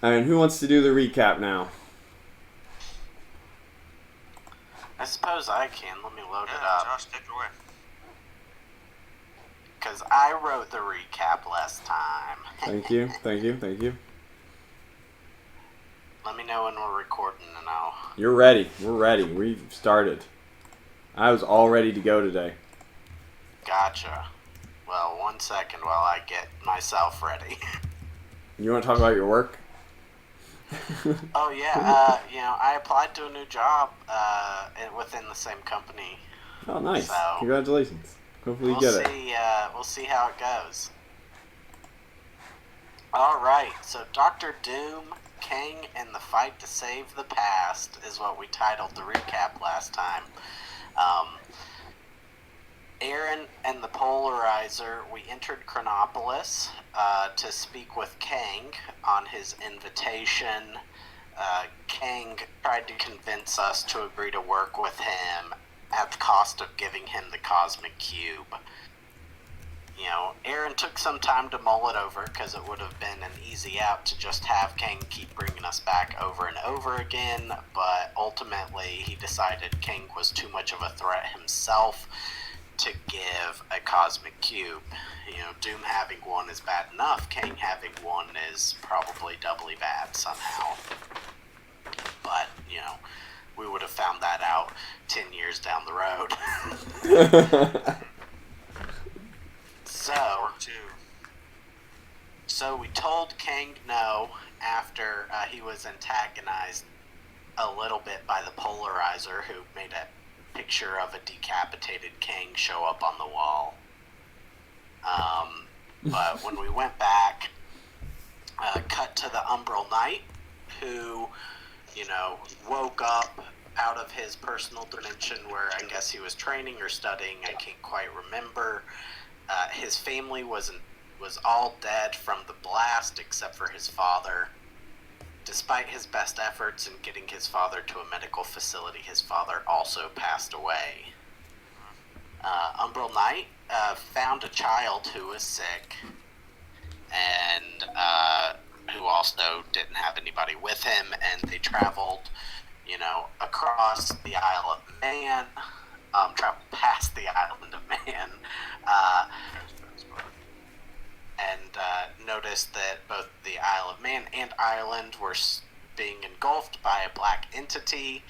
And who wants to do the recap now? I suppose I can. Let me load it Yeah, up. Josh, take it away. Because I wrote the recap last time. Thank you. Let me know when we're recording and I'll... You're ready. We're ready. We've started. I was all ready to go today. Gotcha. Well, 1 second while I get myself ready. You want to talk about your work? Oh, yeah. I applied to a new job within the same company. Oh, nice. So, Congratulations. Hopefully you we'll get it. see. We'll see how it goes. All right. So, Dr. Doom, Kang, and the Fight to Save the Past is what we titled the recap last time. Aaron and the Polarizer, we entered Chronopolis to speak with Kang on his invitation. Kang tried to convince us to agree to work with him at the cost of giving him the Cosmic Cube. Aaron took some time to mull it over because it would have been an easy out to just have Kang keep bringing us back over and over again, but ultimately he decided Kang was too much of a threat himself to give a Cosmic Cube. Doom having one is bad enough. Kang having one is probably doubly bad somehow. But, we would have found that out 10 years down the road. So we told Kang no after he was antagonized a little bit by the Polarizer, who made a picture of a decapitated Kang show up on the wall. But when we went back, cut to the Umbral Knight, who, woke up out of his personal dimension where I guess he was training or studying. I can't quite remember. His family was all dead from the blast except for his father. Despite his best efforts in getting his father to a medical facility, his father also passed away. Umbral Knight found a child who was sick and who also didn't have anybody with him, and they traveled, across the Isle of Man, traveled past the Island of Man, and noticed that both the Isle of Man and Ireland were being engulfed by a black entity.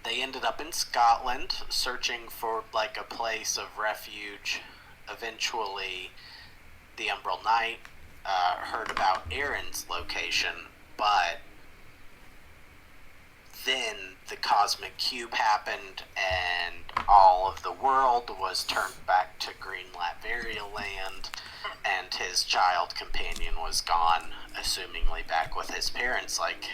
They ended up in Scotland searching for a place of refuge. Eventually, the Umbral Knight heard about Aaron's location, but then the Cosmic Cube happened and all of the world was turned back to Green Latveria land, and his child companion was gone, assumingly back with his parents like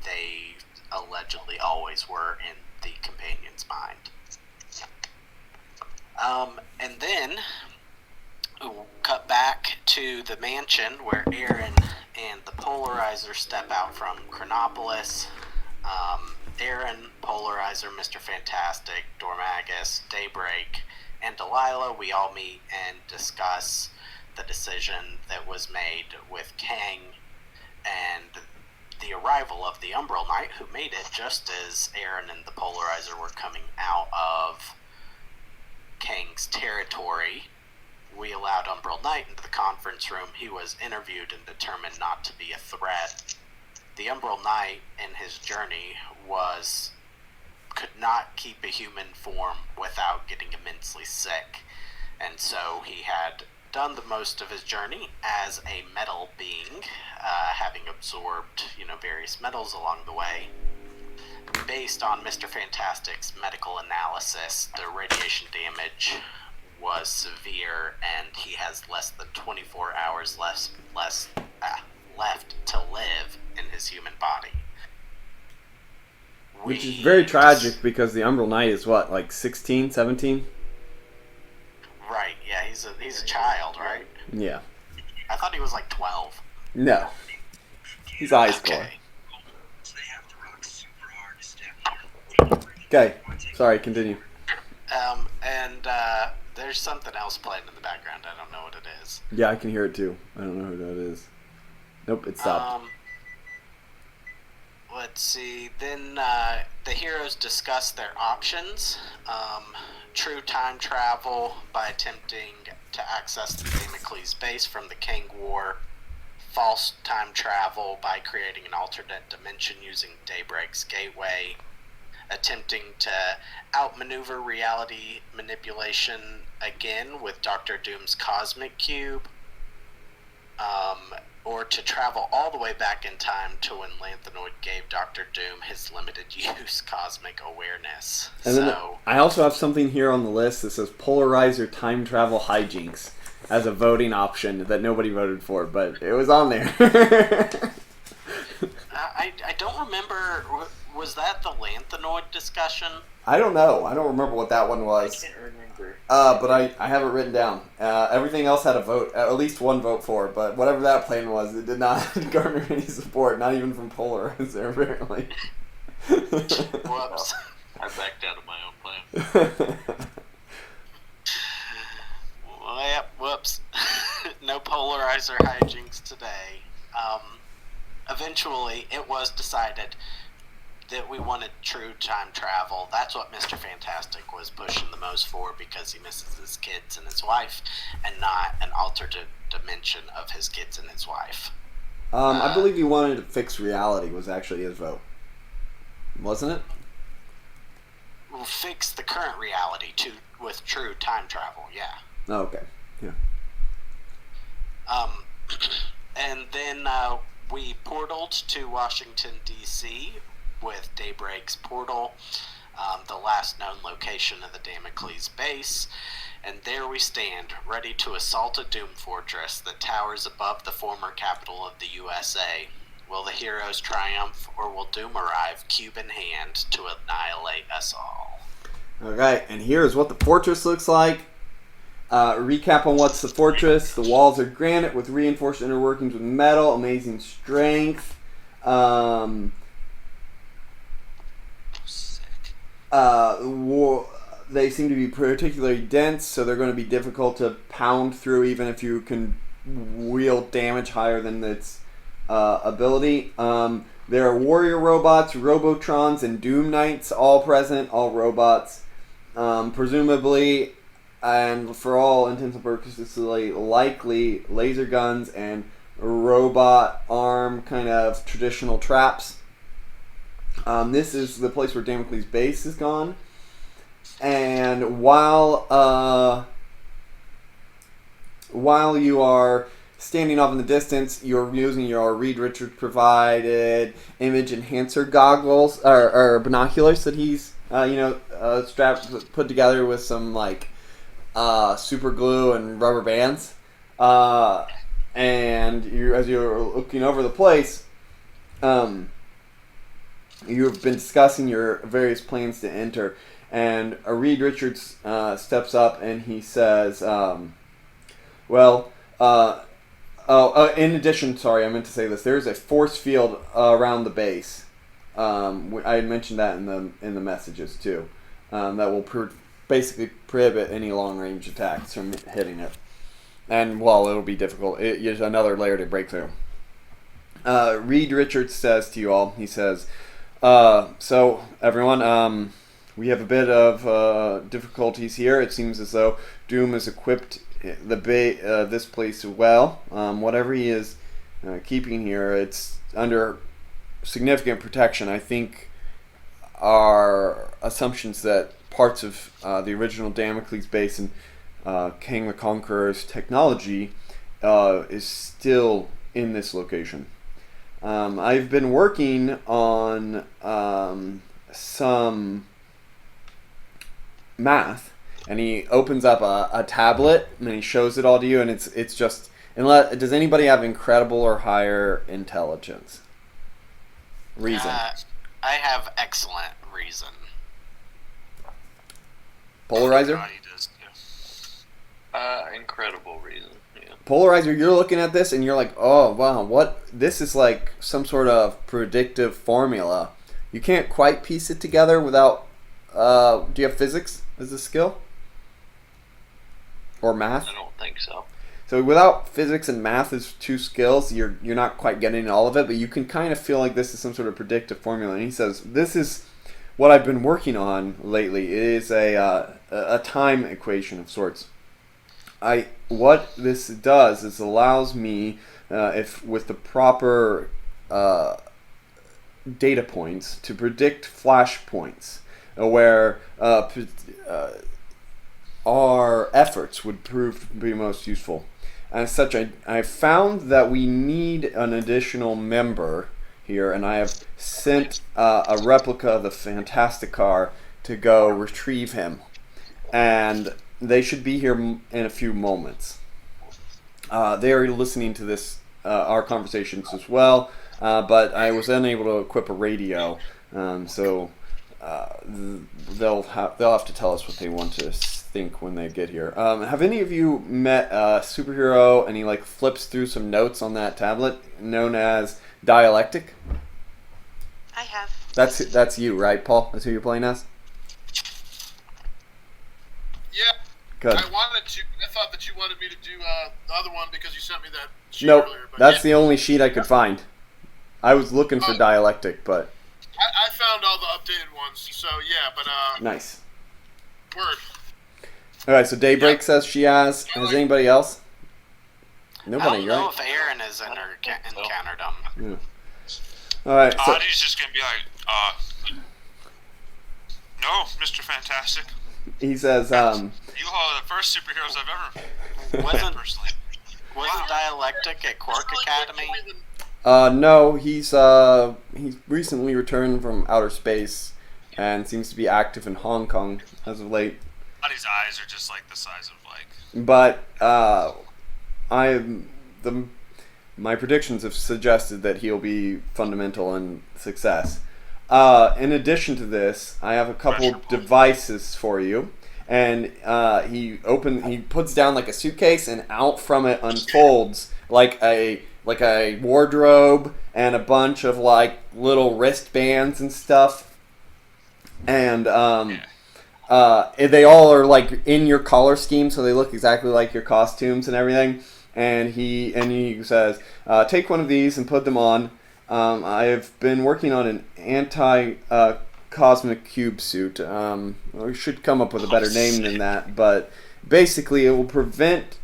they allegedly always were in the companion's mind. And then cut back to the mansion where Aaron and the Polarizer step out from Chronopolis. Aaron, Polarizer, Mr. Fantastic, Dormagus, Daybreak, and Delilah, we all meet and discuss the decision that was made with Kang and the arrival of the Umbral Knight, who made it just as Aaron and the Polarizer were coming out of Kang's territory. We allowed Umbral Knight into the conference room. He was interviewed and determined not to be a threat. The Umbral Knight in his journey could not keep a human form without getting immensely sick, and so he had done the most of his journey as a metal being, having absorbed various metals along the way. Based on Mr. Fantastic's medical analysis, the radiation damage was severe, and he has less than 24 hours left to live in his human body. Which is very tragic because the Umbral Knight is what, like 16, 17? Right, yeah, he's a child, right? Yeah. I thought he was like 12. No. He's high school. Okay, sorry, continue. And there's something else playing in the background. I don't know what it is. Yeah, I can hear it too. I don't know who that is. Nope, it stopped. Let's see. Then the heroes discuss their options. True time travel by attempting to access the Damocles base from the Kang War. False time travel by creating an alternate dimension using Daybreak's gateway. Attempting to outmaneuver reality manipulation again with Doctor Doom's cosmic cube. Or to travel all the way back in time to when Lanthanoid gave Doctor Doom his limited use cosmic awareness. And then I also have something here on the list that says polarizer time travel hijinks as a voting option that nobody voted for, but it was on there. I don't remember. Was that the Lanthanoid discussion? I don't know. I don't remember what that one was. I can't remember. But I have it written down. Everything else had a vote, at least one vote for, but whatever that plan was, it did not garner any support, not even from Polarizer, apparently. Whoops. I backed out of my own plan. Well, yep, whoops. No Polarizer hijinks today. Eventually, it was decided that we wanted true time travel. That's what Mr. Fantastic was pushing the most for, because he misses his kids and his wife, and not an alternate dimension of his kids and his wife. I believe he wanted to fix reality was actually his vote. Wasn't it? We'll fix the current reality with true time travel, yeah. Oh, okay. Yeah. And then we portaled to Washington, D.C., with Daybreak's portal, the last known location of the Damocles base, and there we stand, ready to assault a Doom fortress that towers above the former capital of the USA. Will the heroes triumph, or will Doom arrive, cube in hand, to annihilate us all? Alright, and here's what the fortress looks like. Recap on what's the fortress. The walls are granite with reinforced inner workings with metal, amazing strength. They seem to be particularly dense, so they're going to be difficult to pound through, even if you can wield damage higher than its ability. There are warrior robots, Robotrons, and Doom Knights, all present, all robots. Presumably, and for all intents and purposes, likely laser guns and robot arm kind of traditional traps. This is the place where Damocles' base is gone. And while you are standing off in the distance, you're using your Reed Richards provided image enhancer goggles or binoculars that he's strapped, put together with some super glue and rubber bands. And as you're looking over the place, you've been discussing your various plans to enter, and Reed Richards steps up and he says, in addition, sorry, I meant to say this. There's a force field around the base. I had mentioned that in the messages too. That will basically prohibit any long-range attacks from hitting it. And while it'll be difficult, there's another layer to break through. Reed Richards says to you all, he says, so everyone, we have a bit of difficulties here. It seems as though Doom has equipped this place well. Whatever he is keeping here, it's under significant protection. I think our assumptions that parts of the original Damocles base and Kang the Conqueror's technology is still in this location. I've been working on some math, and he opens up a tablet and he shows it all to you, and it's just, does anybody have incredible or higher intelligence? Reason. I have excellent reason. Polarizer? Incredible reason. Yeah. Polarizer, you're looking at this and you're like, oh wow, what? This is like some sort of predictive formula. You can't quite piece it together without. Do you have physics as a skill? Or math? I don't think so. So without physics and math as two skills, you're not quite getting all of it, but you can kind of feel like this is some sort of predictive formula. And he says, this is what I've been working on lately. It is a time equation of sorts. What this does is allows me, if with the proper data points, to predict flash points where our efforts would prove to be most useful. As such, I found that we need an additional member here, and I have sent a replica of the Fantastic Car to go retrieve him. And they should be here in a few moments. They are listening to this, our conversations as well, but I was unable to equip a radio, so they'll have to tell us what they want to think when they get here. Have any of you met a superhero and he like flips through some notes on that tablet known as dialectic? I have. That's you, right, Paul? That's who you're playing as? Yeah. Good. I thought that you wanted me to do the other one because you sent me that sheet Nope, earlier. But that's the only sheet I could find. I was looking for dialectic, but I found all the updated ones, so yeah, but nice. word. All right, so Daybreak says she has. Has anybody else? I Nobody, don't know right? if Aaron has encountered him. Yeah. All right. So, Audie's just gonna be like, no, Mr. Fantastic. he says, You all are the first superheroes I've ever met Wasn't personally. wasn't Dialectic at Quark Academy? no, he's recently returned from outer space and seems to be active in Hong Kong as of late. Audie's eyes are just like the size of like. But my predictions have suggested that he'll be fundamental in success. In addition to this, I have a couple devices for you, and he puts down like a suitcase, and out from it unfolds like a wardrobe and a bunch of like little wristbands and stuff, and they all are like in your color scheme, so they look exactly like your costumes and everything. And he says, take one of these and put them on. I've been working on an anti-cosmic cube suit. We should come up with a better name than that, but basically it will prevent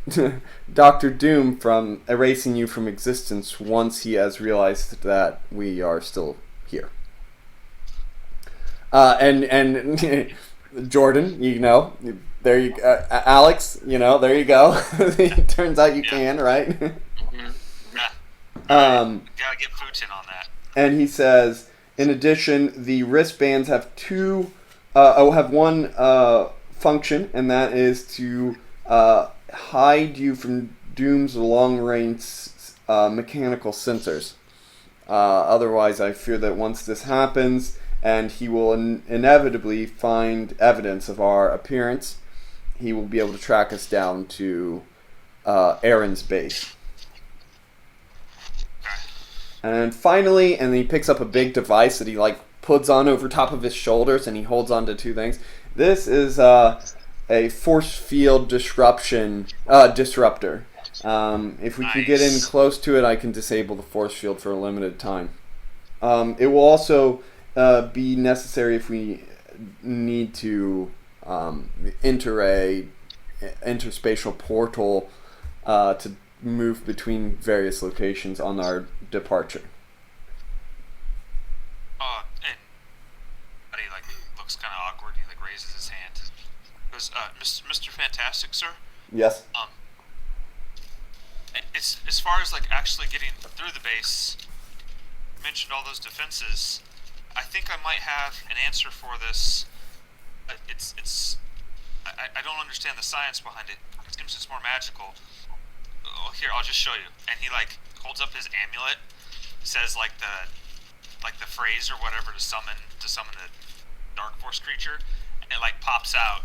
Dr. Doom from erasing you from existence once he has realized that we are still here. And Jordan, there you Alex, there you go. It turns out you can, right? Gotta get Putin on that. And he says, in addition, the wristbands have one function, and that is to hide you from Doom's long-range mechanical sensors. Otherwise, I fear that once this happens, and he will inevitably find evidence of our appearance, he will be able to track us down to Aaron's base. And finally, and he picks up a big device that he puts on over top of his shoulders, and he holds on to two things. This is a force field disruptor. If we can get in close to it, I can disable the force field for a limited time. It will also be necessary if we need to enter a interspatial portal to move between various locations on our departure. And he looks kind of awkward. He raises his hand. He goes, Mr. Fantastic, sir. Yes. It's as far as actually getting through the base. You mentioned all those defenses. I think I might have an answer for this. I don't understand the science behind it. It seems it's more magical. Oh, here, I'll just show you. And he holds up his amulet, says the phrase or whatever to summon the Dark Force creature, and it pops out,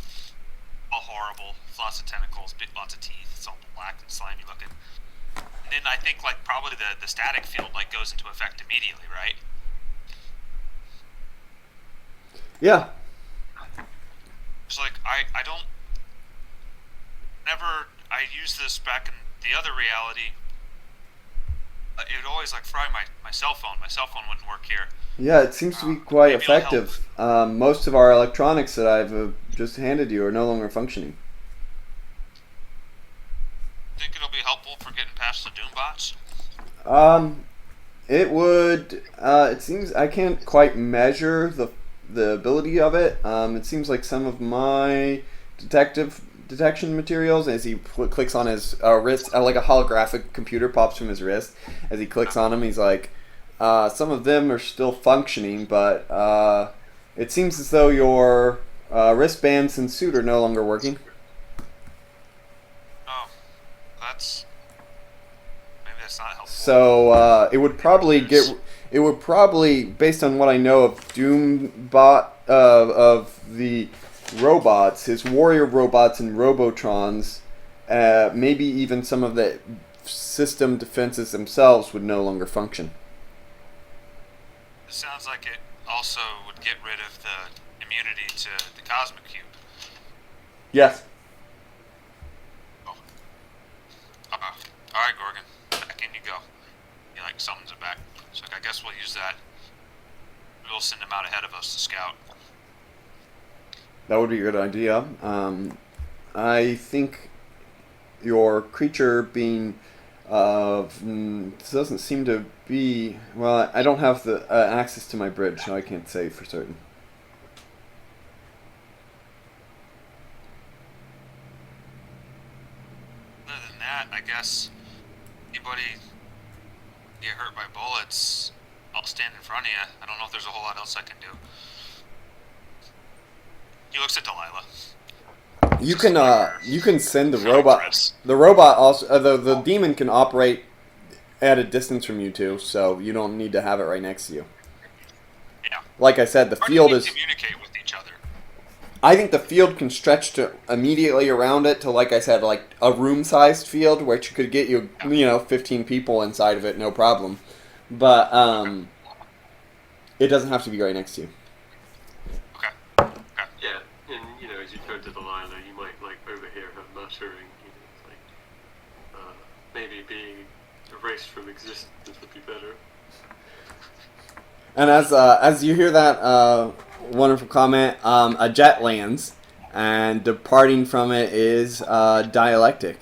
all horrible, lots of tentacles, lots of teeth. It's all black and slimy looking. And then I think probably the static field goes into effect immediately, right? Yeah. It's I don't. Whenever I used this back in the other reality, it would always like fry my cell phone. My cell phone wouldn't work here. Yeah, it seems to be quite Maybe it'll effective. Most of our electronics that I've just handed you are no longer functioning. Think it'll be helpful for getting past the Doom bots? It would. It seems I can't quite measure the ability of it. It seems like some of my detection materials, as he clicks on his wrist, like a holographic computer pops from his wrist. As he clicks on them, he's like, some of them are still functioning, but it seems as though your wristbands and suit are no longer working. Oh, maybe that's not helpful. So it would probably based on what I know of Doombot, of the robots, his warrior robots and Robotrons, maybe even some of the system defenses themselves would no longer function. It sounds like it also would get rid of the immunity to the Cosmic Cube. Yes. Alright, Gorgon. Back in you go. You like summons it back. So I guess we'll use that. We'll send him out ahead of us to scout. That would be a good idea. I think your creature being doesn't seem to be... Well, I don't have the access to my bridge, so I can't say for certain. Other than that, I guess anybody get hurt by bullets, I'll stand in front of you. I don't know if there's a whole lot else I can do. He looks at Delilah. You can send the robot. The robot also the demon can operate at a distance from you two, so you don't need to have it right next to you. Yeah. Like I said, the field is. Communicate with each other. I think the field can stretch to immediately around it to, like I said, like a room-sized field, which could get you, 15 people inside of it, no problem. But it doesn't have to be right next to you. Okay. Yeah, and as you turn to Delilah, you might overhear her muttering. Maybe being erased from existence would be better. And as you hear that wonderful comment, a jet lands, and departing from it is dialectic.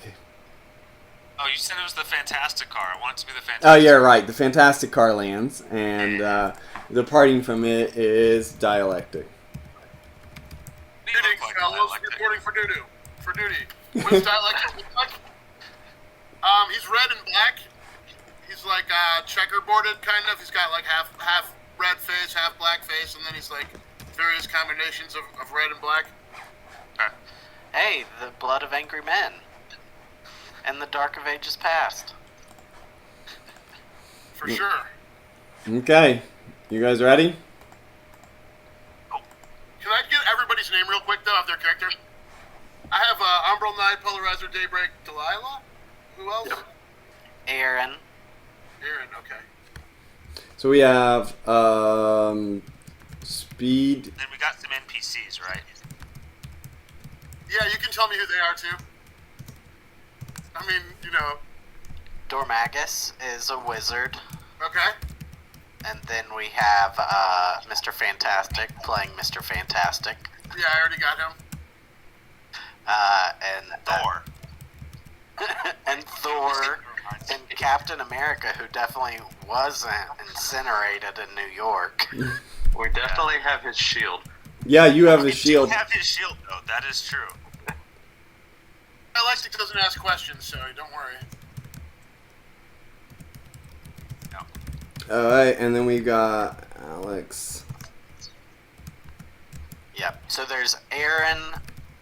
Oh, you said it was the Fantastic Car. I want it to be the Fantastic Oh, yeah, right. The Fantastic Car lands, and departing from it is dialectic. Greetings, fellows. Reporting for duty. What does dialectic look like? He's red and black. He's like checkerboarded, kind of. He's got like half red face, half black face, and then he's like various combinations of red and black. Hey, the blood of angry men. And the dark of ages past. For sure. Okay. You guys ready? Can I get everybody's name real quick, though, of their character? I have Umbral Knight, Polarizer, Daybreak, Delilah? Who else? Yep. Aaron. Aaron, okay. So we have Speed. Then we got some NPCs, right? Yeah, you can tell me who they are, too. I mean, Dormagus is a wizard. Okay. And then we have Mr. Fantastic playing Mr. Fantastic. Yeah, I already got him. And Thor. and Thor and Captain America, who definitely wasn't incinerated in New York. We definitely have his shield. Yeah, you have the We shield. do have his shield, though. That is true. Dialectic doesn't ask questions, so don't worry. Alright, and then we got Alex. Yep. So there's Aaron,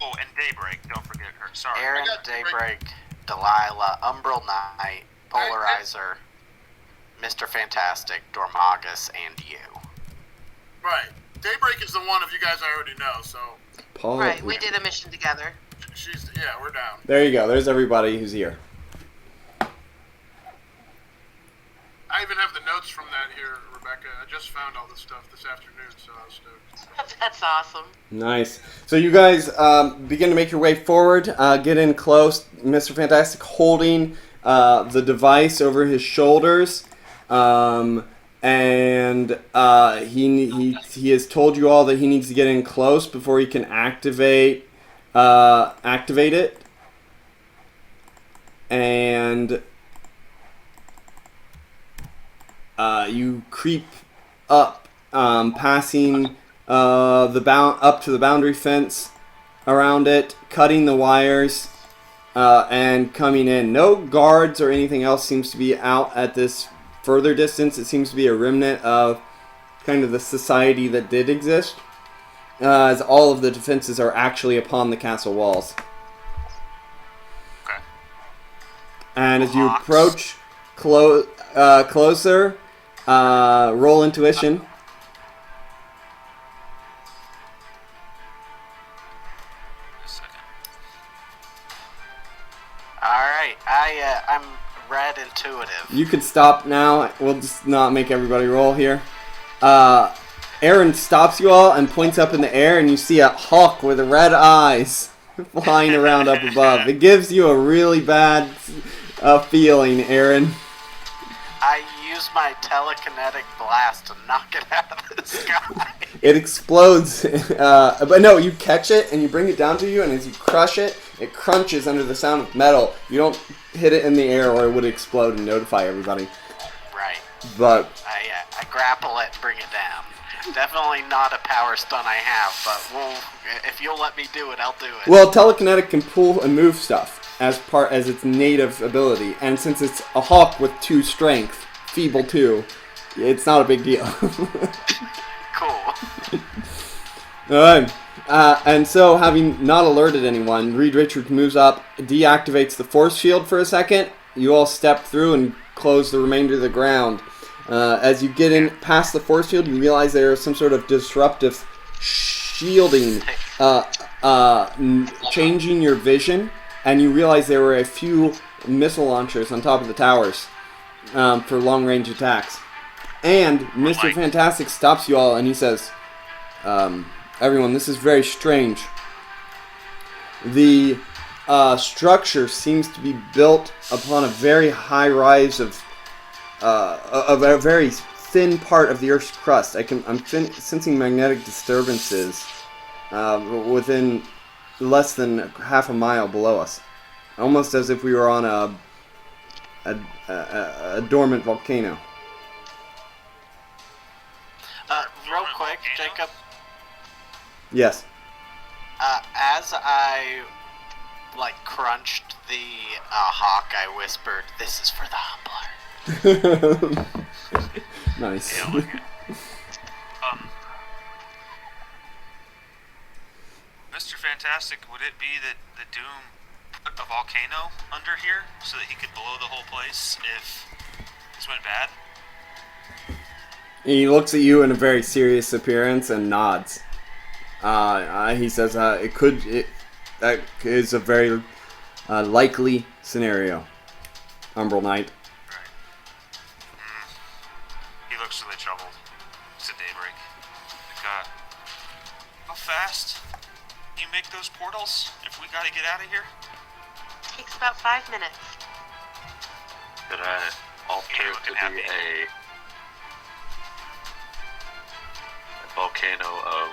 Oh, and Daybreak. Don't forget her. Sorry. Aaron, I got Daybreak, Delilah, Umbral Knight, Polarizer, Mr. Fantastic, Dormagus, and you. Right. Daybreak is the one of you guys I already know, so Paul. Right, we did a mission together. we're down. There you go. There's everybody who's here. I even have the notes from that here, Rebecca. I just found all this stuff this afternoon, so I was stoked. That's awesome. Nice. So you guys begin to make your way forward. Get in close. Mr. Fantastic holding the device over his shoulders, and he has told you all that he needs to get in close before he can activate it. And you creep up, passing up to the boundary fence around it, cutting the wires, and coming in. No guards or anything else seems to be out at this further distance. It seems to be a remnant of kind of the society that did exist, as all of the defenses are actually upon the castle walls. Okay. And as you approach closer, roll intuition. A second. Alright, I'm red intuitive. You could stop now. We'll just not make everybody roll here. Aaron stops you all and points up in the air, and you see a hawk with red eyes flying around up above. It gives you a really bad feeling, Aaron. I use my telekinetic blast to knock it out of the sky. It explodes, but no, you catch it and you bring it down to you, and as you crush it, it crunches under the sound of metal. You don't hit it in the air or it would explode and notify everybody. Right. But I grapple it and bring it down. Definitely not a power stun I have, but if you'll let me do it, I'll do it. well, telekinetic can pull and move stuff as its native ability, and since it's a hawk with 2 strength, feeble 2, it's not a big deal. Cool. Alright, and so having not alerted anyone, Reed Richards moves up, deactivates the force field for a second. You all step through and close the remainder of the ground. As you get in past the force field, you realize there is some sort of disruptive shielding, changing your vision, and you realize there were a few missile launchers on top of the towers for long-range attacks. And Mr. Fantastic stops you all, and he says, everyone, this is very strange. The structure seems to be built upon a very high rise of a very thin part of the Earth's crust. I'm sensing magnetic disturbances within less than half a mile below us, almost as if we were on a dormant volcano. Real quick, Jacob. Yes. As I crunched the hawk, I whispered, "This is for the humbler." Nice. Yeah, okay. Mr. Fantastic, would it be that the Doom put a volcano under here so that he could blow the whole place if this went bad? He looks at you in a very serious appearance and nods. He says, that is a very likely scenario, Umbral Knight. Right. He looks really troubled. It's a daybreak. How fast you make those portals if we gotta get out of here? Takes about 5 minutes. Could I alter to be a volcano of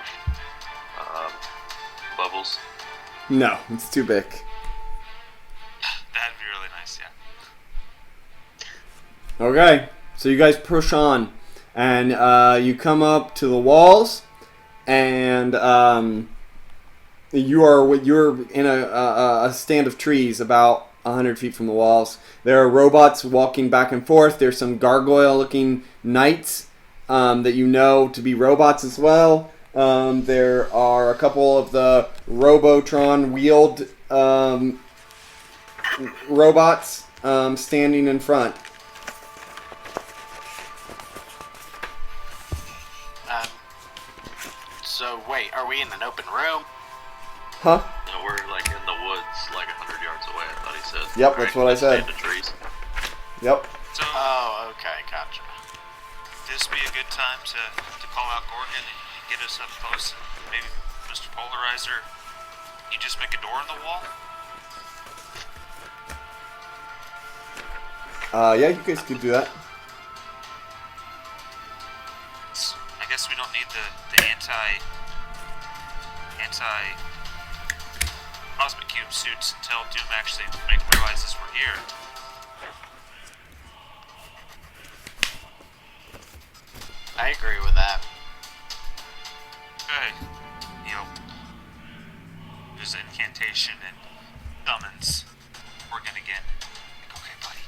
bubbles? No, it's too big. That'd be really nice, yeah. Okay, so you guys push on, and you come up to the walls, and you're in a stand of trees about 100 feet from the walls. There are robots walking back and forth. There's some gargoyle-looking knights that you know to be robots as well. There are a couple of the Robotron wheeled robots standing in front. So wait, are we in an open room? Huh? No, we're like in the woods, like 100 yards away, I thought he said. Yep, that's what I said. The trees. Yep. So, Oh, okay, gotcha. this be a good time to call out Gorgon and get us up close, and maybe Mr. Polarizer, you just make a door in the wall? Yeah, you guys could do that. I guess we don't need the anti Cosmic Cube suits until Doom actually realizes we're here. I agree with that. Okay. There's an incantation and summons Organ again. Like, okay, buddy.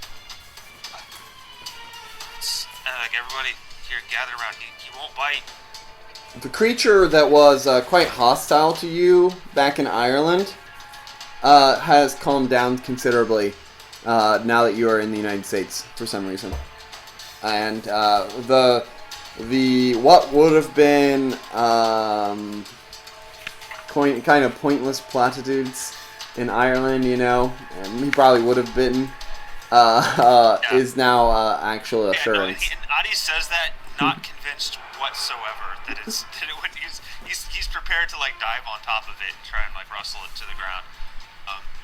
Like, everybody here, gather around. He won't bite. The creature that was quite hostile to you back in Ireland has calmed down considerably now that you are in the United States for some reason. And the what would have been kind of pointless platitudes in Ireland, and he probably would have been, is now actual assurance. And Adi says that not convinced whatsoever that it would. He's prepared to like dive on top of it and try and like rustle it to the ground.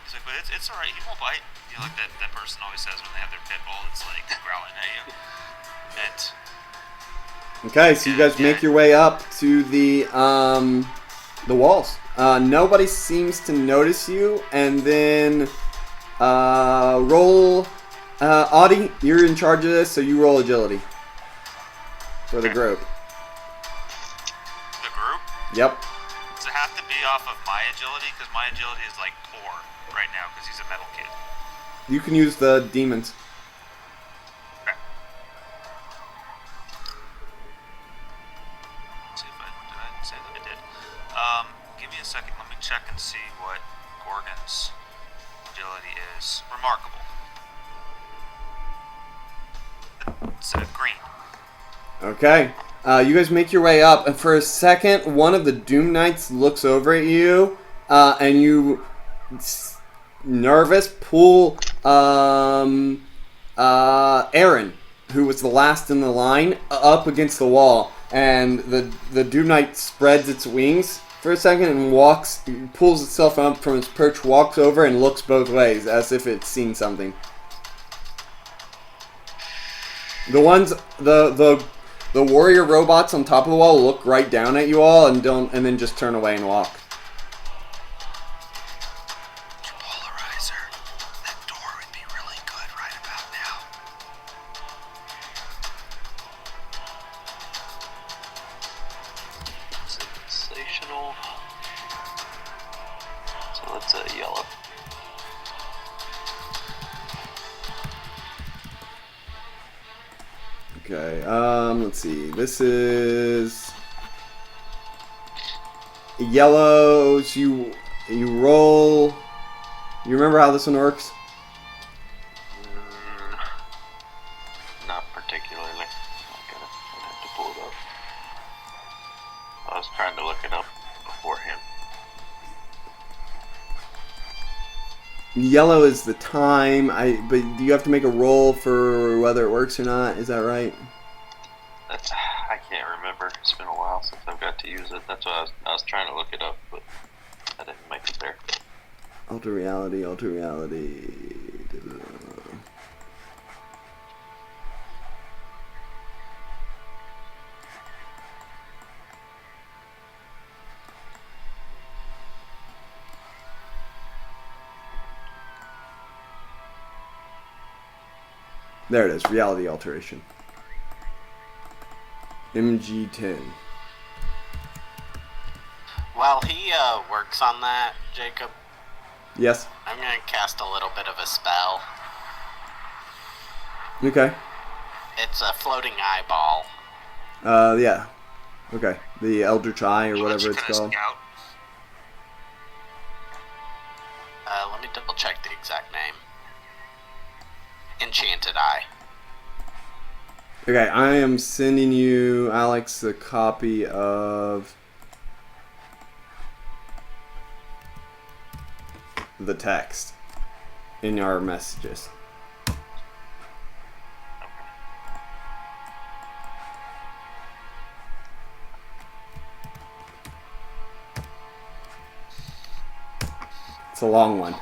He's like, but it's all right. He won't bite. Like that person always says when they have their pit bull. It's like growling at you. Okay, so you guys make your way up to the walls. Nobody seems to notice you, and then roll. Audie, you're in charge of this, so you roll agility for the group. The group? Yep. Does it have to be off of my agility? Because my agility is like poor right now because he's a metal kid. You can use the demons. Okay. Let's see if did I say that I did? Give me a second. Let me check and see what Gorgon's agility is. Remarkable. It's green. Okay. You guys make your way up, and for a second, one of the Doom Knights looks over at you, and you, nervous, pull Aaron, who was the last in the line, up against the wall, and the Doom Knight spreads its wings for a second and pulls itself up from its perch, walks over, and looks both ways as if it's seen something. The warrior robots on top of the wall look right down at you all and then just turn away and walk. Polarizer. That door would be really good right about now. Sensational. So that's a yellow. Okay, let's see. This is yellows. You roll. You remember how this one works? Not particularly. I'd have to pull it up. I was trying to look it up beforehand. Yellow is the time. But do you have to make a roll for whether it works or not? Is that right? I can't remember. It's been a while since I've got to use it. That's why I was trying to look it up, but I didn't make it there. Alter reality. There it is, reality alteration. MG10. While he works on that, Jacob, Yes. I'm going to cast a little bit of a spell. Okay. It's a floating eyeball. Yeah. Okay. The Eldritch Eye or whatever it's called. Let me double check the exact name. Enchanted Eye. Okay, I am sending you, Alex, a copy of the text in our messages. It's a long one.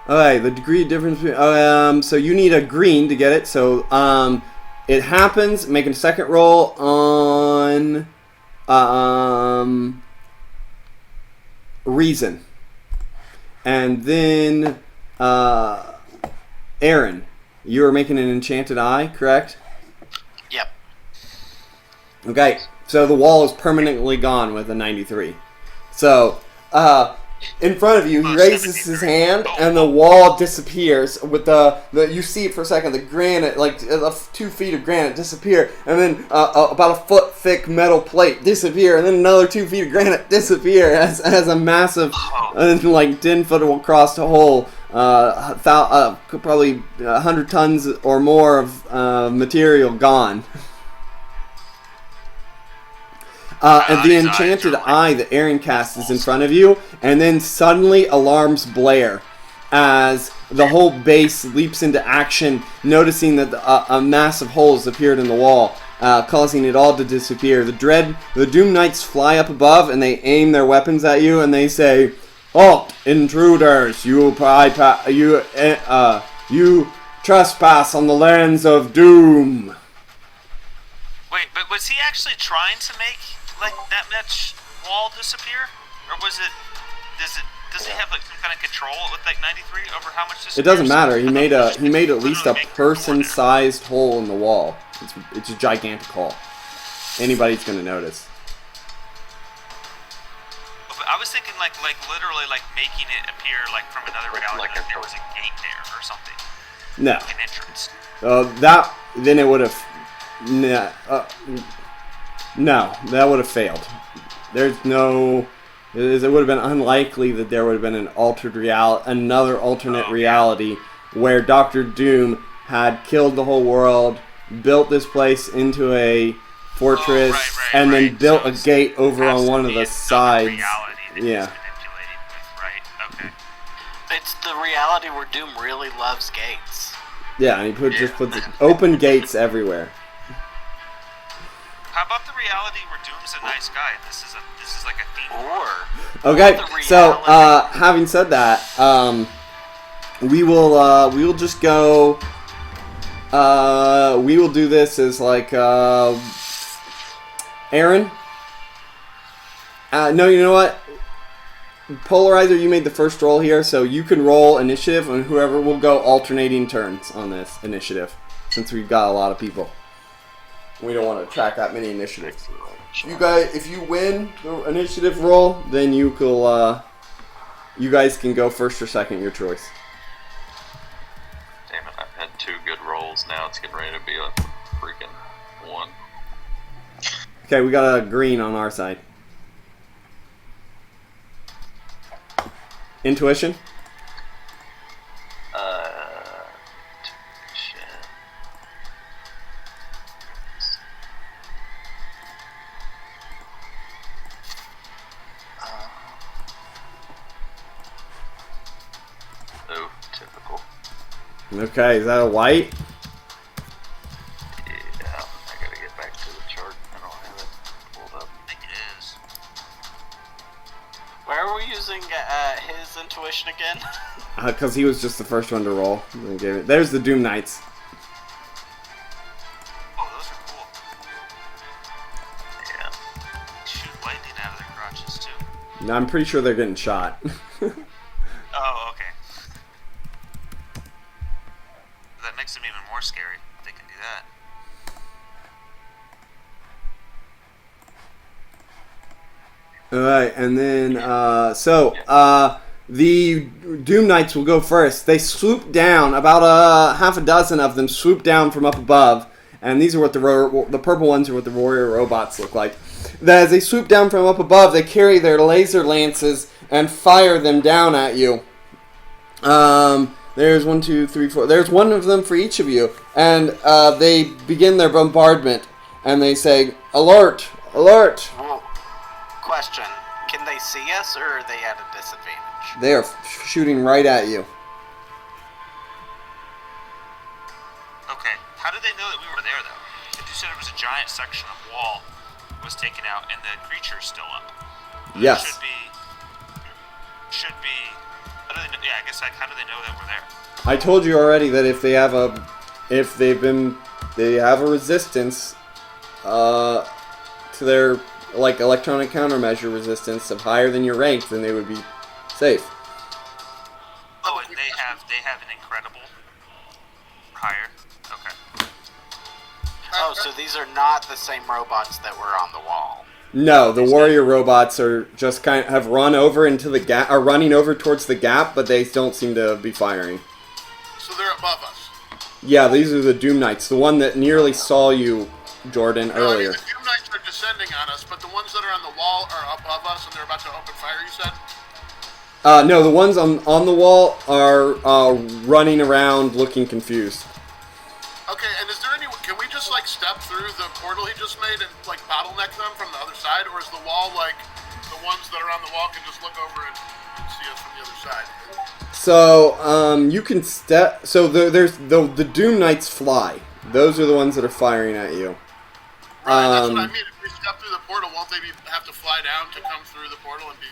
Okay, the degree of difference between, so you need a green to get it. So it happens. Making a second roll on reason, and then Aaron, you are making an enchanted eye, correct? Yep. Okay, so the wall is permanently gone with a 93. So, in front of you, he raises his hand, and the wall disappears. With the you see it for a second, the granite, like 2 feet of granite disappear, and then about a foot thick metal plate disappear, and then another 2 feet of granite disappear as a massive, like 10-foot across the hole, probably 100 tons or more of material gone. And the enchanted eye that Aaron casts is in front of you, and then suddenly alarms blare as the whole base leaps into action, noticing that a massive hole has appeared in the wall, causing it all to disappear. The Doom Knights fly up above, and they aim their weapons at you, and they say, "Halt, intruders! You trespass on the lands of Doom." Wait, but was he actually trying to make like that much wall disappear, or was it? Does he have like some kind of control with like 93 over how much disappears? It doesn't matter. He made at least a person-sized hole in the wall. It's a gigantic hole. Anybody's gonna notice. But I was thinking like literally like making it appear like from another reality, like there was a gate there or something. No. Like an entrance. Then it would have. No, that would have failed. There's no. It would have been unlikely that there would have been another alternate reality where Dr. Doom had killed the whole world, built this place into a fortress, and then built a gate over on one of the sides. Yeah. Okay. It's the reality where Doom really loves gates. Yeah, and he just puts open gates everywhere. How about the reality where Doom's a nice guy? This is like a theme. Okay, so having said that, we will just go. We will do this as like Aaron. No, you know what? Polarizer, you made the first roll here, so you can roll initiative, and whoever will go alternating turns on this initiative, since we've got a lot of people. We don't want to track that many initiatives. You guys, if you win the initiative roll, then you guys can go first or second, your choice. Damn it, I've had 2 good rolls, now it's getting ready to be a freaking 1. Okay, we got a green on our side. Intuition? Oh, typical. Okay, is that a white? Yeah, I gotta get back to the chart. I don't have it pulled up. I think it is. Where are we using his intuition again? Because he was just the first one to roll. There's the Doom Knights. Oh, those are cool. Yeah. Shoot lightning out of their crotches too. I'm pretty sure they're getting shot. Oh, okay. That makes them even more scary. If they can do that. Alright, and then, the Doom Knights will go first. They swoop down, about half a dozen of them swoop down from up above, and these are what the purple ones are what the warrior robots look like. As they swoop down from up above, they carry their laser lances and fire them down at you. There's 1, 2, 3, 4. There's one of them for each of you, and they begin their bombardment, and they say, "Alert! Alert!" Whoa. Question: can they see us, or are they at a disadvantage? They are shooting right at you. Okay. How did they know that we were there though? If you said it was a giant section of wall was taken out and the creature's still up. Yes. Should be. How do they Yeah, I guess like how do they know that we're there? I told you already that if they have a resistance, to their like electronic countermeasure resistance of higher than your rank, then they would be safe. Oh, and they have an incredible higher. Okay. Oh, so these are not the same robots that were on the wall. No, the warrior robots are just have run over into the gap, are running over towards the gap, but they don't seem to be firing. So they're above us. Yeah, these are the Doom Knights, the one that nearly saw you, Jordan, No, earlier. I mean, the Doom Knights are descending on us, but the ones that are on the wall are above us, and they're about to open fire. You said. No, the ones on the wall are running around looking confused. Okay, and is there any? Can we just like step through the portal he just made and like bottleneck them from the other side, or is the wall like the ones that are on the wall can just look over and see us from the other side? So you can step. So there's the Doom Knights fly. Those are the ones that are firing at you. Right, that's what I mean. If we step through the portal, won't they have to fly down to come through the portal and be?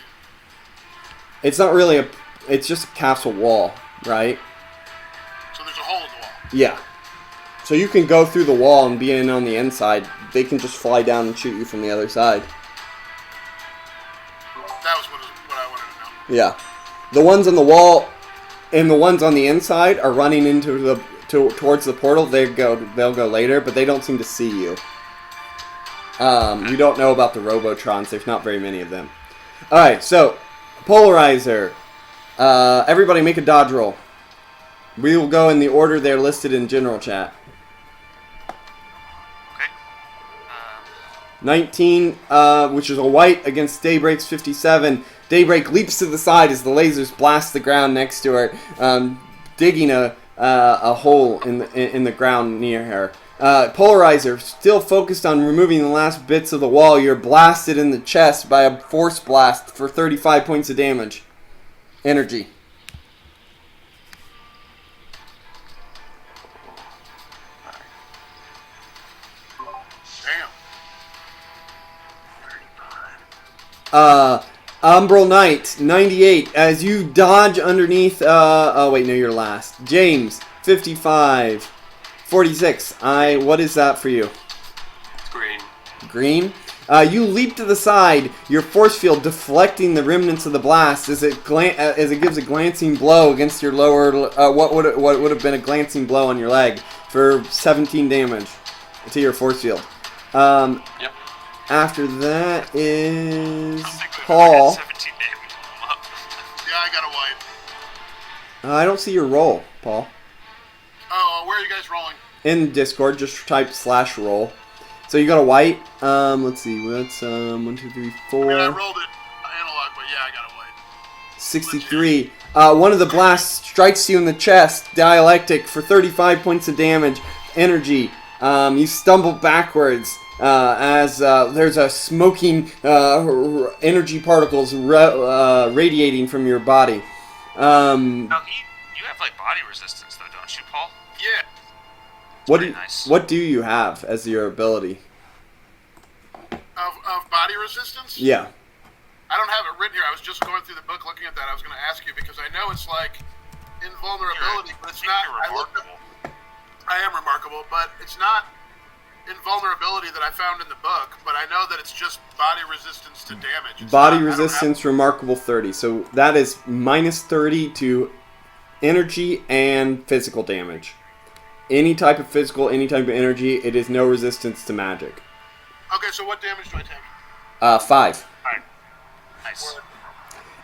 It's not really a. It's just a castle wall, right? So there's a hole in the wall. Yeah. So you can go through the wall and be in on the inside. They can just fly down and shoot you from the other side. That was what I wanted to know. Yeah. The ones on the wall and the ones on the inside are running into towards the portal. They'll go later, but they don't seem to see you. You don't know about the Robotrons. There's not very many of them. Alright, so Polarizer. Everybody make a dodge roll. We will go in the order they're listed in general chat. Okay. 19, which is a white against Daybreak's 57. Daybreak leaps to the side as the lasers blast the ground next to her, digging a hole in the ground near her. Polarizer, still focused on removing the last bits of the wall, you're blasted in the chest by a force blast for 35 points of damage. Energy. Damn. Umbral Knight, 98. As you dodge underneath, oh wait, no, you're last. James, 55. 46. What is that for you? Green. Green? You leap to the side, your force field deflecting the remnants of the blast as it gives a glancing blow against your lower, what would have been a glancing blow on your leg for 17 damage to your force field. Yep. After that is I think we Paul. got 17 damage. Yeah, I got a white. I don't see your roll, Paul. Oh, where are you guys rolling? In Discord, just type /roll. So you got a white. Let's see. What's 1, 2, 3, I mean, 4. I rolled it analog, but yeah, I got a white. 63. One of the blasts strikes you in the chest, dialectic, for 35 points of damage. Energy. You stumble backwards as there's a smoking energy particles radiating from your body. Now, you have like body resistance though, don't you, Paul? Yeah. What do you have as your ability? Of body resistance? Yeah. I don't have it written here. I was just going through the book looking at that. I was going to ask you because I know it's like invulnerability, but it's not. I am remarkable, but it's not invulnerability that I found in the book. But I know that it's just body resistance to damage. It's Body not, resistance, remarkable 30. So that is minus 30 to energy and physical damage. Any type of physical, any type of energy, it is no resistance to magic. Okay, so what damage do I take? 5. Alright. Nice.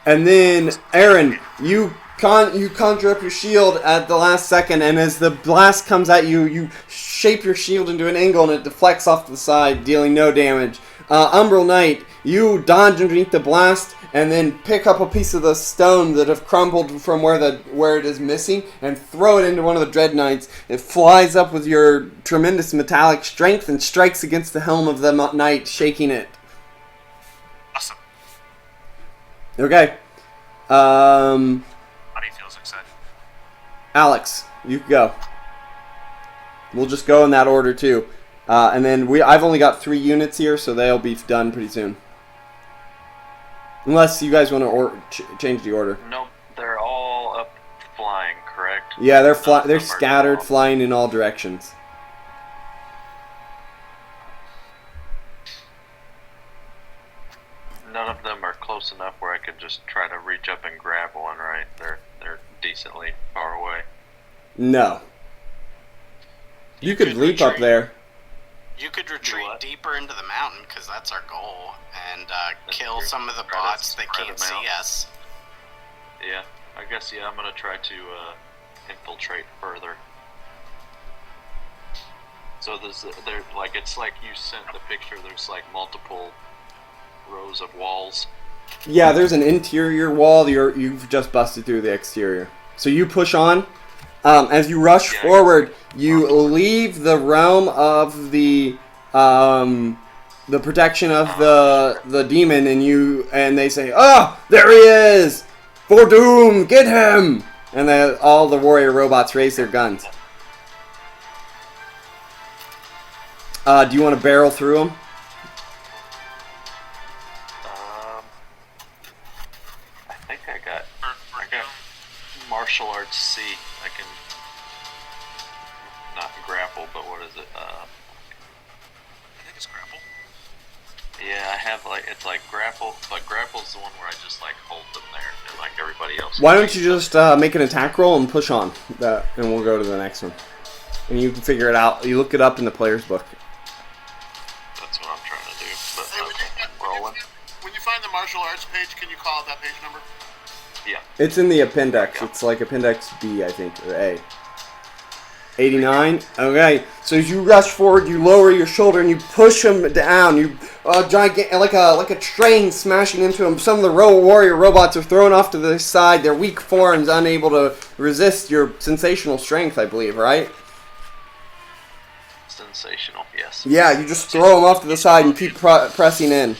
And then, Aaron, you conjure up your shield at the last second, and as the blast comes at you, you shape your shield into an angle, and it deflects off to the side, dealing no damage. Umbral Knight, you dodge underneath the blast, and then pick up a piece of the stone that have crumbled from where it is missing, and throw it into one of the Dread Knights. It flies up with your tremendous metallic strength and strikes against the helm of the knight, shaking it. Awesome. Okay. Body feels excited. Alex, you can go. We'll just go in that order too. And then I've only got 3 units here, so they'll be done pretty soon. Unless you guys want to change the order. Nope, they're all Yeah, they're None of they're them are scattered, small. flying in all directions. None of them are close enough where I could just try to reach up and grab one, right? They're decently far away. No. You could leap up retreat. there. You could retreat what? deeper into the mountain, because that's our goal, and kill true. some of the Try to bots that spread can't them out. see us. Yeah, I guess, I'm gonna try to infiltrate further. So it's like you sent the picture, there's like multiple rows of walls. Yeah, there's an interior wall. You've just busted through the exterior. So you push on. As you rush forward, you leave the realm of the protection of the demon, and they say, "Oh, there he is! For doom, get him!" And then all the warrior robots raise their guns. Do you want to barrel through them? I think I got martial arts C. I can not grapple, but what is it? I think it's grapple. Yeah, I have it's like grapple, but grapple's the one where I just like hold them there, and like everybody else. Why don't you just make an attack roll and push on that, and we'll go to the next one. And you can figure it out. You look it up in the player's book. That's what I'm trying to do. But Hey, rolling. when you find the martial arts page, can you call out that page number? Yeah. It's in the appendix. It's like appendix B, I think, or A. 89. Okay. So as you rush forward, you lower your shoulder and you push him down. You like a train smashing into him. Some of the warrior robots are thrown off to the side. Their weak forms unable to resist your sensational strength, I believe, right? Sensational. Yes. Yeah, you just throw them off to the side and keep pressing in.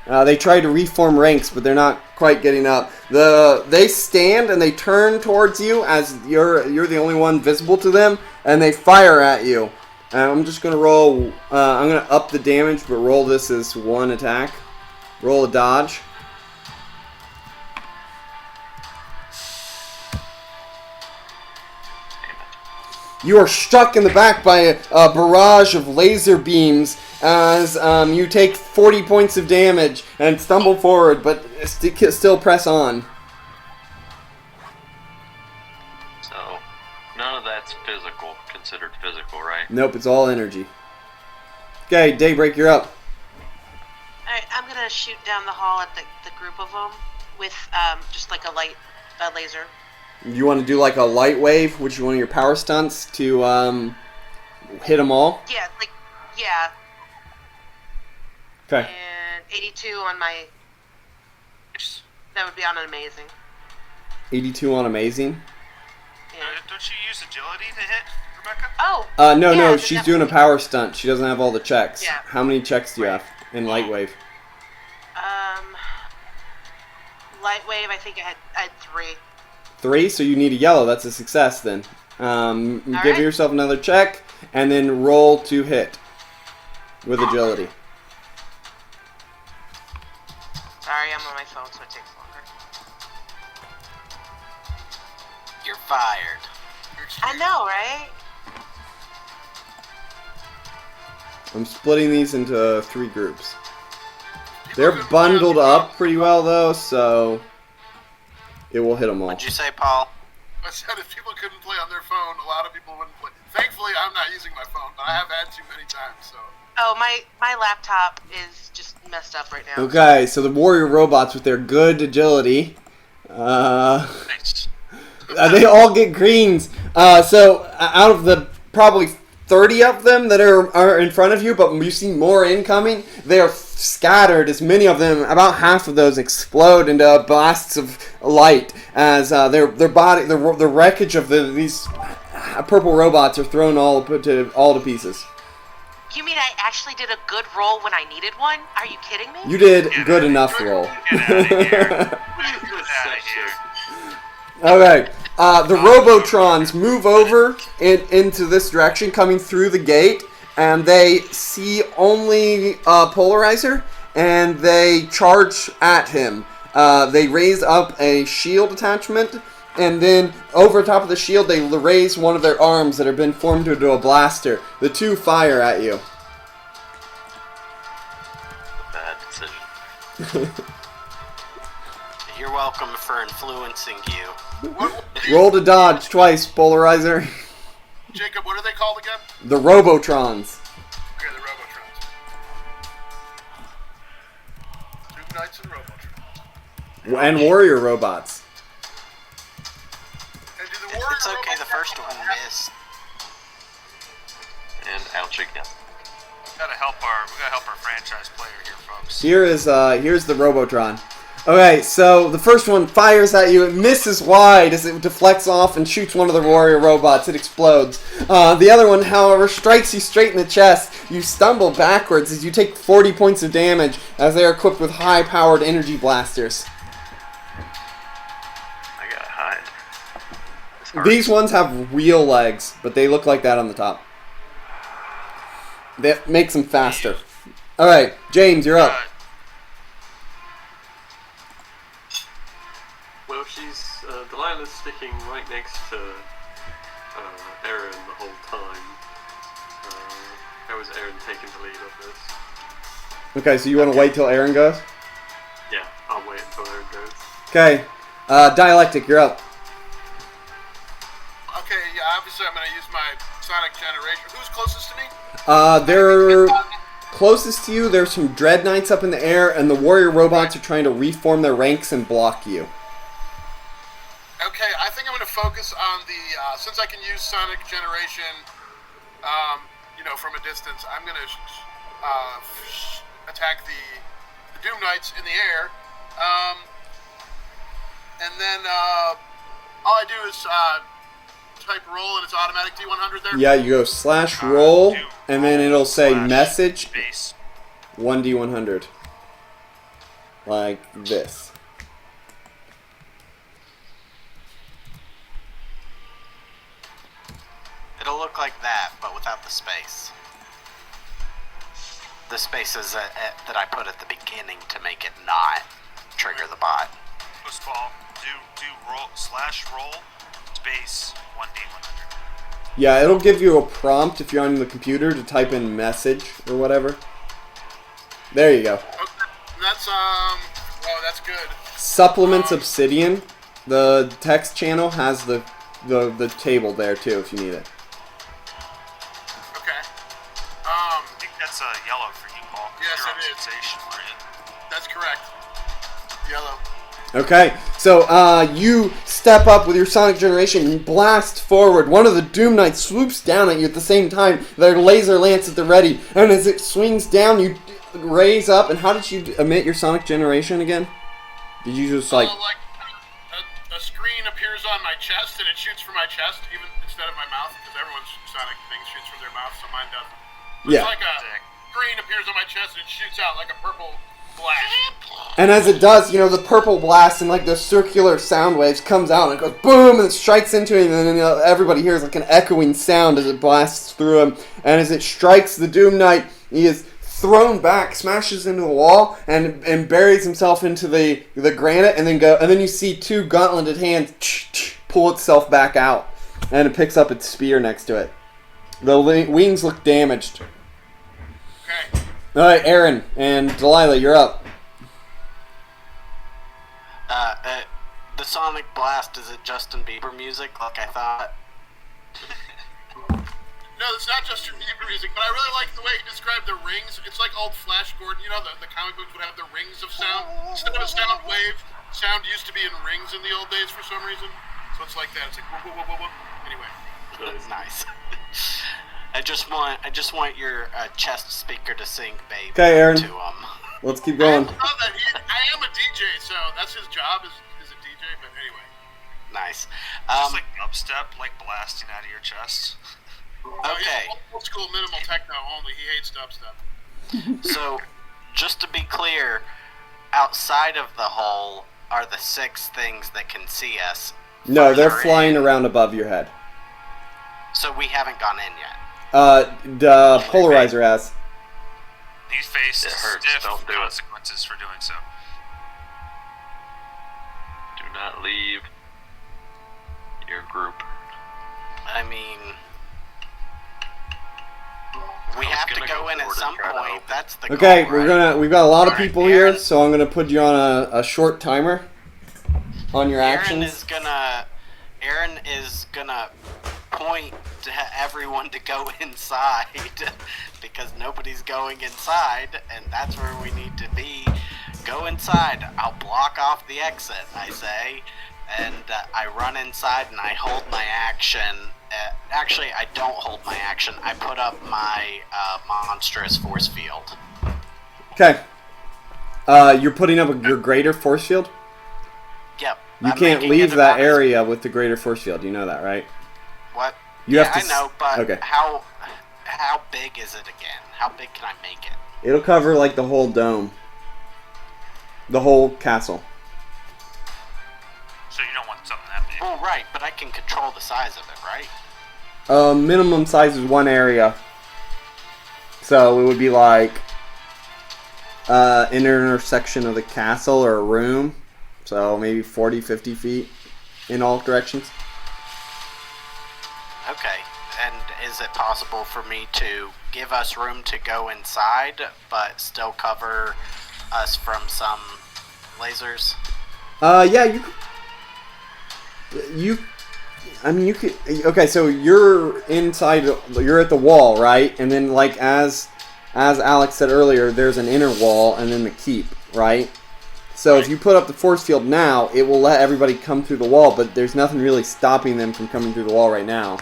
They try to reform ranks, but they're not quite getting up. They stand and they turn towards you as you're the only one visible to them, and they fire at you. I'm just gonna roll. I'm gonna up the damage, but roll this as one attack. Roll a dodge. You are struck in the back by a barrage of laser beams as you take 40 points of damage and stumble forward, but still press on. So none of that's considered physical, right? Nope, it's all energy. Okay, Daybreak, you're up. Alright, I'm gonna shoot down the hall at the group of them with just like a laser. You want to do like a light wave, which is one of your power stunts, to hit them all? Yeah. Okay. And 82 on my. That would be on an amazing. 82 on amazing. Yeah. Don't you use agility to hit, Rebecca? Oh. No, yeah, no, then she's that doing a would be- power stunt. She doesn't have all the checks. Yeah. How many checks do you have in light wave? Light wave. I think I had 3. 3, so you need a yellow. That's a success then. Give right. yourself another check, and then roll to hit with agility. Sorry, I'm on my phone, so it takes longer. You're fired. I know, right? I'm splitting these into 3 groups. They're bundled up pretty well, though, so it will hit them all. What'd you say, Paul? I said if people couldn't play on their phone, a lot of people wouldn't play. Thankfully, I'm not using my phone, but I have had too many times, so. Oh, my laptop is just messed up right now. Okay, so the warrior robots with their good agility, Nice. they all get greens. So out of the probably 30 of them that are in front of you, but you see more incoming, they are scattered. As many of them, about half of those explode into blasts of light as their body, the wreckage of these purple robots are thrown all to pieces. You mean I actually did a good roll when I needed one? Are you kidding me? You did good enough roll. Get out of here. Get out of here. Okay. The Robotrons move over into this direction, coming through the gate, and they see only Polarizer, and they charge at him. They raise up a shield attachment, and then over top of the shield, they raise one of their arms that have been formed into a blaster. The two fire at you. Bad decision. You're welcome for influencing you. Roll to dodge twice, Polarizer. Jacob, what are they called again? The Robotrons. Okay, the Robotrons. Doom Knights and Robotrons. And warrior robots. And do the warrior It's okay, robots the first have- one missed. And ouch again. We gotta help our franchise player here, folks. Here's the Robotron. Okay, so the first one fires at you. It misses wide as it deflects off and shoots one of the warrior robots. It explodes. The other one, however, strikes you straight in the chest. You stumble backwards as you take 40 points of damage as they are equipped with high-powered energy blasters. I gotta hide. It's hard. These ones have real legs, but they look like that on the top. That makes them faster. Alright, James, you're up. Well, Delilah's sticking right next to Aaron the whole time. How is Aaron taking the lead on this? Okay, so you want to wait till Aaron goes? Yeah, I'll wait until Aaron goes. Okay, Dialectic, you're up. Okay, yeah, obviously I'm going to use my Sonic Generation. Who's closest to me? They're closest to you. There's some Dread Knights up in the air, and the warrior robots are trying to reform their ranks and block you. Okay, I think I'm going to focus on the, since I can use Sonic Generation, from a distance, I'm going to attack the Doom Knights in the air. And then all I do is type roll and it's automatic D100 there? Yeah, you go /roll, and then it'll say slash message base. 1D100. Like this. It'll look like that, but without the space. The space is that I put at the beginning to make it not trigger the bot. First of all, do roll /roll space 1D100. Yeah, it'll give you a prompt if you're on the computer to type in message or whatever. There you go. Okay, that's, that's good. Supplements Obsidian. The text channel has the table there too if you need it. Okay. I think that's yellow for you, Paul. Yes, You're on it is. sensation, weren't you? That's correct. Yellow. Okay, so you step up with your Sonic Generation and blast forward. One of the Doom Knights swoops down at you at the same time. Their laser lance at the ready, and as it swings down, you raise up. And how did you emit your Sonic Generation again? Did you just like? A screen appears on my chest and it shoots from my chest, even instead of my mouth, because everyone's Sonic thing shoots from their mouth, so mine doesn't. But Yeah. It's like a screen appears on my chest and it shoots out like a purple blast. And as it does, the purple blast and like the circular sound waves comes out and it goes boom and it strikes into him, and then everybody hears like an echoing sound as it blasts through him. And as it strikes the Doom Knight, he is thrown back, smashes into the wall, and buries himself into the granite, and then you see two gauntleted hands pull itself back out, and it picks up its spear next to it. The wings look damaged. Okay. All right, Aaron and Delilah, you're up. The Sonic Blast, is it Justin Bieber music like I thought? No, it's not just your Bieber music, but I really like the way he described the rings. It's like old Flash Gordon, the comic books would have the rings of sound. Instead of a sound wave, sound used to be in rings in the old days for some reason. So it's like that. It's like whoop, whoop, whoop, whoop, whoop. Anyway. Nice. I just want your chest speaker to sing "Baby" Okay, Aaron. to Let's keep going. I am a DJ, so that's his job is a DJ. But anyway. Nice. Just like dubstep, like blasting out of your chest. Okay. He's old school minimal techno only. He hates dubstep. So, just to be clear, outside of the hole are the 6 things that can see us. No, they're further flying in. around above your head. So we haven't gone in yet. The Polarizer has. He faces It hurts, stiff don't do it. consequences for doing so. Do not leave. your group? I mean, we I was have to gonna go go in at forward and some try to point. open. That's the Okay, goal, right? we've got a lot of Alright, people here, Aaron. so I'm gonna put you on a short timer on your actions. Aaron is gonna point to everyone to go inside because nobody's going inside, and that's where we need to be. Go inside. I'll block off the exit, I say, and I run inside and I hold my action. Actually, I don't hold my action. I put up my monstrous force field. Okay. You're putting up your greater force field? Yep. You I'm can't making leave it that about as- area with the greater force field. You know that, right? What? You yeah, have to I know, but okay. how big is it again? How big can I make it? It'll cover like the whole dome. The whole castle. So you don't want something that big. Well, right, but I can control the size of it, right? Minimum size is one area. So it would be like an intersection of the castle or a room. So maybe 40, 50 feet in all directions. Okay. And is it possible for me to give us room to go inside, but still cover us from some lasers? Yeah, you could. Okay, so you're inside. You're at the wall, right? And then, like as Alex said earlier, there's an inner wall and then the keep, right? So if you put up the force field now, it will let everybody come through the wall, but there's nothing really stopping them from coming through the wall right now.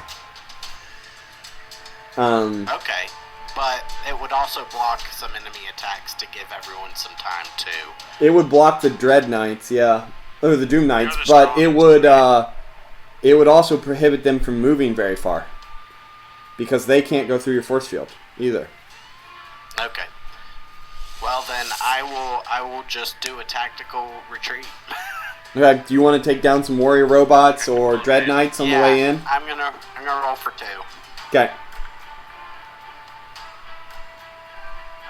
Okay. But it would also block some enemy attacks to give everyone some time to... It would block the Dread Knights, yeah. Or the Doom Knights, the but it strongest, would also prohibit them from moving very far. Because they can't go through your force field either. Okay. Well then, I will just do a tactical retreat. Okay, do you want to take down some warrior robots or Dread Knights on the way in? I'm gonna roll for 2. Okay.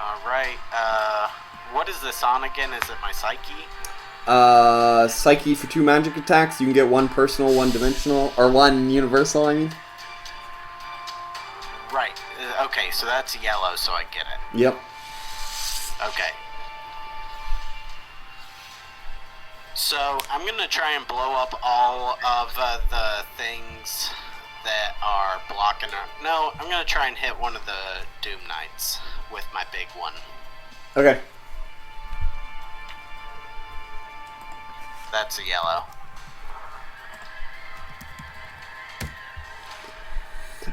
Alright, what is this on again? Is it my psyche? Psyche for 2 magic attacks. You can get 1 personal, 1 dimensional, or 1 universal, I mean. Right, okay, so that's yellow, so I get it. Yep. Okay. So, I'm gonna try and blow up all of the things that are blocking our... No, I'm gonna try and hit one of the Doom Knights with my big one. Okay. That's a yellow.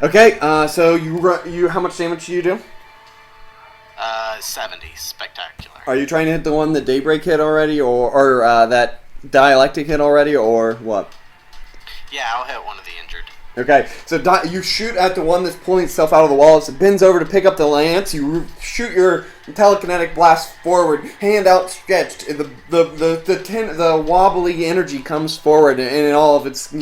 Okay, so you how much damage do you do? 70. Spectacular. Are you trying to hit the one that Daybreak hit already, or that Dialectic hit already, or what? Yeah, I'll hit one of the injured. Okay, so you shoot at the one that's pulling itself out of the wall. As it bends over to pick up the lance, you shoot your telekinetic blast forward, hand outstretched. The wobbly energy comes forward in all of its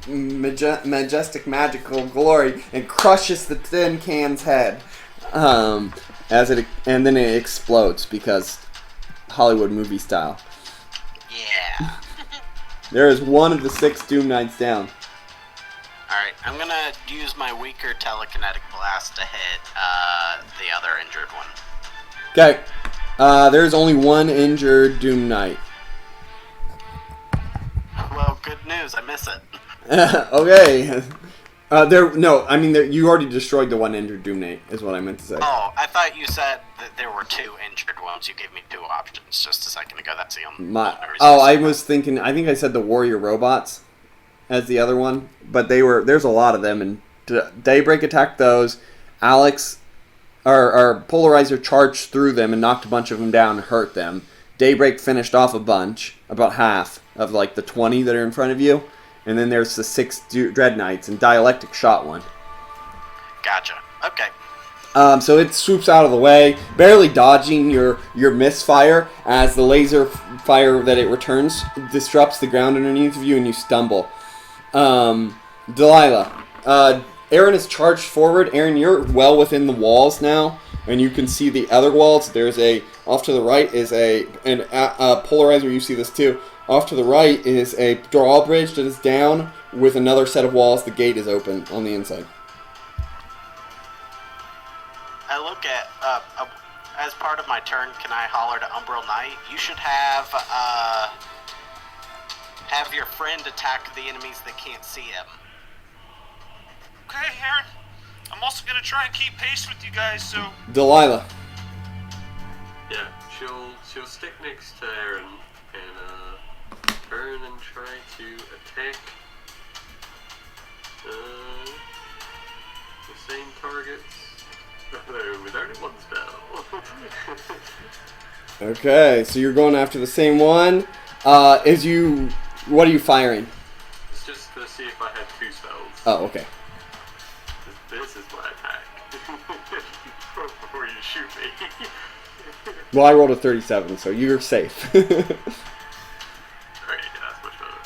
majestic magical glory and crushes the tin can's head. And then it explodes because Hollywood movie style. Yeah. There is one of the 6 Doom Knights down. Alright, I'm gonna use my weaker telekinetic blast to hit the other injured one. Okay. There's only 1 injured Doom Knight. Well, good news, I miss it. Okay. You already destroyed the 1 injured Doom Knight, is what I meant to say. Oh, I thought you said that there were 2 injured ones. You gave me 2 options just a second ago. That's the only I was thinking, I think I said the warrior robots as the other one, but there's a lot of them, and Daybreak attacked those. Alex, our Polarizer charged through them and knocked a bunch of them down and hurt them. Daybreak finished off a bunch, about half of like the 20 that are in front of you, and then there's the 6 Dread Knights, and Dialectic shot one. Gotcha. Okay. So it swoops out of the way, barely dodging your misfire as the laser fire that it returns disrupts the ground underneath of you and you stumble. Delilah, Aaron is charged forward. Aaron, you're well within the walls now, and you can see the other walls. There's off to the right is a polarizer. You see this too. Off to the right is a drawbridge that is down with another set of walls. The gate is open on the inside. I look at, as part of my turn, can I holler to Umbral Knight? You should have your friend attack the enemies that can't see him. Okay, Aaron. I'm also gonna try and keep pace with you guys, so... Delilah. Yeah, she'll stick next to Aaron and turn and try to attack the same targets. Although with only one spell. Okay, so you're going after the same one. What are you firing? It's just to see if I had 2 spells. Oh, okay. This is my attack. Before you shoot me. Well, I rolled a 37, so you're safe. Great, that's much better.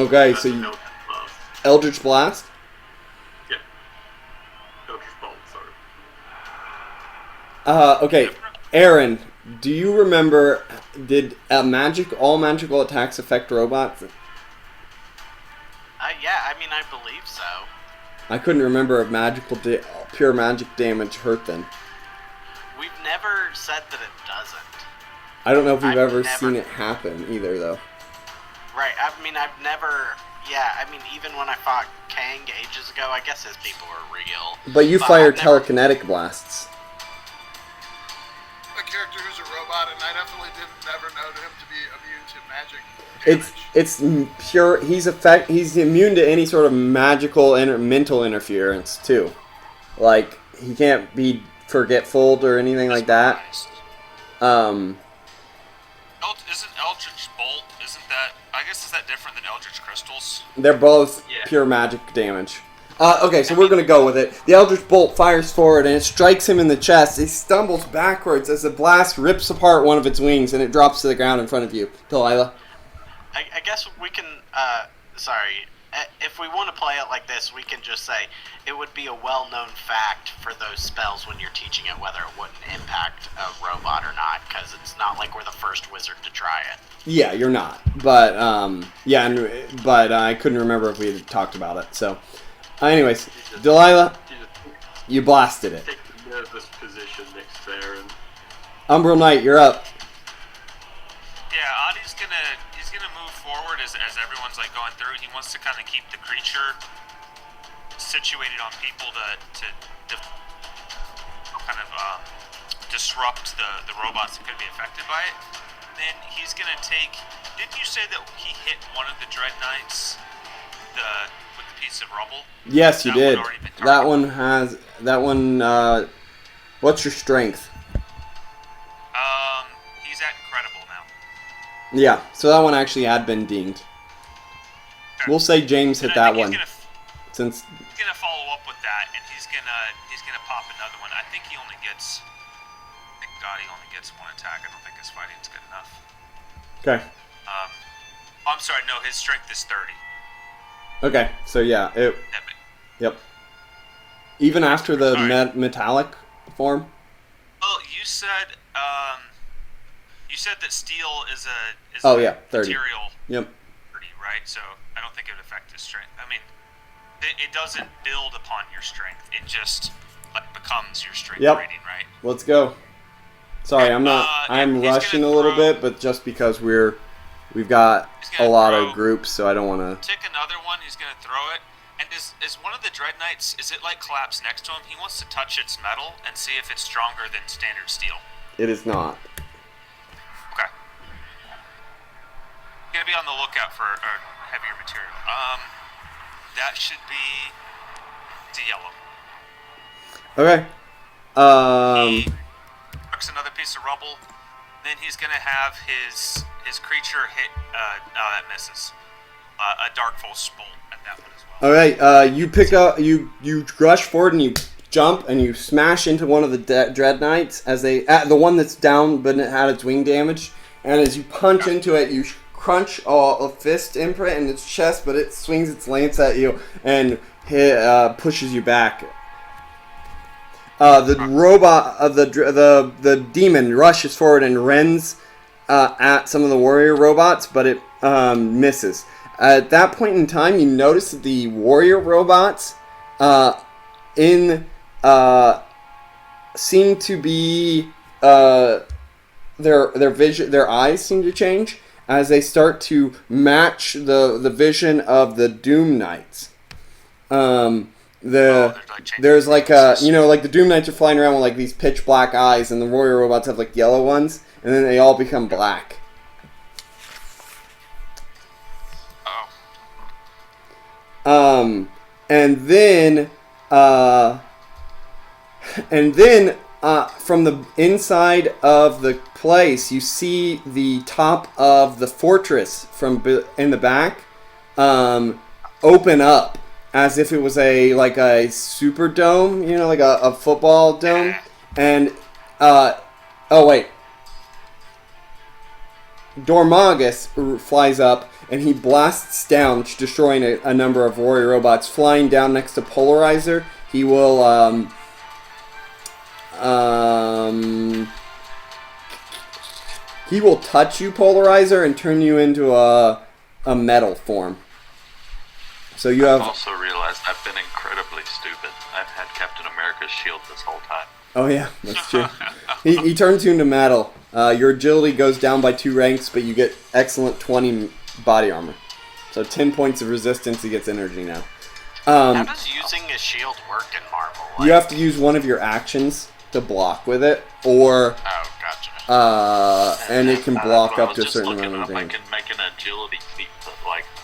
Okay, That's so an you... Eldritch Blast. Eldritch Blast? Yeah. Eldritch Bolt, sorry. Okay, Aaron, do you remember, did all magical attacks affect robots? Yeah, I mean, I believe so. I couldn't remember if pure magic damage hurt them. We've never said that it doesn't. I don't know if we've I've ever never- seen it happen either, though. Right, I mean, I've never... Yeah, I mean, even when I fought Kang ages ago, I guess his people were real. But you But fired I've never- telekinetic blasts. A character who's a robot, and I definitely never know him to be immune to magic damage. It's pure. He's immune to any sort of magical mental interference too. Like he can't be forgetful or anything like that. Isn't Eldritch Bolt, I guess is that different than Eldritch Crystals? They're both Yeah. pure magic damage. Okay, so we're gonna go with it. The Eldritch Bolt fires forward and it strikes him in the chest. He stumbles backwards as the blast rips apart one of its wings and it drops to the ground in front of you. Delilah. I guess we can, if we want to play it like this, we can just say it would be a well-known fact for those spells when you're teaching it whether it wouldn't impact a robot or not, because it's not like we're the first wizard to try it. Yeah, you're not. But but I couldn't remember if we had talked about it. So, anyways, Delilah, You just you blasted it. take the nervous position next to Aaron. Umbral Knight, you're up. Yeah, Adi's gonna move forward as everyone's like going through. He wants to kind of keep the creature situated on people to kind of disrupt the robots that could be affected by it. Then he's gonna take. Didn't you say that he hit one of the Dread Knights with the piece of rubble? Yes, you That one did. already been That targeted? one. What's your strength? He's at incredible now. Yeah, so that one actually had been dinged. We'll say James hit And I that think one. Since He's gonna follow up with that, and he's gonna pop another one. I think he only gets. Thank God he only gets one attack. I don't think his fighting's good enough. okay, I'm sorry. No, his strength is 30. okay, so yeah, That ma- yep. Even after the Alright. metallic form. Well, you said that steel is Oh, a yeah, 30. material Yep. 30, right? So I don't think it would affect his strength. I mean, it doesn't build upon your strength. It just like becomes your strength Yep. rating, right? Let's go. Sorry, I'm not. and I'm he's rushing a gonna little throw- bit, but just because we've got He's a gonna lot throw- of groups, so I don't want to. Take another one. He's gonna throw it. And is one of the Dread Knights? Is it like collapsed next to him? He wants to touch its metal and see if it's stronger than standard steel. It is not. Okay. Gonna be on the lookout for heavier material. That should be the yellow. Okay. He marks another piece of rubble. Then he's gonna have his creature hit. That misses. A dark false bolt at that one as well. Okay. You pick up. You rush forward and you jump and you smash into one of the Dread Knights as the one that's down but it had its wing damage. And as you punch into it, you crunch a fist imprint in its chest, but it swings its lance at you and pushes you back. The robot of the demon rushes forward and rends at some of the warrior robots, but it misses. At that point in time, you notice that the warrior robots seem to be their vision, their eyes seem to change as they start to match the vision of the Doom Knights. There's like like the Doom Knights are flying around with like these pitch black eyes, and the warrior robots have like yellow ones, and then they all become black. And then from the inside of the place, you see the top of the fortress from in the back open up as if it was a super dome, like a football dome. And Dormagus flies up and he blasts down, destroying a number of warrior robots. Flying down next to Polarizer, he will touch you, Polarizer, and turn you into a metal form. So you have. I've also realized I've been incredibly stupid. I've had Captain America's shield this whole time. Oh yeah, that's true. he turns you into metal. Your agility goes down by 2 ranks, but you get excellent 20 body armor. So 10 points of resistance. He gets energy now. How does using a shield work in Marvel? You have to use one of your actions to block with it, or gotcha. And it can block up to a certain amount of damage. I can make an agility feat to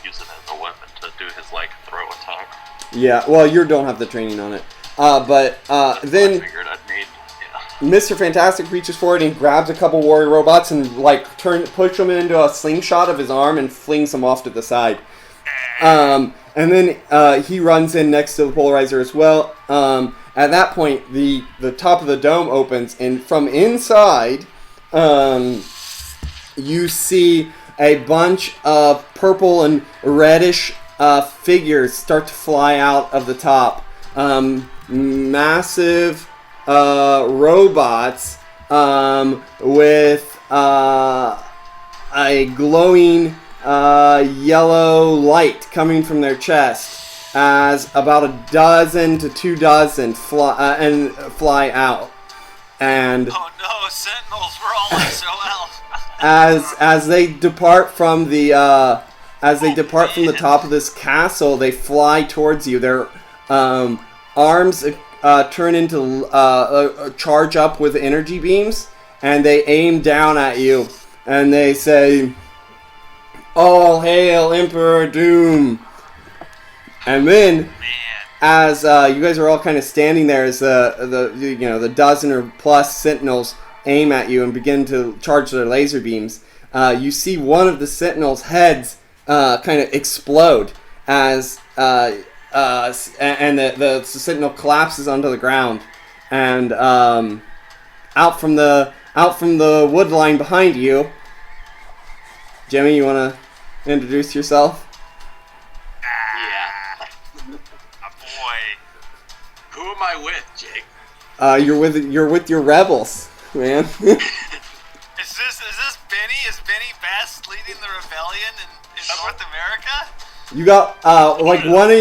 use it as a weapon to do his throw attack. Yeah, well, you don't have the training on it. But then I figured I'd need. Mr. Fantastic reaches forward and grabs a couple warrior robots and push them into a slingshot of his arm and flings them off to the side. And then he runs in next to the Polarizer as well. At that point, the top of the dome opens, and from inside, you see a bunch of purple and reddish figures start to fly out of the top. Massive robots with a glowing yellow light coming from their chest, as about 12 to 24 fly out. And oh no, Sentinels, we're all SOL. as they depart from the top of this castle, they fly towards you. Their arms turn into charge up with energy beams, and they aim down at you, and they say, "All hail Emperor Doom!" And then, as you guys are all kind of standing there, as the dozen or plus Sentinels aim at you and begin to charge their laser beams, you see one of the Sentinels' heads kind of explode as and the Sentinel collapses onto the ground, and out from the wood line behind you, Jimmy, you want to introduce yourself? Boy. Who am I with, Jake? You're with your rebels, man. Is this Benny? Is Benny Best leading the rebellion in North America? You got one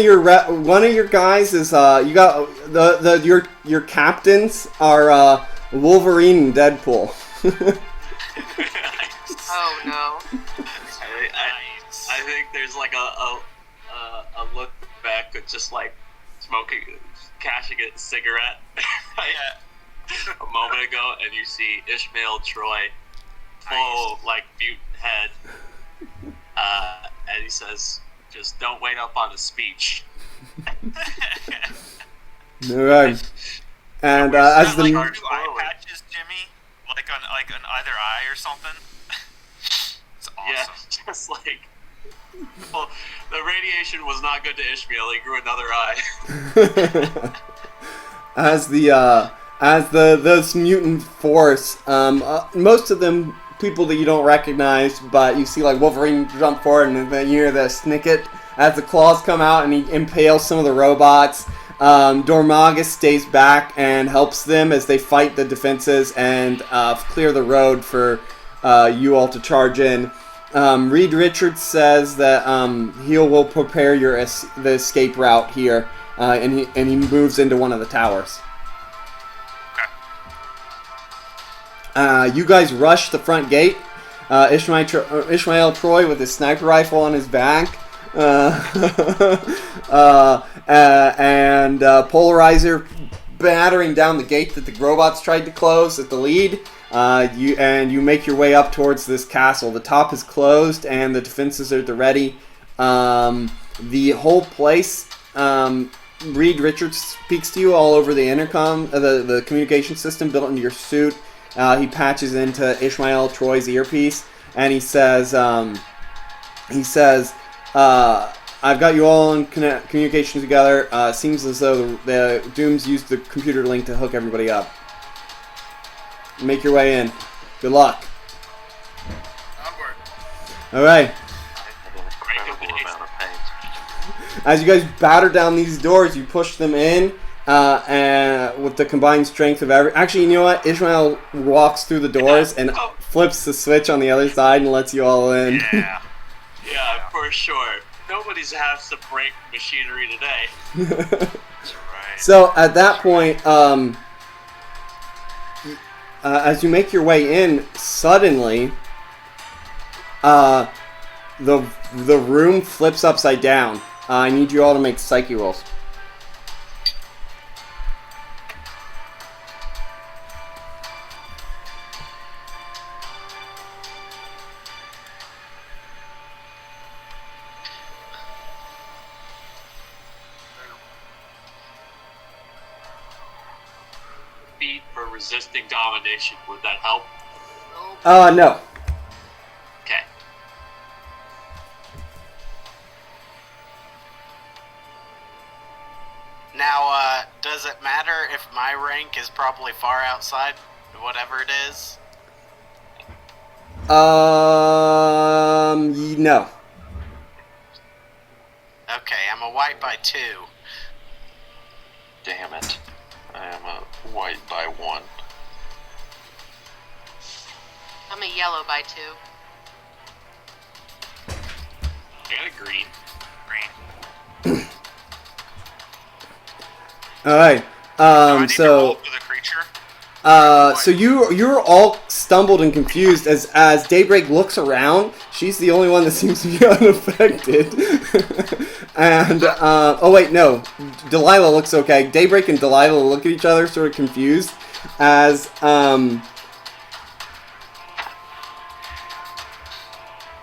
of your guys is you got your captains are Wolverine and Deadpool. Oh no. I think there's a look back at just smoking, cashing a cigarette a moment ago, and you see Ishmael Troy, full mutant head, and he says, "Just don't wait up on a speech." Alright. And as the new eye patches, Jimmy, on either eye or something. It's awesome. Yeah, just well, the radiation was not good to Ishmael. He grew another eye. as this mutant force, most of them people that you don't recognize, but you see Wolverine jump forward, and then you hear the snicket as the claws come out, and he impales some of the robots. Dormagus stays back and helps them as they fight the defenses and clear the road for you all to charge in. Reed Richards says that he will prepare the escape route here, and he moves into one of the towers. You guys rush the front gate. Ishmael Troy with his sniper rifle on his back, and Polarizer battering down the gate that the robots tried to close at the lead. You make your way up towards this castle. The top is closed and the defenses are at the ready. The whole place, Reed Richards speaks to you all over the intercom, the communication system built into your suit. He patches into Ishmael Troy's earpiece and he says, I've got you all in communication together. Seems as though the Dooms used the computer link to hook everybody up. Make your way in. Good luck. Onward. All right. Incredible amount of pain. As you guys batter down these doors, you push them in, and with the combined strength of every. Actually, you know what? Ishmael walks through the doors and flips the switch on the other side and lets you all in. Yeah. Yeah, for sure. Nobody's has to break machinery today. That's right. So at that point, as you make your way in, suddenly, the room flips upside down. I need you all to make psyche rolls. Feat for resisting domination. Would that help? No. Okay. Now, does it matter if my rank is probably far outside whatever it is? No. Okay, I'm a white by 2. Damn it. I am a white by 1. I'm a yellow by 2. I got a green. Green. All right. Do I need to roll for the creature? So you're all stumbled and confused as Daybreak looks around. She's the only one that seems to be unaffected. And oh wait, no, Delilah looks okay. Daybreak and Delilah look at each other, sort of confused, as What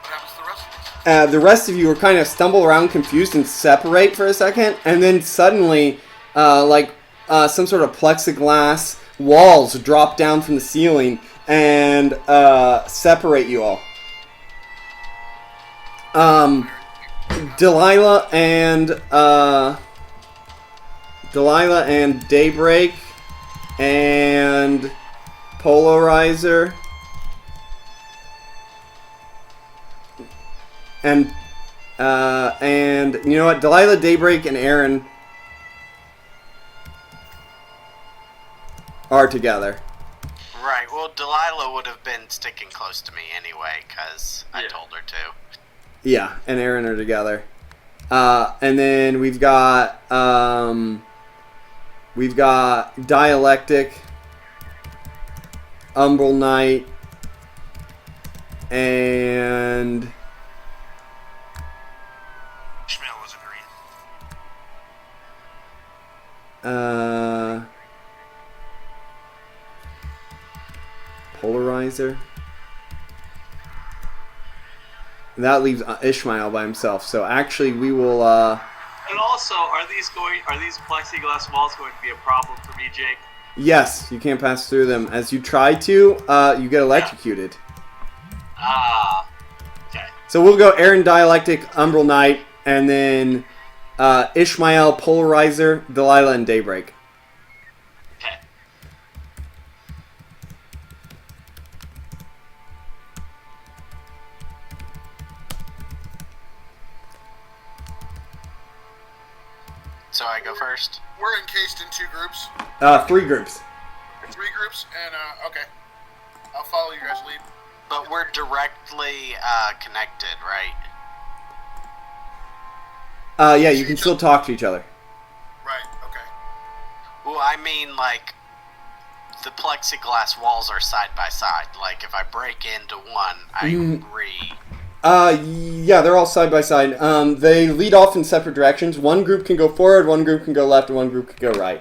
happens to the rest of us? the rest of you are kind of stumble around, confused, and separate for a second, and then suddenly, some sort of plexiglass walls drop down from the ceiling and separate you all. Delilah and Daybreak and Polarizer and you know what? Delilah, Daybreak, and Aaron are together. Right, well, Delilah would have been sticking close to me anyway, because I Yeah. told her to. Yeah, and Aaron are together. And then we've got Dialectic, Umbral Knight, and Ishmael was a green. Polarizer. And that leaves Ishmael by himself. So actually, we will. And also, are these plexiglass walls going to be a problem for me, Jake? Yes, you can't pass through them. As you try to, you get electrocuted. Ah. Okay. So we'll go Aaron, Dialectic, Umbral Knight, and then Ishmael, Polarizer, Delilah, and Daybreak. Okay. So I go first? We're encased in 2 groups. 3 groups. 3 groups, and okay. I'll follow your guys' lead. But we're directly connected, right? Yeah, you can still talk to each other. Right. Okay. Well, I mean, like, the plexiglass walls are side by side. Like, if I break into one, I agree. Yeah, they're all side by side. They lead off in separate directions. One group can go forward, one group can go left, and one group can go right.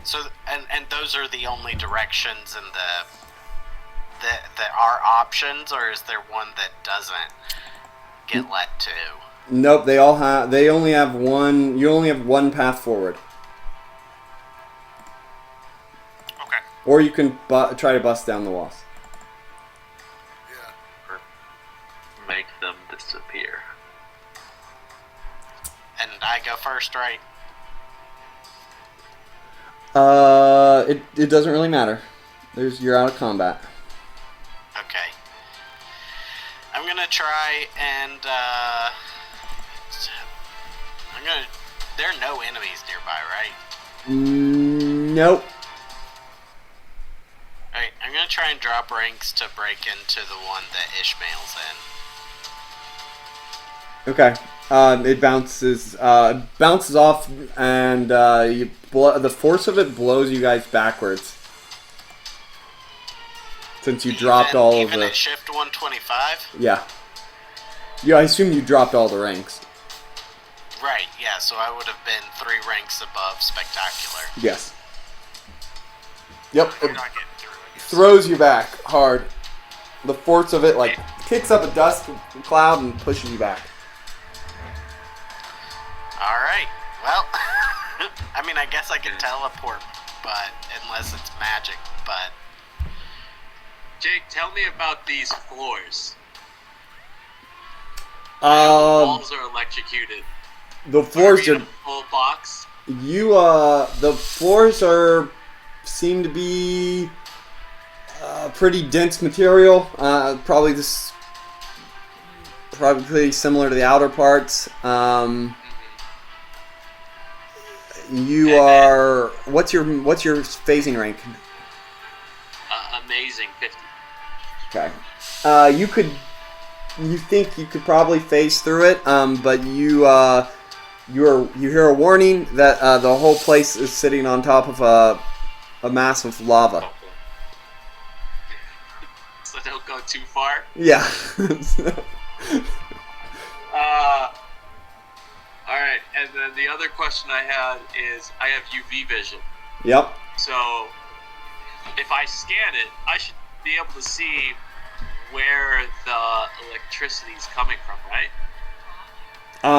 So, and those are the only directions in that are options, or is there one that doesn't get led to? Nope, they all have. They only have one. You only have one path forward. Okay. Or you can try to bust down the walls. Yeah. Or make them disappear. And I go first, right? It doesn't really matter. You're out of combat. Okay. I'm gonna try and there are no enemies nearby, right? Nope. Alright, I'm gonna try and drop ranks to break into the one that Ishmael's in. Okay. It bounces off, and the force of it blows you guys backwards. Since you dropped all of even the... at shift 125? Yeah. Yeah, I assume you dropped all the ranks. Right, yeah, so I would have been 3 ranks above spectacular. Yes. Yep. You're It not getting through it. throws you back hard. The force of it, like, kicks up a dust cloud and pushes you back. Alright, well, I mean, I guess I can teleport, but unless it's magic, but... Jake, tell me about these floors. Um, Walls are electrocuted. the floors Are we are... in a full box? The floors seem to be pretty dense material. Probably similar to the outer parts. You are... What's your phasing rank? Amazing 50. Okay. You think you could probably phase through it, but you hear a warning that the whole place is sitting on top of a mass of lava. So don't go too far. Yeah. Alright, and then the other question I had is, I have UV vision. Yep. So, if I scan it, I should be able to see where the electricity is coming from, right?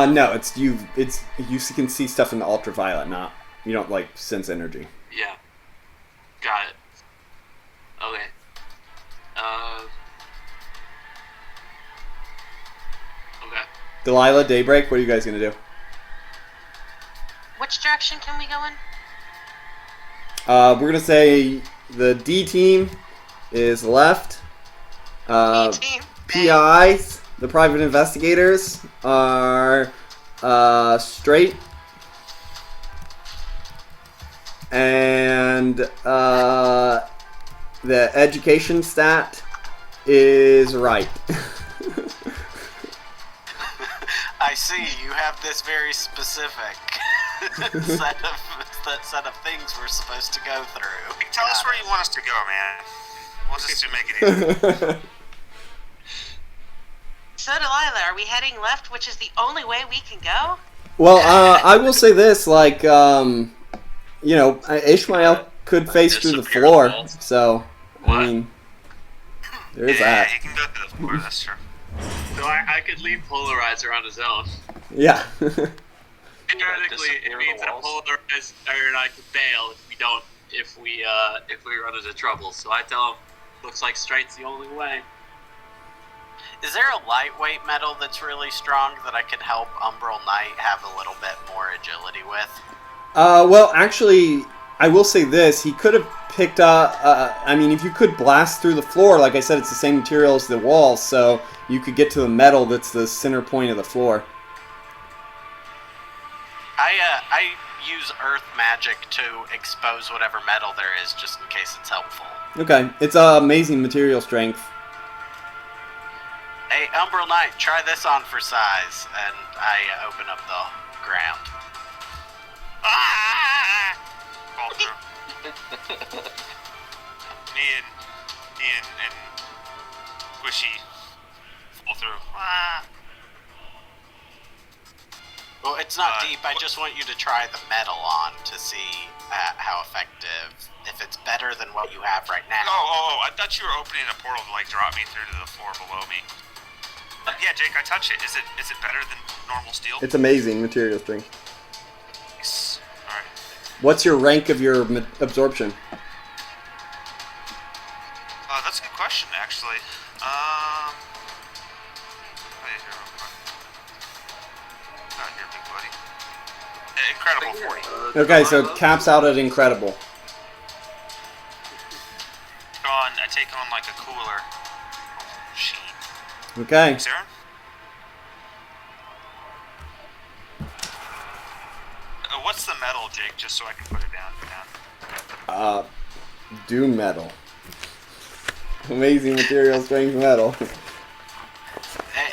No, you can see stuff in the ultraviolet, you don't like sense energy. Yeah. Got it. Okay. Okay. Delilah, Daybreak, what are you guys gonna do? Which direction can we go in? We're gonna say the D team is left. E-team. PIs, the private investigators, are straight. And the education stat is right. I see, you have this very specific set of things we're supposed to go through. Tell us where you want us to go, man. We'll just make it easy. So, Delilah, are we heading left, which is the only way we can go? Well, I will say this, Ishmael could face through the floor, so, I mean, there is that. Yeah, you can go through the floor, that's true. So I could leave Polarizer on his own. Yeah. Theoretically, it means that Polarizer and I could bail if we run into trouble. So I tell him, looks like straight's the only way. Is there a lightweight metal that's really strong that I could help Umbral Knight have a little bit more agility with? Well, actually, I will say this. He could have picked up... if you could blast through the floor, like I said, it's the same material as the walls, so you could get to the metal that's the center point of the floor. I use earth magic to expose whatever metal there is, just in case it's helpful. Okay, it's amazing material strength. Hey, Umbral Knight, try this on for size, and I open up the ground. Ah! Fall through. me and Squishy fall through. Ah! Well, it's not deep. I just want you to try the metal on to see how effective. If it's better than what you have right now. Oh! I thought you were opening a portal to like drop me through to the floor below me. Yeah, Jake, I touch it. Is it better than normal steel? It's amazing material strength. Nice. All right. What's your rank of your absorption? That's a good question, actually. Wait here real quick. Not here, big buddy. Incredible 40. Okay, so caps out at incredible. I take on like a cooler machine. Okay. Sarah? What's the metal, Jake? Just so I can put it down. Doom metal. Amazing material strength metal.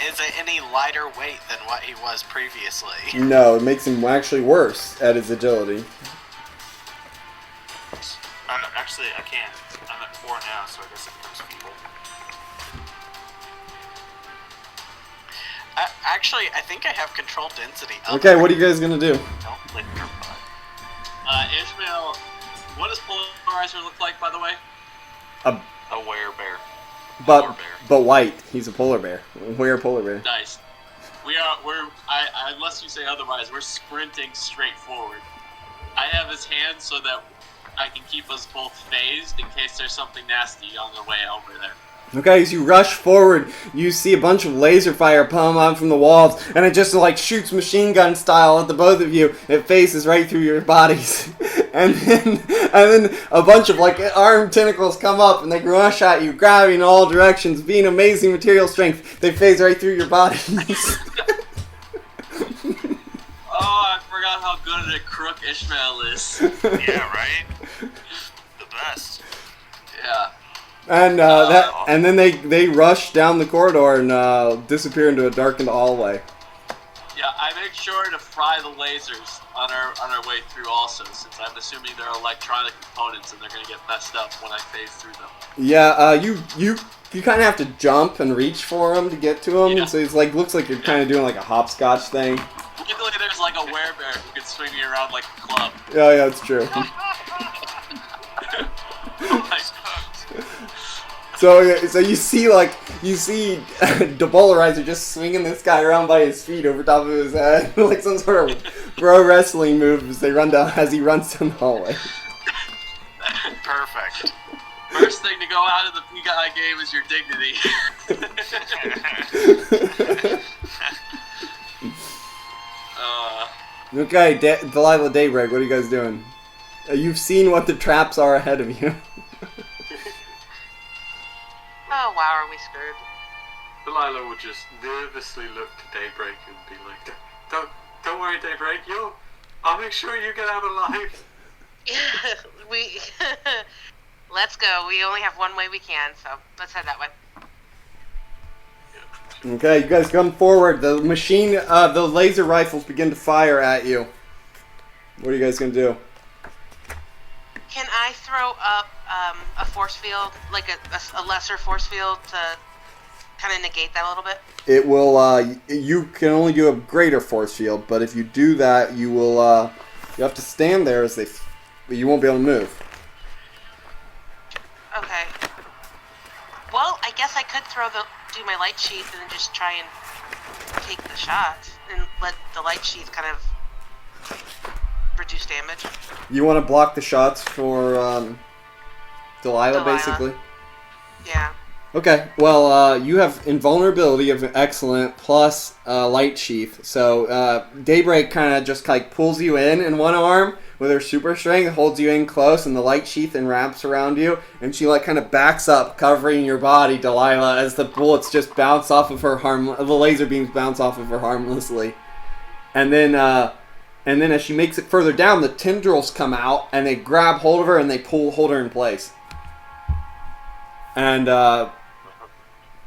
Is it any lighter weight than what he was previously? No, it makes him actually worse at his agility. Actually, I can't. I'm at 4 now, so I guess it becomes feeble. Actually, I think I have control density. Okay, what are you guys gonna do? Don't lick your butt. Ishmael, what does polarizer look like, by the way? A werebear. But white. He's a polar bear. We're a polar bear. Nice. Unless you say otherwise, we're sprinting straight forward. I have his hand so that I can keep us both phased in case there's something nasty on the way over there. Okay, as you rush forward, you see a bunch of laser fire come out from the walls, and it just like shoots machine gun style at the both of you. It faces right through your bodies, and then a bunch of like armed tentacles come up and they rush at you, grabbing in all directions, being amazing material strength. They phase right through your bodies. Oh, I forgot how good at a crook Ishmael is. Yeah, right? The best. Yeah. And and then they rush down the corridor and disappear into a darkened hallway. Yeah, I make sure to fry the lasers on our way through also, since I'm assuming they're electronic components and they're going to get messed up when I phase through them. Yeah, you kind of have to jump and reach for them to get to them, Yeah. so it's like looks like you're kind of doing like a hopscotch thing. Luckily, there's like a werebear who can swing me around like a club. Yeah, that's true. So you see the polarizer just swinging this guy around by his feet over top of his head, like some sort of pro wrestling move as he runs down the hallway. Perfect. First thing to go out of the PGI game is your dignity. Okay, Delilah Daybreak, what are you guys doing? You've seen what the traps are ahead of you. Oh wow, are we screwed? Delilah would just nervously look to Daybreak and be like, "Don't worry, Daybreak. I'll make sure you get out alive." Let's go. We only have one way we can, so let's head that way. Okay, you guys come forward. The laser rifles begin to fire at you. What are you guys gonna do? Can I throw up a force field, like a lesser force field, to kind of negate that a little bit? It will. You can only do a greater force field, but if you do that, you will. You have to stand there you won't be able to move. Okay. Well, I guess I could do my light sheath and then just try and take the shot and let the light sheath kind of reduce damage. You want to block the shots for Delilah, basically? Yeah. Okay, well, you have invulnerability of excellent plus light sheath. So Daybreak kind of just like pulls you in one arm with her super strength, holds you in close, and the light sheath wraps around you, and she like kind of backs up, covering your body, Delilah, as the bullets just bounce off of her the laser beams bounce off of her harmlessly, and then And then as she makes it further down, the tendrils come out and they grab hold of her and they hold her in place. And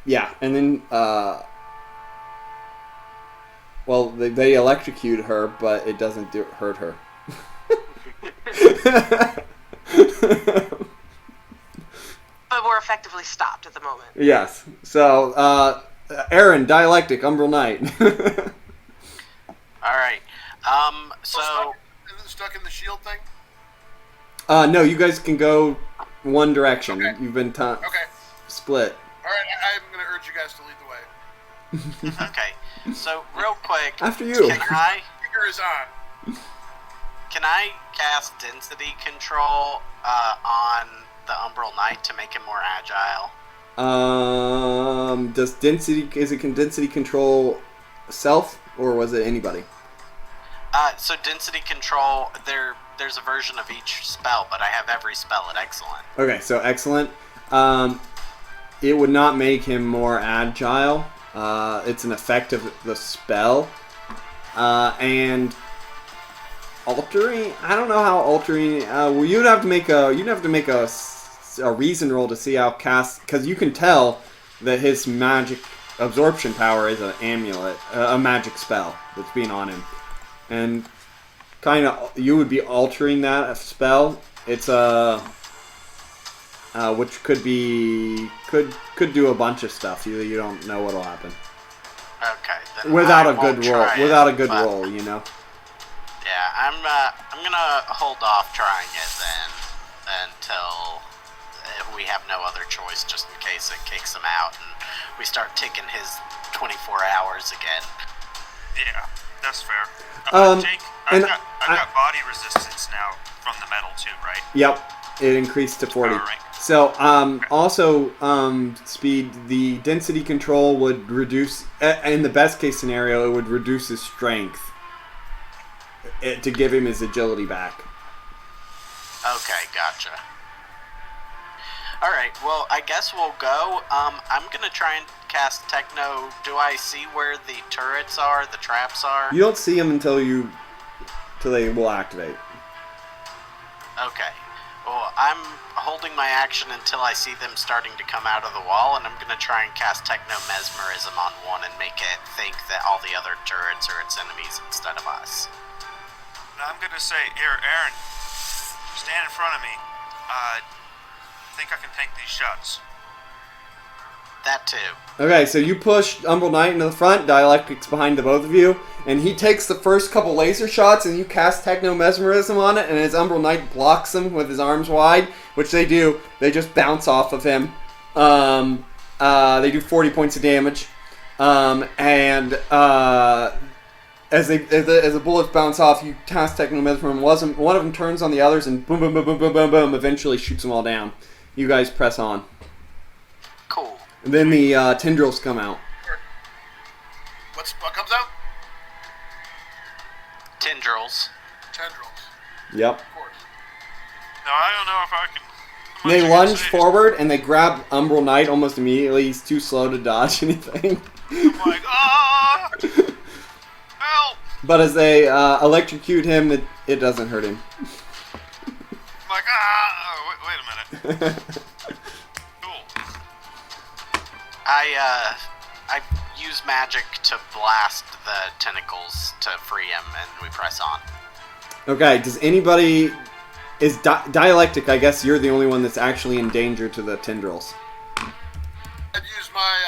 yeah, and then well, they electrocute her, but it doesn't hurt her. But we're effectively stopped at the moment. Yes. So, Aaron, dialectic, Umbral Knight. All right. So Stuck in the shield thing? No, you guys can go one direction. Okay. You've been split. Alright, I'm going to urge you guys to lead the way. okay. So real quick. After you. Can I? Finger is on. Can I cast density control on the Umbral Knight to make him more agile? Does density can density control self or was it anybody? So density control, there's a version of each spell, but I have every spell at excellent. Okay, so excellent. It would not make him more agile. It's an effect of the spell. And altering, I don't know how altering. Well, you'd have to make a reason roll to see how because you can tell that his magic absorption power is an amulet, a magic spell that's being on him, and kind of you would be altering that spell. It's which could do a bunch of stuff. You don't know what'll happen. Okay. Then Without I a good won't roll. try Without it, a good but- roll, you know. Yeah, I'm gonna hold off trying it then until we have no other choice, just in case it kicks him out and we start ticking his 24 hours again. Yeah, that's fair. Jake, and I've got body resistance now from the metal too, right? Yep, it increased to 40. Alright. So, also, Speed, the density control would reduce, in the best case scenario, it would reduce his strength to give him his agility back. Okay, gotcha. Alright, well, I guess we'll go. I'm gonna try and cast Techno. Do I see where the turrets are, the traps are? You don't see them until they will activate. Okay. Well, I'm holding my action until I see them starting to come out of the wall, and I'm gonna try and cast Techno Mesmerism on one and make it think that all the other turrets are its enemies instead of us. I'm gonna say, here, Aaron, stand in front of me. Think I can tank these shots. That too. Okay, so you push Umbral Knight into the front, Dialectic's behind the both of you, and he takes the first couple laser shots, and you cast Techno Mesmerism on it, and as Umbral Knight blocks them with his arms wide, which they do, they just bounce off of him. They do 40 points of damage, and as the bullets bounce off, you cast Techno Mesmerism. One of them turns on the others, and boom, boom, boom, boom, boom, boom, boom, eventually shoots them all down. You guys press on. Cool. And then the tendrils come out. What comes out? Tendrils. Tendrils. Yep. Of course. No, I don't know if I can. how much They I can lunge say. forward and they grab Umbral Knight almost immediately. He's too slow to dodge anything. I'm like, ah! Help! But as they electrocute him, it doesn't hurt him. I'm like, ah! Oh, wait a minute. Cool. I use magic to blast the tentacles to free him, and we press on. Okay, does anybody... Is Dialectic, I guess you're the only one that's actually in danger to the tendrils. I'd use my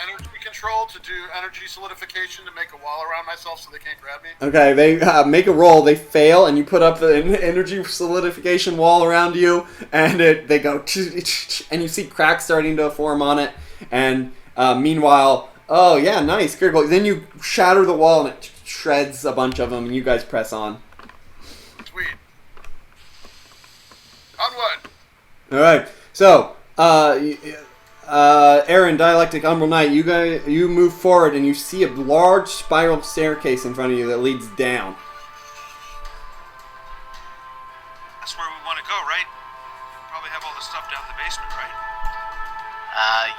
energy control to do energy solidification to make a wall around myself so they can't grab me. Okay, they make a roll, they fail, and you put up the energy solidification wall around you, and they go... And you see cracks starting to form on it, and meanwhile... Oh, yeah, nice. Critical. Then you shatter the wall, and it shreds a bunch of them, and you guys press on. Sweet. Onward. Alright, so, Aaron, Dialectic, Umbral Knight, you move forward, and you see a large spiral staircase in front of you that leads down. That's where we want to go, right? Probably have all the stuff down in the basement, right?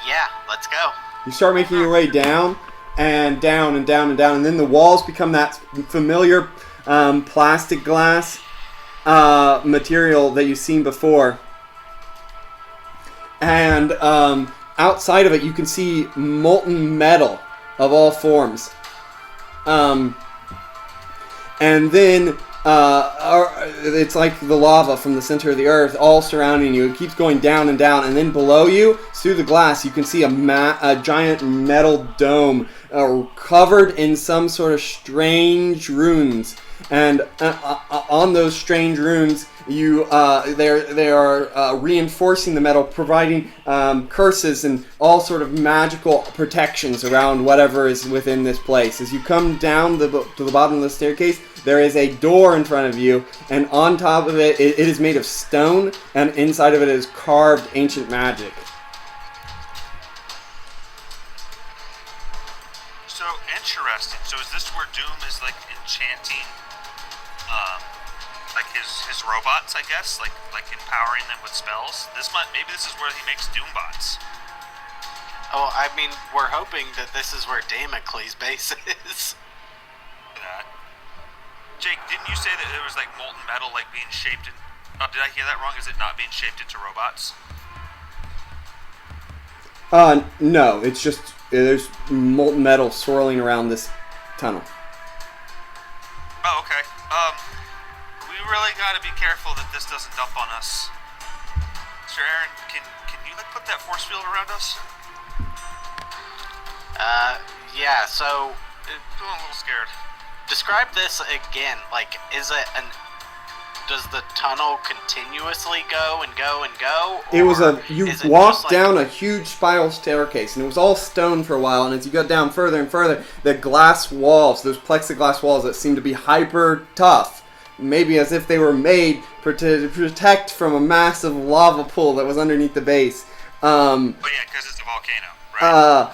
Yeah, let's go. You start making your way down, and down and down and down, and then the walls become that familiar plastic glass material that you've seen before. And outside of it, you can see molten metal of all forms. And then it's like the lava from the center of the earth all surrounding you. It keeps going down and down, and then below you, through the glass, you can see a giant metal dome covered in some sort of strange runes. And on those strange runes, they are reinforcing the metal, providing curses and all sort of magical protections around whatever is within this place. As you come down to the bottom of the staircase, there is a door in front of you, and on top of it, it is made of stone, and inside of it is carved ancient magic. So interesting. So is this where Doom is like enchanting, like his robots? I guess, like empowering them with spells. Maybe this is where he makes Doom bots. Oh, I mean, we're hoping that this is where Damocles' base is. That. Jake, didn't you say that there was like molten metal like being shaped in... Oh, did I hear that wrong? Is it not being shaped into robots? No, it's just there's molten metal swirling around this tunnel. Oh, okay. We really gotta be careful that this doesn't dump on us. Mr. Aaron, can you like put that force field around us? Yeah, so... I'm a little scared. Describe this again. Like, does the tunnel continuously go and go and go? It was you walked like, down a huge spiral staircase, and it was all stone for a while, and as you got down further and further, the glass walls, those plexiglass walls that seemed to be hyper tough, maybe as if they were made to protect from a massive lava pool that was underneath the base. Oh yeah, because it's a volcano, right?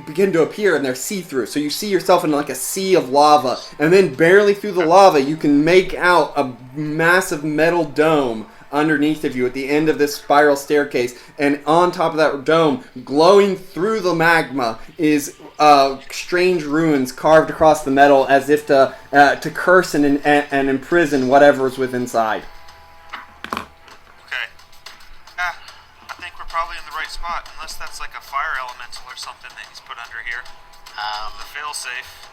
Begin to appear, and they're see-through. So you see yourself in like a sea of lava, and then barely through the lava you can make out a massive metal dome underneath of you at the end of this spiral staircase. And on top of that dome, glowing through the magma, is strange runes carved across the metal as if to curse and imprison whatever's within inside. Probably in the right spot, unless that's like a fire elemental or something that he's put under here. The fail-safe.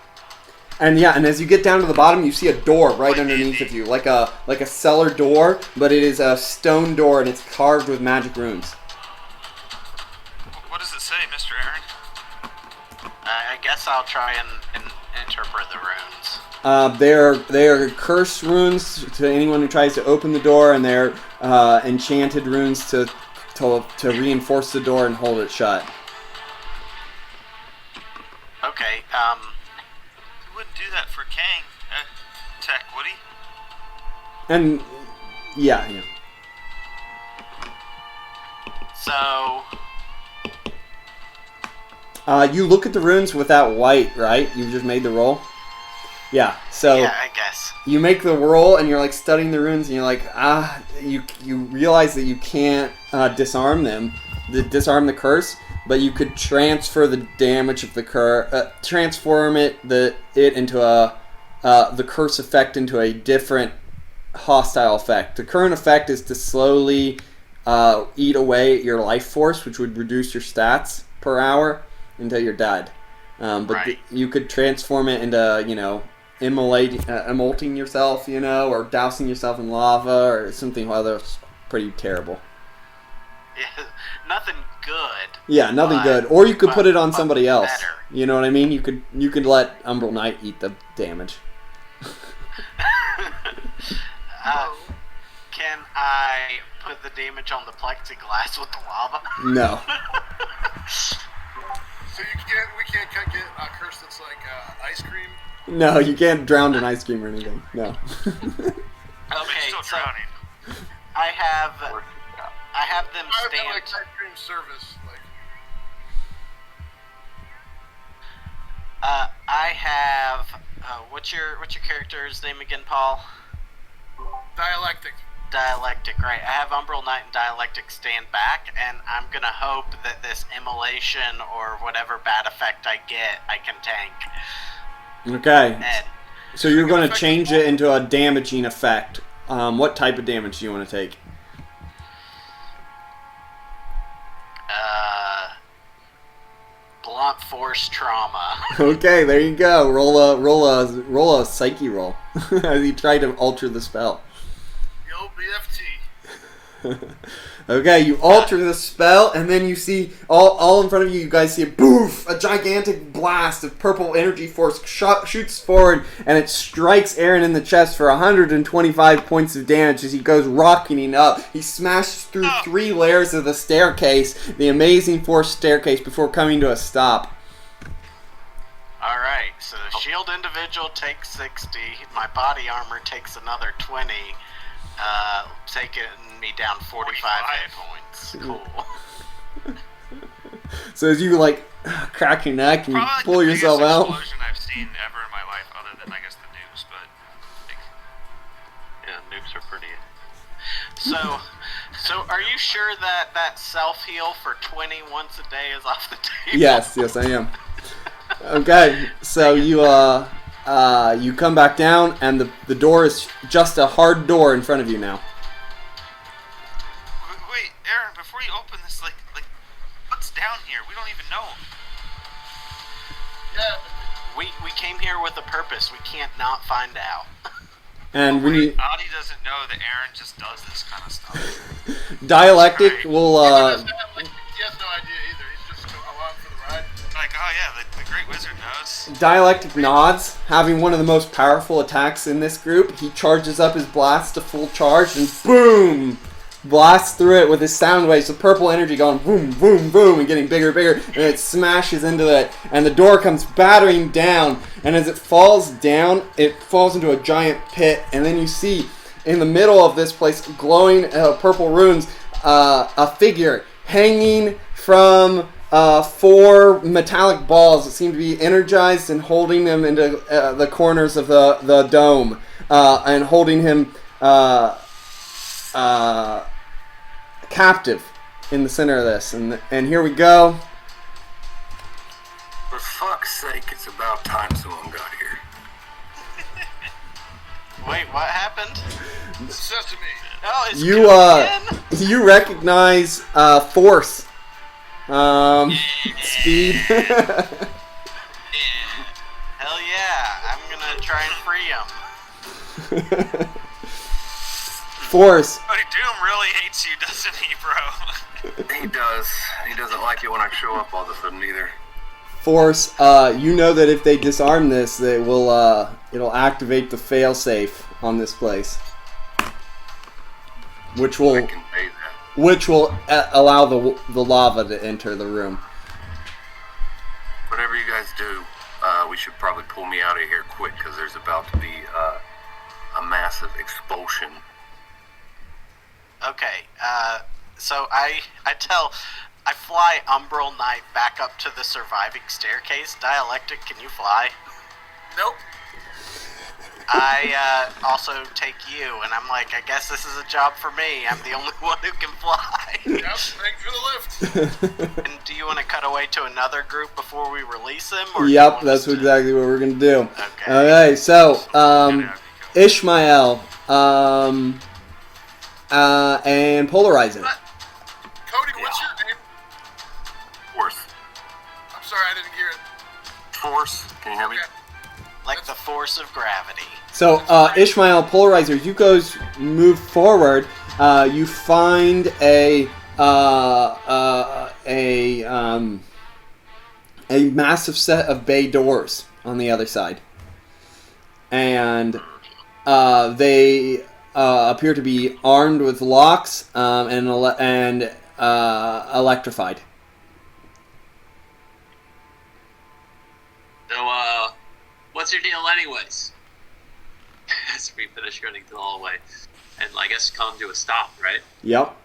And yeah, and as you get down to the bottom, you see a door right underneath of you, like a cellar door, but it is a stone door and it's carved with magic runes. What does it say, Mr. Aaron? I guess I'll try and interpret the runes. They are cursed runes to anyone who tries to open the door, and they're enchanted runes to reinforce the door and hold it shut. Okay, He wouldn't do that for Kang, Tech, would he? And, yeah. So... you look at the runes without white, right? You just made the roll? Yeah, so... Yeah, I guess. You make the roll, and you're like studying the runes, and you're like, you realize that you can't disarm them, disarm the curse, but you could transfer the damage of the curse, transform it into the curse effect into a different hostile effect. The current effect is to slowly eat away at your life force, which would reduce your stats per hour until you're dead. But right. You could transform it into, immolating yourself, or dousing yourself in lava or something else pretty terrible. Yeah, nothing good. Yeah, nothing good. Or you could put it on somebody else. Better. You know what I mean? You could let Umbral Knight eat the damage. Can I put the damage on the plexiglass with the lava? No. So we can't get a curse that's like ice cream? No, you can't drown in ice cream or anything. No. Okay, still so drowning. I have them I would stand. like ice cream service, like I have. What's your character's name again, Paul? dialectic. Dialectic, right. I have Umbral Knight and Dialectic stand back, and I'm gonna hope that this immolation or whatever bad effect I get, I can tank. Okay. And So you're going to change it into a damaging effect. What type of damage do you want to take? blunt force trauma. Okay, there you go. Roll a psyche roll as you try to alter the spell. Yo, BFT. Okay, you alter the spell, and then you see all in front of you. You guys see a boof, a gigantic blast of purple energy force shoots forward, and it strikes Aaron in the chest for 125 points of damage as he goes rocketing up. He smashes through 3 layers of the staircase, the amazing force staircase, before coming to a stop. Alright, so the shield individual takes 60, my body armor takes another 20, taking me down 45 hit points. Cool. So as you crack your neck and you Probably pull the yourself biggest out. explosion I've seen ever in my life, other than I guess the nukes, but Yeah, nukes are pretty. So are you sure that self-heal for 20 once a day is off the table? Yes, I am. Okay, so you come back down, and the door is just a hard door in front of you now. wait, Aaron, before you open this, like what's down here? We don't even know. Yeah. We came here with a purpose. We can't not find out. And when you Adi doesn't know that Aaron just does this kind of stuff. dialectic will He has no idea either. He's just along for the ride. Like, oh yeah, the Great Wizard knows. dialectic nods, having one of the most powerful attacks in this group. He charges up his blast to full charge and boom, blasts through it with his sound waves, the purple energy going boom, boom, boom, and getting bigger and bigger, and it smashes into it, and the door comes battering down, and as it falls down, it falls into a giant pit, and then you see in the middle of this place, glowing purple runes, a figure hanging from 4 metallic balls that seem to be energized and holding them into the corners of the dome, and holding him captive in the center of this. And here we go. For fuck's sake, it's about time someone got here. Wait, what happened? Sesame. Oh, it's You again? you recognize force, speed. Hell yeah! I'm gonna try and free him. Force. But Doom really hates you, doesn't he, bro? He does. He doesn't like it when I show up all of a sudden either. Force. You know that if they disarm this, they will. It'll activate the failsafe on this place, which I will can pay that. allow the lava to enter the room. Whatever you guys do, we should probably pull me out of here quick because there's about to be a massive expulsion. Okay, so I fly Umbral Knight back up to the surviving staircase. Dialectic, can you fly? Nope. I also take you, and I'm like, I guess this is a job for me. I'm the only one who can fly. Yep, thanks for the lift. And do you want to cut away to another group before we release him? Or Yep, that's exactly what we're gonna do. Okay. Okay, so Ishmael, and Polarizing. Cody, what's your name? Force. I'm sorry, I didn't hear it. Force? Can you hear me? Okay. Like the force of gravity. So Ishmael, Polarizer, you guys move forward. You find a massive set of bay doors on the other side, and they appear to be armed with locks and electrified. So, what's your deal anyways? As we finish running to the hallway. And I guess come to a stop, right? Yep.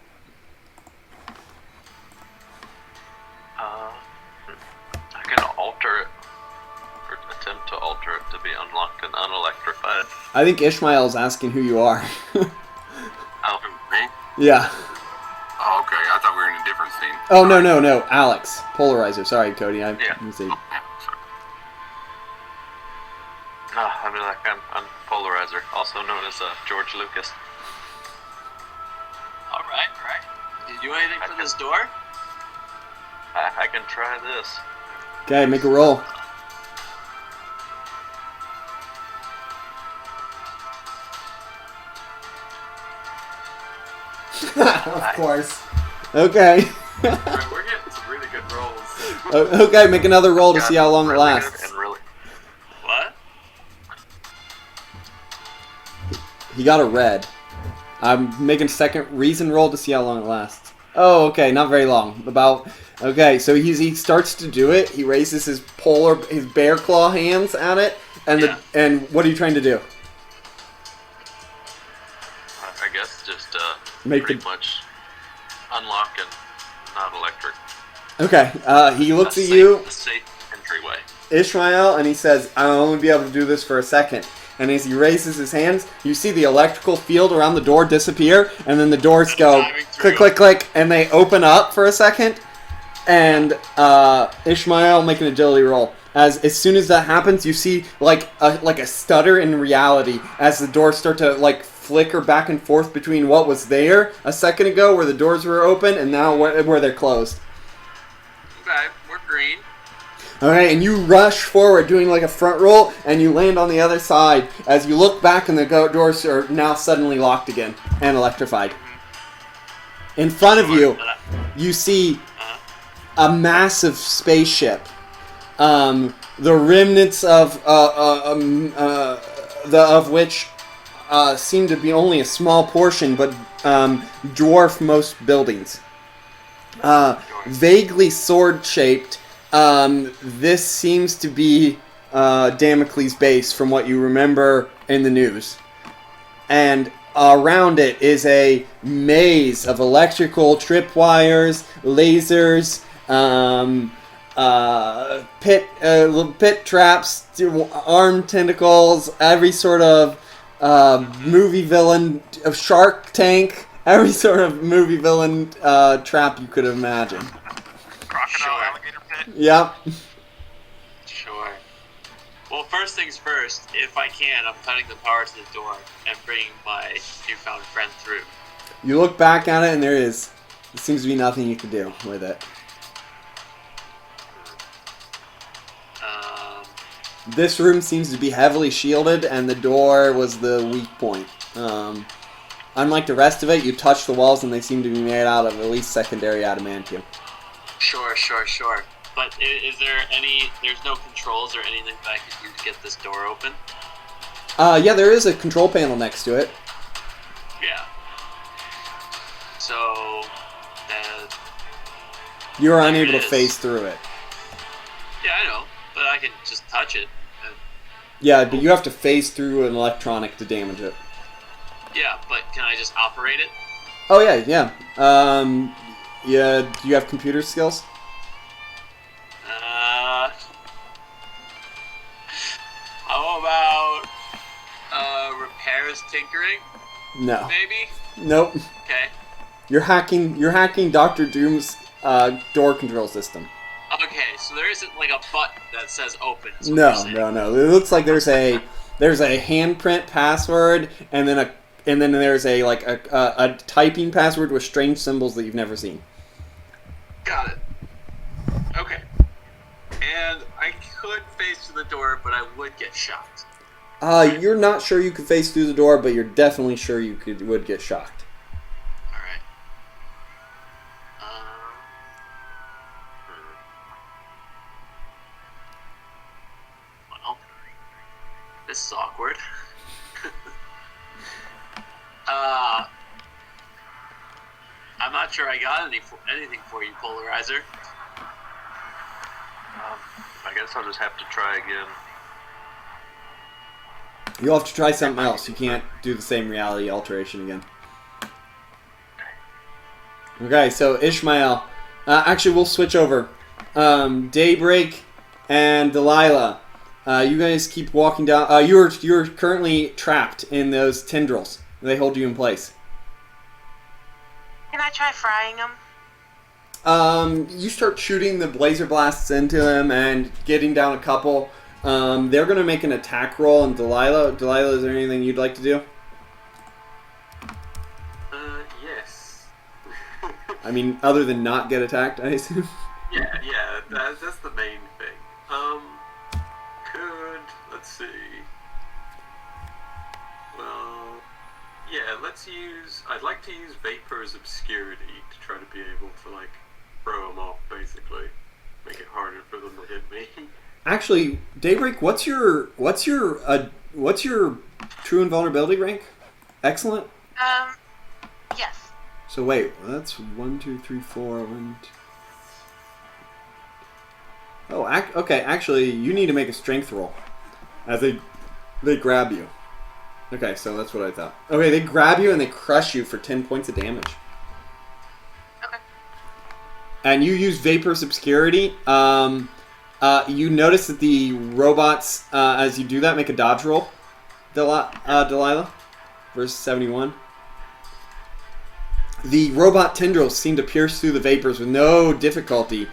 I can alter it, or attempt to alter it to be unlocked and unelectrified. I think Ishmael is asking who you are. Oh, me? Yeah. Oh, okay. I thought we were in a different scene. Oh, no. Alex. Polarizer. Sorry, Cody. I mistaken. No, I mean, like, I'm Polarizer, also known as George Lucas. All right. Did you do anything for this door? I can try this. Okay, make a roll. Of course. Okay. We're getting some really good rolls. Okay, make another roll to see how long it Really good lasts. and really. What? He got a red. I'm making a second reason roll to see how long it lasts. Oh, okay, not very long. Okay, so he starts to do it. He raises his bear claw hands at it, and what are you trying to do? I guess just Make pretty much unlock and not electric. Okay, he looks at you, A safe entryway. Ishmael, and he says, "I'll only be able to do this for a second." And as he raises his hands, you see the electrical field around the door disappear, and then the doors go click, click, click, and they open up for a second. And Ishmael, make an agility roll. As soon as that happens, you see like a stutter in reality as the doors start to like flicker back and forth between what was there a second ago, where the doors were open, and now where they're closed. Okay, we're green. Alright, and you rush forward doing like a front roll, and you land on the other side as you look back and the doors are now suddenly locked again and electrified. In front of you, you see a massive spaceship. The remnants of which seem to be only a small portion, but dwarf most buildings. Vaguely sword-shaped. This seems to be Damocles' base from what you remember in the news. And around it is a maze of electrical tripwires, lasers, pit traps, arm tentacles, every sort of movie villain, Shark Tank, every sort of movie villain trap you could imagine. Crocodile alligator pit. Yep. Sure. Well, first things first, if I can, I'm cutting the power to the door and bringing my newfound friend through. You look back at it and there seems to be nothing you can do with it. This room seems to be heavily shielded, and the door was the weak point. Unlike the rest of it, you touch the walls and they seem to be made out of at least secondary adamantium. Sure. But there's no controls or anything that I can do to get this door open? Yeah, there is a control panel next to it. Yeah. So, You're unable to phase through it. yeah, I know, but I can just touch it. Yeah, but you have to phase through an electronic to damage it. Yeah, but can I just operate it? Oh, yeah. Yeah, do you have computer skills? How about repairs, tinkering? No. Maybe. Nope. Okay. You're hacking Dr. Doom's door control system. Okay, so there isn't like a button that says open. No. It looks like there's a handprint password, and then there's a typing password with strange symbols that you've never seen. Got it. Okay. And I could face to the door, but I would get shocked. You're not sure you could face through the door, but you're definitely sure you would get shocked. All right. Well, this is awkward. I'm not sure I got anything for you, Polarizer. I guess I'll just have to try again. You'll have to try something else. You can't do the same reality alteration again. Okay, so Ishmael. Actually, we'll switch over. Daybreak and Delilah. You guys keep walking down. You're currently trapped in those tendrils. They hold you in place. Can I try frying them? You start shooting the laser blasts into them and getting down a couple. They're going to make an attack roll, and Delilah, is there anything you'd like to do? Yes. I mean, other than not get attacked, I assume? Yeah, that's the main thing. Let's see. Well, yeah, I'd like to use Vapor's Obscurity to try to be able to, like, throw them off, basically. Make it harder for them to hit me. Actually, Daybreak, what's your true invulnerability rank? Excellent? Yes. So wait, that's 1, 2, 3, 4, 1, 2. Oh, okay, actually, you need to make a strength roll. As they grab you. Okay, so that's what I thought. Okay, they grab you and they crush you for 10 points of damage. Okay. And you use Vapor's Obscurity. You notice that the robots, as you do that, make a dodge roll. Delilah, verse 71. The robot tendrils seem to pierce through the vapors with no difficulty,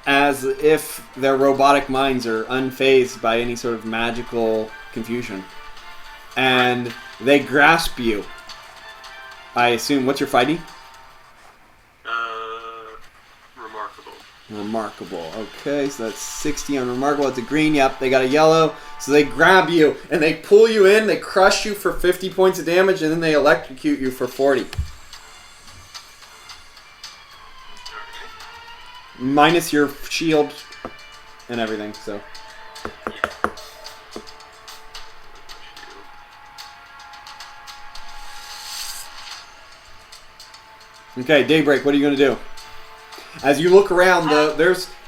as if their robotic minds are unfazed by any sort of magical confusion. And they grasp you. I assume, what's your fighting? Remarkable. Remarkable. Okay, so that's 60 on Remarkable. It's a green. Yep, they got a yellow. So they grab you, and they pull you in, they crush you for 50 points of damage, and then they electrocute you for 40. Minus your shield and everything, so. Okay, Daybreak, what are you going to do? As you look around,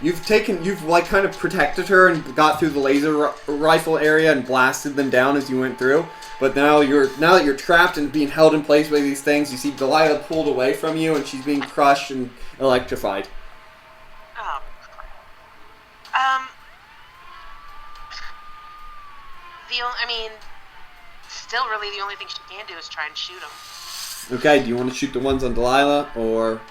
you've like kind of protected her and got through the laser rifle area and blasted them down as you went through. But now that you're trapped and being held in place by these things, you see Delilah pulled away from you and she's being crushed and electrified. Oh. Still really the only thing she can do is try and shoot him. Okay, do you want to shoot the ones on Delilah or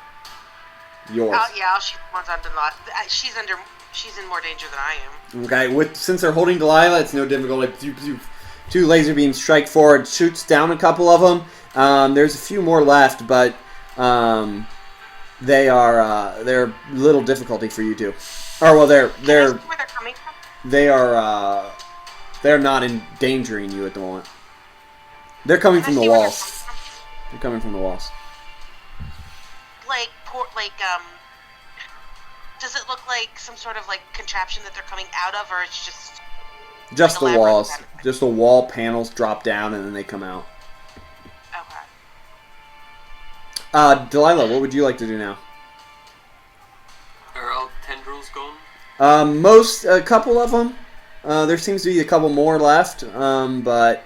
yours? I'll shoot the ones on Delilah. She's in more danger than I am. Okay, since they're holding Delilah, it's no difficulty. Two laser beams strike forward, shoots down a couple of them. There's a few more left, but they're little difficulty for you two. Or well, Where they're coming from? They're not endangering you at the moment. They're coming from the walls. They're coming from the walls. Does it look like some sort of like contraption that they're coming out of, or it's just like the walls? Kind of just the wall panels drop down and then they come out. Okay. Delilah, what would you like to do now? Are all tendrils gone? A couple of them. There seems to be a couple more left, but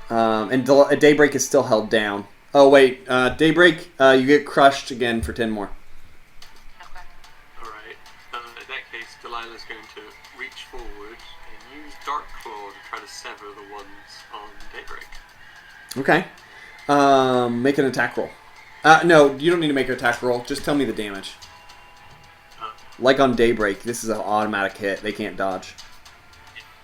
Daybreak is still held down. Oh wait, Daybreak, you get crushed again for 10 more. Okay. Alright. In that case, Delilah's going to reach forward and use Dark Claw to try to sever the ones on Daybreak. Okay. Make an attack roll. No, you don't need to make an attack roll. Just tell me the damage. Like on Daybreak, this is an automatic hit. They can't dodge.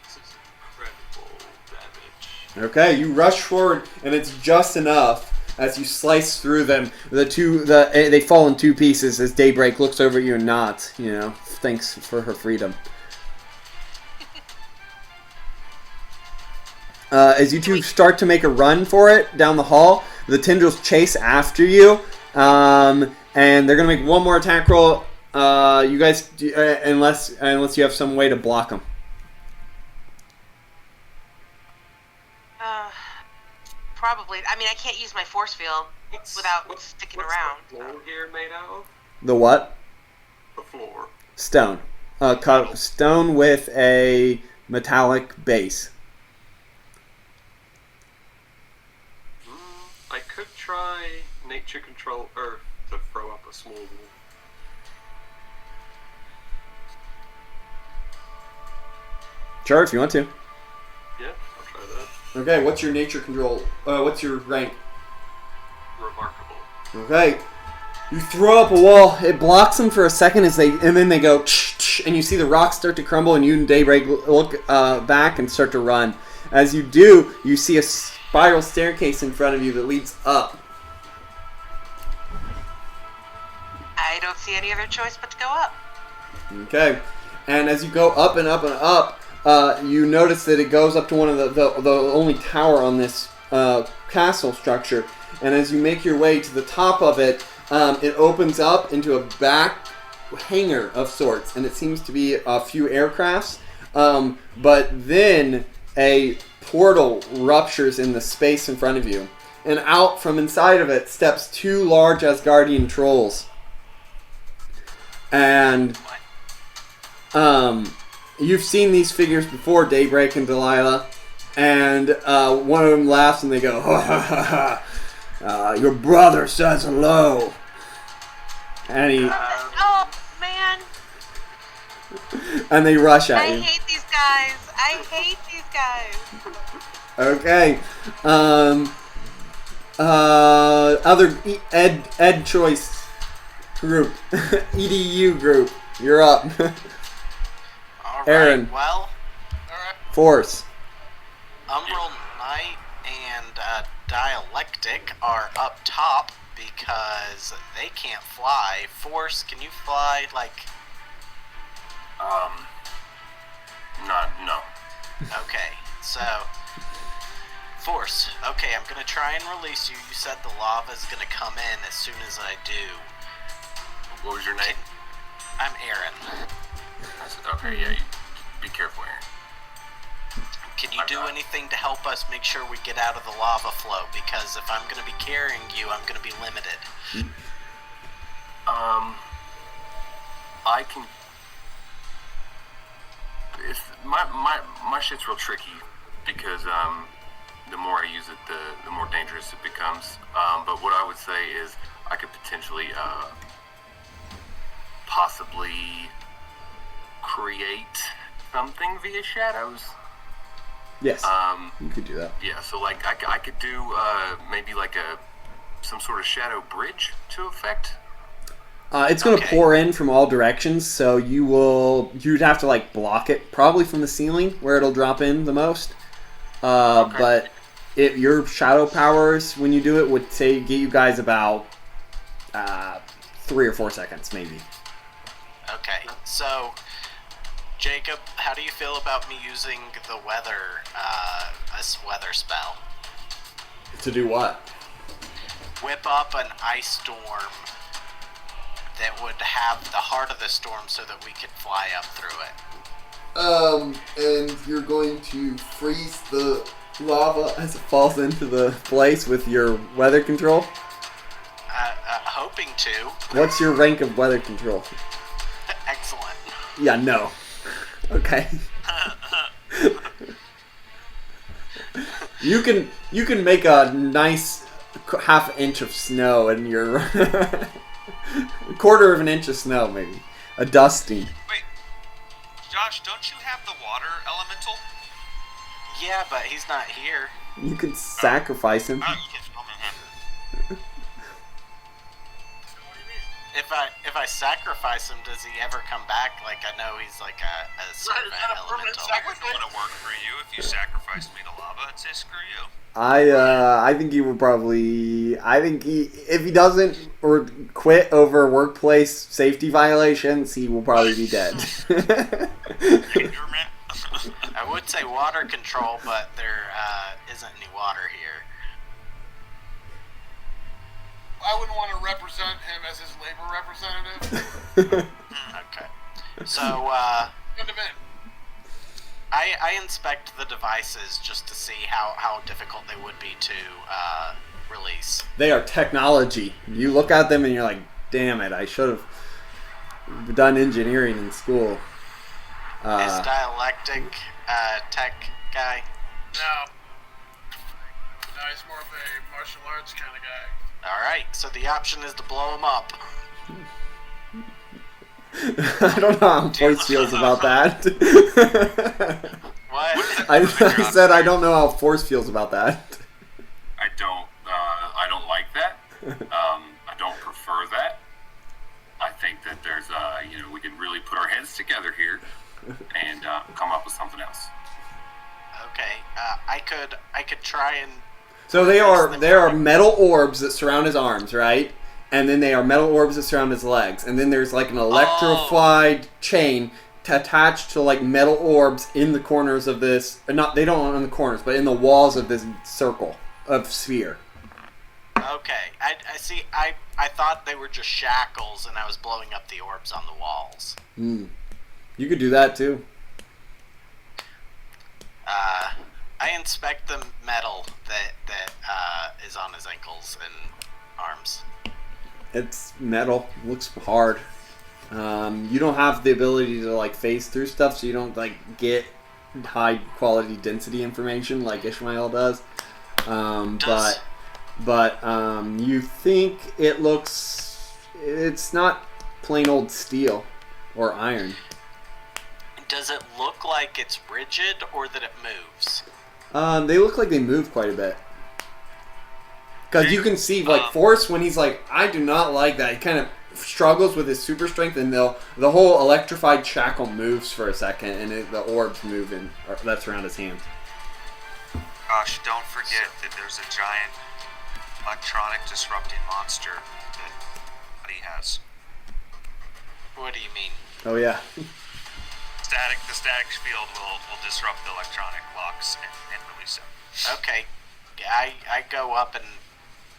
This is incredible damage. Okay, you rush forward, and it's just enough as you slice through them. They fall in two pieces as Daybreak looks over at you and nods. Thanks for her freedom. As you two start to make a run for it down the hall, the tendrils chase after you, and they're gonna make one more attack roll. You guys, unless you have some way to block them. Probably. I mean, I can't use my force field without sticking around. What's the floor here made out of? The what? The floor. Stone. Stone with a metallic base. I could try Nature Control Earth to throw up a small wall. Sure, if you want to. Yeah, I'll try that. Okay, what's your nature control? What's your rank? Remarkable. Okay. You throw up a wall. It blocks them for a second and then they go, and you see the rocks start to crumble, and you and Daybreak look back and start to run. As you do, you see a spiral staircase in front of you that leads up. I don't see any other choice but to go up. Okay. And as you go up and up and up, you notice that it goes up to one of the only tower on this castle structure. And as you make your way to the top of it, it opens up into a back hangar of sorts. And it seems to be a few aircrafts. But then a portal ruptures in the space in front of you. And out from inside of it steps two large Asgardian trolls. And you've seen these figures before, Daybreak and Delilah. And one of them laughs and they go, ha ha ha ha. Your brother says hello. And he... oh, man. And they rush at I you. hate these guys. I hate these guys. Okay. Other ed choice group. EDU group. You're up. All right. Aaron. Well, Force. Umbral Knight and Dialectic are up top because they can't fly. Force, can you fly like... No. Okay, so... Force, okay, I'm gonna try and release you. You said the lava's gonna come in as soon as I do. What was your name? I'm Aaron. Okay, yeah, be careful, Aaron. Can you do anything to help us make sure we get out of the lava flow? Because if I'm gonna be carrying you, I'm gonna be limited. I can... My shit's real tricky because, the more I use it, the more dangerous it becomes. But what I would say is I could potentially, possibly create something via shadows. Yes. You could do that. Yeah, so like I could do maybe like some sort of shadow bridge to effect. It's going to pour in from all directions, so you'd have to like block it, probably from the ceiling where it'll drop in the most. But your shadow powers, when you do it, would say get you guys about 3 or 4 seconds, maybe. Okay, so Jacob, how do you feel about me using the weather, a weather spell? To do what? Whip up an ice storm that would have the heart of the storm so that we could fly up through it. And you're going to freeze the lava as it falls into the place with your weather control? Hoping to. What's your rank of weather control? Excellent. Yeah, no. Okay. You can make a nice half inch of snow in your quarter of an inch of snow, maybe a dusting. Wait, Josh, don't you have the water elemental? Yeah, but he's not here. You can sacrifice him. You can film him. If I sacrifice him, does he ever come back? Like, I know he's like a servant elemental. I wouldn't want to work for you if you sacrificed me to lava. I'd say screw you. I think he will probably. If he doesn't or quit over workplace safety violations, he will probably be dead. I would say water control, but there isn't any water here. I wouldn't want to represent him as his labor representative. Okay. So, I inspect the devices just to see how difficult they would be to release. They are technology. You look at them and you're like, damn it, I should have done engineering in school. Is Dialectic tech guy? No. No, he's more of a martial arts kind of guy. Alright, so the option is to blow him up. I don't know how Force feels about that. What? I said I don't know how Force feels about that. I don't like that. heads together here and come up with something else. Okay, I could try and. So they are metal orbs that surround his arms, right? And then they are metal orbs that surround his legs. And then there's like an electrified chain attached to like metal orbs in the corners of this. Not they don't on the corners, but in the walls of this circle of sphere. Okay, I see. I thought they were just shackles, and I was blowing up the orbs on the walls. You could do that too. I inspect the metal that is on his ankles and arms. It's metal. Looks hard. You don't have the ability to like phase through stuff, so you don't like get high quality density information like Ishmael does. But you think it looks. It's not plain old steel or iron. Does it look like it's rigid or that it moves? They look like they move quite a bit. Because you can see, like, Force, when he's like, I do not like that, he kind of struggles with his super strength, and the whole electrified shackle moves for a second, and the orbs move, that's around his hand. Gosh, don't forget that there's a giant electronic disrupting monster that he has. What do you mean? Oh, yeah. The static field will disrupt the electronic locks and release him. Okay, I go up and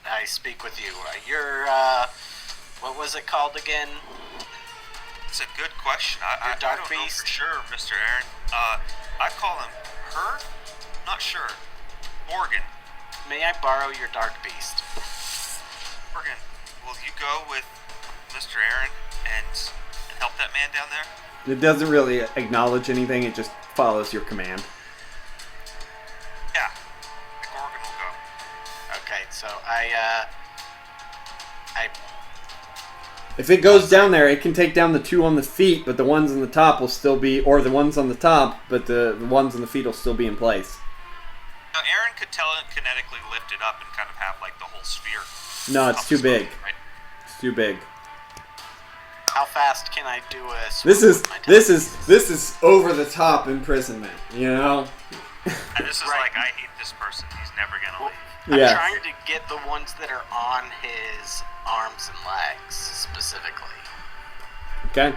I speak with you. You're what was it called again? It's a good question. I Dark don't know Beast? for sure, Mr. Aaron. I call him her. Not sure. Morgan. May I borrow your Dark Beast? Morgan, will you go with Mr. Aaron and help that man down there? It doesn't really acknowledge anything, it just follows your command. Yeah. Morgan will go. Okay, so I If it goes down there, it can take down the two on the feet, but the ones on the top will still be, or the ones on the top, but the ones on the feet will still be in place. Now, Aaron could telekinetically lift it up and kind of have like the whole sphere. No, it's too big. Right? It's too big. how fast can I do a swim This is with my this is over the top imprisonment, you know? And this is Right. like, I hate this person. He's never gonna leave. I'm Yeah. trying to get the ones that are on his arms and legs specifically. Okay.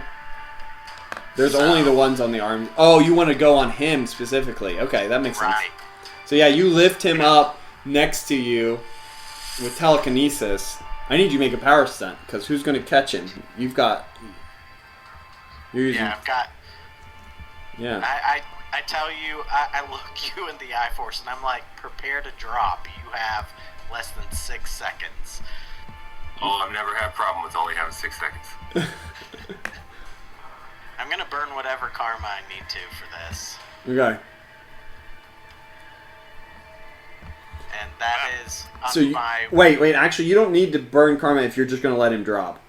There's only the ones on the arm. Oh, you want to go on him specifically. Okay, that makes sense. Right. So yeah, you lift him up next to you with telekinesis. I need you to make a power stunt, because who's going to catch him? You've got... You're using... Yeah, I've got. Yeah. I tell you, I look you in the eye force, and I'm like, prepare to drop. You have less than 6 seconds. Oh, I've never had a problem with only having 6 seconds. I'm gonna burn whatever karma I need to for this, Okay. and that is on So you... my. Wait, actually, you don't need to burn karma if you're just going to let him drop.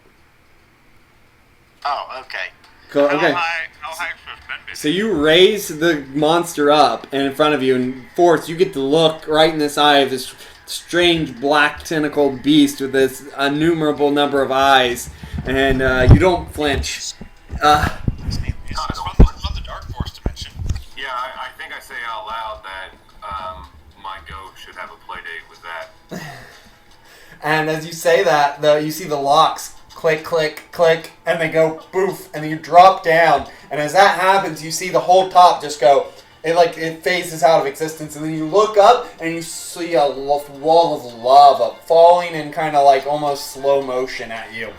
Oh, okay. Okay. How high suspended? So you raise the monster up and in front of you, and Force, you get to look right in this eye of this strange black tentacled beast with this innumerable number of eyes, and you don't flinch. It's from the Dark Force dimension. Yeah, I think I say out loud that my goat should have a play date with that. And as you say that, you see the locks click, click, click, and they go boof, and then you drop down. And as that happens, you see the whole top just go. It phases out of existence, and then you look up and you see a wall of lava falling in kind of like almost slow motion at you.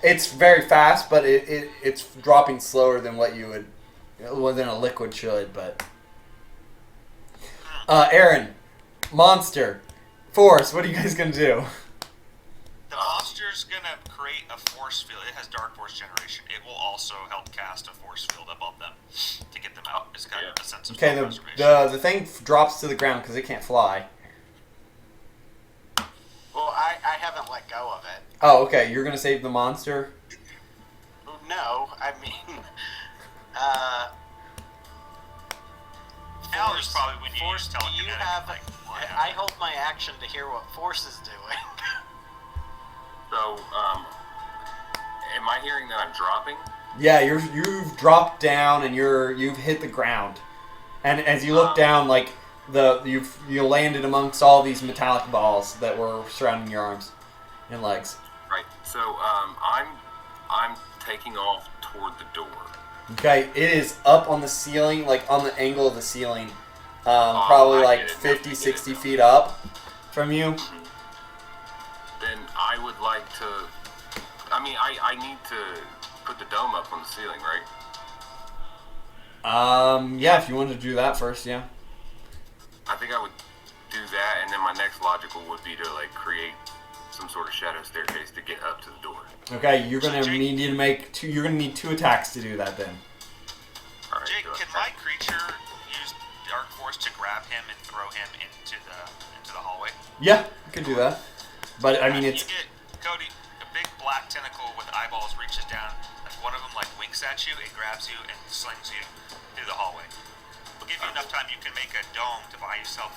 It's very fast, but it's dropping slower than what you would, than a liquid should. But Aaron, monster, Force, what are you guys gonna do? The monster's gonna create a force field. It has Dark Force generation. It will also help cast a force field above them to get them out. It's kind of a sense of self-preservation. The thing drops to the ground because it can't fly. Well, I haven't let go of it. Oh, okay. You're gonna save the monster. No, I mean, Now is probably when you Force, use do you telekinetic. have? Like, I hold my action to hear what Force is doing. So, am I hearing that I'm dropping? Yeah, you've dropped down and you've hit the ground, and as you look down, like you landed amongst all these metallic balls that were surrounding your arms and legs. Right. So I'm taking off toward the door. Okay, it is up on the ceiling, like on the angle of the ceiling, probably like 50, 60 feet up from you. Then I would like to. I mean, I need to put the dome up on the ceiling, right? Yeah, if you wanted to do that first, yeah. I think I would do that, and then my next logical would be to like create some sort of shadow staircase to get up to the door. Okay, you're gonna need to make two. You're gonna need 2 attacks to do that then. All right. Jake, can my creature use Dark Force to grab him and throw him into the hallway? Yeah, you can do that. But I mean, it's. You get, Cody, a big black tentacle with eyeballs reaches down, and one of them like winks at you, it grabs you and slings you through the hallway. We'll give you enough time. You can make a dome to buy yourself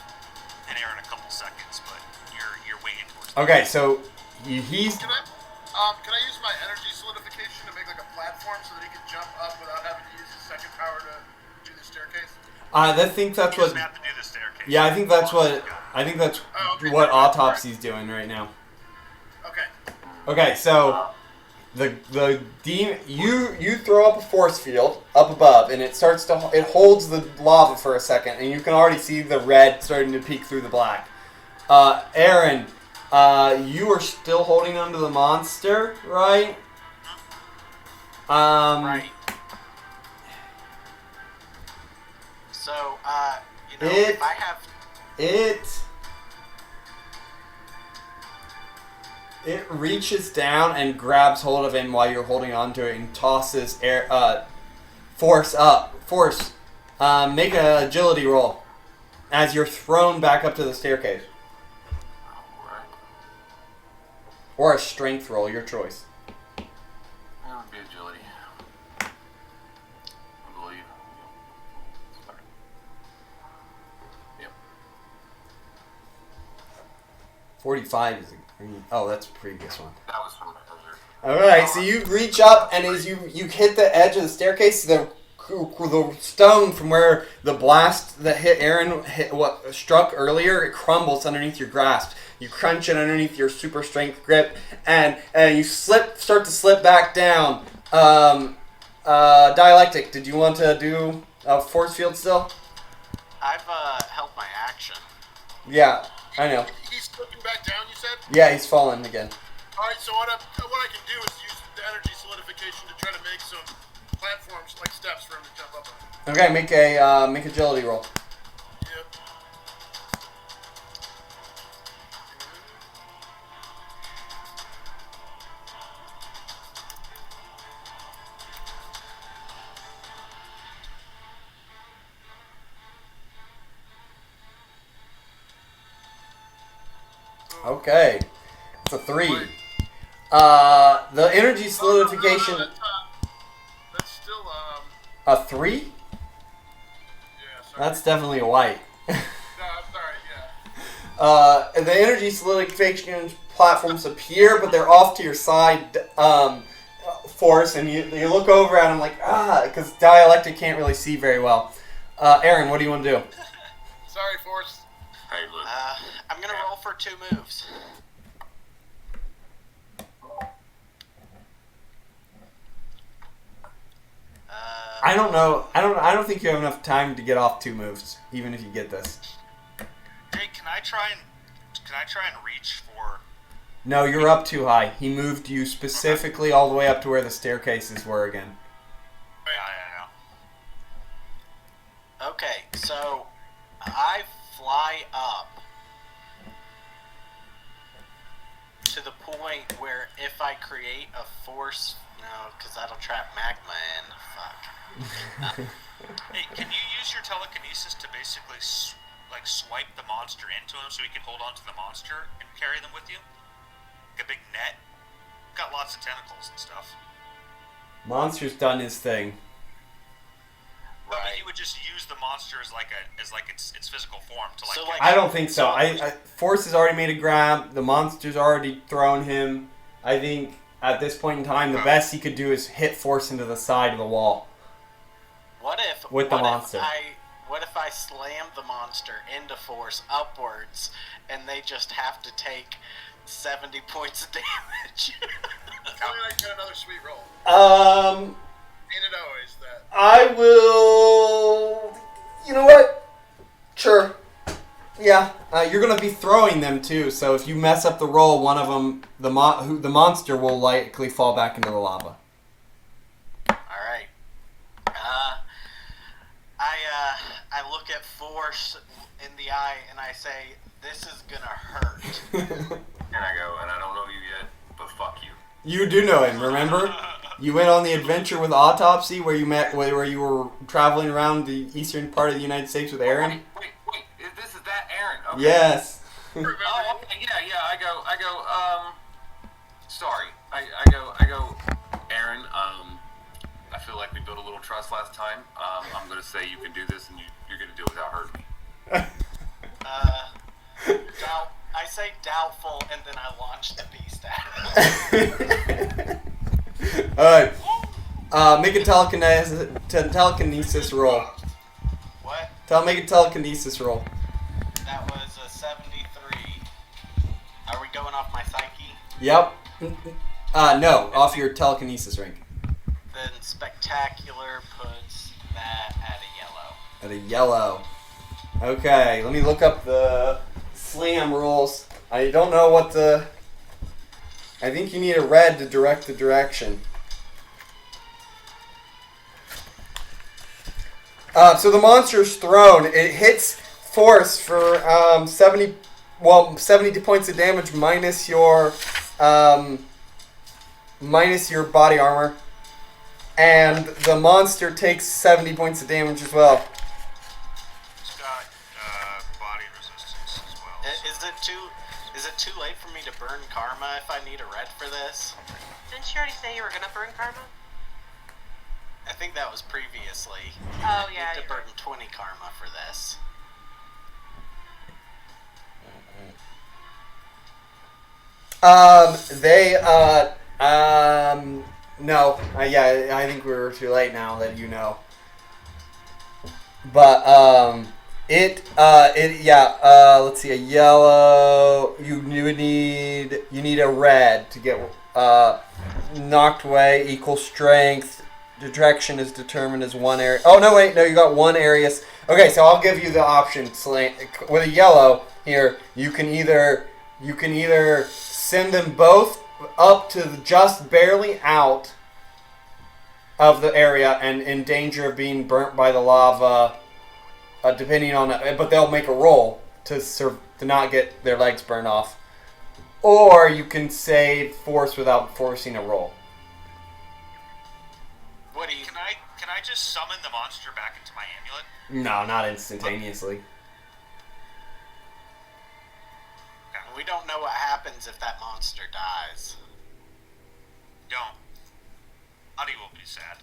an air in a couple seconds, but you're winging towards. Okay, so he's. Can I use my energy solidification to make like a platform so that he can jump up without having to use his second power to do the staircase? I think that's He what. doesn't have to do the staircase. Yeah, I think that's what. I think that's what Autopsy's doing right now. Okay. Okay, so the demon you throw up a force field up above, and it holds the lava for a second, and you can already see the red starting to peek through the black. Aaron, you are still holding onto the monster, right? Right. So, if I have... It reaches down and grabs hold of him while you're holding onto it and tosses force up. Force. Make an agility roll as you're thrown back up to the staircase. Or a strength roll, your choice. That would be agility. I believe. Yep. 45 is that's the previous one. That was from the Alright, so you reach up, and as you hit the edge of the staircase, the stone from where the blast that hit Aaron struck earlier, it crumbles underneath your grasp. You crunch it underneath your super strength grip, and you start to slip back down. Dialectic, did you want to do a force field still? I've held my action. Yeah, I know. He's slipping back down, you said? Yeah, he's fallen again. Alright, so what I can do is use the energy solidification to try to make some platforms, like steps for him to jump up on. Okay, make agility roll. Yep. Okay, it's a 3. The energy solidification. No, that's still A 3? Yeah, sorry. That's definitely a white. No, I'm sorry. Yeah. The energy solidification platforms appear, but they're off to your side, Force, and you look over at them like, because Dialectic can't really see very well. Aaron, what do you want to do? Sorry, Force. Hey, look. I'm gonna roll for 2 moves. I don't know. I don't think you have enough time to get off 2 moves, even if you get this. Jake, can I try and reach for? No, you're up too high. He moved you specifically all the way up to where the staircases were again. Yeah. Okay, so I fly up to the point where if I create a force, no, because that'll trap magma in. Fuck. Hey, can you use your telekinesis to basically swipe the monster into him so he can hold on to the monster and carry them with you? Like a big net. Got lots of tentacles and stuff. Monster's done his thing. But I mean, he would just use the monster as its physical form to So, like. I don't think so. Force has already made a grab. The monster's already thrown him. I think at this point in time, the best he could do is hit force into the side of the wall. What if With the monster. What if I slam the monster into force upwards, and they just have to take 70 points of damage? Tell me I get another sweet roll. Ain't it always that? I will. You know what? Sure. Yeah, you're gonna be throwing them too. So if you mess up the roll, one of them, the monster will likely fall back into the lava. All right. I look at force in the eye and I say, "This is gonna hurt." And I go, and I don't know you yet, but fuck you. You do know him, remember? You went on the adventure with Autopsy where you were traveling around the eastern part of the United States with Aaron. Wait. This is that Aaron? Okay. Yes. Oh, okay, yeah. I go. Sorry. I go. Aaron. I feel like we built a little trust last time. I'm gonna say you can do this, and you're gonna do it without hurting me. I say doubtful, and then I launch the beast at him. Alright. Make a telekinesis roll. What? Make a telekinesis roll. That was a 73. Are we going off my psyche? Yep. No, off your telekinesis rank. Then spectacular puts that at a yellow. At a yellow. Okay, let me look up the slam rules. I don't know what the... I think you need a red to direct the direction. So the monster's thrown. It hits force for 70 points of damage minus your body armor. And the monster takes 70 points of damage as well. It's got body resistance as well. Is it too late for me to burn karma if I need a red for this? Didn't you already say you were gonna burn karma? I think that was previously. Oh, I yeah, need to you're burn 20 karma for this. No. Yeah, I think we're too late now that you know. But, let's see, a yellow, you need a red to get, knocked away, equal strength, direction is determined as one area. Oh, no, wait, no, you got one area. Okay, so I'll give you the option, with a yellow here, you can either send them both up to just barely out of the area and in danger of being burnt by the lava, depending on it, but they'll make a roll to not get their legs burned off. Or you can save force without forcing a roll. What do you... Can I just summon the monster back into my amulet? No, not instantaneously. We don't know what happens if that monster dies. Don't. Adi will be sad.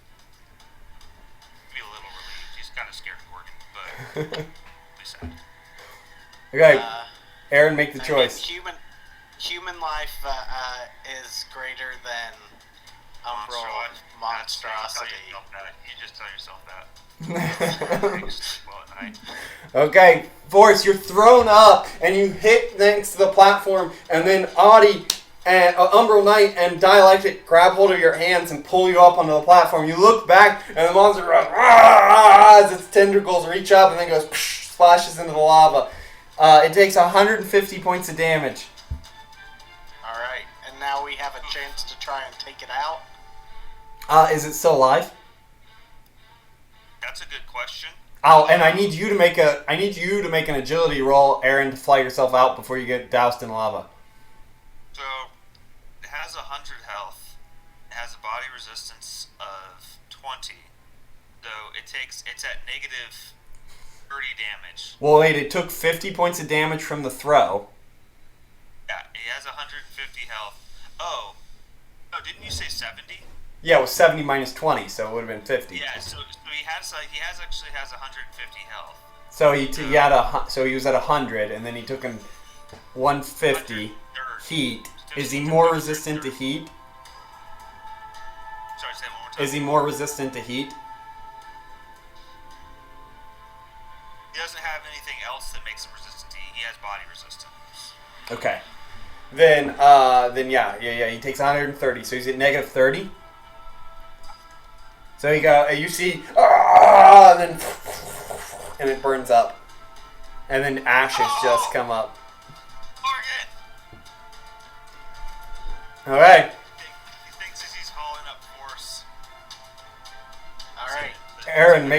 Be a little relieved. He's kind of scared of Gorgon, but be sad. Okay, Aaron, make the choice. Human life is greater than umbral monstrosity. You just tell yourself that. Well, at night. Okay, Forrest, you're thrown up and you hit next to the platform, and then Audie and Umbral Knight and Dialectic grab hold of your hands and pull you up onto the platform. You look back and the monster goes as its tentacles reach up and then goes splashes into the lava. It takes 150 points of damage. Alright, and now we have a chance to try and take it out? Is it still alive? That's a good question. Oh, and I need you to make an agility roll, Aaron, to fly yourself out before you get doused in lava. So, it has 100 health. It has a body resistance of 20. So it's at negative 30 damage. Well, wait, it took 50 points of damage from the throw. Yeah, he has 150 health. Oh, didn't you say 70? Yeah, it was 70 minus 20, so it would have been 50. Yeah, so he actually has 150 health. So he was at 100, and then he took him 150 heat. Is he more resistant to heat? Sorry, say it one more time. Is he more resistant to heat? He doesn't have anything else that makes him resistant to heat. He has body resistance. Okay. Then yeah. He takes 130, so he's at negative 30. So you see, and it burns up, and then ashes just come up. Morgan! All right, He thinks as he's hauling up force. All right. Aaron,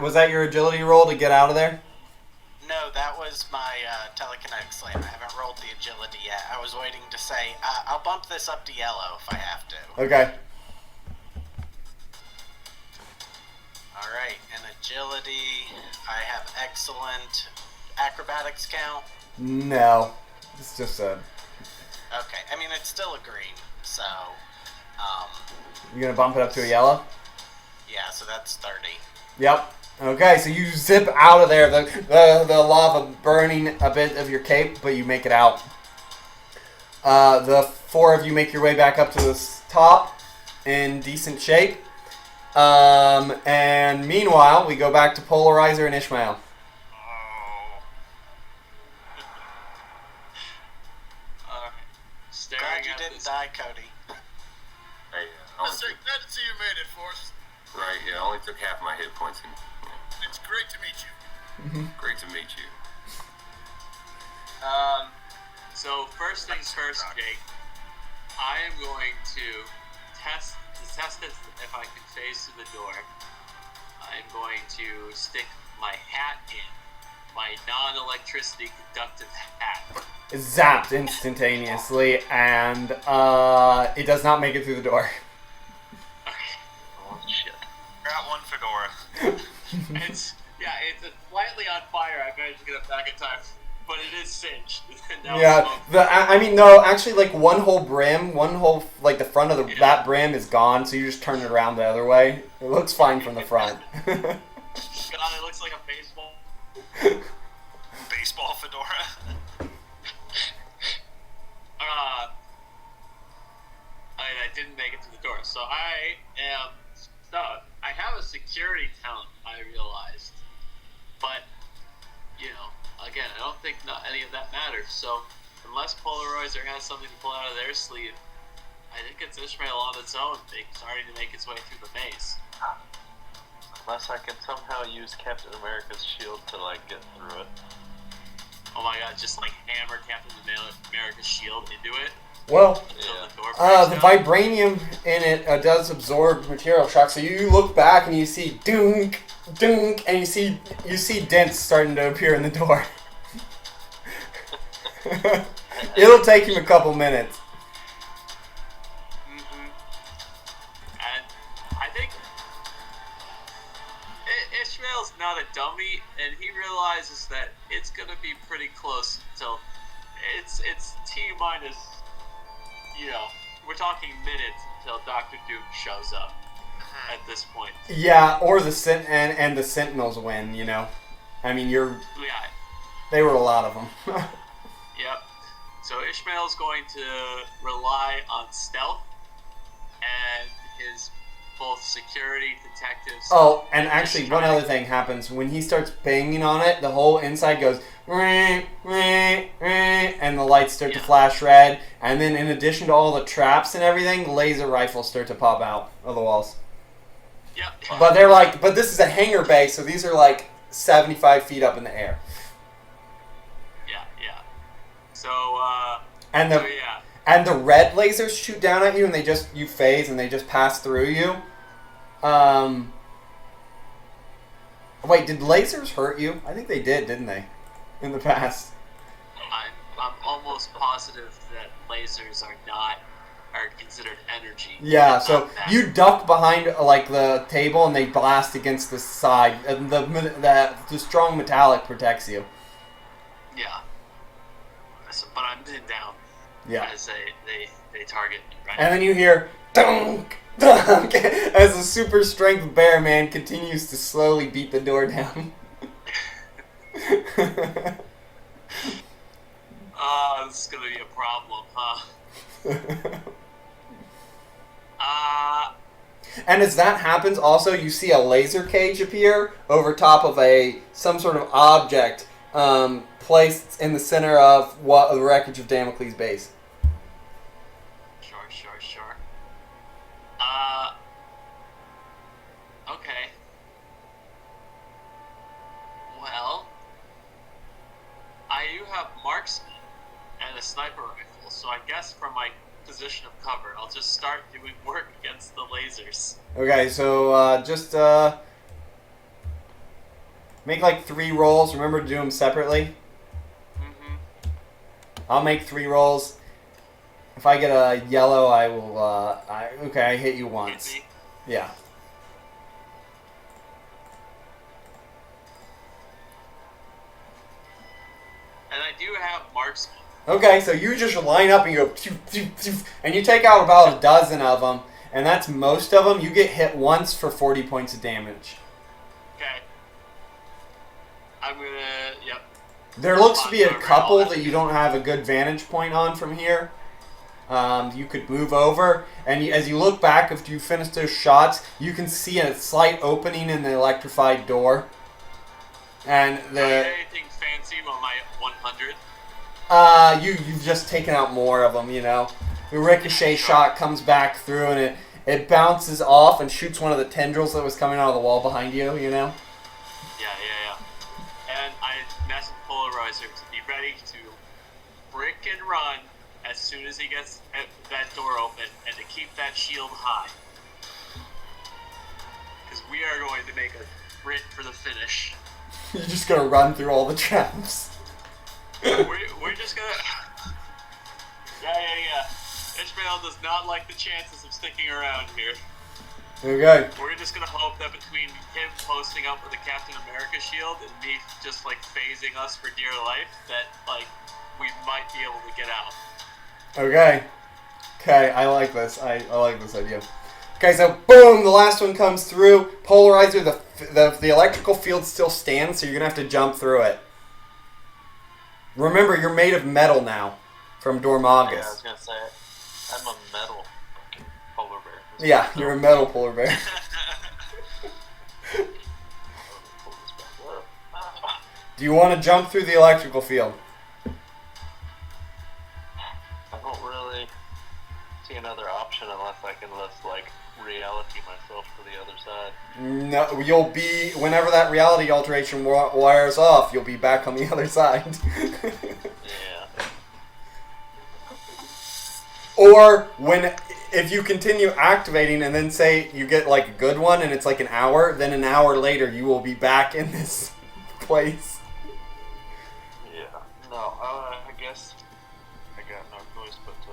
was that your agility roll to get out of there? No, that was my telekinetic slam. I haven't rolled the agility yet. I was waiting to say, I'll bump this up to yellow if I have to. Okay. All right, and agility, I have excellent. Acrobatics count? No, it's just a. Okay, I mean, it's still a green, so, You're gonna bump it up to a yellow. yeah, so that's 30. Yep. Okay, so you zip out of there, the lava burning a bit of your cape, but you make it out. The four of you make your way back up to the top in decent shape. And meanwhile, we go back to Polarizer and Ishmael. Glad you didn't die, Cody. Hey, Glad to see you made it, Force. right, yeah, I only took half my hit points. It's great to meet you. Great to meet you. So first things first, Jake. I am going to test if I can phase through the door. I'm going to stick my hat in, my non-electricity conductive hat. Zapped instantaneously, and it does not make it through the door. Okay. Oh shit. Got one fedora. It's slightly on fire. I managed to get it back in time, but it is singed. Now Yeah, no, actually, like one whole brim, like the front of that brim is gone, so you just turn it around the other way. It looks fine from the front. God, it looks like a baseball. Baseball fedora. I didn't make it to the door, so I am stuck. I have a security talent, I realized, but again, I don't think any of that matters. So unless Polarizer has something to pull out of their sleeve, I think it's Ishmael on its own, starting to make its way through the maze. Unless I can somehow use Captain America's shield to get through it. Oh my god, just hammer Captain America's shield into it. Well, So the vibranium in it does absorb material shock, so you look back and you see dunk, dunk, and you see dents starting to appear in the door. It'll take him a couple minutes. And I think Ishmael's not a dummy, and he realizes that it's gonna be pretty close until it's T-minus, we're talking minutes until Dr. Doom shows up at this point. Yeah, or the and the Sentinels win. I mean, Yeah. they were a lot of them. Yep. So Ishmael's going to rely on stealth and his both security detectives. Oh, and actually, one other thing happens. When he starts banging on it, the whole inside goes, and the lights start to flash red. And then in addition to all the traps and everything, laser rifles start to pop out of the walls. Yep. But this is a hangar bay, so these are 75 feet up in the air. Yeah. So, And the red lasers shoot down at you, and you phase, and they just pass through you. Wait, did lasers hurt you? I think they did, didn't they? In the past. I'm almost positive that lasers are considered energy. Yeah, so you duck behind the table, and they blast against the side, and the strong metallic protects you. Yeah. But I'm pinned down. Yeah. As they target me, right? And then you hear dunk, dunk, as the super strength bear man continues to slowly beat the door down. This is gonna be a problem, huh? And as that happens, also you see a laser cage appear over top of some sort of object placed in the center of the wreckage of Damocles' base. Sure. Okay. Well, I do have marksman and a sniper rifle, so I guess from my position of cover, I'll just start doing work against the lasers. Okay, so just make like 3 rolls. Remember to do them separately. Mm-hmm. I'll make 3 rolls. If I get a yellow, I will. Okay, I hit you once. Hit me. Yeah. And I do have marksman. Okay, so you just line up and you go, phew, phew, phew, and you take out about a dozen of them, and that's most of them. You get hit once for 40 points of damage. Okay. I'm gonna. Yep. There looks to be a couple that you don't have a good vantage point on from here. You could move over, and as you look back after you finish those shots, you can see a slight opening in the electrified door. And Anything fancy on my 100? You've just taken out more of them, you know. The ricochet shot comes back through, and it bounces off and shoots one of the tendrils that was coming out of the wall behind you, you know. Yeah. And I message Polarizer to be ready to brick and run as soon as he gets that door open, and to keep that shield high. Because we are going to make a sprint for the finish. You're just gonna run through all the traps. We're just gonna... Yeah. Ishmael does not like the chances of sticking around here. Okay. We're just gonna hope that between him posting up with a Captain America shield and me just like phasing us for dear life, that like we might be able to get out. Okay, I like this. I like this idea. Okay, so boom, the last one comes through. Polarizer, the electrical field still stands, so you're gonna have to jump through it. Remember, you're made of metal now, from Dormagus. Yeah, I was gonna say, I'm a metal polar bear. Yeah, you're a metal polar bear. Do you want to jump through the electrical field? I don't really see another option unless I can just like reality myself to the other side. No, you'll be, whenever that reality alteration wires off, you'll be back on the other side. Yeah. Or if you continue activating and then say you get like a good one and it's like an hour, then an hour later you will be back in this place. Yeah. No, I guess I got no choice but to...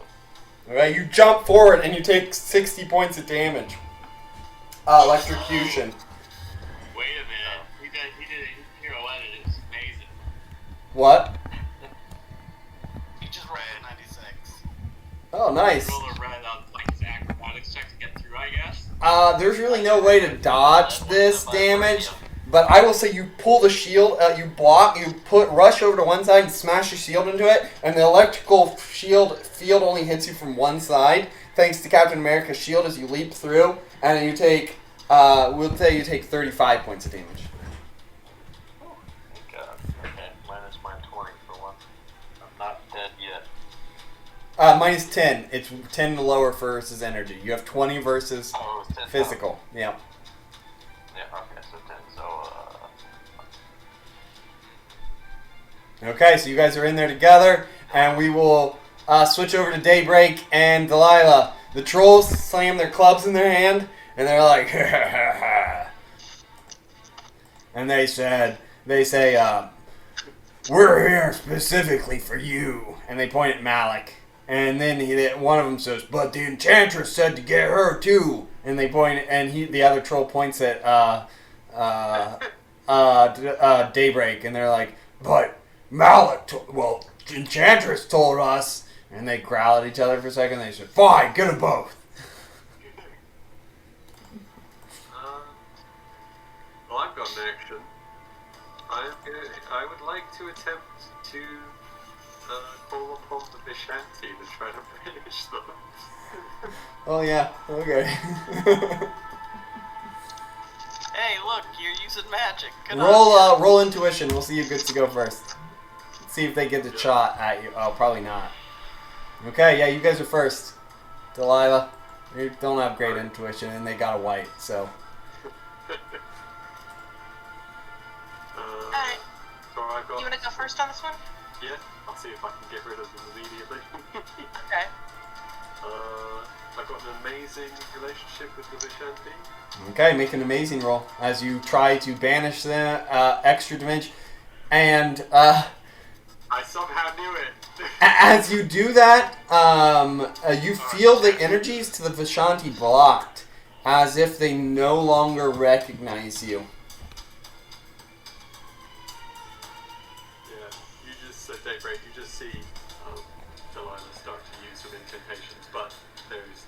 Alright, you jump forward and you take 60 points of damage. Electrocution. Wait a minute. He did a hero edit. It's amazing. What? You just rolled a 96. Oh, nice. Roll a red on like his acrobatics check to get through, I guess. There's really no way to dodge this damage, but I will say you pull the shield, you block, you rush over to one side and smash your shield into it, and the electrical field only hits you from one side, thanks to Captain America's shield as you leap through, and you take, we'll say you take 35 points of damage. Thank God. Okay, minus my 20 for one. I'm not dead yet. Minus 10. It's 10 lower versus energy. You have 20 versus Oh, it was 10. physical. Yeah. Yeah, okay, so 10. So, Okay, so you guys are in there together, and we will switch over to Daybreak and Delilah. The trolls slam their clubs in their hand, and they're like, ha ha ha. And they say, we're here specifically for you. And they point at Malik. And then one of them says, but the Enchantress said to get her too. And they point, and the other troll points at Daybreak, and they're like, but Malik, Enchantress told us. And they growl at each other for a second. They said, fine, get them both. Well, I've got an action. I would like to attempt to call upon the Vishanti to try to finish them. Oh yeah. Okay. Hey, look, you're using magic. Good roll on ya. roll intuition. We'll see who gets to go first. See if they get the shot at you. Oh, probably not. Okay, yeah, you guys are first. Delilah, you don't have great intuition, and they got a white, so. Alright. So I got. You want to go first on this one? Yeah, I'll see if I can get rid of them immediately. Okay. I've got an amazing relationship with the Vishanti. Okay, make an amazing roll as you try to banish the extra dimension, and I somehow knew it. as you do that, you feel the energies to the Vishanti blocked, as if they no longer recognize you. Yeah, you just at daybreak, you just see Delilah start to use some incantations, but there's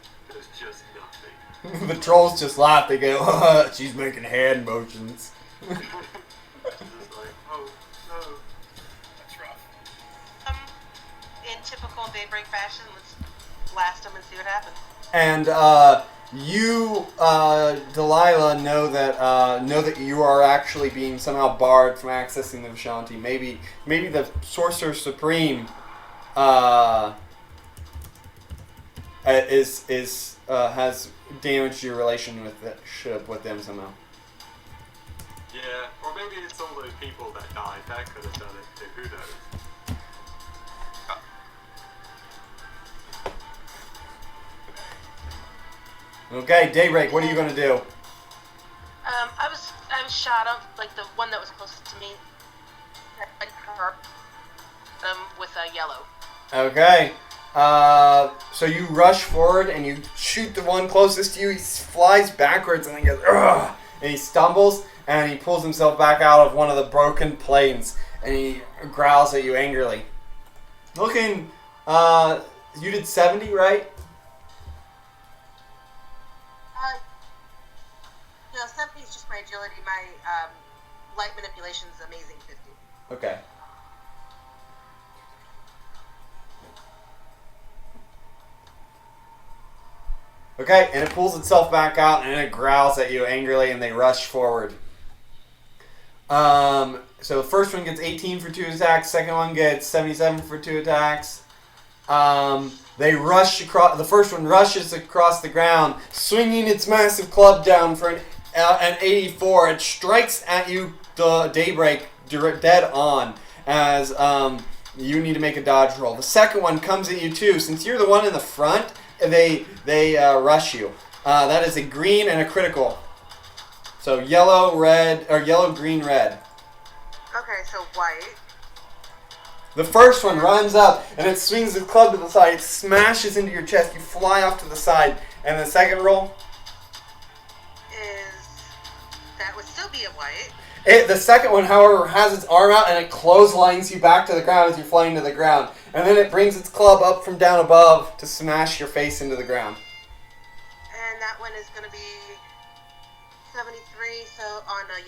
just nothing. The trolls just laugh. They go, "She's making hand motions." It's just like, oh no. That's rough. In typical Daybreak fashion, let's blast them and see what happens. And you, Delilah, know that you are actually being somehow barred from accessing the Vishanti. Maybe the Sorcerer Supreme has damaged your relationship with them somehow. Yeah, or maybe it's all those people that died. That could have done it too. Who knows? Okay, Daybreak, what are you gonna do? I was shot up, like the one that was closest to me. I hurt with a yellow. Okay. So you rush forward and you shoot the one closest to you. He flies backwards and then goes, "Ugh!" And he stumbles and he pulls himself back out of one of the broken planes and he growls at you angrily. Looking, you did 70, right? No, 70 is just my agility. My light manipulation is amazing 50. Okay. Okay, and it pulls itself back out and it growls at you angrily and they rush forward. So the first one gets 18 for 2 attacks, second one gets 77 for 2 attacks. They rush across, the first one rushes across the ground, swinging its massive club down for an 84. It strikes at you, the Daybreak, dead on, as you need to make a dodge roll. The second one comes at you too. Since you're the one in the front, they rush you. That is a green and a critical. So yellow, red, or yellow, green, red. Okay, so white. The first one runs up and it swings the club to the side. It smashes into your chest. You fly off to the side. And the second roll? That would still be a white. The second one, however, has its arm out and it clotheslines you back to the ground as you're flying to the ground. And then it brings its club up from down above to smash your face into the ground. And that one is going to be 73, so on a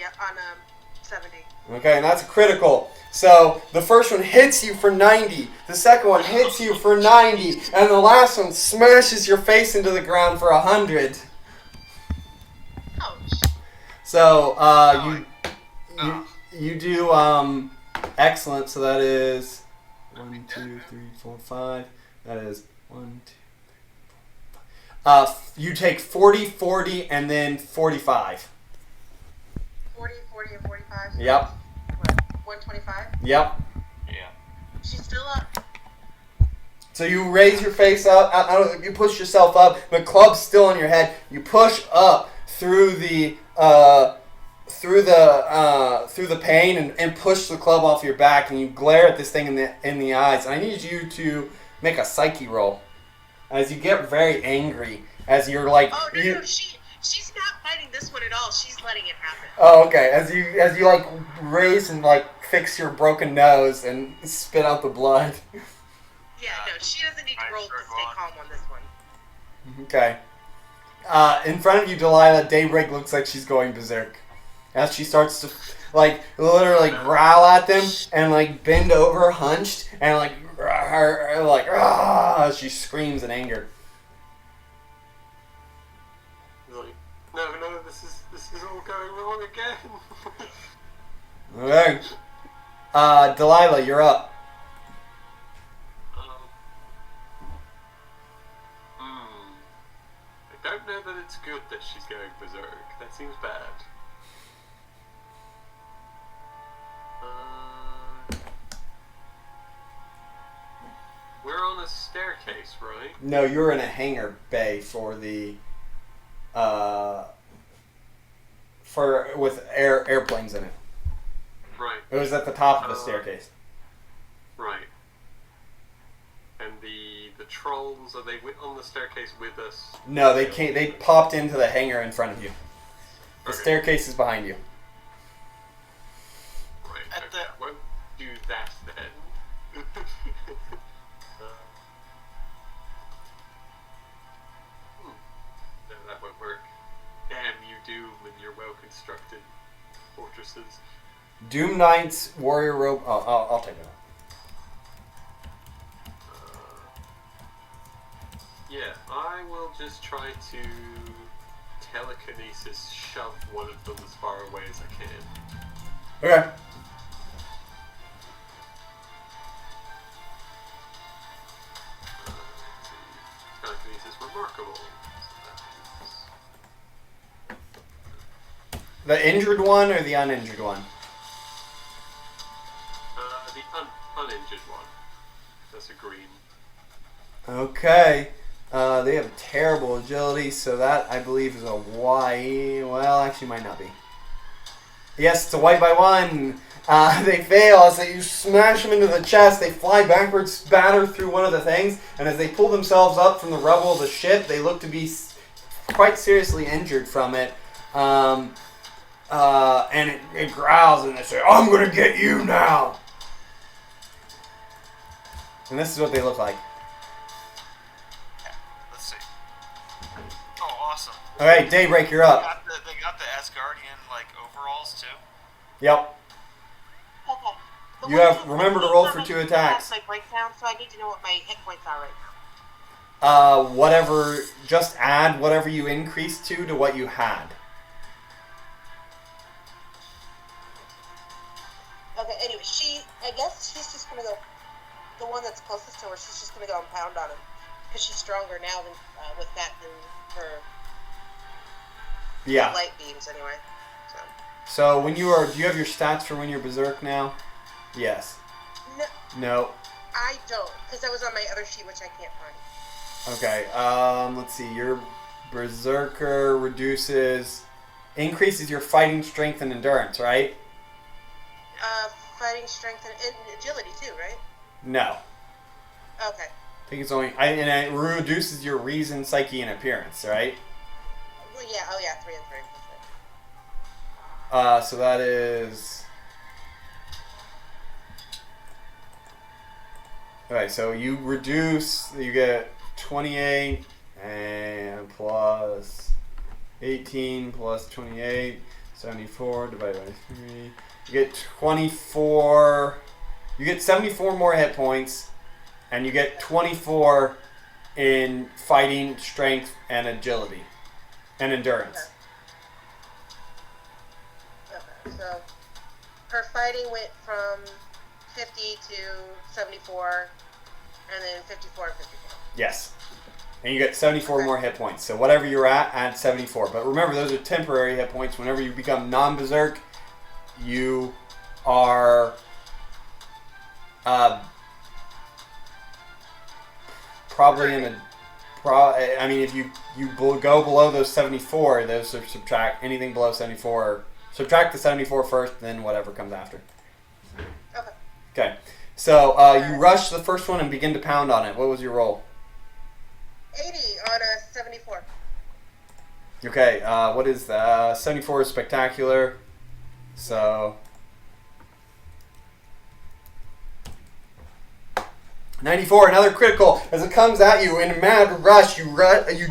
70. Okay, and that's a critical. So the first one hits you for 90, the second one hits you for 90, and the last one smashes your face into the ground for 100. Ouch. So you do excellent. So that is 1, 2, 3, 4, 5. That is 1, 2, 3, 4, 5. You take 40, 40, and then 45. 40, 40, and 45. So Yep. What, 125? Yep. Yeah. She's still up. So you raise your face up. You push yourself up. The club's still on your head. You push up through the pain and push the club off your back, and you glare at this thing in the eyes. I need you to make a psyche roll as you get very angry as you're like. Oh no, she's not fighting this one at all. She's letting it happen. Oh, okay. As you like raise and like fix your broken nose and spit out the blood. Yeah, no, she doesn't need to roll to stay calm on this one. Okay. In front of you, Delilah, Daybreak looks like she's going berserk. As she starts to, like, literally growl at them and, like, bend over hunched and, like, her like, ah, she screams in anger. Like, no, this is all going wrong again. Okay. Delilah, you're up. I don't know that it's good that she's going berserk. That seems bad. We're on a staircase, right? No, you're in a hangar bay for the with airplanes in it. Right. It was at the top of the staircase. Right. And the trolls, are they on the staircase with us? No, they can't. They popped into the hangar in front of you. The Okay. staircase is behind you. Right. At Okay. I won't do that then. No, that won't work. Damn you, Doom, and your well-constructed fortresses. Doom Knights, Warrior Robe. Oh, I'll take it. Yeah, I will just try to telekinesis shove one of them as far away as I can. Okay. Telekinesis remarkable. The injured one or the uninjured one? The uninjured one. That's a green. Okay. They have terrible agility, so that, I believe, is a white. Well, actually, might not be. Yes, it's a white by one. They fail. So you smash them into the chest. They fly backwards, batter through one of the things, and as they pull themselves up from the rubble of the ship, they look to be quite seriously injured from it. And it growls, and they say, "I'm gonna get you now." And this is what they look like. Let's see. Oh, awesome. All right, Daybreak, you're up. They got the Asgardian like overalls too. Yep. Okay. But You what have- is it- remember to what roll is for it 2 that attacks. Like breakdown, so I need to know what my hit points are right now. Whatever. Just add whatever you increased to what you had. Okay. Anyway, I guess she's just gonna go. The one that's closest to her, she's just gonna go and pound on him because she's stronger now than with that than her Yeah. light beams anyway. So. So when you are, do you have your stats for when you're berserk now? Yes. No, No. I don't, because that was on my other sheet, which I can't find. Okay. Let's see. Your berserker increases your fighting strength and endurance, right? Fighting strength and agility too, right? No. Okay. I think it's only. And it reduces your reason, psyche, and appearance, right? Well, yeah. Oh, yeah. 3 and 3. That's it. So that is. Okay, so you get 28 and plus 18 plus 28, 74 divided by 3. You get 24. You get 74 more hit points, and you get 24 in fighting, strength, and agility, and endurance. Okay. So her fighting went from 50 to 74, and then 54 and 54. Yes. And you get 74 more hit points. So whatever you're at, add 74. But remember, those are temporary hit points. Whenever you become non-berserk, you are probably in a... I mean, if you go below those 74, those are subtract anything below 74. Subtract the 74 first, then whatever comes after. Okay. Okay. So you rush the first one and begin to pound on it. What was your roll? 80 on a 74. Okay, what is that? 74 is spectacular. So 94, another critical. As it comes at you in a mad rush, you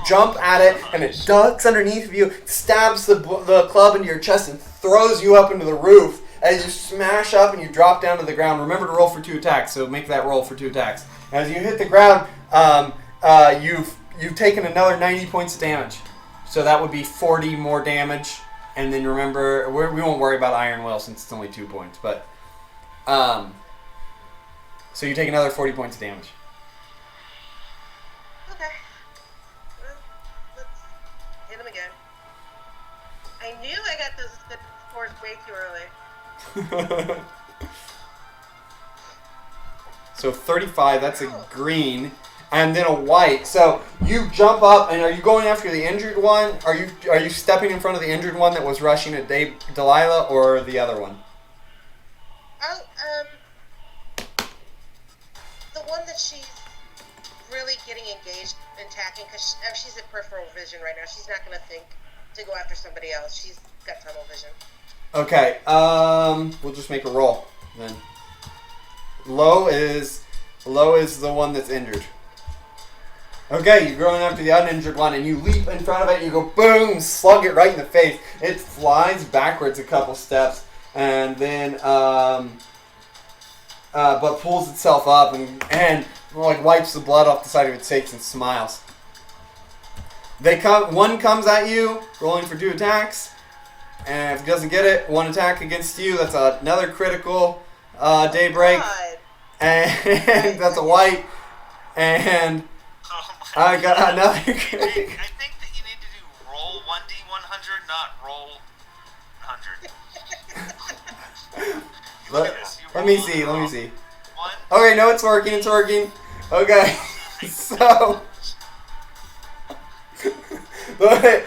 jump at it, and it ducks underneath of you, stabs the club into your chest, and throws you up into the roof. As you smash up and you drop down to the ground, remember to roll for 2 attacks. So make that roll for 2 attacks. As you hit the ground, you've taken another 90 points of damage. So that would be 40 more damage. And then remember, we won't worry about Iron Will since it's only 2 points. But so you take another 40 points of damage. Okay. Well, let's hit him again. I knew I got those good scores way too early. So 35, that's a green, and then a white. So you jump up, and are you going after the injured one? Are you stepping in front of the injured one that was rushing at Delilah, or the other one? Oh, the one that she's really getting engaged and attacking, because she's at peripheral vision right now. She's not going to think to go after somebody else. She's got tunnel vision. Okay, we'll just make a roll then. Low is the one that's injured. Okay, you're going after the uninjured one, and you leap in front of it, and you go boom, slug it right in the face. It flies backwards a couple steps, and then but pulls itself up and like wipes the blood off the side of its face and smiles. One comes at you, rolling for 2 attacks, and if it doesn't get it, 1 attack against you. That's another critical daybreak. God. And that's a white, and I got another. I think that you need to do roll 1d100, not roll 100. Let me see. One. Okay, no, it's working. Okay, so Okay.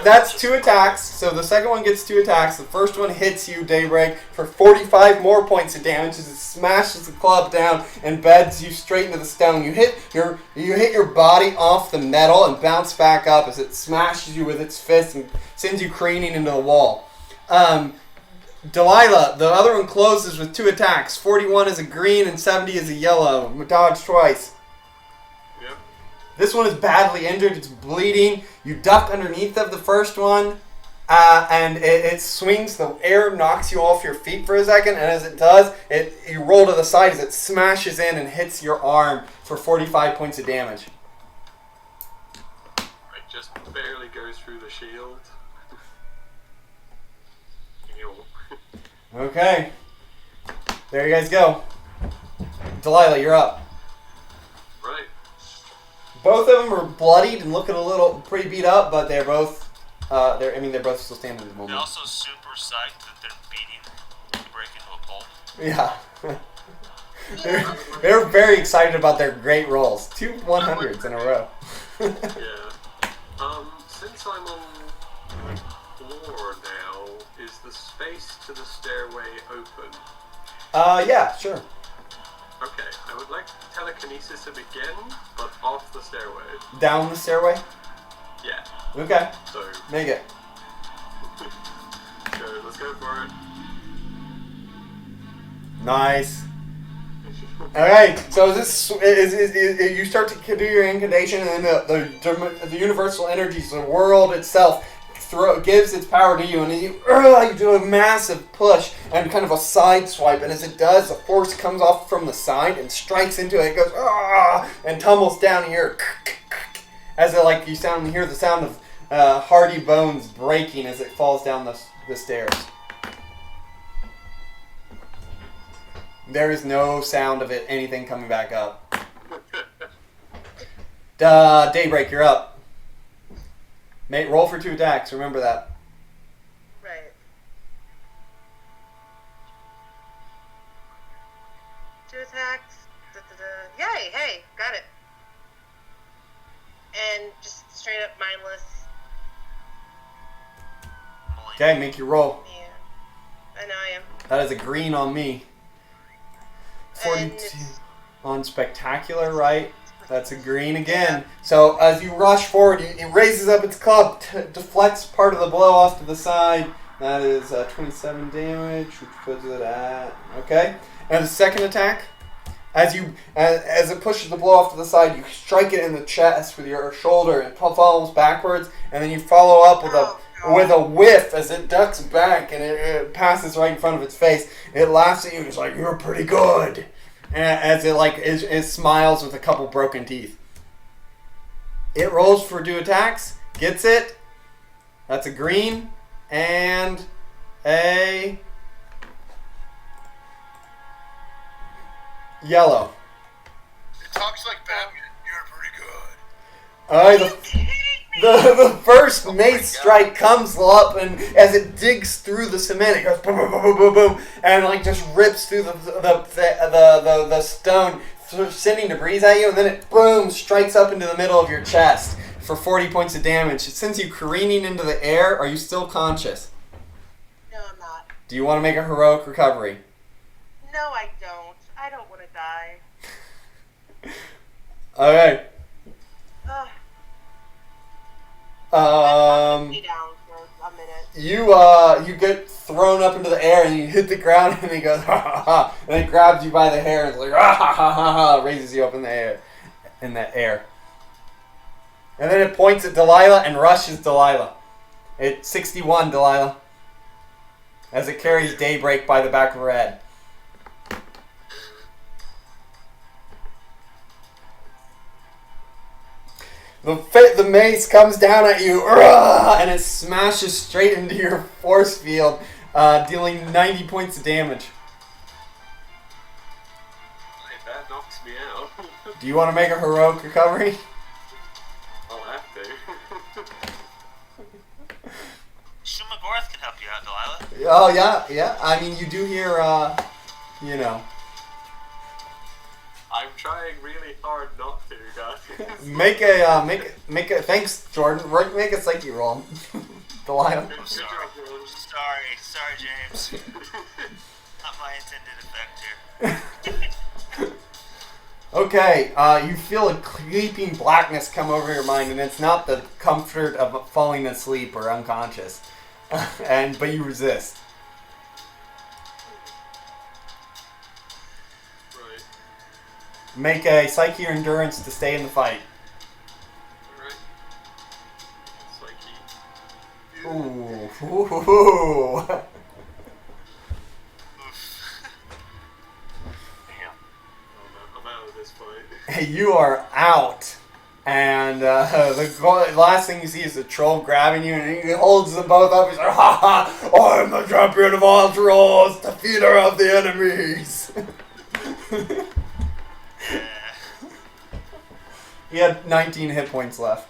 that's 2 attacks. So the second one gets 2 attacks. The first one hits you, Daybreak, for 45 more points of damage as it smashes the club down and beds you straight into the stone. You hit your body off the metal and bounce back up as it smashes you with its fist and sends you careening into the wall. Delilah, the other one closes with 2 attacks. 41 is a green and 70 is a yellow. Dodge twice. Yep. This one is badly injured. It's bleeding. You duck underneath of the first one, and it swings. The air knocks you off your feet for a second, and as it does, you roll to the side as it smashes in and hits your arm for 45 points of damage. It just barely goes through the shield. Okay. There you guys go. Delilah, you're up. Right. Both of them are bloodied and looking a little pretty beat up, but they're both they're both still standing at the They're moment. also super psyched that they're beating Break into a pulp. Yeah. they're very excited about their great rolls. 2 100s in a row. Yeah. Since I'm on floor now, is the space to the stairway open? Yeah, sure. Okay, I would like telekinesis to begin, but off the stairway. Down the stairway? Yeah. Okay. So, Make it. let's go for it. Nice. Alright, so this is you start to do your incantation, and then the universal energies, the world itself, gives its power to you, and you do a massive push and kind of a side swipe, and as it does, the force comes off from the side and strikes into it. It goes and tumbles down here as it you hear the sound of hardy bones breaking as it falls down the stairs. There is no sound of anything coming back up. Daybreak, you're up. Roll for 2 attacks. Remember that. Right. 2 attacks. Yay! Hey, got it. And just straight up mindless. Okay, make your roll. Yeah. I know I am. That is a green on me. 42 on spectacular, right? That's a green again. So as you rush forward, it raises up its club, deflects part of the blow off to the side. That is 27 damage, which puts it at okay. And the second attack, as it pushes the blow off to the side, you strike it in the chest with your shoulder. It falls backwards, and then you follow up with a whiff as it ducks back and it passes right in front of its face. It laughs at you and it's like, "You're pretty good." as it smiles with a couple broken teeth. It rolls for 2 attacks, gets it. That's a green and a yellow. It talks like Batman. You're pretty good. Alright, the first mace strike comes up, and as it digs through the cement, it goes boom, boom, boom, boom, boom, boom, and like just rips through the stone, sending debris at you, and then it boom strikes up into the middle of your chest for 40 points of damage. It sends you careening into the air. Are you still conscious? No, I'm not. Do you want to make a heroic recovery? No, I don't. I don't want to die. Okay. Ugh. Stay down for a minute. You get thrown up into the air and you hit the ground and he goes ha ha ha, and it grabs you by the hair and it's like ha ha ha ha ha, raises you up in the air, and then it points at Delilah and rushes Delilah. It's 61, Delilah, as it carries Daybreak by the back of her head. The mace comes down at you, and it smashes straight into your force field, dealing 90 points of damage. That knocks me out. Do you want to make a heroic recovery? I'll have to. Shumagorath can help you out, Delilah. Oh yeah. I mean, you do hear, I'm trying really hard not to, guys. Make a thanks, Jordan. Make a psyche roll, Delilah. Good Sorry. job, Rose. Sorry, James. Not my intended effect here. Okay, you feel a creeping blackness come over your mind, and it's not the comfort of falling asleep or unconscious, but you resist. Right. Make a psyche or endurance to stay in the fight. Alright. Psyche. Ooh. Damn. I'm out of this fight. You are out. And the last thing you see is the troll grabbing you, and he holds them both up. He's like, ha ha! I'm the champion of all trolls, defeater of the enemies! He had 19 hit points left.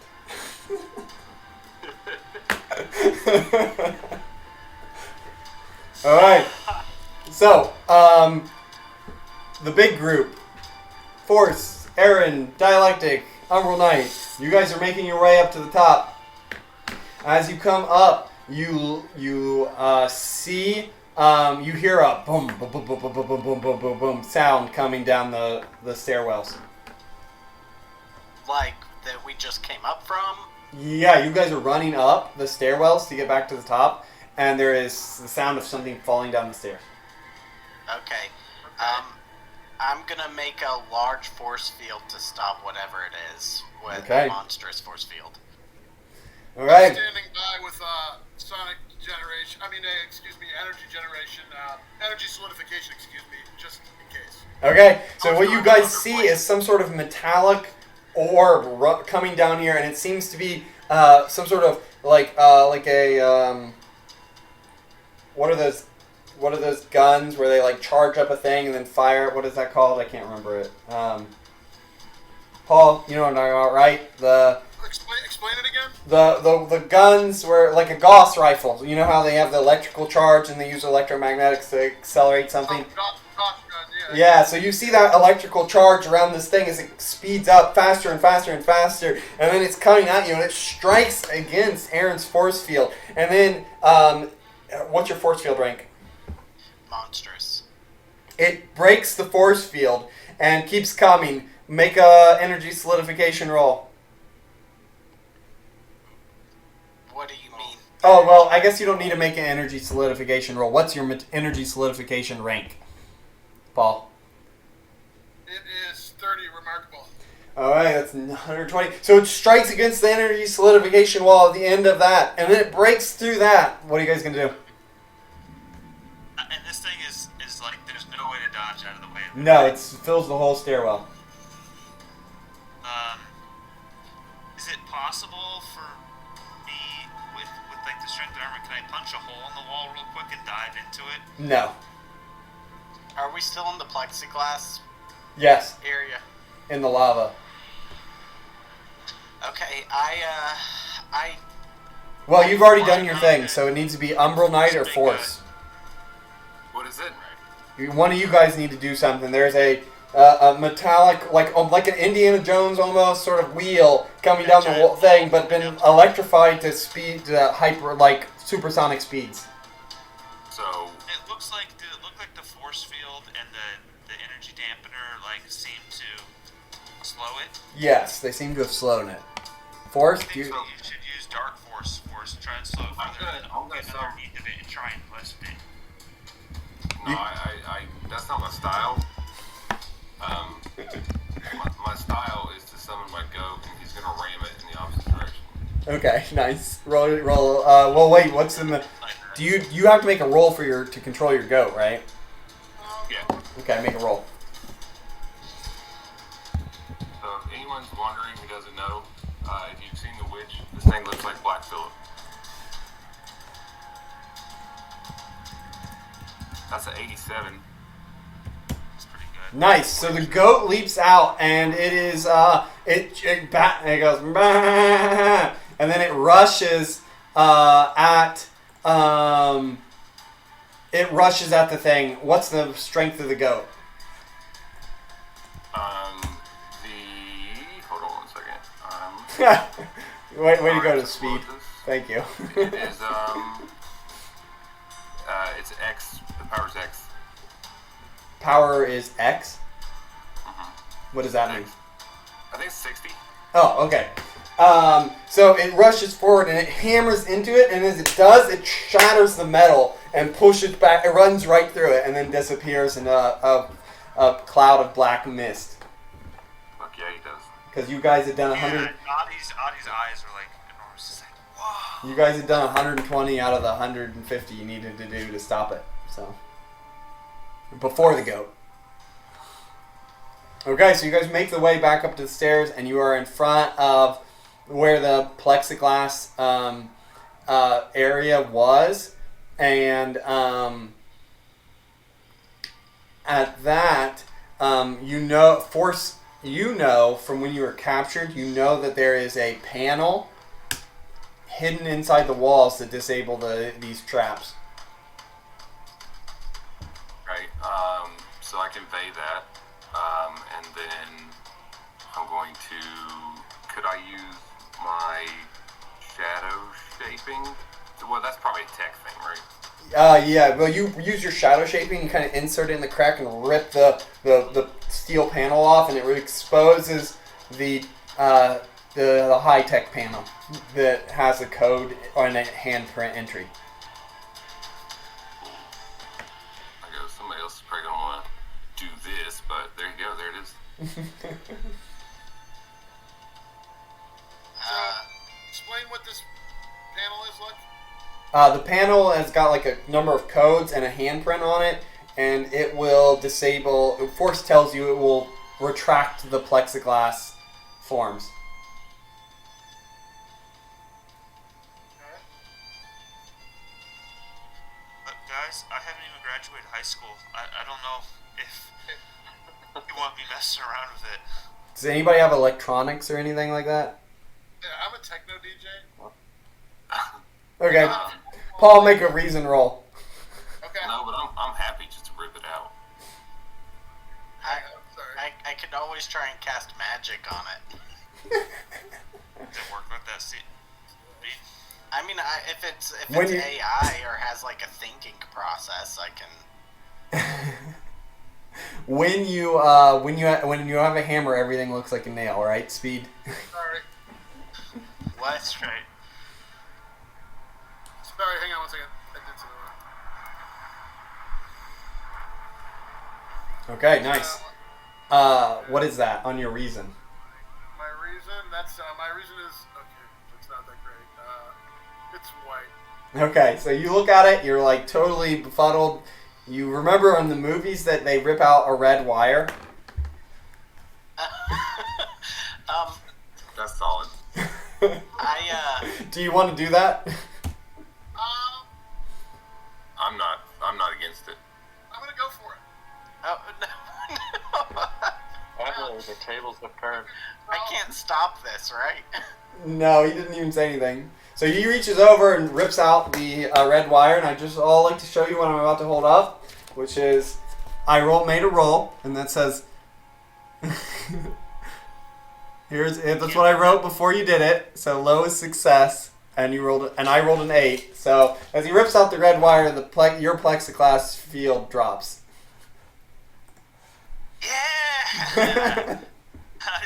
Alright. So, the big group. Force, Aaron, Dialectic, Umbral Knight. You guys are making your way up to the top. As you come up, you see, you hear a boom, boom, boom, boom, boom, boom, boom, boom, boom, boom, boom sound coming down the stairwells. Like that we just came up from? Yeah, you guys are running up the stairwells to get back to the top, and there is the sound of something falling down the stairs. Okay. I'm gonna make a large force field to stop whatever it is with Okay. a monstrous force field. All right. Standing by with sonic generation. Energy generation. Energy solidification. Excuse me, just in case. Okay. So what you guys see is some sort of metallic orb coming down here, and it seems to be some sort of like a what are those guns where they like charge up a thing and then fire it? What is that called? I can't remember it. Paul, you know what I'm talking about, right? Explain it again. The guns were like a Gauss rifle. You know how they have the electrical charge and they use electromagnetics to accelerate something? Gun, Yeah, so you see that electrical charge around this thing as it speeds up faster and faster and faster, and then it's coming at you, and it strikes against Aaron's force field. And then, what's your force field rank? Monstrous. It breaks the force field and keeps coming. Make a energy solidification roll. What do you mean? Oh, well, I guess you don't need to make an energy solidification roll. What's your energy solidification rank, Paul? It is 30. Remarkable. Alright, that's 120. So it strikes against the energy solidification wall at the end of that, and then it breaks through that. What are you guys going to do? And this thing is is like there's no way to dodge out of the way of it. No, it fills the whole stairwell. Is it possible for me with like the strength of armor? Can I punch a hole in the wall real quick and dive into it? No. Are we still in the plexiglass Yes, area? in the lava. Okay, I Well, you've already done your thing, so it needs to be Umbral Knight or Force. What is it? One of you guys need to do something. There's a metallic, like an Indiana Jones almost sort of wheel coming down the whole thing, but been electrified to hyper supersonic speeds. So It looks like did it look like the force field and the energy dampener like seem to slow it? Yes, they seem to have slowed it. Force, I think do you, so. You should use dark force to try and slow it I'm further. gonna- I'm gonna Get stop. underneath of it and try and lift it. no, I that's not my style. My style is to summon my goat, and he's gonna ram it in the opposite direction. okay, nice. Roll. Well, wait. What's in the? Do you have to make a roll to control your goat, right? Yeah. Okay, make a roll. So if anyone's wondering who doesn't know, if you've seen The Witch, this thing looks like Black Phillip. That's an 87. It's pretty good. Nice. So the goat leaps out, and it is it goes bah, and then it rushes at the thing. What's the strength of the goat? Hold on 1 second. Way to go to Alright, speed. so Thank you. it is it's X. The power's X. Power is X. What does that mean? X. I think it's 60. Oh, okay. So it rushes forward and it hammers into it, and as it does, it shatters the metal and pushes back. It runs right through it and then disappears in a cloud of black mist. Fuck yeah, he does. Because you guys had done Yeah, 100. Audie's eyes are like enormous. It's like, whoa. You guys had done 120 out of the 150 you needed to do to stop it. So before the goat. Okay, so you guys make the way back up to the stairs, and you are in front of where the plexiglass area was, and at that, from when you were captured, you know that there is a panel hidden inside the walls to disable these traps. Right. So I convey that, and then I'm going to. Could I use my shadow shaping? Well, that's probably a tech thing, right? Yeah. Well, you use your shadow shaping. You kind of insert it in the crack and rip the steel panel off, and it exposes the high tech panel that has a code on a handprint entry. I go. Somebody else is probably gonna want to do this, but there you go. There it is. Explain what this panel is like. The panel has got like a number of codes and a handprint on it, and it will disable. Force tells you it will retract the plexiglass forms. But guys, I haven't even graduated high school. I don't know if you want me messing around with it. Does anybody have electronics or anything like that? Yeah, I'm a techno DJ. Okay. Paul, make a reason roll. Okay. No, but I'm happy just to rip it out. Sorry. I could always try and cast magic on it. Does it work with that seat? I mean, if it's When you- AI or has like a thinking process, I can. When you have a hammer, everything looks like a nail, right? Speed. Sorry. What? That's right. Sorry, hang on 1 second. I did something wrong. Okay, nice. What is that on your reason? My reason? My reason is okay. It's not that great. It's white. Okay, so you look at it, you're like totally befuddled. You remember in the movies that they rip out a red wire? That's solid. Do you want to do that? I'm not against it. I'm gonna go for it. Oh, no. Actually, the tables have turned. I can't stop this, right? No, he didn't even say anything. So he reaches over and rips out the red wire, and I just like to show you what I'm about to hold up, which is made a roll, and that says that's what I wrote before you did it. So low is success, and I rolled an 8. So as he rips out the red wire, your plexiglass field drops. Yeah.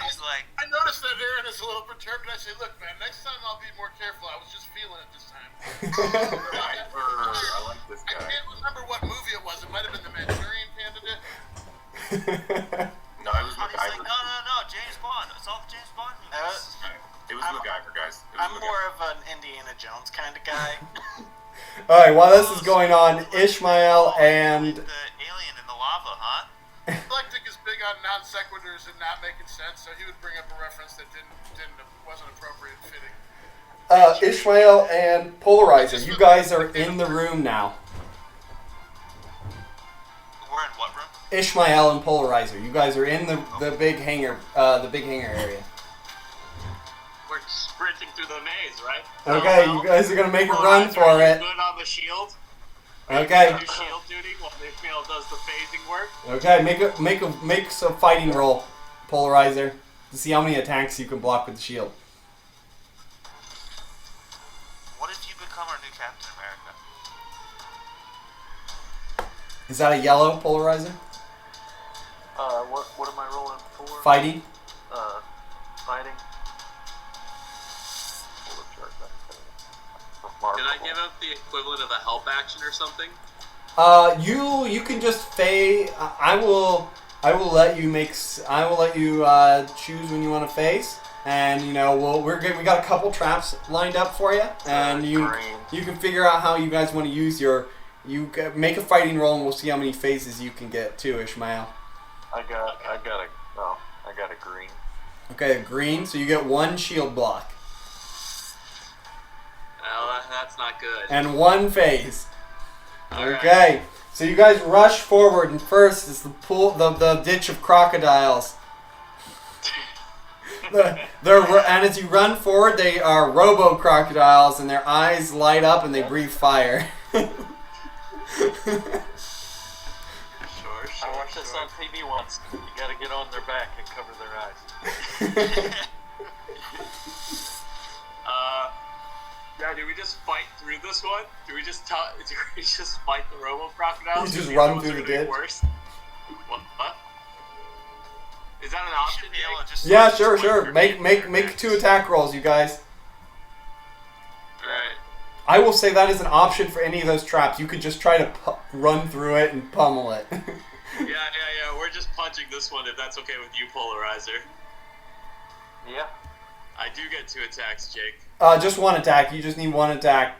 He's like, I noticed that Aaron is a little perturbed, and I say, look, man, next time I'll be more careful. I was just feeling it this time. I like this I guy. can't remember what movie it was. It might have been the Manchurian Candidate. No, it was He's like, MacGyver. no, James Bond. It's all the James Bond movies. It was MacGyver, guys. It was I'm MacGyver. more of an Indiana Jones kind of guy. All right, while this is going on, Ishmael and The alien in the lava, huh? Eclectic is big on non sequiturs and not making sense, so he would bring up a reference that wasn't appropriate fitting. Ishmael and Polarizer, you guys are in the room now. We're in what room? Ishmael and Polarizer, you guys are in the big hangar area. We're sprinting through the maze, right? Okay, you guys are gonna make a run for it. Good on the shield. Okay. Do shield duty while Ishmael does the phasing work. Okay, make a fighting roll, Polarizer, to see how many attacks you can block with the shield. What if you become our new Captain America? Is that a yellow, Polarizer? What am I rolling for? Fighting. Fighting. Pull the chart back. Did I give up the equivalent of a help action or something? You can just phase. I will let you choose when you want to phase, and we got a couple traps lined up for you, and you can figure out how you guys want to use make a fighting roll, and we'll see how many phases you can get too, Ishmael. I got a green. Okay, a green, so you get one shield block Well, that's not good. and one phase. All right. Okay, so you guys rush forward, and first is the ditch of crocodiles. And as you run forward, they are robo crocodiles, and their eyes light up and they breathe fire. I watched this on TV once. You gotta get on their back and cover their eyes. Yeah, do we just fight through this one? Do we just fight the robo crocodiles? You just The run other ones through are the gonna be ditch? worse? What? Is that an option? Should be able to just Yeah, sure. Make 2 attack rolls, you guys. Alright. I will say that is an option for any of those traps. You could just try to run through it and pummel it. Yeah. We're just punching this one if that's okay with you, Polarizer. Yeah. I do get 2 attacks, Jake. Just 1 attack. You just need 1 attack.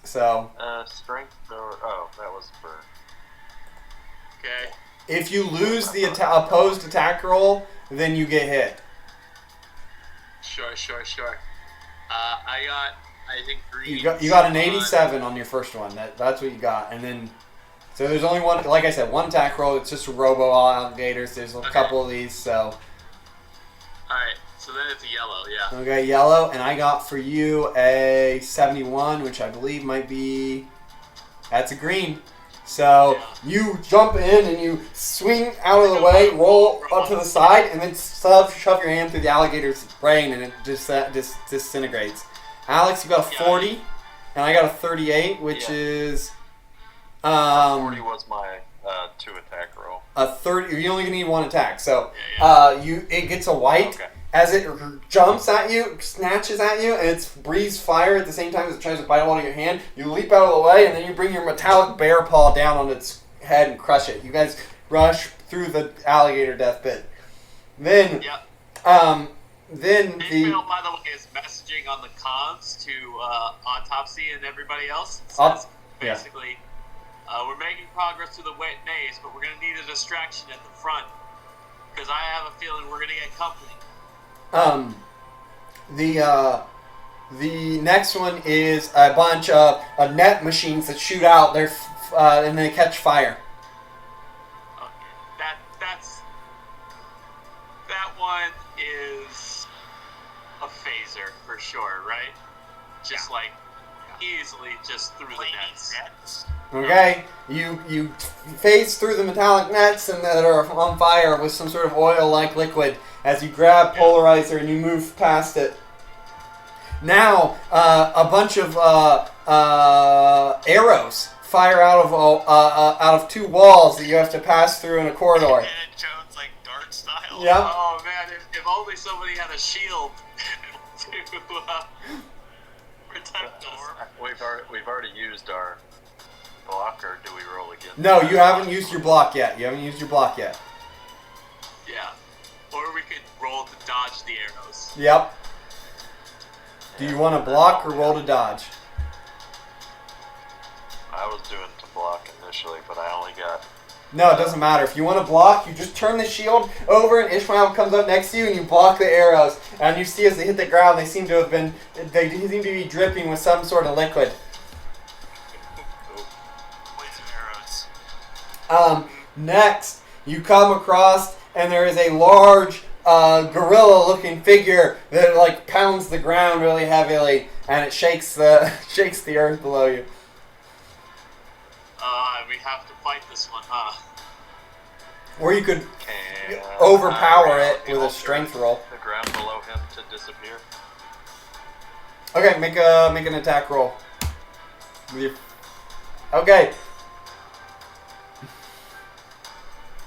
So. Strength or that was for. Okay. If you lose the opposed attack roll, then you get hit. Sure. I think green. You got an 87 on your first one. That's what you got, and then. So there's only one, like I said, 1 attack roll. It's just a robo alligators. There's a couple of these, so. Alright, so then it's a yellow, yeah. Okay, yellow, and I got for you a 71, which I believe might be. That's a green. So you jump in and you swing out of the way, roll up to the side, and then shove your hand through the alligator's brain, and it just disintegrates. Alex, you got a 40, and I got a 38, which is. 40 was my 2 attack roll. A 30. You only need 1 attack, so it gets a white. Okay. As it jumps at you, snatches at you, and it breathes fire at the same time as it tries to bite out of your hand. You leap out of the way, and then you bring your metallic bear paw down on its head and crush it. You guys rush through the alligator death pit. Then, Ishmael, by the way, is messaging on the comms to Autopsy and everybody else. It says basically, We're making progress through the wet maze, but we're gonna need a distraction at the front because I have a feeling we're gonna get company. The next one is a bunch of net machines that shoot out their and they catch fire. Okay. That one is a phaser for sure, right? Just like easily just through the nets. Okay, you phase through the metallic nets and that are on fire with some sort of oil-like liquid as you grab Polarizer and you move past it. Now, a bunch of arrows fire out of two walls that you have to pass through in a corridor. Indiana Jones, like dart style. Yep. Oh man, if only somebody had a shield to protect us. We've already used our blocker. Do we roll again? No, you haven't used your block yet. Yeah. Or we could roll to dodge the arrows. Yep. Do you want to block or roll to dodge? I was doing to block initially, but I only got... No, it doesn't matter. If you want to block, you just turn the shield over and Ishmael comes up next to you and you block the arrows. And you see as they hit the ground, they seem to be dripping with some sort of liquid. Poison arrows. Next, you come across and there is a large gorilla-looking figure that like pounds the ground really heavily and it shakes the earth below you. We have to fight this one, huh? Or you could overpower it with a strength roll. The ground below him to disappear. Okay, make an attack roll. Okay.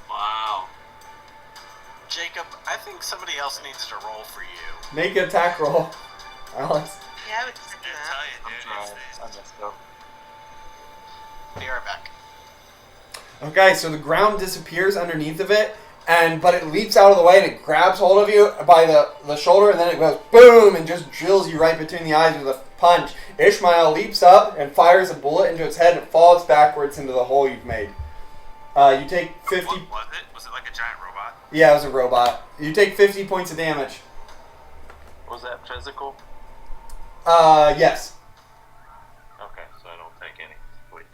Wow. Jacob, I think somebody else needs to roll for you. Make an attack roll, Alex. Yeah, I would say I that. tell you, dude. I messed up. Be right back. Okay, so the ground disappears underneath of it, but it leaps out of the way and it grabs hold of you by the shoulder, and then it goes boom and just drills you right between the eyes with a punch. Ishmael leaps up and fires a bullet into its head and it falls backwards into the hole you've made. You take 50... What was it? Was it like a giant robot? Yeah, it was a robot. You take 50 points of damage. Was that physical? Yes. Okay, so I don't take any. Sweet.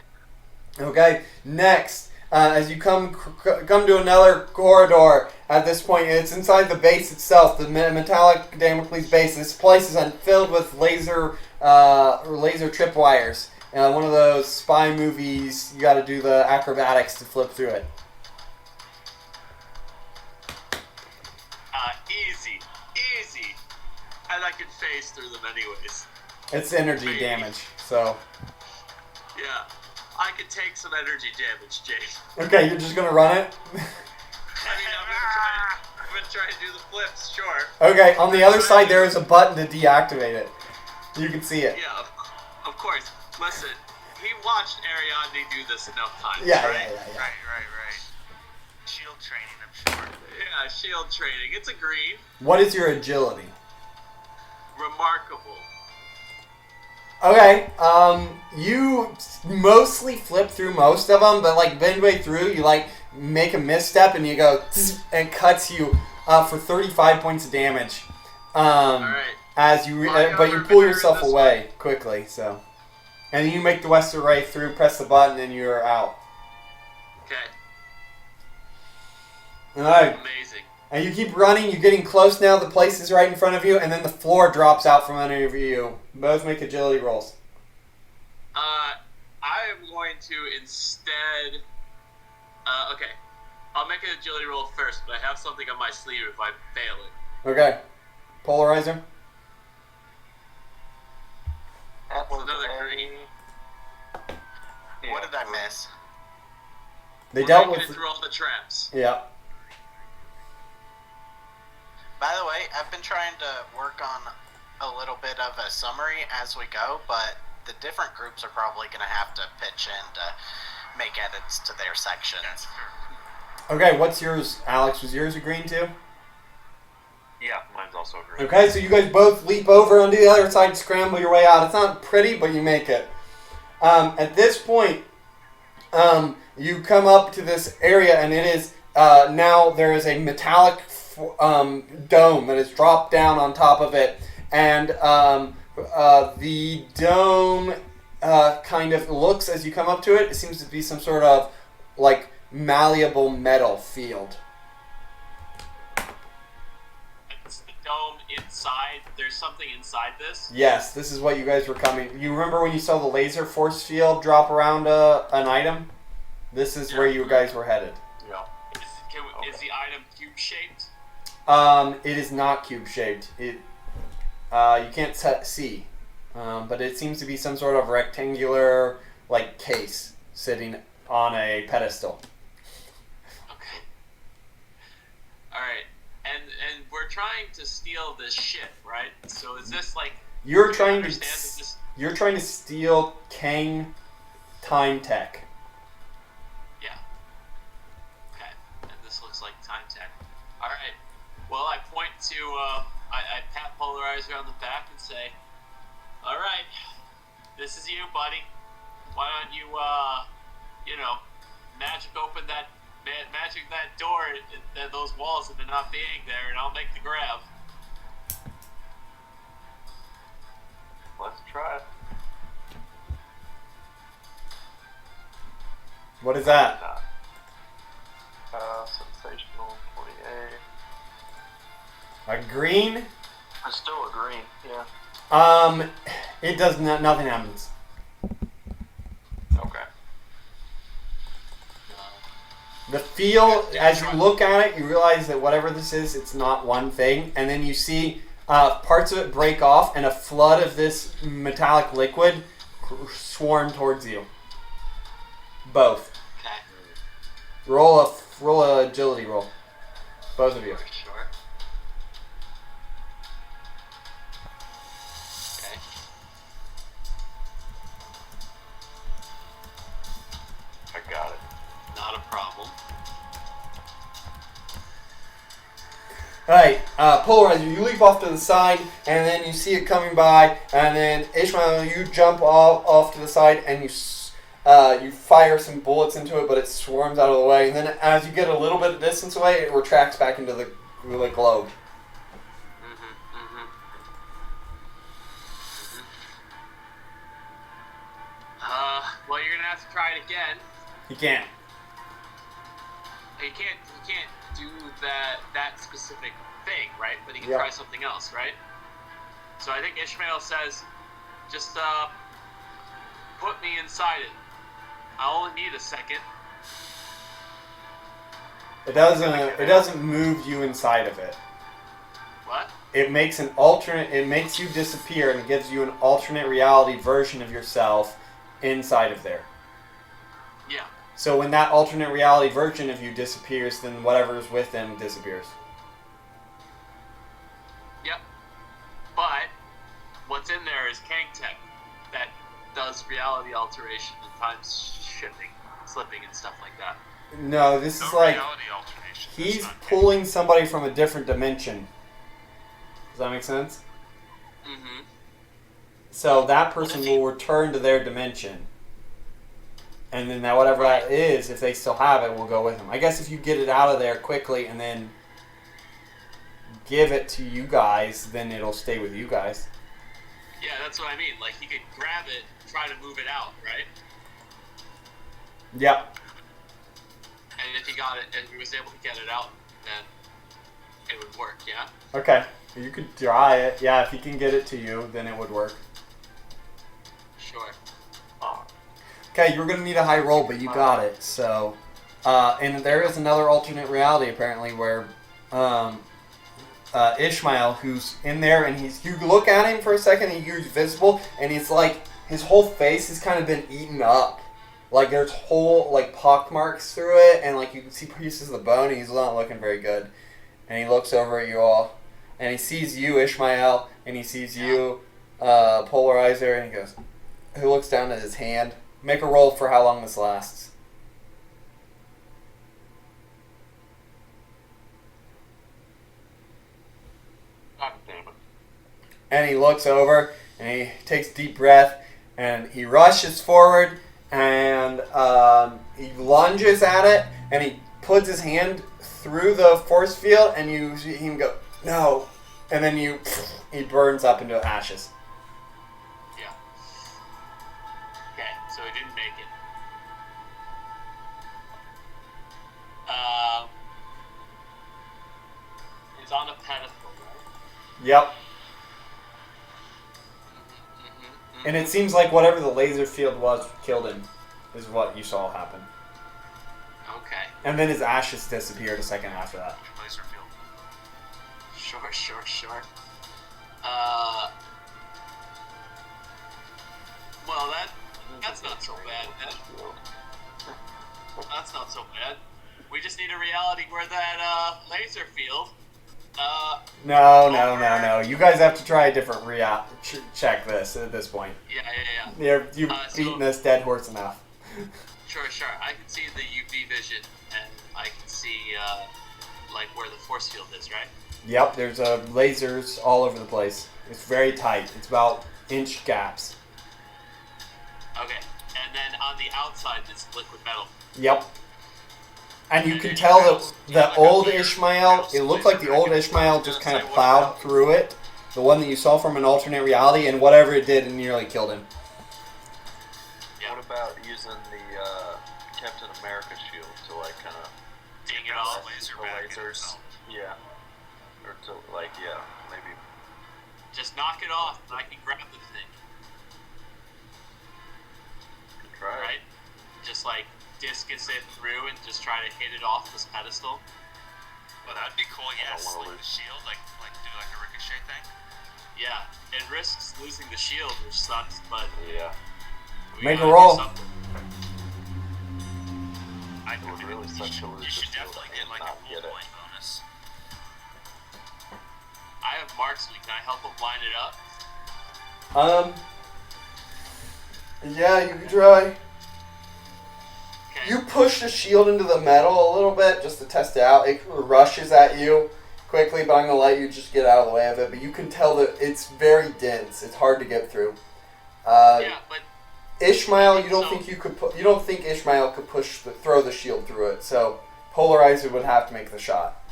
Okay, next, as you come to another corridor, at this point, it's inside the base itself, the metallic Damocles base. This place is filled with laser tripwires. One of those spy movies, you gotta do the acrobatics to flip through it. Easy. And I can phase through them anyways. It's energy damage, so... Yeah. I could take some energy damage, Jake. Okay, you're just gonna run it? I mean, I'm gonna try to do the flips, sure. Okay, on the other side there is a button to deactivate it. You can see it. Yeah, of course. Listen, he watched Ariadne do this enough times, Yeah. right? Right. Shield training, I'm sure. Yeah, shield training. It's a green. What is your agility? Remarkable. Okay, you mostly flip through most of them, but like midway through, you like make a misstep and you go and cuts you for 35 points of damage. Alright. As you, but you pull yourself away quickly. So, and then you make the western right through, press the button, and you're out. Okay. Alright. Amazing. And you keep running, you're getting close now, the place is right in front of you, and then the floor drops out from under you. Both make agility rolls. I am going to instead... okay. I'll make an agility roll first, but I have something on my sleeve if I fail it. Okay. Polarizer? That was Another green. Yeah, What did I miss? They We're dealt making with... it through all the traps. Yeah. By the way, I've been trying to work on a little bit of a summary as we go, but the different groups are probably going to have to pitch in to make edits to their sections. Okay, what's yours, Alex? Was yours a green too? Yeah, mine's also green. Okay, so you guys both leap over onto the other side, scramble your way out. It's not pretty, but you make it. At this point, You come up to this area, and it is now there is a metallic dome that is dropped down on top of it, and the dome kind of looks as you come up to it. It seems to be some sort of like malleable metal field. It's the dome inside. There's something inside this. Yes, this is what you guys were coming. You remember when you saw the laser force field drop around an item? This is where you guys were headed. Yeah. Is the item cube shaped? It is not cube shaped. It you can't see, but it seems to be some sort of rectangular like case sitting on a pedestal. Okay. All right. And we're trying to steal this ship, right? So is this like You're trying to understand that this? you're trying to steal Kang time tech. Yeah. Okay. And this looks like time tech. All right. Well, I point to I pat Polarizer on the back and say, "All right, this is you, buddy. Why don't you magic open that door, those walls into not being there, and I'll make the grab." Let's try. What is that? Sensational 28. A green? It's still a green, yeah. It does nothing happens. Okay. The feel, as you look at it, you realize that whatever this is, it's not one thing, and then you see parts of it break off, and a flood of this metallic liquid swarm towards you. Both. Okay. Roll a agility roll. Both of you. Sure. Okay. I got it. Not a problem. Alright, Polarizer, you leap off to the side, and then you see it coming by, and then Ishmael, you jump off to the side, and you fire some bullets into it, but it swarms out of the way, and then as you get a little bit of distance away, it retracts back into the globe. Well, you're gonna have to try it again. You can't. He can't do that specific thing, right? But he can Yeah. try something else, right? So I think Ishmael says, just put me inside it. I only need a second. It doesn't move you inside of it. What? It makes you disappear, and it gives you an alternate reality version of yourself inside of there. Yeah. So when that alternate reality version of you disappears, then whatever's with them disappears. Yep. But what's in there is Kang Tech that does reality alteration and time shifting, slipping, and stuff like that. No, this No is like reality alternation. he's That's not pulling somebody from a different dimension. Does that make sense? Mm-hmm. So that person will return to their dimension. And then whatever that is, if they still have it, will go with them. I guess if you get it out of there quickly and then give it to you guys, then it'll stay with you guys. Yeah, that's what I mean. Like, he could grab it, try to move it out, right? Yep. And if he got it, and he was able to get it out, then it would work, yeah? Okay. You could try it. Yeah, if he can get it to you, then it would work. Sure. Okay, you were going to need a high roll, but you got it. So, and there is another alternate reality, apparently, where Ishmael, who's in there, and you look at him for a second, and he's visible, and he's like, his whole face has kind of been eaten up. Like, there's whole, like, pock marks through it, and, like, you can see pieces of the bone, and he's not looking very good. And he looks over at you all, and he sees you, Ishmael, and he sees you, Polarizer, and he goes, he looks down at his hand. Make a roll for how long this lasts. God damn it. And he looks over, and he takes a deep breath, and he rushes forward, and he lunges at it, and he puts his hand through the force field, and you see him go, no, and then he burns up into ashes. Yeah. Okay, so he didn't make it. He's on a pedestal, right? Yep. And it seems like whatever the laser field was killed him, is what you saw happen. Okay. And then his ashes disappeared a second after that. Laser field. Sure. Well, that's not so bad, then. That's not so bad. We just need a reality where that laser field. No. You guys have to try a different check this at this point. Yeah. You've beaten this dead horse enough. Sure. I can see the UV vision, and I can see like where the force field is, right? Yep, there's lasers all over the place. It's very tight. It's about inch gaps. Okay, and then on the outside is liquid metal. Yep. And you can tell that the old Ishmael, it looked like the old Ishmael just kind of plowed through it. The one that you saw from an alternate reality, and whatever it did, it nearly killed him. Yeah. What about using the Captain America shield to like kind of ding it off? Lasers. Yeah. Or to maybe. Just knock it off, and I can grab the thing. Good try. Right? Just like discus it through and just try to hit it off this pedestal. Well, that'd be cool. Yes, like the shield, like do like a ricochet thing. Yeah, it risks losing the shield, which sucks, but yeah. Make a roll. I would really suck to lose. You should definitely get like a full point bonus. I have marksman. Can I help him line it up? Yeah, you can try. Okay. You push the shield into the metal a little bit just to test it out. It rushes at you quickly, but I'm going to let you just get out of the way of it. But you can tell that it's very dense. It's hard to get through. Yeah, but Ishmael, you don't think you could you don't think Ishmael could throw the shield through it. So Polarizer would have to make the shot.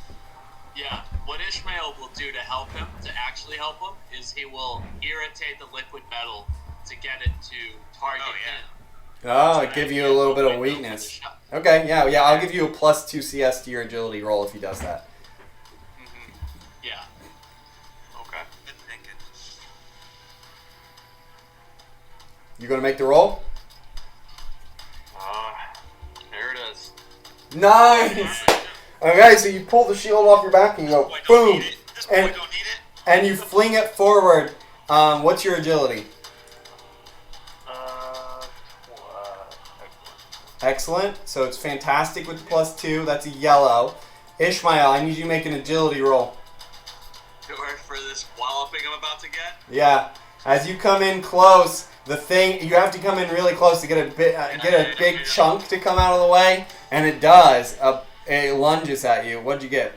yeah, what Ishmael will do to help him, to actually help him, is he will irritate the liquid metal to get it to target him. Oh, give you a little bit of weakness. Okay, yeah, I'll give you a +2 CS to your agility roll if he does that. Yeah. Okay. Good thinking. You gonna make the roll? There it is. Nice! Okay, so you pull the shield off your back and you go boom! And you fling it forward. What's your agility? Excellent. So it's fantastic with the +2. That's a yellow. Ishmael, I need you to make an agility roll. For this walloping I'm about to get? Yeah. As you come in close, you have to come in really close to get a big chunk to come out of the way, and it does. It lunges at you. What'd you get?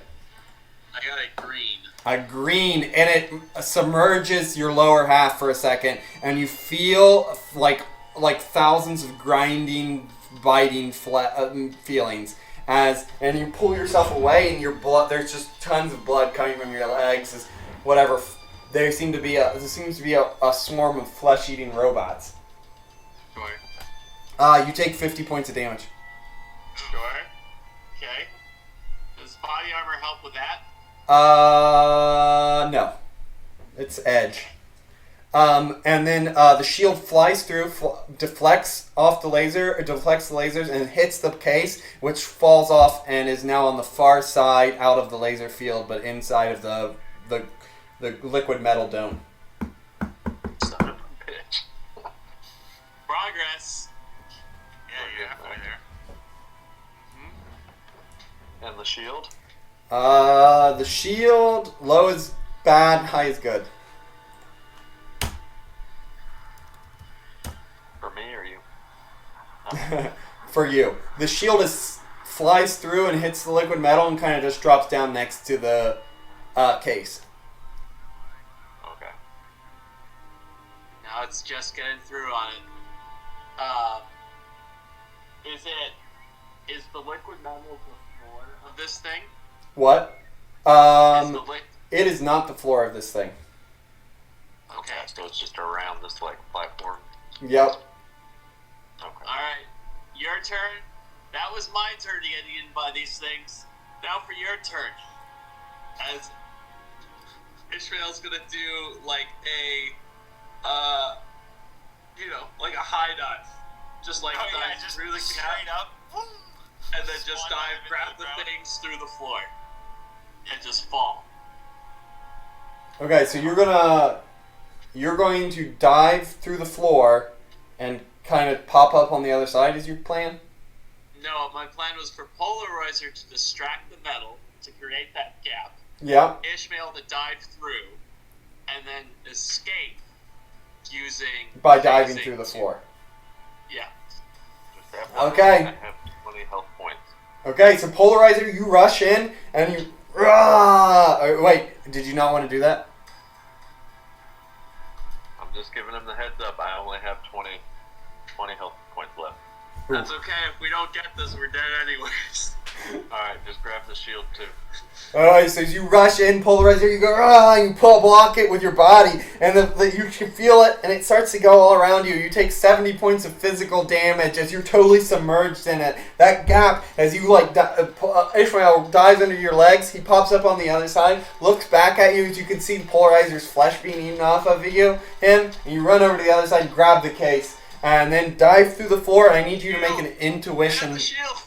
I got a green. A green, and it submerges your lower half for a second, and you feel like thousands of grinding, biting feelings. And you pull yourself away, and your blood. There's just tons of blood coming from your legs. Whatever. There seems to be a swarm of flesh-eating robots. Sure. You take 50 points of damage. Sure. Okay. Does body armor help with that? No. It's edge. And then the shield flies through, deflects off the laser, deflects the lasers, and hits the case, which falls off and is now on the far side out of the laser field, but inside of the liquid metal dome. Son of a bitch. Progress. Yeah, you're halfway there. And the shield? The shield, low is bad, high is good. For me or you? For you. The shield flies through and hits the liquid metal and kind of just drops down next to the case. Okay. Now it's just getting through on it. Is the liquid metal the floor of this thing? What? Is the It is not the floor of this thing. Okay, so it's just around this like platform. Yep. Okay. Alright, your turn. That was my turn to get eaten by these things. Now for your turn. As Ishmael's gonna do like a like a high dive. Just like dive just really straight up. Boom, and then just slide dive, into grab the the ground. things through the floor. And just fall. Okay, so you're going to dive through the floor and kind of pop up on the other side. Is your plan? No, my plan was for Polarizer to distract the metal to create that gap. Yeah. Ishmael to dive through, and then escape using By diving phasing through the to- floor. Yeah. Just that one. Okay. I have 20 health points. Okay, so Polarizer, you rush in and you. Wait, did you not want to do that? I'm just giving him the heads up. I only have 20 health points left. That's okay. If we don't get this, we're dead anyways. Alright, just grab the shield too. Alright, so as you rush in, Polarizer, you go, you block it with your body, and you can feel it, and it starts to go all around you. You take 70 points of physical damage as you're totally submerged in it. That gap, as you, Ishmael dives under your legs, he pops up on the other side, looks back at you, as you can see Polarizer's flesh being eaten off of him, and you run over to the other side and grab the case, and then dive through the floor. I need you to make an intuition. The shield.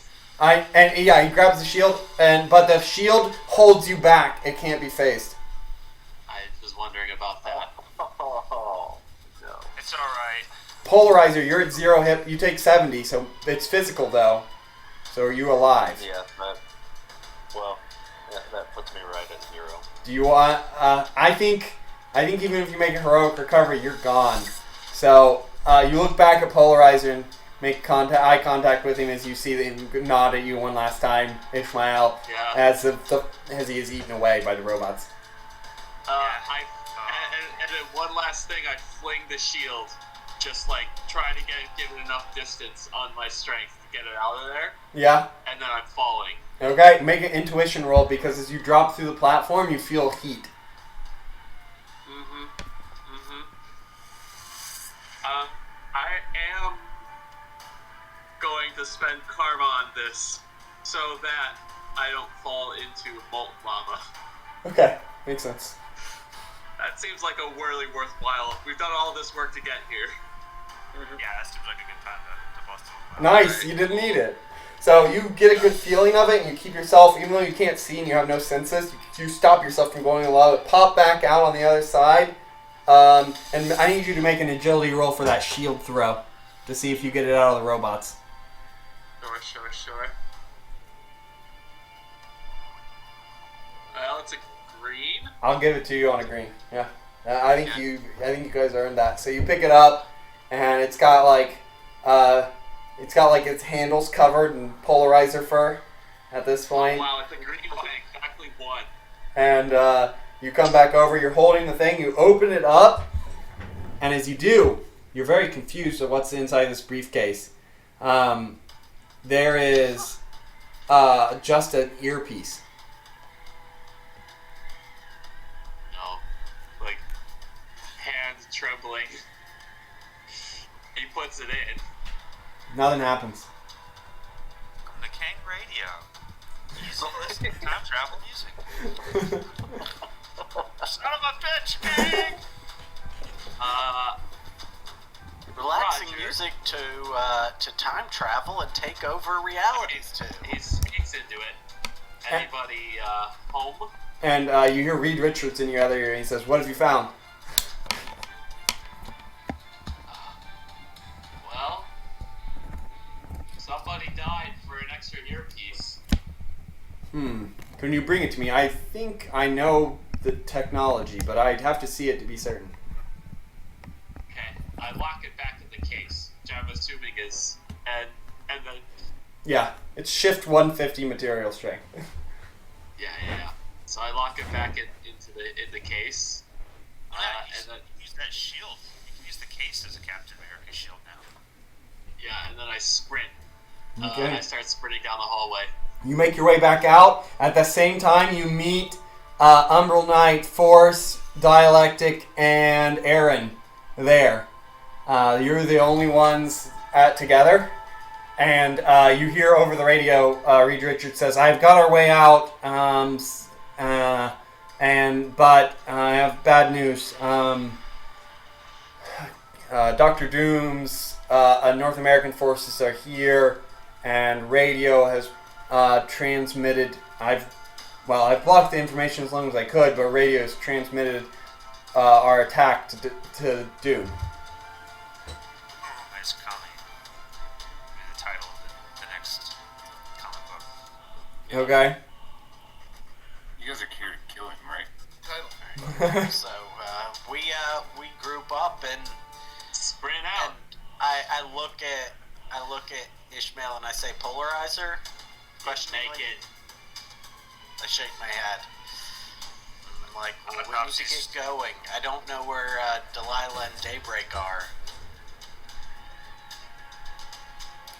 He grabs the shield, but the shield holds you back. It can't be phased. I was wondering about that. Oh, no. It's alright. Polarizer, you're at 0 hit. You take 70, so it's physical though. So are you alive? Yeah, that puts me right at 0. Do you want? I think even if you make a heroic recovery, you're gone. So you look back at Polarizer and make eye contact with him as you see him nod at you one last time, Ishmael, Yeah. as he is eaten away by the robots. And then one last thing, I fling the shield, just like trying to give it enough distance on my strength to get it out of there, Yeah. and then I'm falling. Okay, make an intuition roll because as you drop through the platform, you feel heat. I am going to spend karma on this so that I don't fall into molten lava. Okay, makes sense. That seems like a really worthwhile. We've done all this work to get here. Yeah, that seems like a good time to bust it. Nice, you didn't need it. So you get a good feeling of it, and you keep yourself, even though you can't see and you have no senses, you stop yourself from going in the lava, pop back out on the other side, and I need you to make an agility roll for that shield throw to see if you get it out of the robots. Sure. Well, it's a green. I'll give it to you on a green. Yeah, I think you guys earned that. So you pick it up, and it's got like its handles covered in polarizer fur at this point. Wow, it's a green by exactly one. And you come back over. You're holding the thing. You open it up, and as you do, you're very confused of what's inside this briefcase. There is just an earpiece. Like, hands trembling. He puts it in. Nothing happens. The King Radio. Easy listening time travel music. Son of a bitch, King! Relaxing Roger. music to time travel and take over realities too. He's into it. Anybody home? And you hear Reed Richards in your other ear, and he says, "What have you found?" Well, somebody died for an extra earpiece. Can you bring it to me? I think I know the technology, but I'd have to see it to be certain. Okay, I lock it back in the case, which I'm assuming is and then Yeah, it's shift 150 material strength. yeah. So I lock it back in the case. And then Use that shield. You can use the case as a Captain America shield now. yeah, and then I sprint Okay. I start sprinting down the hallway. You make your way back out. At the same time, you meet Umbral Knight, Force, Dialectic, and Aaron there. You're the only ones together. And you hear over the radio, Reed Richards says, "I've got our way out, but I have bad news. Dr. Doom's North American forces are here, and radio has transmitted. I've blocked the information as long as I could, but radio has transmitted our attack to Doom." Is coming. The title of the next comic book. Okay. You guys are here to kill him, right? So we group up and Sprint out. I look at Ishmael and I say polarizer. Just make it. I shake my head. I'm like, well, we need to get going. I don't know where Delilah and Daybreak are.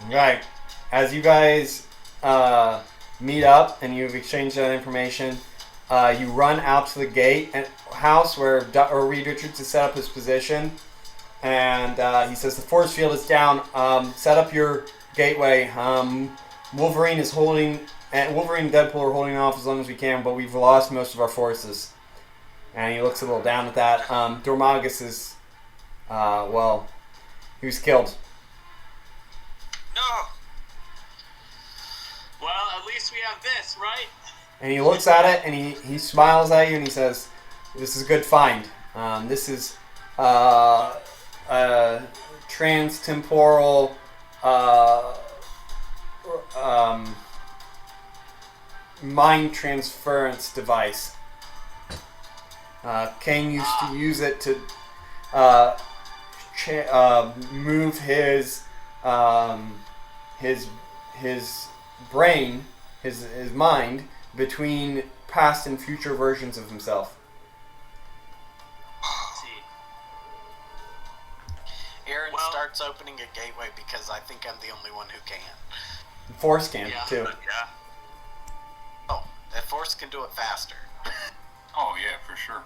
Right. As you guys meet up and you've exchanged that information, you run out to the gate and house where Reed Richards has set up his position, and he says the force field is down. Set up your gateway. Wolverine and Deadpool are holding off as long as we can, but we've lost most of our forces. And he looks a little down at that. Dormagus is, he was killed. No. Well, at least we have this, right? And he looks at it and he smiles at you and he says, "This is a good find. This is trans-temporal mind transference device. Kang used to use it to move his brain, his mind, between past and future versions of himself." Aaron starts opening a gateway because I think I'm the only one who can. Force can too. Yeah. Oh, that Force can do it faster. Oh yeah, for sure.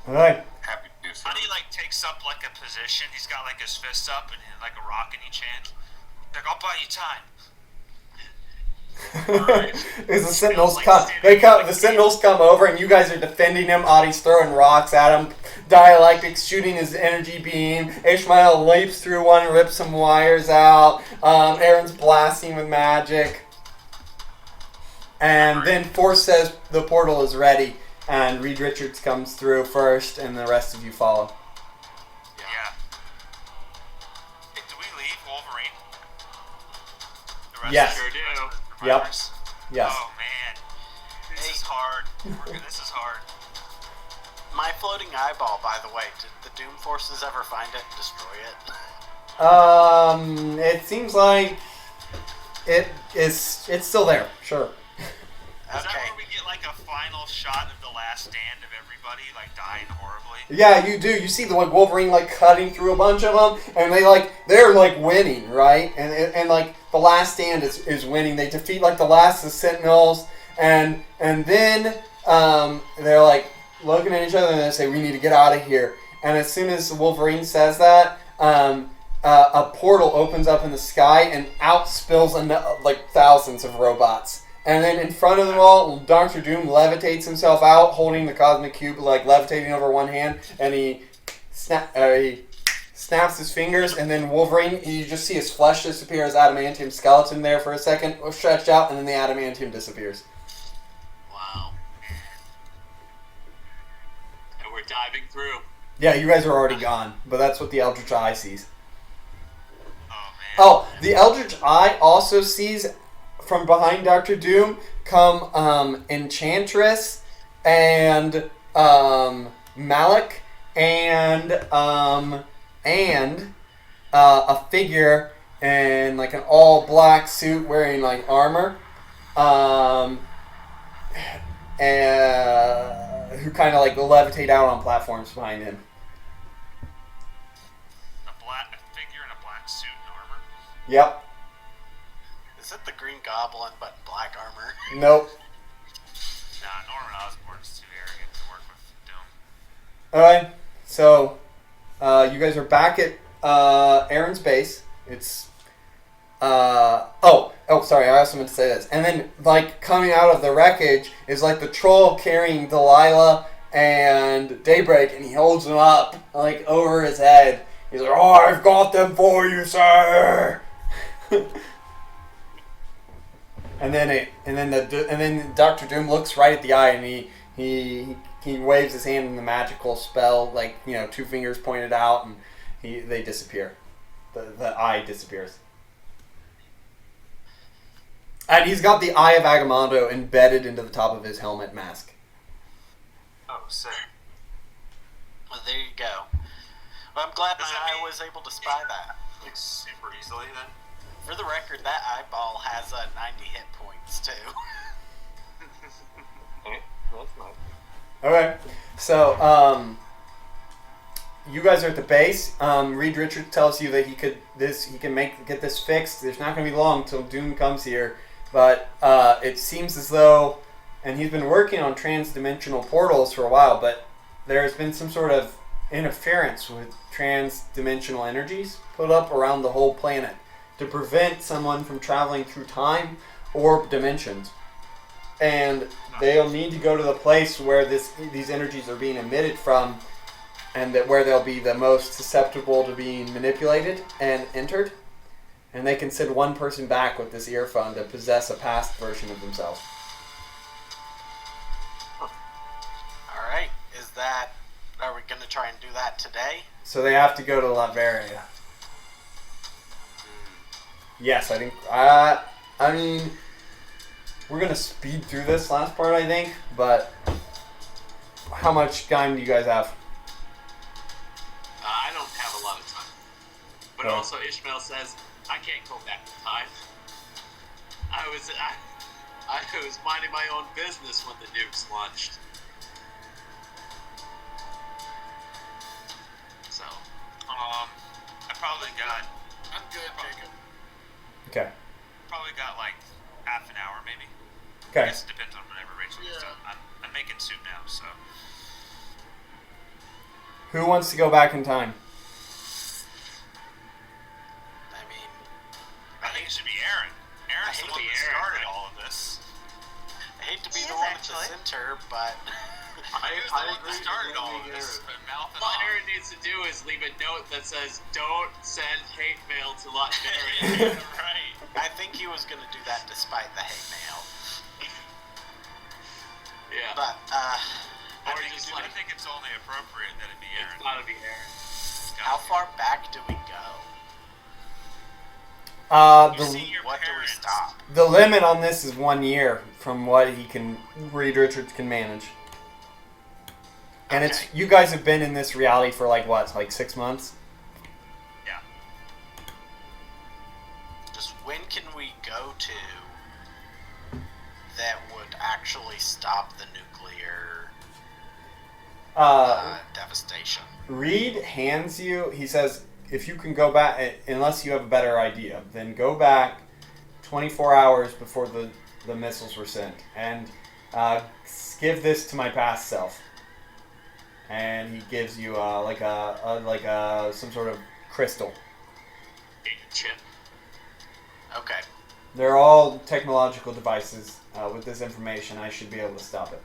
All right. Happy to do so. How do he takes up a position? He's got his fists up and a rock in each hand. I'll buy you time. As the Sentinels come, the Sentinels come over, and you guys are defending him. Audie's throwing rocks at him. Dialectic's shooting his energy beam. Ishmael leaps through one, rips some wires out. Aaron's blasting with magic. And then Force says the portal is ready, and Reed Richards comes through first, and the rest of you follow. Yeah. Hey, do we leave Wolverine? The rest Yes. Sure do. Yep. Yes. Oh man, this is hard. This is hard. My floating eyeball, by the way, did the Doom Forces ever find it and destroy it? It seems like it's still there. Sure. Is that where we get a final shot of the last stand of everybody dying horribly? Yeah, you do. You see the Wolverine cutting through a bunch of them, and they're winning, right? And the last stand is winning. They defeat the last of the Sentinels, and then they're looking at each other and they say, "We need to get out of here." And as soon as Wolverine says that, a portal opens up in the sky and out spills thousands of robots. And then in front of them all, Dr. Doom levitates himself out, holding the cosmic cube, levitating over one hand, and he snaps his fingers, and then Wolverine, you just see his flesh disappear, his adamantium skeleton there for a second, stretched out, and then the adamantium disappears. Wow. And we're diving through. Yeah, you guys are already gone, but that's what the Eldritch Eye sees. Oh man. Oh, the Eldritch Eye also sees from behind Dr. Doom come Enchantress and Malik and a figure in an all black suit wearing armor, who kind of levitate out on platforms behind him. A figure in a black suit and armor. Yep. Is it the Green Goblin but in black armor? Nope. Nah, Norman Osborn's too arrogant to work with Doom. Alright, so you guys are back at Aaron's base. It's sorry, I also meant to say this. And then, like, coming out of the wreckage is, like, the troll carrying Delilah and Daybreak, and he holds them up, like, over his head. He's like, "Oh, I've got them for you, sir!" and then Dr. Doom looks right at the eye, and he waves his hand in the magical spell, like, 2 fingers pointed out, and they disappear. The eye disappears. And he's got the Eye of Agamotto embedded into the top of his helmet mask. Oh, sick. Well, there you go. Well, I'm glad my eye was able to spy that. Like, super easily, then? For the record, that eyeball has 90 hit points, too. Okay, that's nice. Okay, so you guys are at the base. Reed Richards tells you that he can get this fixed. There's not going to be long till Doom comes here, but it seems as though, and he's been working on trans-dimensional portals for a while, but there has been some sort of interference with trans-dimensional energies put up around the whole planet to prevent someone from traveling through time or dimensions. And they'll need to go to the place where these energies are being emitted from, and where they'll be the most susceptible to being manipulated and entered. And they can send one person back with this earphone to possess a past version of themselves. Alright, are we going to try and do that today? So they have to go to Latveria. Yes, I think. I mean, we're gonna speed through this last part, I think. But how much time do you guys have? I don't have a lot of time. But also, Ishmael says I can't go back in time. I was minding my own business when the nukes launched. So, I probably got. I'm good, Jacob. Okay. Probably got like half an hour, maybe. Okay. I guess it depends on whenever Rachel gets done. I'm making soup now, so. Who wants to go back in time? I mean, I think it should be Aaron. Aaron's the one that started all of this. I hate to be He the is, one actually. to censor, but He was the one that started all of this. Mouthing what off. Aaron needs to do is leave a note that says, "Don't send hate mail to Latveria." Right. I think he was going to do that despite the hate mail. Yeah. But, I think it's only appropriate that it be Aaron. It's gotta be Aaron. how far back do we go? You see your What do we parents. stop? The limit on this is 1 year from what Reed Richards can manage. And it's Okay. you guys have been in this reality for like 6 months? Yeah. Just when can we go to that would actually stop the nuclear devastation? Reed hands you, he says, if you can go back, unless you have a better idea, then go back 24 hours before the missiles were sent. And give this to my past self. And he gives you some sort of crystal. Data chip. Okay. They're all technological devices. With this information, I should be able to stop it.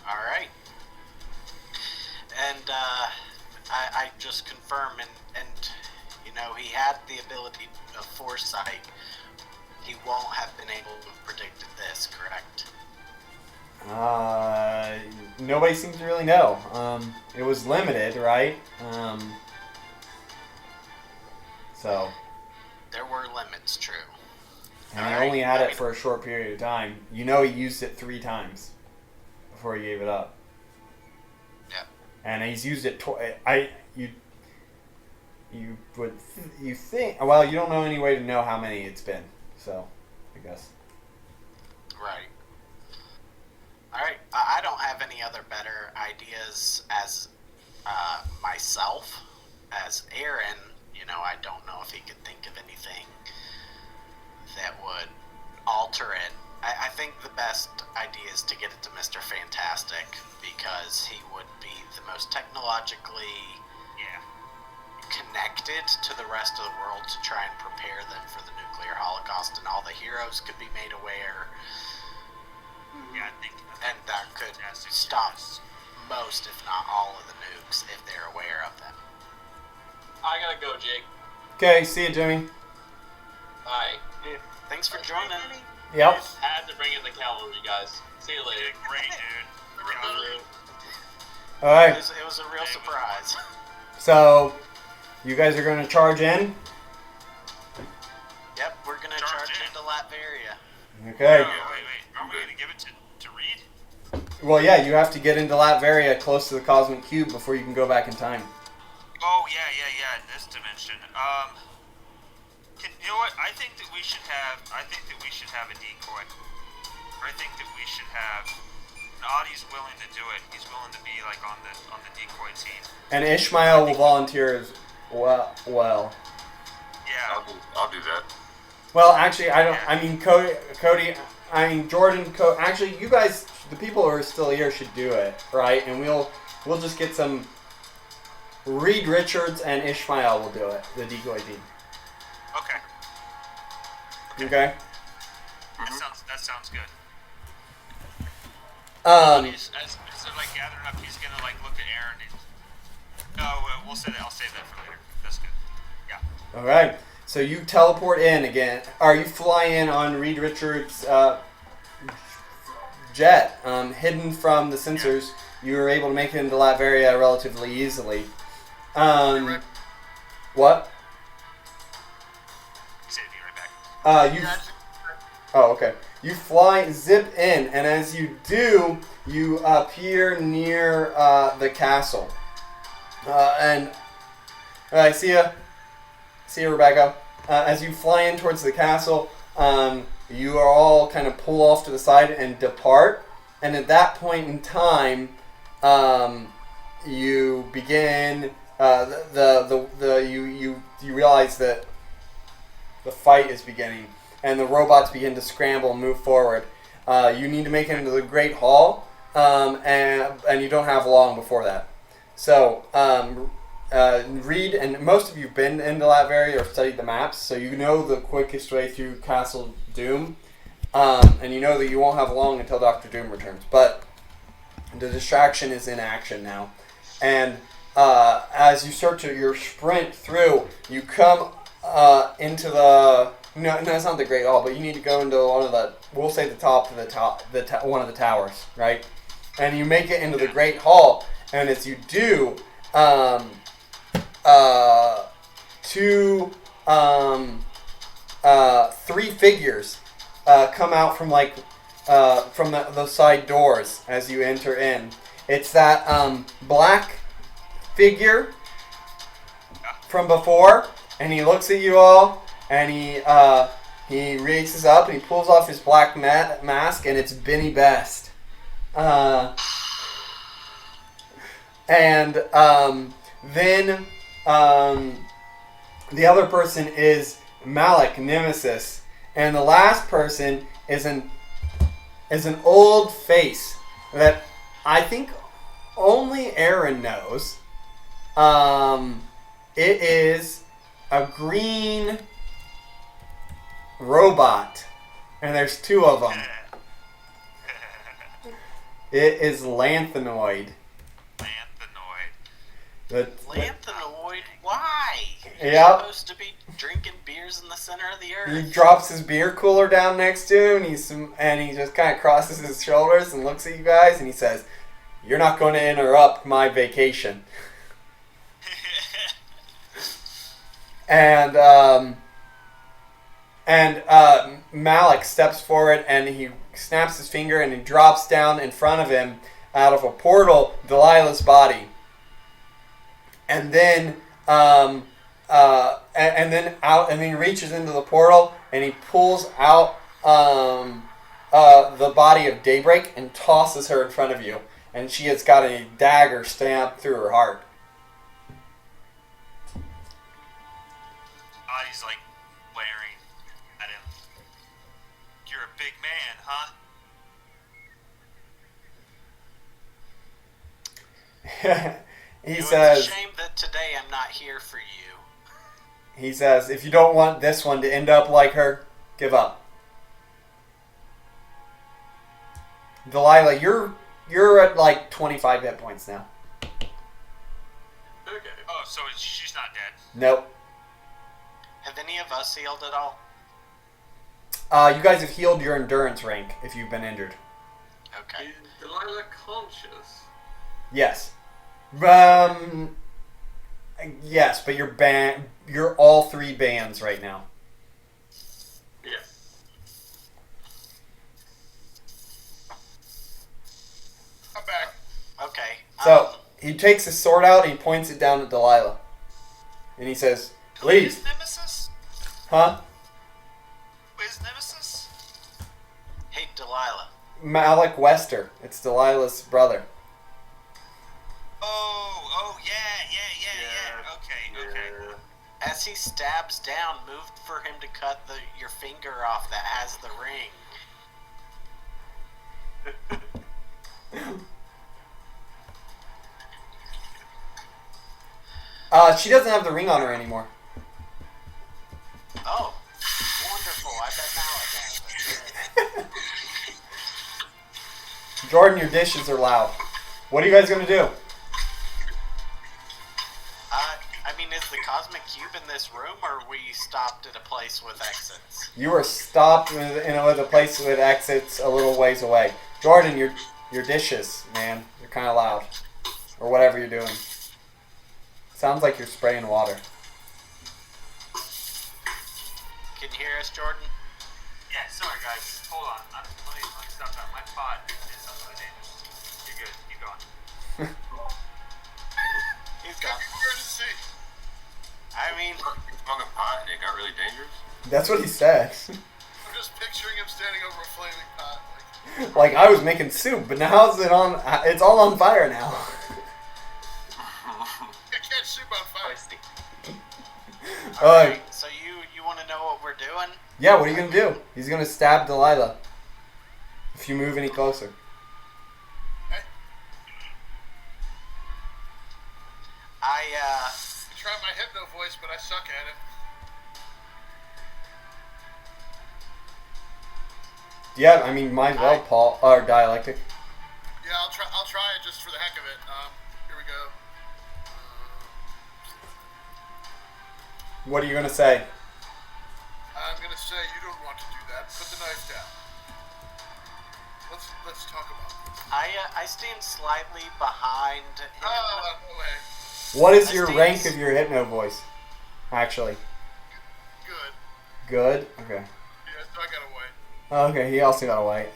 All right. And I just confirm, and he had the ability of foresight. He won't have been able to have predicted this, correct? Nobody seems to really know. It was limited, right? So. There were limits, true. And he only had it for a short period of time. He used it 3 times before he gave it up. Yep. And he's used it you think, well, you don't know any way to know how many it's been. So, I guess. Right. All right. I don't have any other better ideas as myself. As Aaron, I don't know if he could think of anything that would alter it. I think the best idea is to get it to Mr. Fantastic, because he would be the most technologically connected to the rest of the world to try and prepare them for the nuclear holocaust, and all the heroes could be made aware. Yeah, I think And that could stop most, if not all, of the nukes if they're aware of them. I gotta go, Jake. Okay, see you, Jimmy. Bye. Thanks for joining. Yep. Had to bring in the cavalry, guys. See you later. Great, dude. Cavalry. All right. It was a real surprise. So, you guys are going to charge in? Yep, we're gonna charge into Latveria. Okay. Wait. Aren't we going to give it to Reed? Well, yeah, you have to get into Latveria close to the Cosmic Cube before you can go back in time. Oh, yeah, in this dimension. You know what? I think that we should have a decoy. Or I think that we should have... Audie's willing to do it. He's willing to be, like, on the decoy team. And Ishmael will volunteer as well. Yeah. I'll do that. Well, actually, I don't... I mean, Cody... I mean, Jordan... actually, you guys... The people who are still here should do it, right? And we'll just get some... Reed Richards and Ishmael will do it. The decoy team. Okay. Okay? That sounds good. Um... As they're, like, gathering up, he's going to, like, look at Aaron and... I'll save that for later. That's good. Yeah. Alright. So you teleport in again. Or you fly in on Reed Richards' jet. Hidden from the sensors. You were able to make it into Latveria relatively easily. What? Say to be right back. Oh, okay. You zip in, and as you do, you appear near the castle. And see ya, Rebecca. As you fly in towards the castle, you are all kind of pull off to the side and depart. And at that point in time, you begin. You realize that the fight is beginning, and the robots begin to scramble and move forward. You need to make it into the Great Hall, and you don't have long before that. So, Reed, and most of you have been into Latveria or studied the maps, so you know the quickest way through Castle Doom, and you know that you won't have long until Dr. Doom returns. But the distraction is in action now, and as you start your sprint through, you come into the... No, it's not the Great Hall, but you need to go into one of the... We'll say the top of one of the towers, right? And you make it into the Great Hall, and as you do, three figures come out from from the side doors as you enter in. It's that black figure from before, and he looks at you all, and he raises up and he pulls off his black mask, and it's Benny Best. And then the other person is Malik Nemesis, and the last person is an old face that I think only Aaron knows. It is a green robot, and there's two of them. It is Lanthanoid. Lanthanoid? Why? You're Yep. supposed to be drinking beers in the center of the He earth. drops his beer cooler down next to him, and he just kind of crosses his shoulders and looks at you guys, and he says, "You're not going to interrupt my vacation." And Malik steps forward, and he snaps his finger, and he drops down in front of him out of a portal Delilah's body. And then and then he reaches into the portal, and he pulls out the body of Daybreak and tosses her in front of you, and she has got a dagger stabbed through her heart. He's like glaring at him. huh? He It's says, a shame that today I'm not here for you. he says, if you don't want this one to end up like her, give up. Delilah, you're at like 25 hit points now. Okay. Oh, so she's not dead. Nope. Have any of us healed at all? You guys have healed your endurance rank if you've been injured. Okay. Is Delilah conscious? Yes. Yes, but you're all three bands right now. Yeah. I'm back. Okay. So he takes his sword out and he points it down at Delilah. And he says, Who leave. is Nemesis? Huh? Who is Nemesis? Hey, Delilah. Malik Wester. It's Delilah's brother. Oh, yeah. Okay. As he stabs down, move for him to cut your finger off that has the ring. She doesn't have the ring on her anymore. Oh, wonderful. I bet now I can. Jordan, your dishes are loud. What are you guys gonna do? I mean, is the cosmic cube in this room, or are we stopped at a place with exits? You are stopped with a place with exits a little ways away. Jordan, your dishes, man, they're kind of loud, or whatever you're doing. Sounds like you're spraying water. Can you hear us, Jordan? Yeah, sorry guys. Hold on. Let me stop that. My pod is something dangerous. You're good. Keep going. He's gone. Emergency. I mean, Smoking pot and it got really dangerous. That's what he said. I'm just picturing him standing over a flaming pot. Like I was making soup, but now it's on. It's all on fire now. I can't soup on fire. alright, so you want to know what we're doing? Yeah, what are you gonna do? He's gonna stab Delilah. If you move any closer. I try my hypno voice, but I suck at it. Yeah, I mean, might as well, Paul, or dialectic. Yeah, I'll try it just for the heck of it. Here we go. What are you gonna say? I'm gonna say you don't want to do that. Put the knife down. Let's talk about this. I stand slightly behind him. No way. What is your rank of your hypno voice? Actually. Good. Good? Okay. Yeah, so I got away. Okay, he also got away.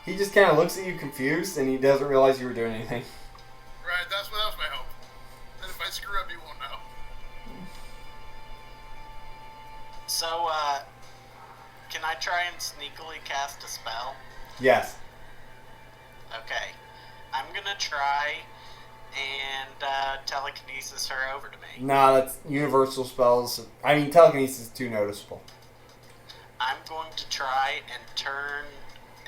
He just kind of looks at you confused, and he doesn't realize you were doing anything. Right, that was my hope. And if I screw up, you won't know. So, can I try and sneakily cast a spell? Yes. Okay. I'm gonna try and telekinesis her over to me. Nah, that's universal spells. I mean, telekinesis is too noticeable. I'm going to try and turn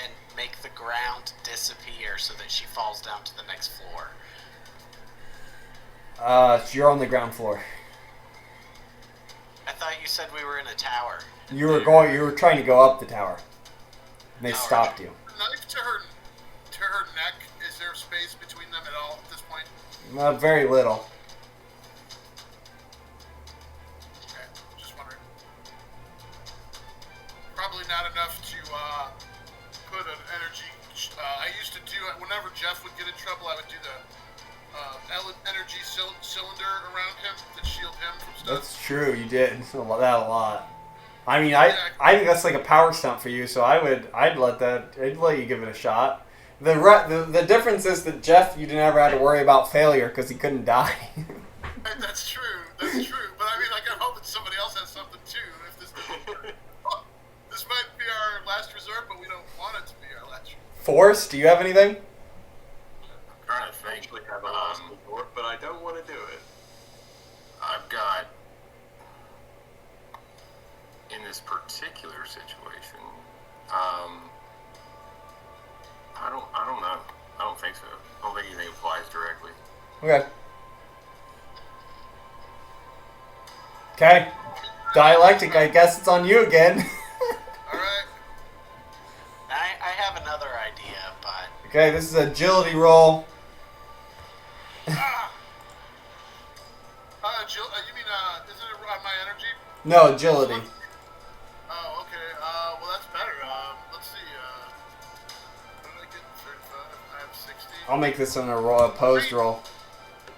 and make the ground disappear so that she falls down to the next floor. You're on the ground floor. I thought you said we were in a tower. You were trying to go up the tower. And they No, stopped you. Knife to her neck. Is there space between them at all at this point? Very little. Okay, just wondering. Probably not enough to put an energy. I used to do it whenever Jeff would get in trouble. I would do the energy cylinder around him to shield him from stuff. That's true. You did that a lot. I mean, I think that's like a power stunt for you. So I'd let you give it a shot. The difference is that Jeff, you never had to worry about failure because he couldn't die. That's true. But I mean, like, I'm hoping somebody else has something too. If this doesn't work. This might be our last resort, but we don't want it to be our last resort. Force, do you have anything? I'm trying to I think. actually have a last resort, but I don't want to do it. I've got, in this particular situation, Okay. Okay. Dialectic, I guess it's on you again. Alright. I have another idea, but Okay, this is agility roll. Ah! You mean, isn't it on my energy? No, agility. Oh, okay. Well, that's better. Let's see. What did I get? 35. I have 60. I'll make this on a opposed roll.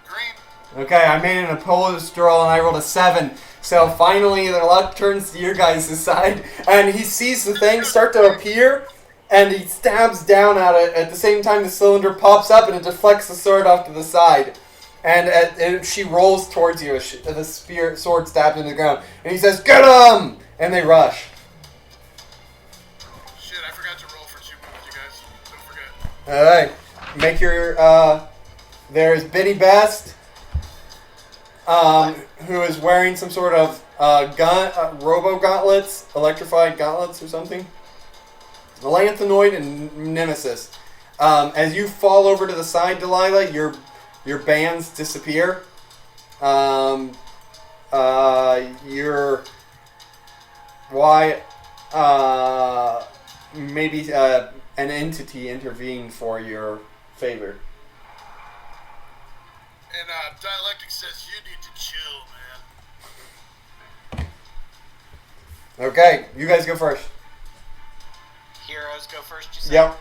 Green. Okay, I made an opposed roll and I rolled a 7. So finally, the luck turns to your guys' side, and he sees the thing start to appear, and he stabs down at it. At the same time, the cylinder pops up and it deflects the sword off to the side. And she rolls towards you as the sword stabs into the ground. And he says, "Get him!" And they rush. Shit, I forgot to roll for 2 moves, you guys. Don't forget. Alright. Make your, there's Biddy Best, who is wearing some sort of, robo gauntlets, electrified gauntlets or something. Lanthanoid and Nemesis. As you fall over to the side, Delilah, your bands disappear. Maybe an entity intervened for your favor. And Dialectic says you need to chill, man. Okay, you guys go first. heroes go first, you said? Yep.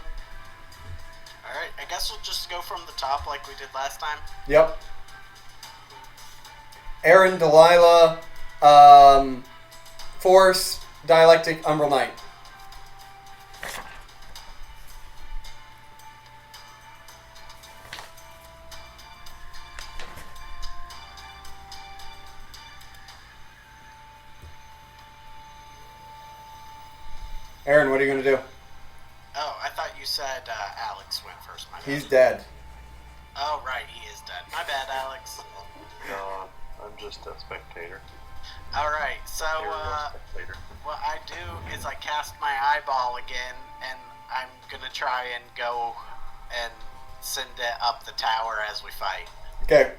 Alright, I guess we'll just go from the top like we did last time. Yep. Aaron, Delilah, Force, Dialectic, Umbral Knight. Aaron, what are you going to do? Oh, I thought you said Alex went first. My bad. He's dead. Oh, right, he is dead. My bad, Alex. No, I'm just a spectator. Alright, so Spectator. what I do is I cast my eyeball again, and I'm gonna try and go and send it up the tower as we fight. Okay.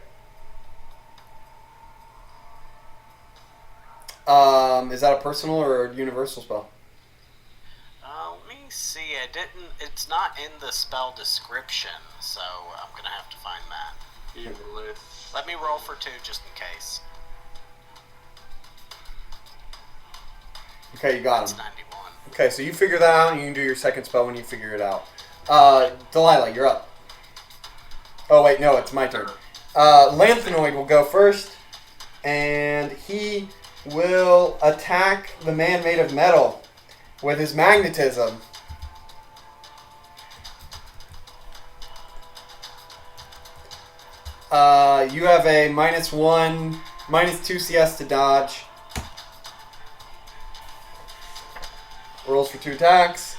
Is that a personal or a universal spell? Let me see. It's not in the spell description, so I'm gonna have to find that. Evilly. Let me roll for 2 just in case. Okay, you got That's him. 91. Okay, so you figure that out, and you can do your second spell when you figure it out. Delilah, you're up. Oh, wait, no, it's my turn. Lanthanoid will go first, and he will attack the man made of metal with his magnetism. You have a -2 CS to dodge. Rolls for 2 attacks.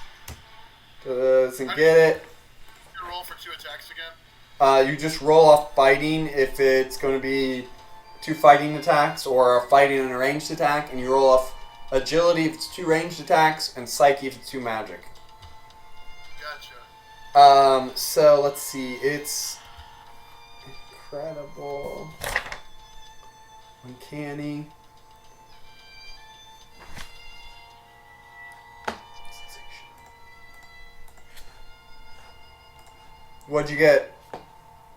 Doesn't get it. You roll for 2 attacks again? You just roll off fighting if it's going to be 2 fighting attacks or a fighting and a ranged attack, and you roll off agility if it's 2 ranged attacks and psyche if it's 2 magic. Gotcha. So let's see. It's incredible, uncanny. What'd you get,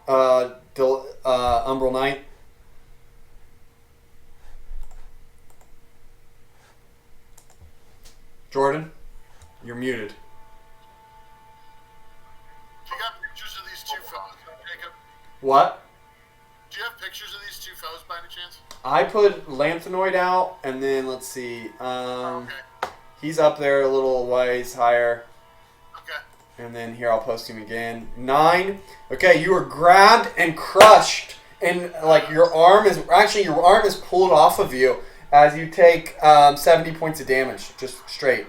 Umbral Knight? Jordan, you're muted. Do you got pictures of these 2 foes, Jacob? What? Do you have pictures of these 2 foes by any chance? I put Lanthanoid out, and then let's see. Okay. He's up there a little ways higher. Okay. And then here I'll post him again. 9. Okay, you are grabbed and crushed, and like your arm is pulled off of you as you take 70 points of damage, just straight.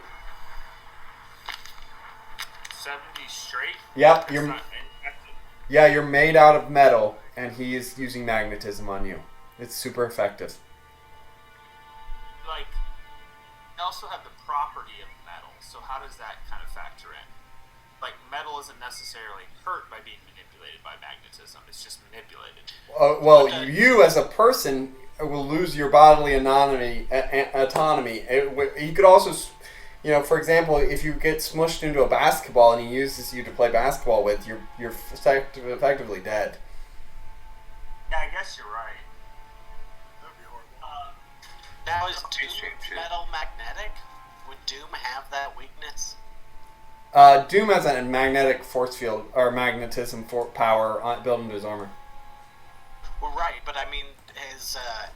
70 straight? Yep, That's you're not infected. yeah, you're made out of metal, and he is using magnetism on you. It's super effective. Like, I also have the property of metal, so how does that kind of factor in? like metal isn't necessarily hurt by being manipulated by magnetism. It's just manipulated. Well, you as a person will lose your bodily autonomy. You could also, for example, if you get smushed into a basketball and he uses you to play basketball with, you're effectively dead. Yeah, I guess you're right. That'd be horrible. Now, is Doom metal magnetic? Would Doom have that weakness? Doom has a magnetic force field or magnetism power built into his armor. Well, right, but I mean,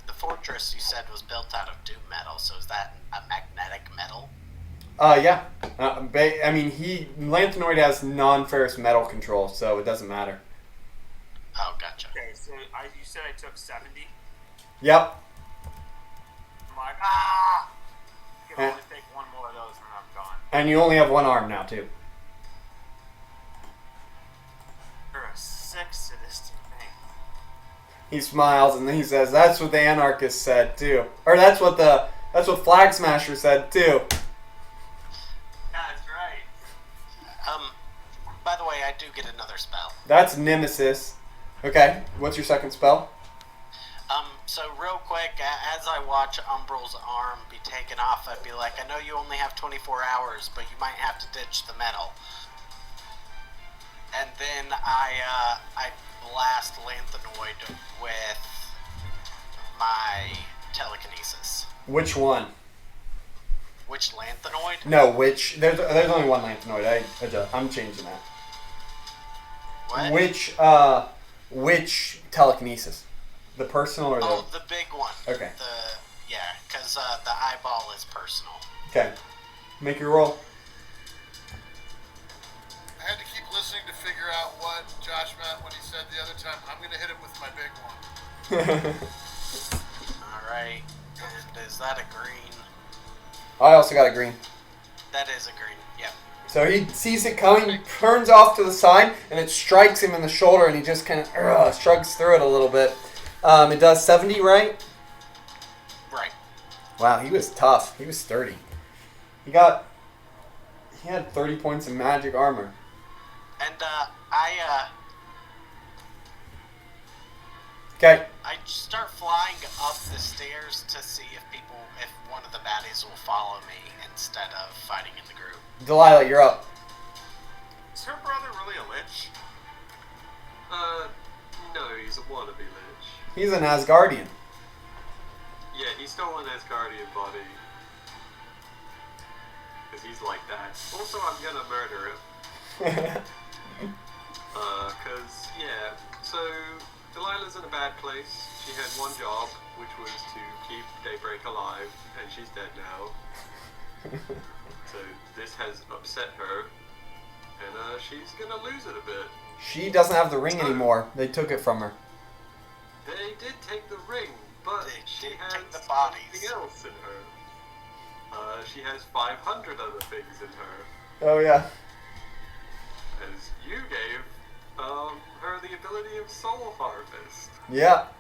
the fortress you said was built out of Doom metal, so is that a magnetic metal? Yeah. I mean, Lanthanoid has non-ferrous metal control, so it doesn't matter. Oh, gotcha. Okay, so you said I took 70. Yep. I'm like, I can only take one more of those and I'm gone. And you only have one arm now, too. You're a 6 sadistic thing. He smiles and he says, "That's what the anarchist said too," or that's what Flag Smasher said too. Yeah, that's right. By the way, I do get another spell. That's Nemesis. Okay, what's your second spell? So real quick, as I watch Umbral's arm be taken off, I'd be like, I know you only have 24 hours, but you might have to ditch the metal. And then I blast Lanthanoid with my telekinesis. Which one? Which Lanthanoid? No, which? There's only one Lanthanoid. I'm changing that. What? Which telekinesis? The personal or the? Oh, the big one. Okay. Because the eyeball is personal. Okay. Make your roll. I had to keep listening to figure out what Josh meant when he said the other time, I'm going to hit him with my big one. Alright. And is that a green? I also got a green. That is a green, yep. So he sees it coming, turns off to the side, and it strikes him in the shoulder, and he just kind of shrugs through it a little bit. It does 70, right? Right. Wow, he was tough. He was sturdy. He had 30 points of magic armor. And Okay. I start flying up the stairs to see if one of the baddies will follow me instead of fighting in the group. Delilah, you're up. Is her brother really a lich? No, he's a wannabe lich. He's an Asgardian. Yeah, he's still an Asgardian body. Because he's like that. Also, I'm gonna murder him. So Delilah's in a bad place. She had one job, which was to keep Daybreak alive, and she's dead now. So this has upset her, and she's gonna lose it a bit. She doesn't have the ring anymore. They took it from her. They did take the ring, but she has take the bodies. something else in her. She has 500 other things in her. Oh, yeah. As you gave her the ability of Soul Harvest. Yep.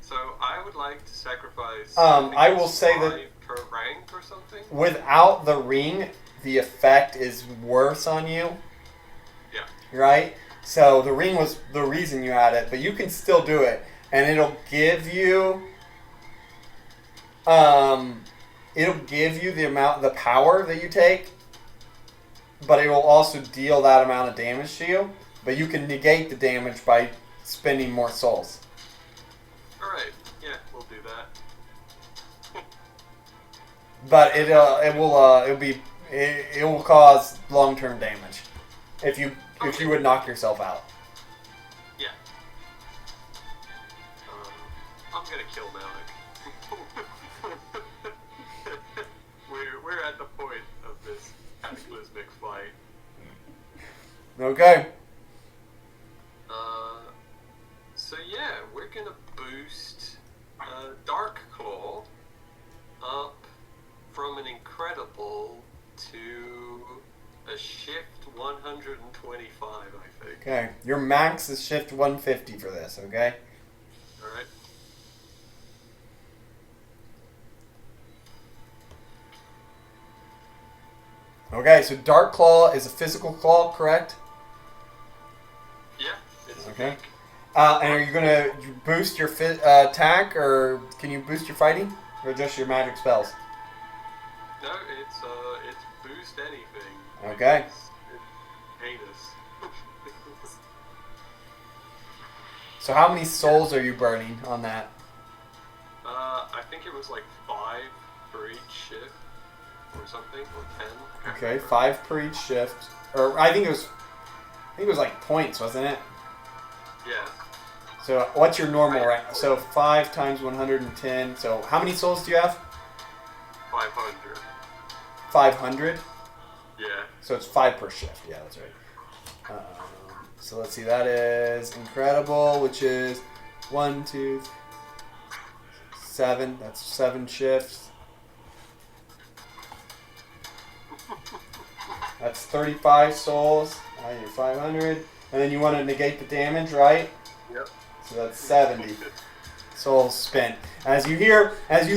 So I would like to sacrifice. I will say that per rank or something. without the ring, the effect is worse on you. Yeah. Right? So the ring was the reason you had it, but you can still do it, and it'll give you the power that you take, but it will also deal that amount of damage to you. But you can negate the damage by spending more souls. All right. Yeah, we'll do that. But it will cause long-term damage if you would knock yourself out. Yeah. I'm gonna kill Malik. we're at the point of this cataclysmic fight. Okay. So yeah, we're gonna boost Dark Claw up from an incredible to a shift 125, I think. Okay. Your max is shift 150 for this, okay? Alright. Okay, so Dark Claw is a physical claw, correct? Yeah, it's Okay. And are you gonna boost your attack, or can you boost your fighting, or just your magic spells? No, it's boost anything. Okay. It's heinous. So how many souls are you burning on that? I think it was like 5 for each shift, or something, or 10. I can't Okay, remember. 5 per each shift, or I think it was like points, wasn't it? Yeah. So what's your normal rank? So 5 times 110. So how many souls do you have? 500. 500. Yeah. So it's 5 per shift. Yeah, that's right. So let's see. That is incredible, which is 1, 2, 7. That's 7 shifts. That's 35 souls. You're 500, and then you want to negate the damage, right? Yep. So that's 70 souls spent. As you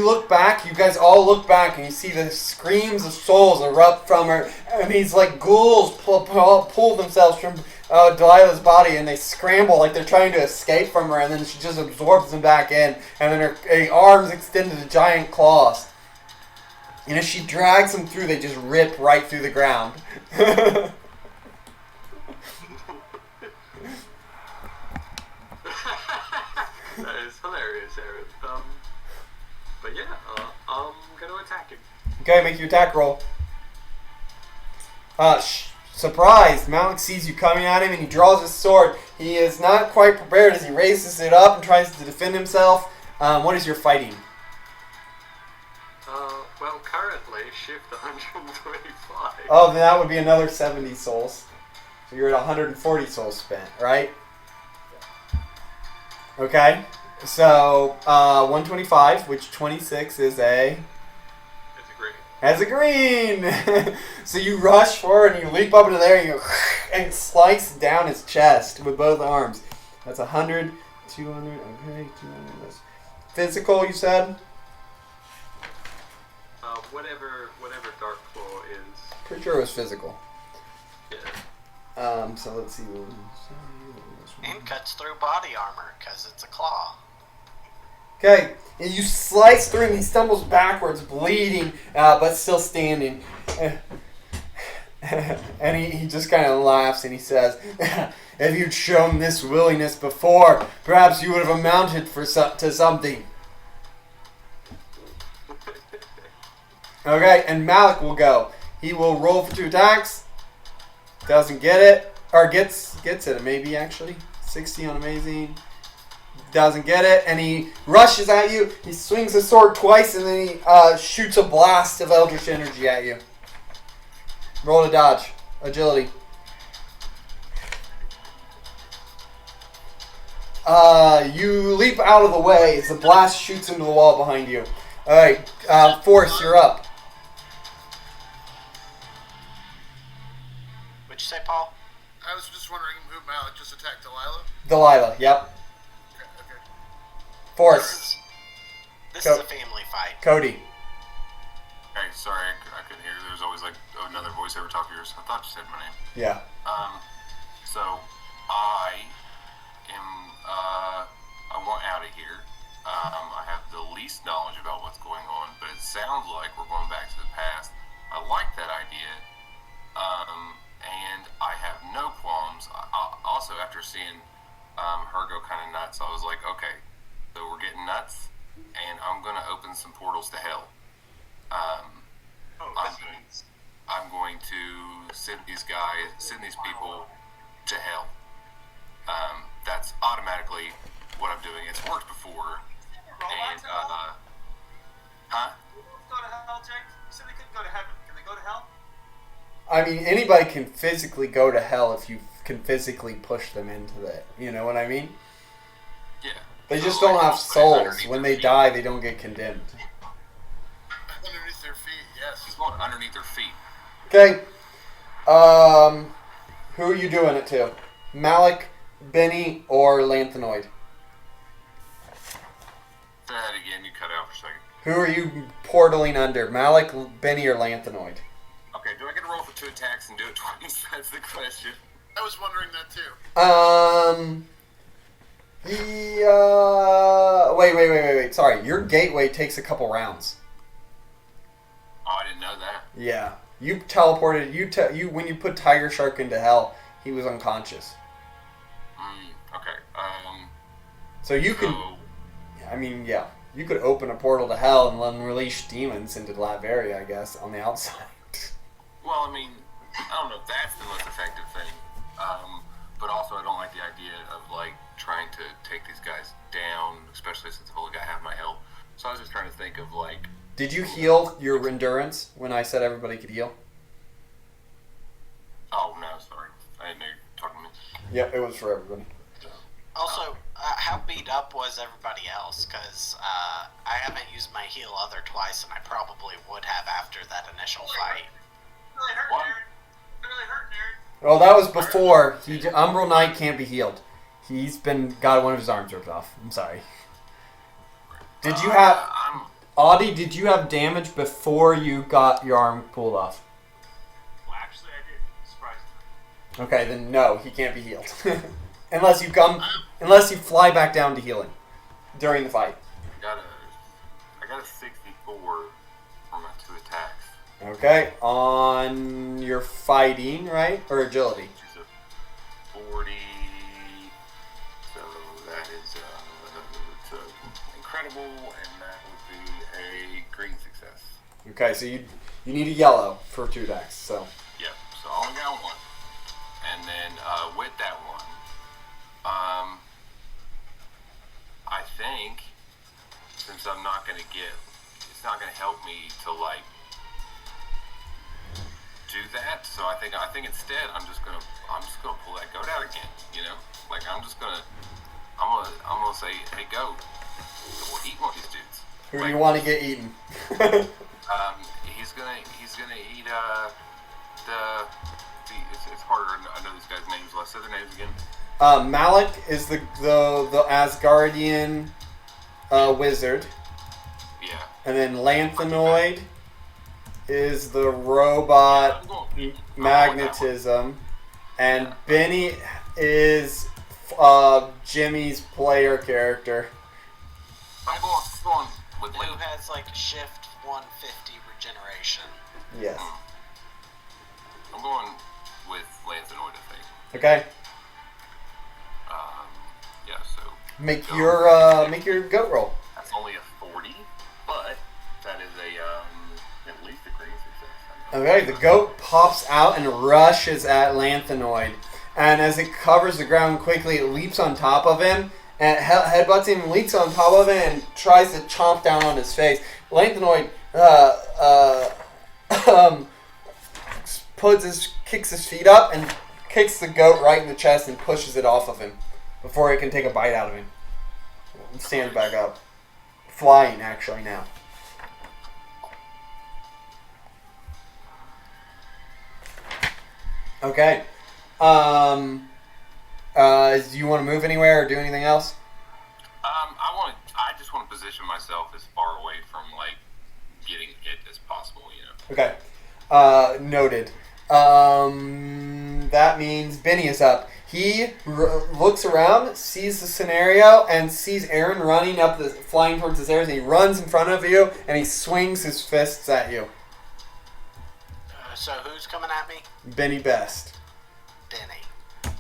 look back, you guys all look back, and you see the screams of souls erupt from her, and these like ghouls pull themselves from Delilah's body, and they scramble like they're trying to escape from her, and then she just absorbs them back in, and then her arms extend to giant claws. And as she drags them through, they just rip right through the ground. That is hilarious, Aaron. But yeah, I'm gonna attack him. Okay, make your attack roll. Surprised, Malik sees you coming at him and he draws his sword. He is not quite prepared as he raises it up and tries to defend himself. What is your fighting? Well, currently, shift 125. Oh, then that would be another 70 souls. So you're at 140 souls spent, right? Okay. So, 125, which 26 is a... It's a green. As a green! So you rush forward and you leap up into there and you and slice down his chest with both arms. That's 100, 200, okay, 200. That's physical, you said? Whatever Dark Claw is. Pretty sure it was physical. Yeah. So let's see. And cuts through body armor because it's a claw. Okay, and you slice through him. He stumbles backwards, bleeding, but still standing. And he just kind of laughs and he says, "If you'd shown this willingness before, perhaps you would have amounted to something." Okay, and Malik will go. He will roll for 2 attacks. Doesn't get it, or gets it maybe actually. 60 on amazing. Doesn't get it, and he rushes at you. He swings his sword twice, and then he shoots a blast of eldritch energy at you. Roll to dodge. Agility. You leap out of the way as the blast shoots into the wall behind you. Alright, Force, you're up. What'd you say, Paul? I was just wondering who Malik just attacked Delilah. Delilah, yep. Okay. Force. This is a family fight. Cody. Hey, sorry, I couldn't hear. There's always like another voiceover talk of yours. I thought you said my name. Yeah. So I am. I want out of here. I have the least knowledge about what's going on, but it sounds like we're going back to the past. I like that idea, and I have no qualms. Also, after seeing her go kind of nuts, I was like, okay, so we're getting nuts, and I'm gonna open some portals to hell. I'm going to send these people to hell. That's automatically what I'm doing. It's worked before. And, huh? Go to hell, Jake. You said they couldn't go to heaven. Can they go to hell? I mean, anybody can physically go to hell if you can physically push them into it. You know what I mean? Yeah. They just So, don't like, have right souls. underneath When their they feet. die, they don't get condemned. Underneath their feet, yes. It's going underneath their feet. Okay. Who are you doing it to? Malik, Benny, or Lanthanoid? Say that again. You cut out for a second. Who are you portaling under? Malik, Benny, or Lanthanoid? Okay. Do I get to roll attacks and do it twice? That's the question. I was wondering that too. Wait. Sorry, your gateway takes a couple rounds. Oh, I didn't know that. Yeah, you teleported. You when you put Tiger Shark into hell, he was unconscious. Okay. So you could. I mean, yeah, you could open a portal to hell and unleash demons into Latveria, I guess, on the outside. Well, I mean, I don't know if that's the most effective thing. But also, I don't like the idea of like trying to take these guys down, especially since I've only got half my health. So I was just trying to think of like. Did you heal your endurance when I said everybody could heal? Oh no, sorry, I didn't know you were talking to me. Yep, it was for everybody. Also, how beat up was everybody else? Because I haven't used my heal other twice, and I probably would have after that initial fight. Really hurt, What? Aaron. Really hurt, Aaron. Well, that was before. Umbral Knight can't be healed. He's got one of his arms ripped off. I'm sorry. Did you have... Audie, did you have damage before you got your arm pulled off? Well, actually, I did. Surprisingly. Okay, then no, he can't be healed. Unless you fly back down to healing during the fight. I got a 64 for my 2 attacks. Okay, on your fighting, right? Or agility? Which is a 40. So that is incredible, and that would be a green success. Okay, so you need a yellow for 2 attacks, so. Yep, so I only got 1. And then with that 1, I think since I'm not going to it's not going to help me to like do that. So I think instead I'm just gonna pull that goat out again. You know, like I'm gonna say, hey goat, we'll eat one of these dudes. Who do you want to get eaten? He's gonna eat it's harder. I know these guys' names. Let's say their names again. Malik is the Asgardian wizard. Yeah. And then Lanthanoid is the robot magnetism. And Benny is Jimmy's player character. I'm going with Who has like shift 150 regeneration? Yes. I'm going with Lanthanoid, I think. Okay. Yeah, so Make your goat roll. that's only a 40, but that is at least a green success. Okay, the goat pops out and rushes at Lanthanoid. And as it covers the ground quickly, it leaps on top of him, and headbutts him, leaps on top of him, and tries to chomp down on his face. Lanthanoid kicks his feet up and kicks the goat right in the chest and pushes it off of him before it can take a bite out of him. And stands back up. Flying, actually, now. Okay. Do you want to move anywhere or do anything else? I just want to position myself as far away from like getting it as possible, you know. Okay. Noted. That means Benny is up. He looks around, sees the scenario, and sees Aaron flying towards the stairs, and he runs in front of you, and he swings his fists at you. So who's coming at me? Benny Best. Benny. That's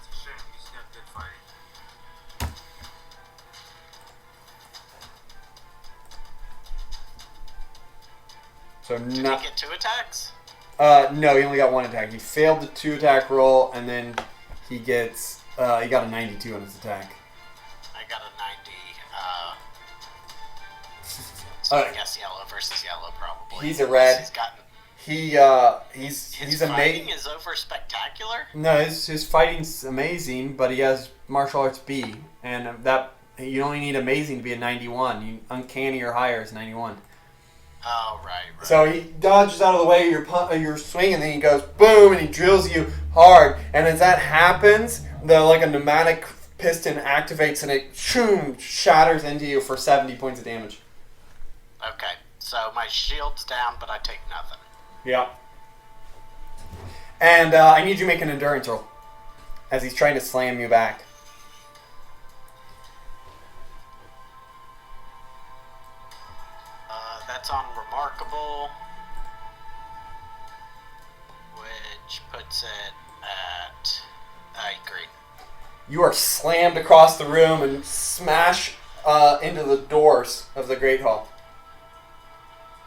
a shame. He's not good fighting. So Did he get 2 attacks? no, he only got 1 attack. He failed the 2 attack roll, and then he got a 92 on his attack. I got a 90. So I guess yellow versus yellow probably. He's a red. He's gotten, He's his amazing. fighting is over spectacular. No, his fighting's amazing, but he has martial arts B, and that you only need amazing to be a 91. Uncanny or higher is 91. Oh, right. So he dodges out of the way of your swing, and then he goes boom, and he drills you hard. And as that happens, a pneumatic piston activates, and it shatters into you for 70 points of damage. Okay, so my shield's down, but I take nothing. Yeah. And I need you to make an endurance roll as he's trying to slam you back. That's on remarkable, which puts it at. I agree. You are slammed across the room and smash into the doors of the Great Hall.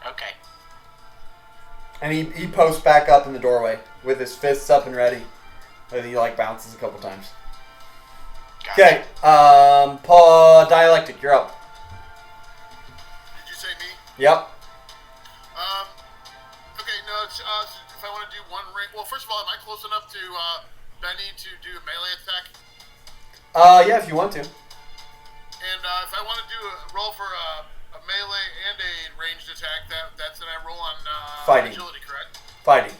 Okay. And he posts back up in the doorway with his fists up and ready. And he bounces a couple times. Gotcha. Okay, Paul Dialectic, you're up. Did you say me? Yep. Okay, no, it's, if I want to do one range... Well, first of all, am I close enough to Benny to do a melee attack? Yeah, if you want to. And if I want to do a roll for a melee and a ranged attack, that's then I roll on Fighting. agility, correct? Fighting.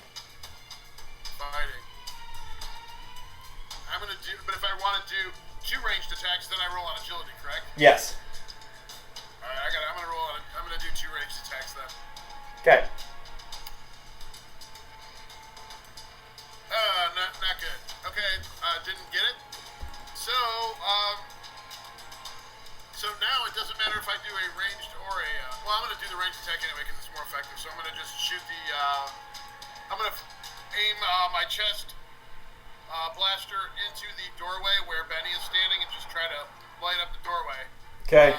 Fighting. I'm going to do... But if I want to do 2 ranged attacks, then I roll on agility, correct? Yes. Alright, I'm going to roll on... I'm going to do 2 ranged attacks then. Okay. Not good. Okay, didn't get it. So now it doesn't matter if I do a ranged or a... well, I'm going to do the ranged attack anyway because it's more effective. So I'm going to just shoot the... I'm going to aim my chest blaster into the doorway where Benny is standing and just try to light up the doorway. Okay.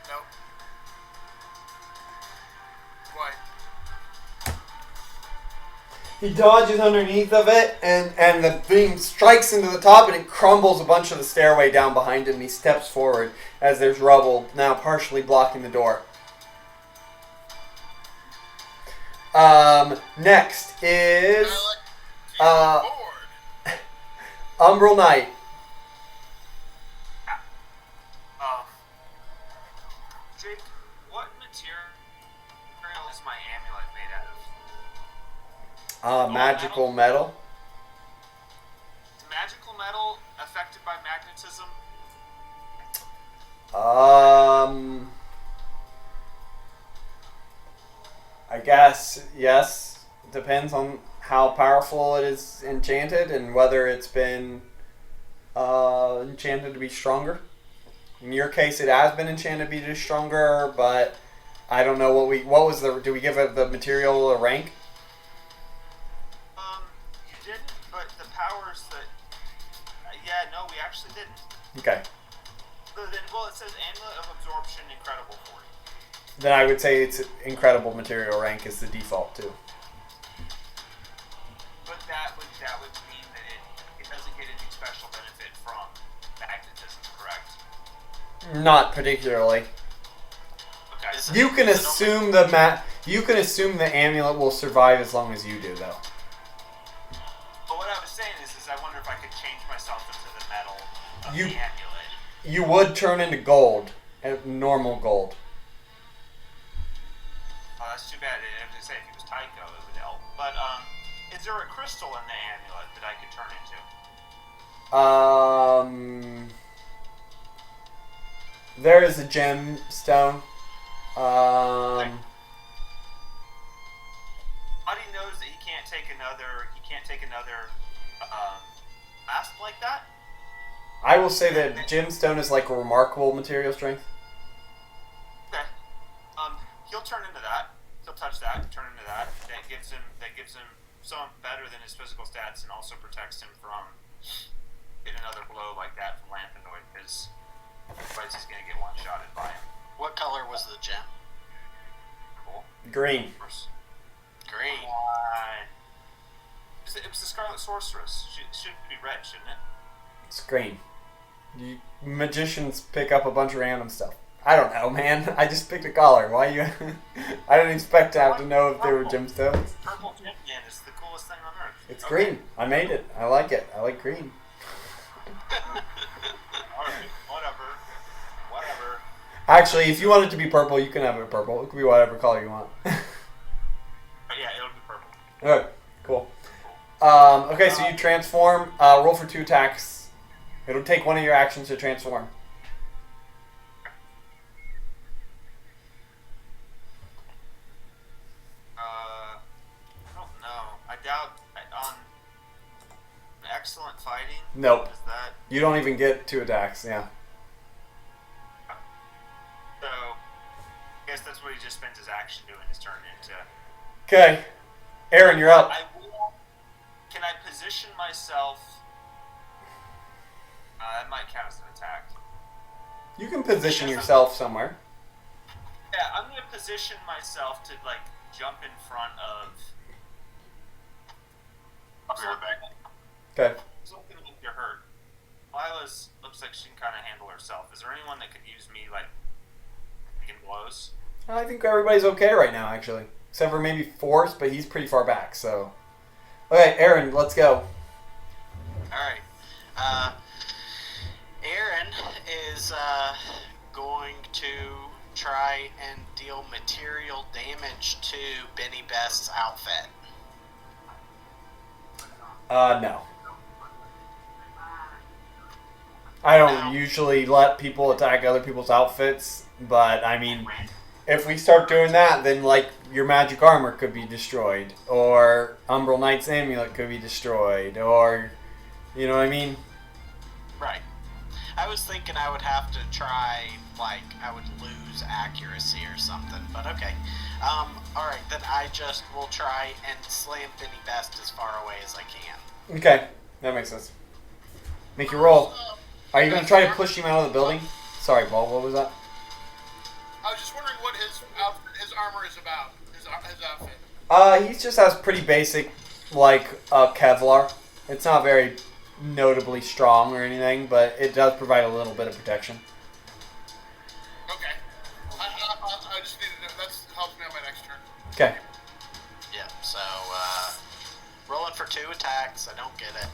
Nope. Why? He dodges underneath of it, and the beam strikes into the top, and it crumbles a bunch of the stairway down behind him. He steps forward as there's rubble now partially blocking the door. Next is Umbral Knight. Jake, what material is my amulet made out of? Magical metal. Is magical metal affected by magnetism? I guess, yes. Depends on how powerful it is enchanted and whether it's been enchanted to be stronger. In your case, it has been enchanted to be stronger, but I don't know do we give it the material a rank? You didn't, but the powers that... yeah, no, we actually didn't. Okay. But then, well, it says Amulet of Absorption, incredible for you. Then I would say it's incredible material rank is the default too. But that would mean that it doesn't get any special benefit from magnetism, correct? Not particularly. Okay. You can assume the amulet will survive as long as you do, though. But what I was saying is I wonder if I could change myself into the metal of the amulet. You would turn into gold, normal gold. Oh, that's too bad. I was going to say, if it was Tycho, it would help. But, is there a crystal in the amulet that I could turn into? There is a gemstone. How do you knows that he can't take another mask like that? I will say that gemstone is like a remarkable material strength. Okay. He'll turn into that. He'll touch that, turn into that. That gives him something better than his physical stats, and also protects him from getting another blow like that from Lamphinoid, because otherwise he's gonna get one-shotted by him. What color was the gem? Cool. Green. Green. It was the Scarlet Sorceress. It should be red, shouldn't it? It's green. You magicians pick up a bunch of random stuff. I don't know, man. I just picked a color. Why you? I didn't expect to have to know if there were gemstones. Purple gem man is the coolest thing on earth. It's green. I made it. I like it. I like green. Alright, whatever. Actually, if you want it to be purple, you can have it purple. It could be whatever color you want. But yeah, it'll be purple. Okay, cool. Okay, so you transform. Roll for 2 attacks. It'll take one of your actions to transform. You don't even get 2 attacks, yeah. So, I guess that's what he just spent his action doing, is turn into... Okay. Aaron, you're up. Can I position myself... that might count as an attack. You can position yourself somewhere. Yeah, I'm going to position myself to, like, jump in front of... I'll be right back. Okay. Something like you're hurt. Lila's looks like she can kind of handle herself. Is there anyone that could use me, like, taking blows? I think everybody's okay right now, actually. Except for maybe Force, but he's pretty far back, so... Okay, Aaron, let's go. Alright. Aaron is going to try and deal material damage to Benny Best's outfit. No. I don't usually let people attack other people's outfits, but I mean, if we start doing that, then like your magic armor could be destroyed, or Umbral Knight's amulet could be destroyed, or you know what I mean? Right. I was thinking I would have to try, like, I would lose accuracy or something, but okay. Alright, then I just will try and slam Benny Best as far away as I can. Okay, that makes sense. Make your roll. Are you going to try to push him out of the building? Sorry, Paul, what was that? I was just wondering what his armor is about. His outfit. He just has pretty basic, like, Kevlar. It's not very notably strong or anything, but it does provide a little bit of protection. Okay. I just needed to, that helps me on my next turn. Okay. Yep, so, rolling for 2 attacks, I don't get it.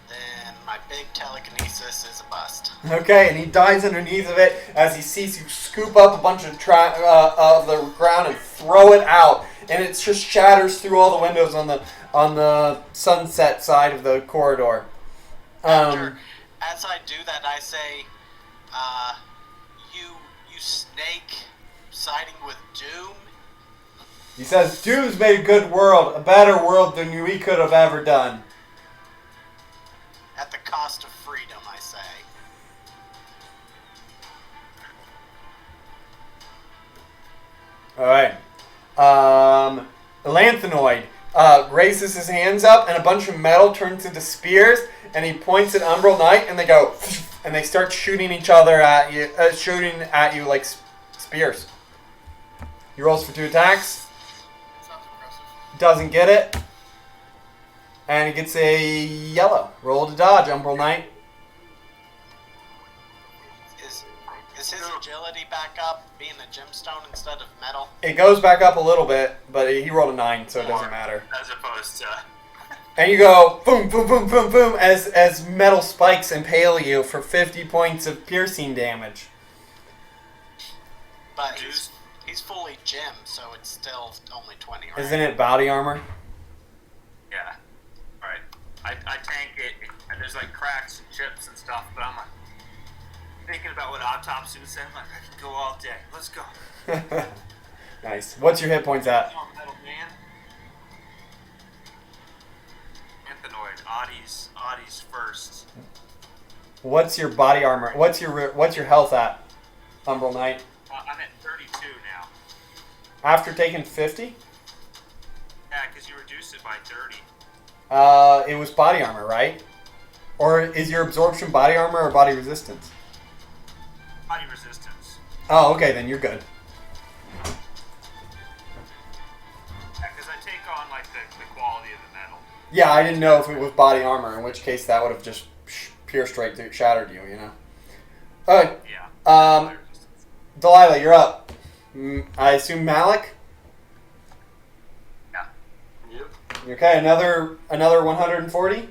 Then my big telekinesis is a bust. Okay, and he dies underneath of it as he sees you scoop up a bunch of the ground and throw it out, and it just shatters through all the windows on the sunset side of the corridor. As I do that, I say, you snake siding with Doom. He says, Doom's made a good world, a better world than we could have ever done. At the cost of freedom, I say. Alright. Lanthanoid raises his hands up, and a bunch of metal turns into spears, and he points at Umbral Knight, and they go, and they start shooting each other at you, like spears. He rolls for 2 attacks. Sounds impressive. Doesn't get it. And he gets a yellow. Roll to dodge, Umbral Knight. Is his agility back up, being a gemstone instead of metal? It goes back up a little bit, but he rolled a 9, so it doesn't matter. As opposed to... And you go boom, boom, boom, boom, boom, as metal spikes impale you for 50 points of piercing damage. But he's fully gem, so it's still only 20, right? Isn't it body armor? Yeah. Alright. I tank it, and there's like cracks and chips and stuff, but I'm like thinking about what Autopsy was saying, like, I can go all day. Let's go. Nice. What's your hit points at? Come on, metal man. Anthanoid, Audie's first. What's your body armor? What's your health at, Umbral Knight? I'm at 32 now. After taking 50? Yeah, because you reduced it by 30. It was body armor, right? Or is your absorption body armor or body resistance? Body resistance. Oh, okay, then you're good. Yeah, because I take on, like, the quality of the metal. Yeah, I didn't know if it was body armor, in which case that would have just pierced right through, shattered you, you know? Alright. Yeah. Delilah, you're up. I assume Malik? Yeah. Yep. Okay, another 140?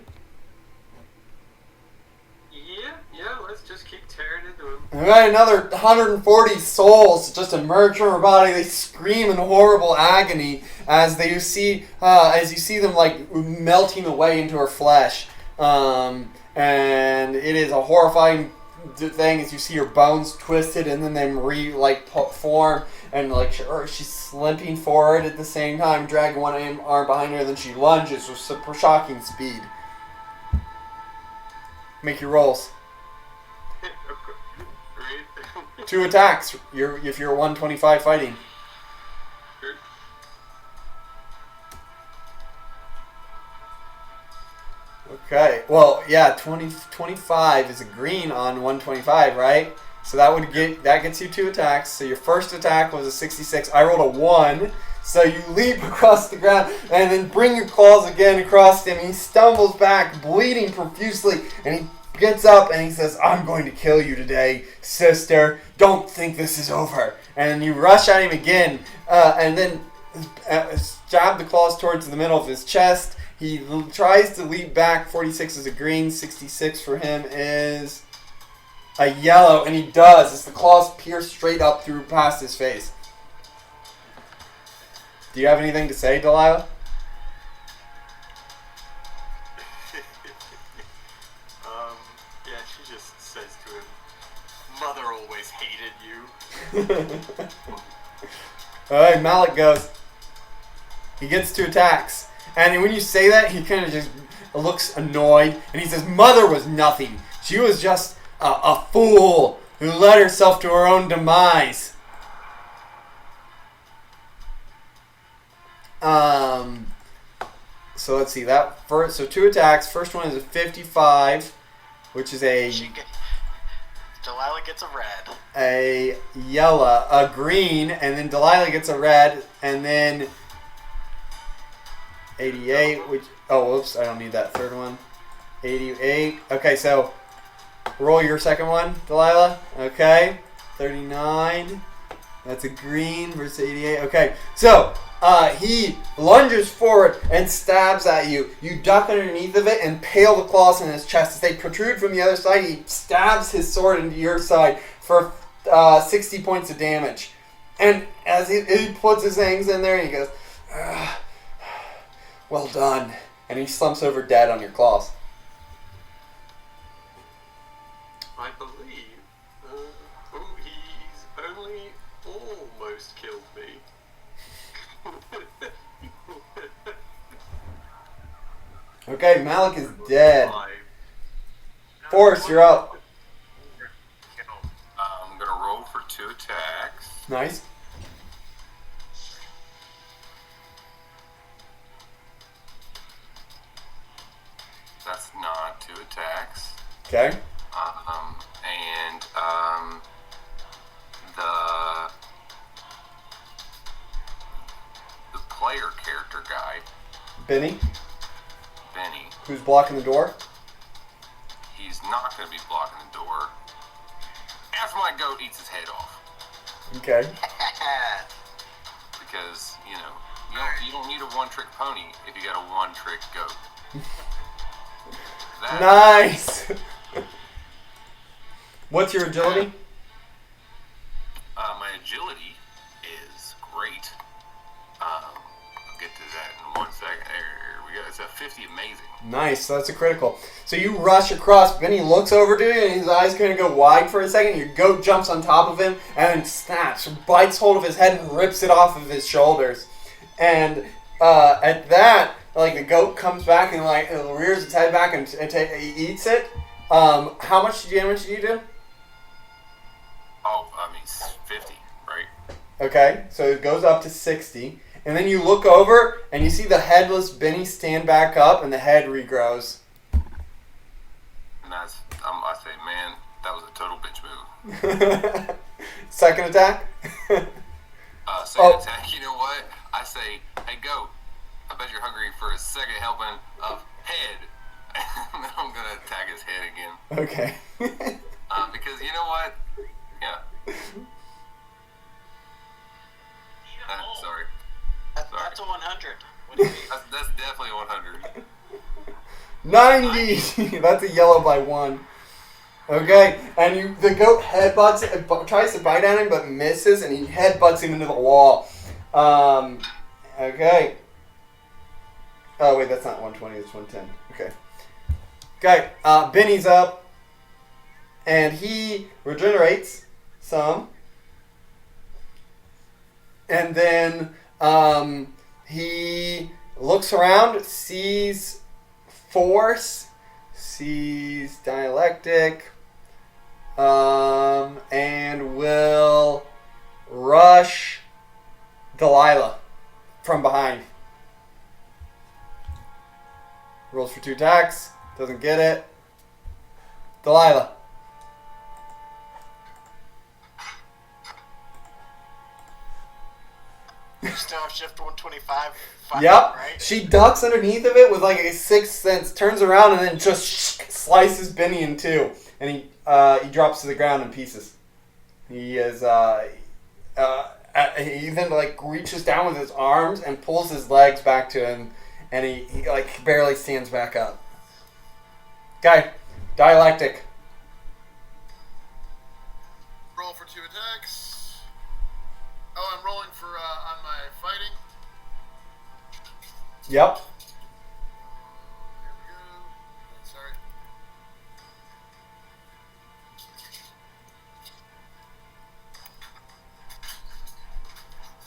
Yeah, let's just keep tearing into him. Alright, another 140 souls just emerge from her body. They scream in horrible agony as you see them like melting away into her flesh. And it is a horrifying thing as you see her bones twisted and then they form, and like she's limping forward at the same time, dragging one arm behind her, and then she lunges with super shocking speed. Make your rolls. Great. 2 attacks. If you're 125 fighting. Sure. Okay. Well, yeah, 25 is a green on 125, right? So that gets you 2 attacks. So your first attack was a 66. I rolled a 1. So you leap across the ground and then bring your claws again across him. He stumbles back, bleeding profusely, and he gets up and he says, "I'm going to kill you today, sister. Don't think this is over." And you rush at him again, and then jab the claws towards the middle of his chest. He tries to leap back. 46 is a green. 66 for him is a yellow, and he does as the claws pierce straight up through past his face. Do you have anything to say, Delilah? Yeah, she just says to him, "Mother always hated you." Alright, Malik goes. He gets 2 attacks. And when you say that, he kind of just looks annoyed. And he says, "Mother was nothing. She was just a fool who led herself to her own demise." So let's see that first. So 2 attacks. First one is a 55, which is Delilah gets a red. a green, and then Delilah gets a red, and then 88. Which whoops, I don't need that third one. 88. Okay, so roll your second one, Delilah. Okay, 39. That's a green versus 88. Okay, so he lunges forward and stabs at you. You duck underneath of it and pale the claws in his chest. As they protrude from the other side, he stabs his sword into your side for 60 points of damage. And as he puts his hands in there, he goes, "Well done." And he slumps over dead on your claws. I believe he's only almost killed me. Okay, Malik is dead. 5. Forrest, you're up. I'm gonna roll for 2 attacks. Nice. That's not 2 attacks. Okay. And the player character guy, Benny, Benny, who's blocking the door. he's not going to be blocking the door after my goat eats his head off. Okay. Because, you don't need a one-trick pony if you got a one-trick goat. Nice. What's your agility? My agility is great. I'll get to that in 1 second. There we go. It's a 50 amazing. Nice. So that's a critical. So you rush across. Benny looks over to you, and his eyes kind of go wide for a second. Your goat jumps on top of him and then snaps, bites hold of his head, and rips it off of his shoulders. And at that, the goat comes back and it rears its head back and eats it. How much damage do you do? Oh, 50, right? Okay, so it goes up to 60. And then you look over and you see the headless Benny stand back up and the head regrows. And I say, man, that was a total bitch move. Second attack? Second attack, you know what? I say, hey, goat, I bet you're hungry for a second helping of head. And then I'm going to attack his head again. Okay. Because you know what? Yeah. Sorry. That's a 100. What do you mean? That's definitely 100. 90! That's a yellow by 1. Okay, and the goat headbutts, tries to bite at him, but misses, and he headbutts him into the wall. Okay. Oh, wait, that's not 120, it's 110. Okay. Okay, Benny's up, and he regenerates some. And then he looks around, sees Force, sees dialectic. And will rush Delilah from behind. Rolls for 2 attacks. Doesn't get it. Delilah. You still have shift 125. Yep. Right? She ducks underneath of it with like a sixth sense, turns around and then just slices Benny in two. And he drops to the ground in pieces. He is he then like reaches down with his arms and pulls his legs back to him, and he like barely stands back up. Okay, dialectic. Roll for 2 attacks. Oh, I'm rolling for on my fighting. Yep. There we go. Sorry.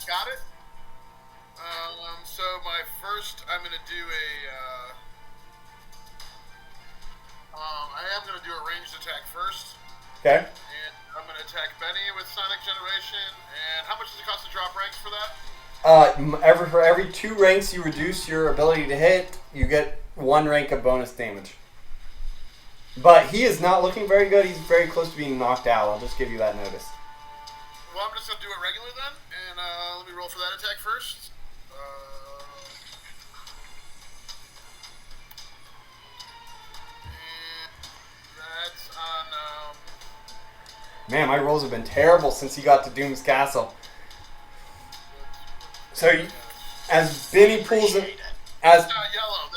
Got it. So my first, I'm gonna do I am gonna do a ranged attack first. Okay. And I'm gonna attack Benny with Sonic Generation. And how much does it cost to drop ranks for that? For every 2 ranks you reduce your ability to hit, you get 1 rank of bonus damage. But he is not looking very good. He's very close to being knocked out. I'll just give you that notice. Well, I'm just gonna do it regular then, and let me roll for that attack first. And that's on. Man, my rolls have been terrible since he got to Doom's Castle. So, as Benny pulls him, as yellow,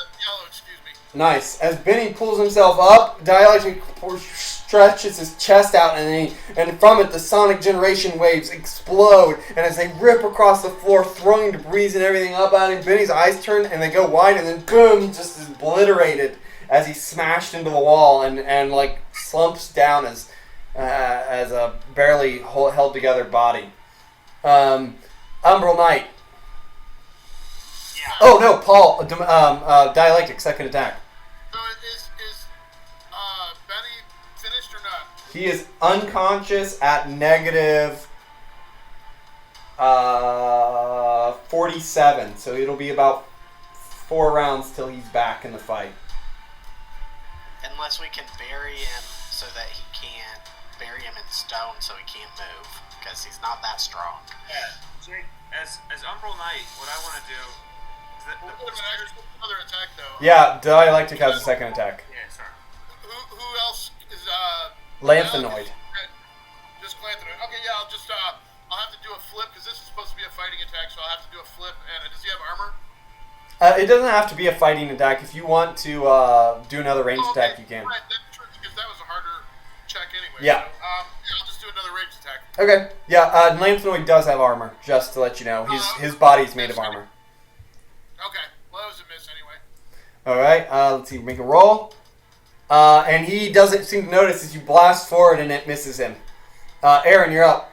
excuse me. nice, as Benny pulls himself up, Dialectic stretches his chest out, and from it the Sonic Generation waves explode, and as they rip across the floor, throwing debris and everything up at him, Benny's eyes turn and they go wide, and then boom, he just is obliterated as he's smashed into the wall and like slumps down as a barely held together body. Umbral Knight. Yeah. Oh no, Paul. Dialectic, second attack. So is Benny finished or not? He is unconscious at negative 47, so it'll be about 4 rounds till he's back in the fight. Unless we can bury him so that he can't bury him in stone so he can't move because he's not that strong. Yeah, Jake, as Umbral Knight, what I want to do is that There's another attack though. Yeah, Dialectic has a second attack. yeah, sorry. Who else is Lanthanoid. Just Lanthanoid. Okay, yeah, I'll have to do a flip because this is supposed to be a fighting attack, so I'll have to do a flip. And does he have armor? It doesn't have to be a fighting attack. If you want to do another ranged attack, you can. Right, that's true, because that was a harder check anyway. Yeah. So, I'll just do another ranged attack. Okay. Yeah, Lanthanoid does have armor, just to let you know. His body's made of armor. Okay, well that was a miss anyway. Alright, let's see, make a roll. And he doesn't seem to notice as you blast forward and it misses him. Aaron, you're up.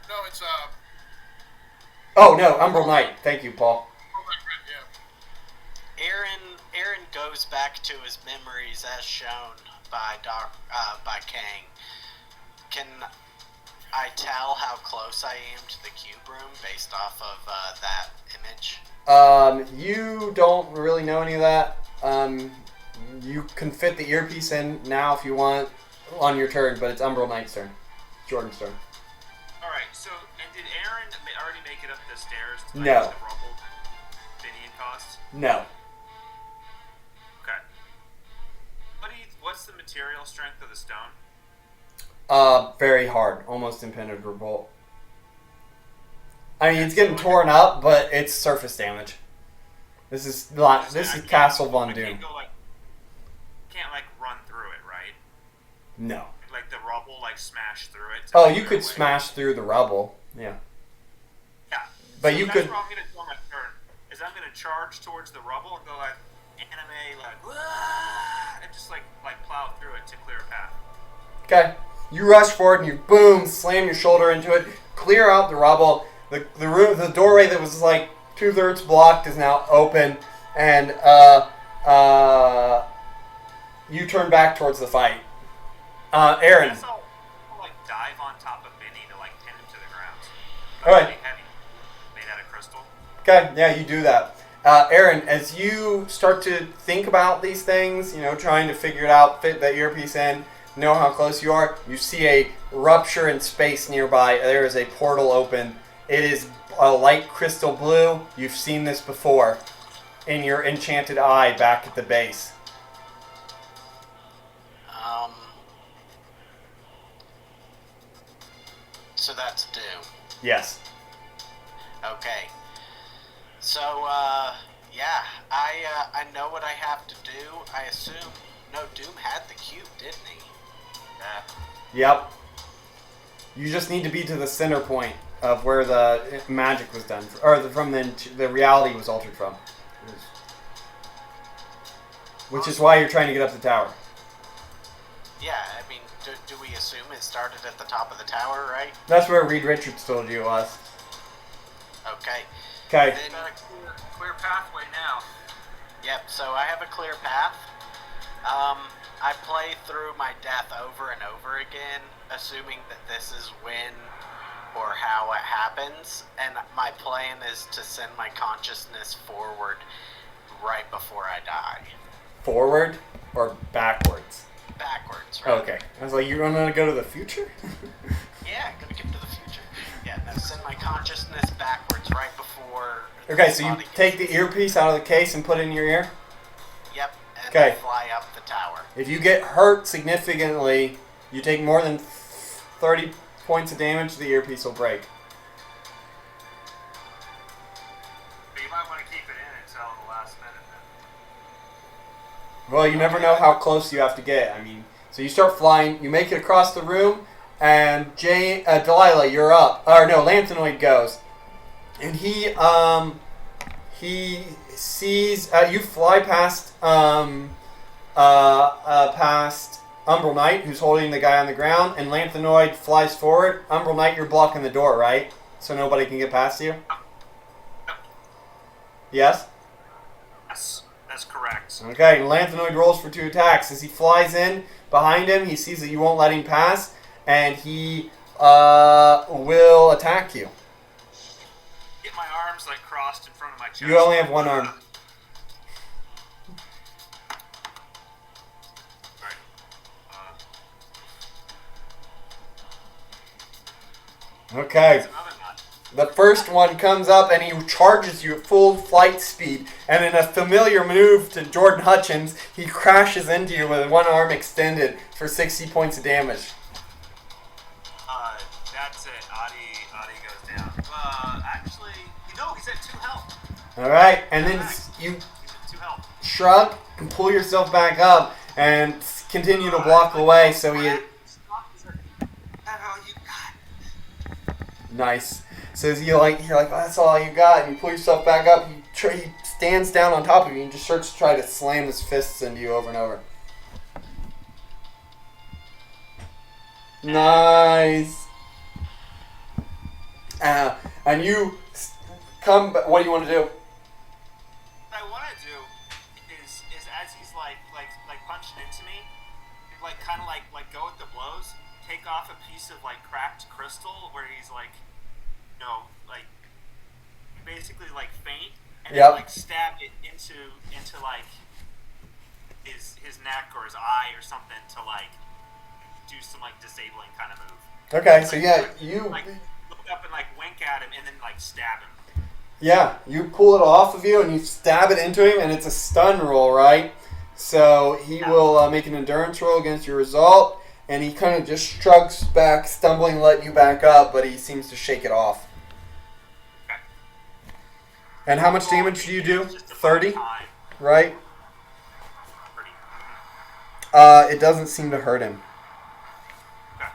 No, it's Oh no, Umbral Knight. Thank you, Paul. yeah. Aaron goes back to his memories as shown by Kang. Can I tell how close I am to the cube room based off of that image? You don't really know any of that. You can fit the earpiece in now if you want on your turn, but it's Umbral Knight's turn. Jordan's turn. Alright, so, and did Aaron already make it up the stairs to No. the rubble Finian costs? No. Okay. What's the material strength of the stone? Very hard. Almost impenetrable. I mean, it's getting torn up, but it's surface damage. This is Castle Von Doom. Can't run through it, right? No. Like the rubble, smash through it. Oh, you could smash through the rubble. Yeah. Yeah. But so you that's could. What I'm gonna do on my turn is I'm gonna charge towards the rubble and go anime, Wah! And just plow through it to clear a path. Okay. You rush forward and you boom, slam your shoulder into it, clear out the rubble. The doorway that was 2/3 blocked is now open, and you turn back towards the fight. Aaron. Guess I'll like dive on top of Vinny to like pin him to the ground. All right. Heavy, made out of crystal. Okay, yeah, you do that. Aaron, as you start to think about these things, trying to figure it out, fit that earpiece in, know how close you are, you see a rupture in space nearby. There is a portal open. It is a light crystal blue. You've seen this before in your enchanted eye back at the base. So that's Doom. Yes. Okay. So, yeah, I know what I have to do. I assume, no, Doom had the cube, didn't he? Yep. You just need to be to the center point of where the magic was done, or from the reality was altered from. Which is why you're trying to get up the tower. Yeah, I mean, do we assume it started at the top of the tower, right? That's where Reed Richards told you it was. Okay. Okay. Then, Got a clear pathway now. yep, so I have a clear path. I play through my death over and over again, assuming that this is when or how it happens, and my plan is to send my consciousness forward right before I die. Forward or backwards? Backwards, right? Okay. I was like, you're going to go to the future? Yeah, gonna get to the future. Yeah, no, send my consciousness backwards right before... Okay, so you body take gets- the earpiece out of the case and put it in your ear? Yep, and Okay. I fly up the tower. If you get hurt significantly, you take more than 30 points of damage, the earpiece will break. But you might want to keep it in until the last minute then. Well, you never know how close you have to get. I mean, so you start flying, you make it across the room, and Delilah, you're up. Or no, Lanthanoid goes. And he sees, you fly past, past Umbral Knight, who's holding the guy on the ground, and Lanthanoid flies forward. Umbral Knight, you're blocking the door, right? So nobody can get past you? Yes? Yes, that's correct. Okay, Lanthanoid rolls for 2 attacks. As he flies in behind him, he sees that you won't let him pass, and he will attack you. Get my arms like crossed in front of my chest. You only have one arm. Okay. Another nut. The first one comes up and he charges you at full flight speed, and in a familiar move to Jordan Hutchins, he crashes into you with one arm extended for 60 points of damage. That's it. Adi goes down. Actually, he's at 2 health. Alright, and then you He's at 2 health. shrug and pull yourself back up and continue to block away so he... Nice. So as you're like, that's all you got, and you pull yourself back up, he stands down on top of you and just starts to try to slam his fists into you over and over. Nice. And you come, what do you want to do? What I want to do is as he's like punching into me, like kind of like go with the blows, take off a piece of like cracked crystal where he's like, basically like faint, and Yep. then like stab it into like his neck or his eye or something to like do some like disabling kind of move. Okay, so yeah, you... Like look up and like wink at him and then like stab him. Yeah, you pull it off of you and you stab it into him, and it's a stun roll, right? So he will make an endurance roll against your result, and he kind of just shrugs back, stumbling, letting you back up, but he seems to shake it off. Okay. And how much damage do you do? It's just a 30, time. right? Pretty. It doesn't seem to hurt him. Okay.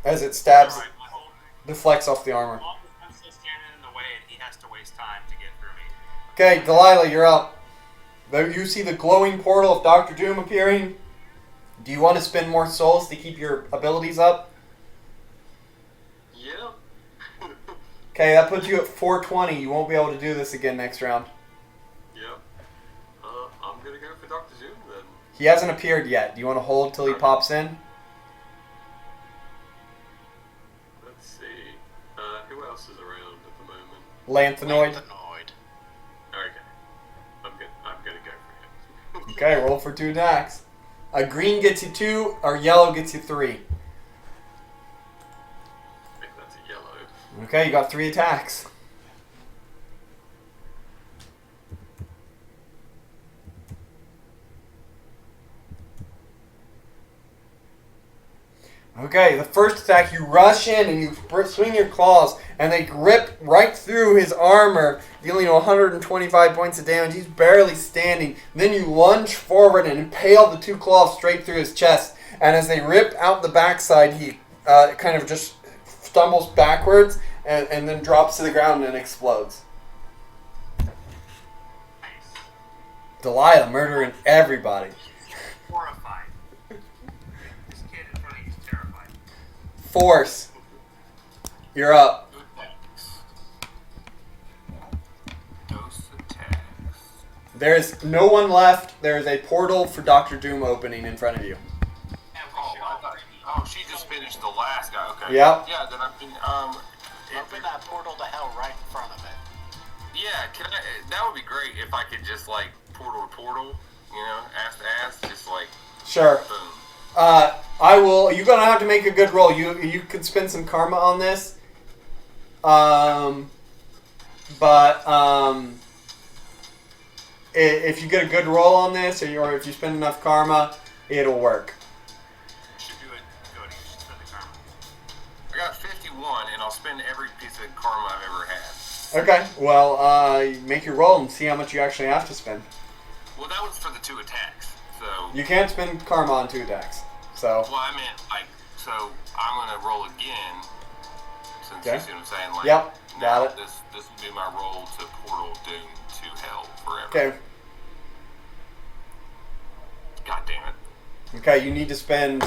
As it stabs, Alright, my whole deflects off the armor. long as I'm still standing in the way and he has to waste time to get through me. Okay, Delilah, you're up. There you see the glowing portal of Dr. Doom appearing. Do you want to spend more souls to keep your abilities up? Yeah. Okay, that puts you at 420. You won't be able to do this again next round. Yep. He hasn't appeared yet. Do you want to hold till he pops in? Let's see. Who else is around at the moment? Lanthanoid. Okay. I'm gonna go for him. Okay, roll for 2 attacks. A green gets you 2, or yellow gets you 3. I think that's a yellow. Okay, you got 3 attacks. Okay, the first attack, you rush in and you swing your claws, and they rip right through his armor, dealing 125 points of damage. He's barely standing. Then you lunge forward and impale the 2 claws straight through his chest. And as they rip out the backside, he kind of just stumbles backwards and then drops to the ground and explodes. Nice. Delilah murdering everybody. Horrified. This kid in front of you is terrified. Force. You're up. Good attacks. Dose attacks. There is no one left. There is a portal for Dr. Doom opening in front of you. Oh, she just finished the last guy. Okay. Yep. Yeah. Then I can Open that portal to hell right in front of it. Yeah. Can I? That would be great if I could just like portal to portal. You know, ass to ass, just like. Sure. Boom. I will. You're gonna have to make a good roll. You could spend some karma on this. If you get a good roll on this, or if you spend enough karma, it'll work. Should do it. Go ahead. You should spend the karma. I got 51, and I'll spend every piece of karma I've ever had. Okay. Well, make your roll and see how much you actually have to spend. Well, that was for the 2 attacks. So. You can't spend karma on 2 attacks. So. Well, I meant like, so I'm gonna roll again. Since Okay. you see what I'm saying, like. Yep. Now Got it. This will be my roll to portal Doom to hell forever. Okay. God damn it. Okay. You need to spend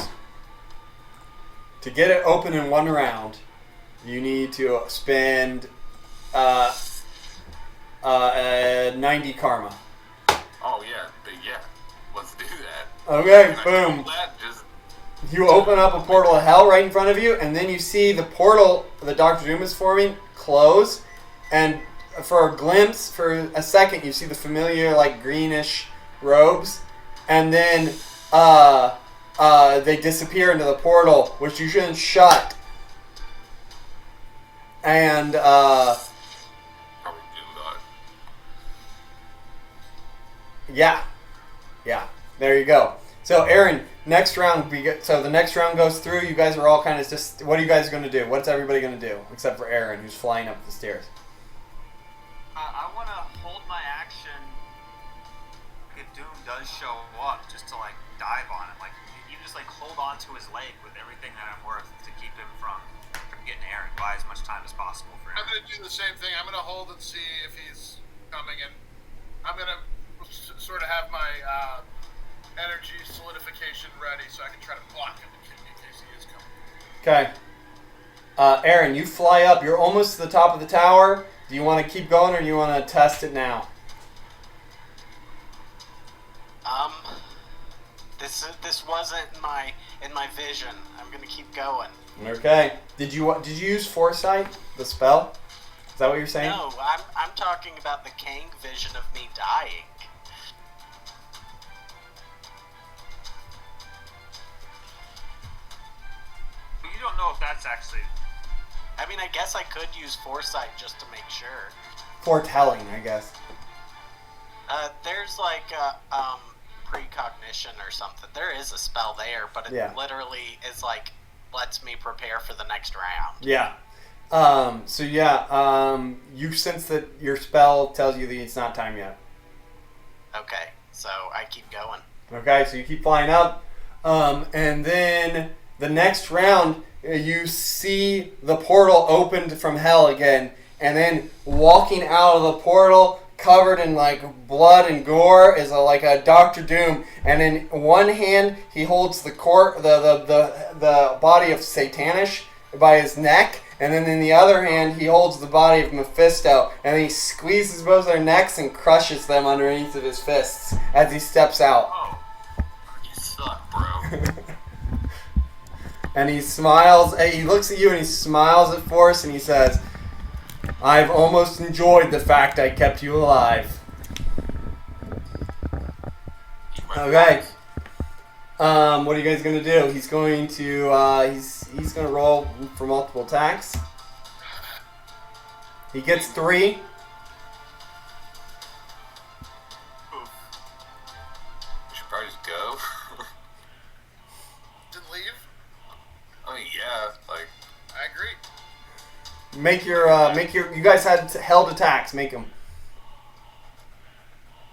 to get it open in 1 round. You need to spend 90 karma. Oh yeah, yeah. Let's do that. Okay, Can I boom. roll that? Just You open up a portal of hell right in front of you, and then you see the portal that Dr. Doom is forming close, and for a glimpse, for a second, you see the familiar, like, greenish robes, and then they disappear into the portal, which you shouldn't shut. And, probably Doom got it. yeah, there you go. So, Aaron, next round, so the next round goes through. You guys are all kind of just, what are you guys going to do? What's everybody going to do? Except for Aaron, who's flying up the stairs. I want to hold my action if Doom does show up, just to like dive on him. Like you just like hold on to his leg with everything that I'm worth to keep him from getting Aaron. Buy as much time as possible for him. I'm gonna do the same thing. I'm gonna hold and see if he's coming, and I'm gonna sort of have my energy solidification ready so I can try to block him in case he is coming. Okay. Aaron, you fly up. You're almost to the top of the tower. Do you want to keep going, or do you want to test it now? This wasn't in my vision. I'm gonna keep going. Okay. Did you use foresight, the spell? Is that what you're saying? No, I'm talking about the Kang vision of me dying. You don't know if that's actually. I mean, I guess I could use foresight just to make sure. Foretelling, I guess. There's like precognition or something. There is a spell there, but it literally is like lets me prepare for the next round. Yeah. You sense that your spell tells you that it's not time yet. Okay, so I keep going. Okay, so you keep flying up, and then the next round, you see the portal opened from hell again, and then walking out of the portal, covered in like blood and gore, is like a Dr. Doom, and in one hand he holds the body of Satanish by his neck, and then in the other hand he holds the body of Mephisto, and he squeezes both their necks and crushes them underneath of his fists as he steps out. Oh. And he smiles. He looks at you and he smiles at Forrest and he says, "I've almost enjoyed the fact I kept you alive." Okay. What are you guys gonna do? He's going to he's gonna roll for multiple attacks. He gets 3. We should probably just go. Didn't leave. I mean, yeah, like, I agree. Make your you guys had held attacks. Make them.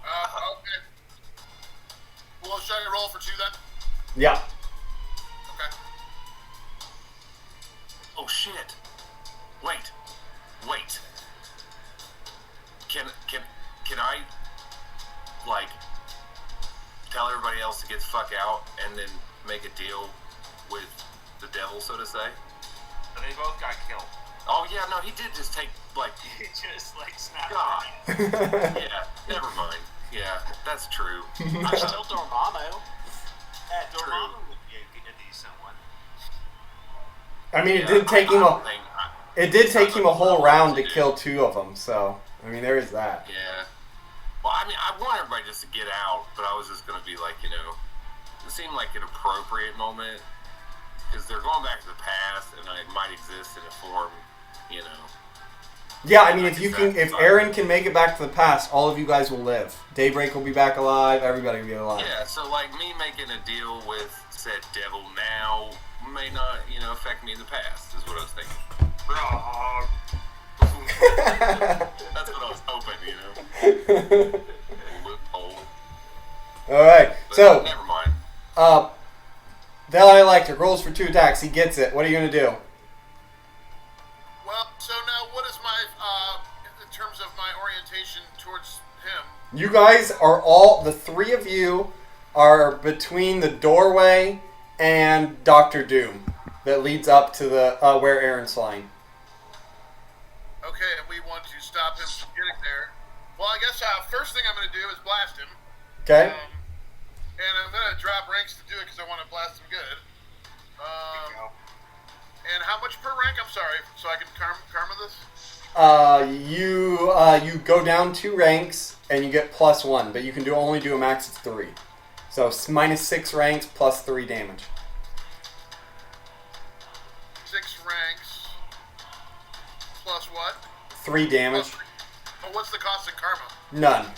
Okay. Well, should I roll for 2 then? Yeah. Okay. oh shit. Wait. Can I, like, tell everybody else to get the fuck out and then make a deal with the devil, so to say? But they both got killed. Oh yeah, no, he did just take, like, He just like snapped. God. Yeah, never mind. Yeah, that's true. I'm still Dormammu. Dormammu would be a decent one. I mean, it Yeah, did take I him don't a think- it did take him a whole round to Yeah. kill 2 of them. So I mean, there is that. Yeah. Well, I mean, I want everybody just to get out, but I was just gonna be like, it seemed like an appropriate moment because they're going back to the past, and it might exist in a form, Yeah, I mean, if Aaron can make it back to the past, all of you guys will live. Daybreak will be back alive. Everybody will be alive. Yeah. So like me making a deal with said devil now may not, affect me in the past. Is what I was thinking. That's what I was hoping, Loophole. All right. But So, never mind. Delhi Electric rolls for 2 attacks. He gets it. What are you gonna do? Well, so now what is my, in terms of my orientation towards him? You guys are the 3 of you are between the doorway and Doctor Doom that leads up to the where Aaron's flying. Okay, and we want to stop him from getting there. Well, I guess first thing I'm going to do is blast him. Okay. And I'm going to drop ranks to do it because I want to blast him good. And how much per rank? I'm sorry, so I can karma this? You go down 2 ranks and you get +1, but you can only do a max of 3. So it's -6 ranks plus 3 damage. 6 ranks plus what? 3 damage. Oh, what's the cost of karma? None.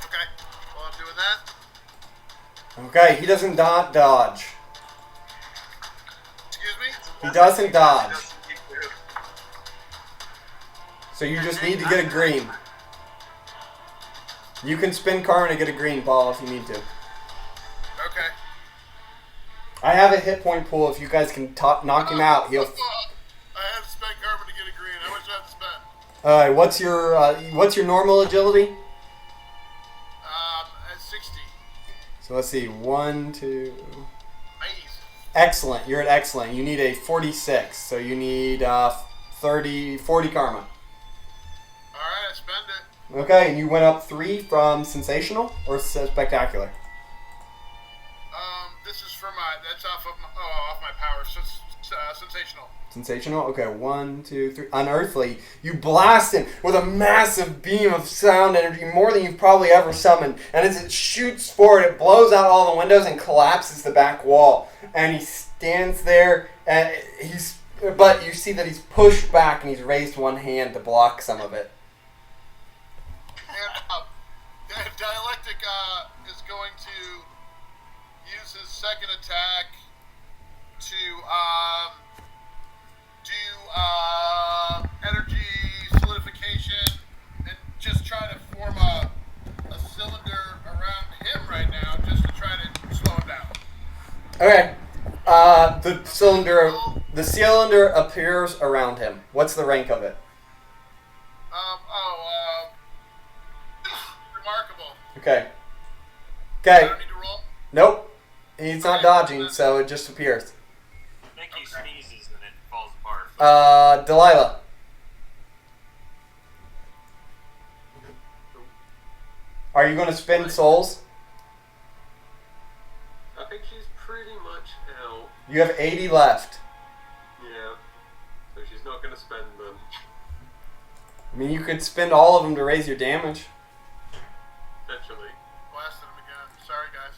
Okay, well I'm doing that. Okay, he doesn't dodge. Excuse me? He doesn't dodge. So you just need to get a green. You can spin karma to get a green, Paul, if you need to. Okay. I have a hit point pool. If you guys can knock him out, he'll. I had to spend karma to get a green. How much do I have to spend? All right. What's your normal agility? At 60. So let's see. 1, 2. Nice. Excellent. You're at excellent. You need a 46. So you need 40 karma. Alright, I spend it. Okay, and you went up 3 from sensational or spectacular? This is for that's off my power. Sensational. Sensational? Okay, 1, 2, 3. Unearthly. You blast him with a massive beam of sound energy, more than you've probably ever summoned. And as it shoots forward, it blows out all the windows and collapses the back wall. And he stands there, and but you see that he's pushed back and he's raised one hand to block some of it. And Dialectic is going to use his second attack to do energy solidification and just try to form a cylinder around him right now just to try to slow him down. Okay. The cylinder appears around him. What's the rank of it? Remarkable. Okay. I Okay. don't need to roll? Nope. He's not dodging, so it just appears. I think he sneezes and it falls apart. Delilah. Are you going to spin souls? I think she's pretty much out. You have 80 left. Yeah. So she's not going to spend them. I mean, you could spend all of them to raise your damage. Potentially. Blasted him again. Sorry, guys.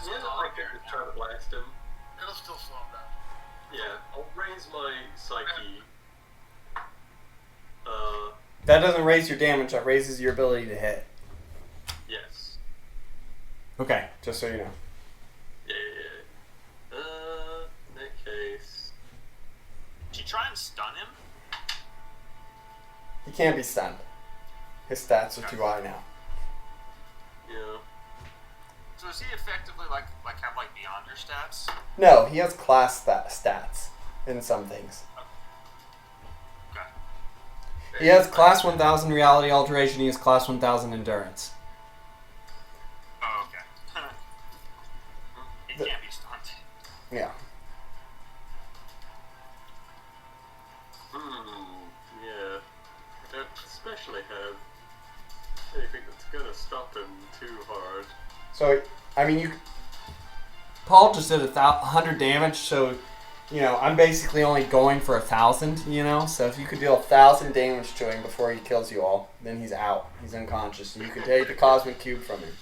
This Yeah, one's all I could just try to blast him. It'll still slow him down. Yeah, I'll raise my psyche. That doesn't raise your damage. That raises your ability to hit. Yes. Okay, just so you know. Yeah. In that case. Did she try and stun him? He can't be stunned. His stats are too high now. Yeah. So is he effectively like have like Beyonder stats? No, he has class stats in some things. Okay. He has class 1000 reality alteration. He has class 1000 endurance. Oh, okay. He can't be stunned. Yeah. Yeah. I don't especially have anything that's gonna stop him too hard. So, I mean, Paul just did 100 damage, so, you know, I'm basically only going for 1,000, you know? So if you could deal 1,000 damage to him before he kills you all, then he's out. He's unconscious. You could take the Cosmic Cube from him.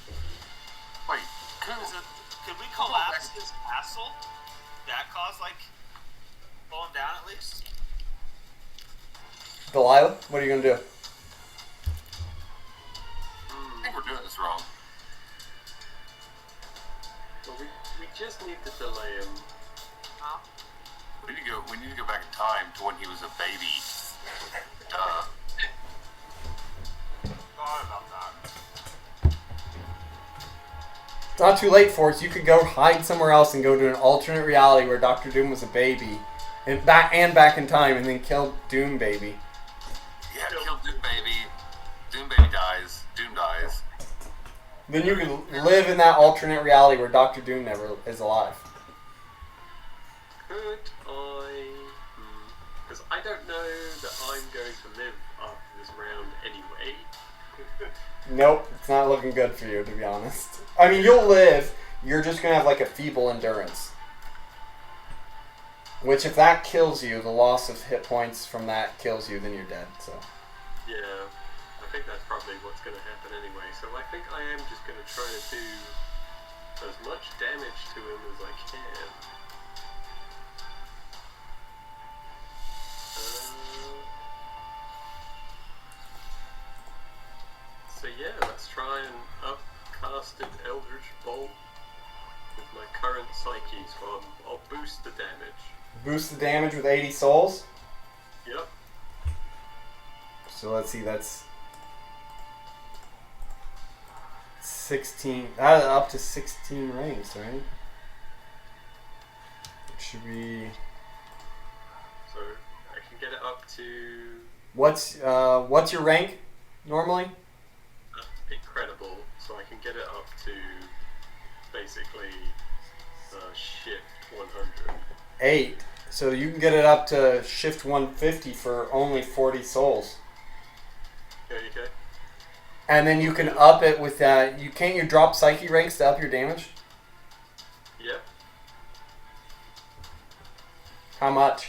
Wait, could we collapse his castle? That cause like pull him down at least? Delilah, what are you going to do? I think we're doing this wrong. Well, we just need to delay him. We need to go back in time to when he was a baby. Thought about that. It's not too late for us. You could go hide somewhere else and go to an alternate reality where Dr. Doom was a baby. And back in time and then kill Doom Baby. Yeah, kill Doom Baby. Doom Baby dies. Doom dies. Then you can live in that alternate reality where Dr. Doom never is alive. Could I... Because I don't know that I'm going to live after this round anyway. Nope, it's not looking good for you, to be honest. I mean, you'll live. You're just going to have like a feeble endurance. Which, if that kills you, the loss of hit points from that kills you, then you're dead, so... Yeah, I think that's probably what's going to happen anyway. So I think I am just going to try to do as much damage to him as I can. So yeah, let's try and upcast an Eldritch Bolt with my current psyche. So I'll boost the damage. Boost the damage with 80 souls. Yep. So let's see, that's 16, up to 16 ranks, right? It should be... So I can get it up to... What's your rank, normally? Incredible, so I can get it up to basically shift 100. 8. So you can get it up to shift 150 for only 40 souls. Okay. And then you can up it with that. Can't you drop psyche ranks to up your damage? Yep. How much?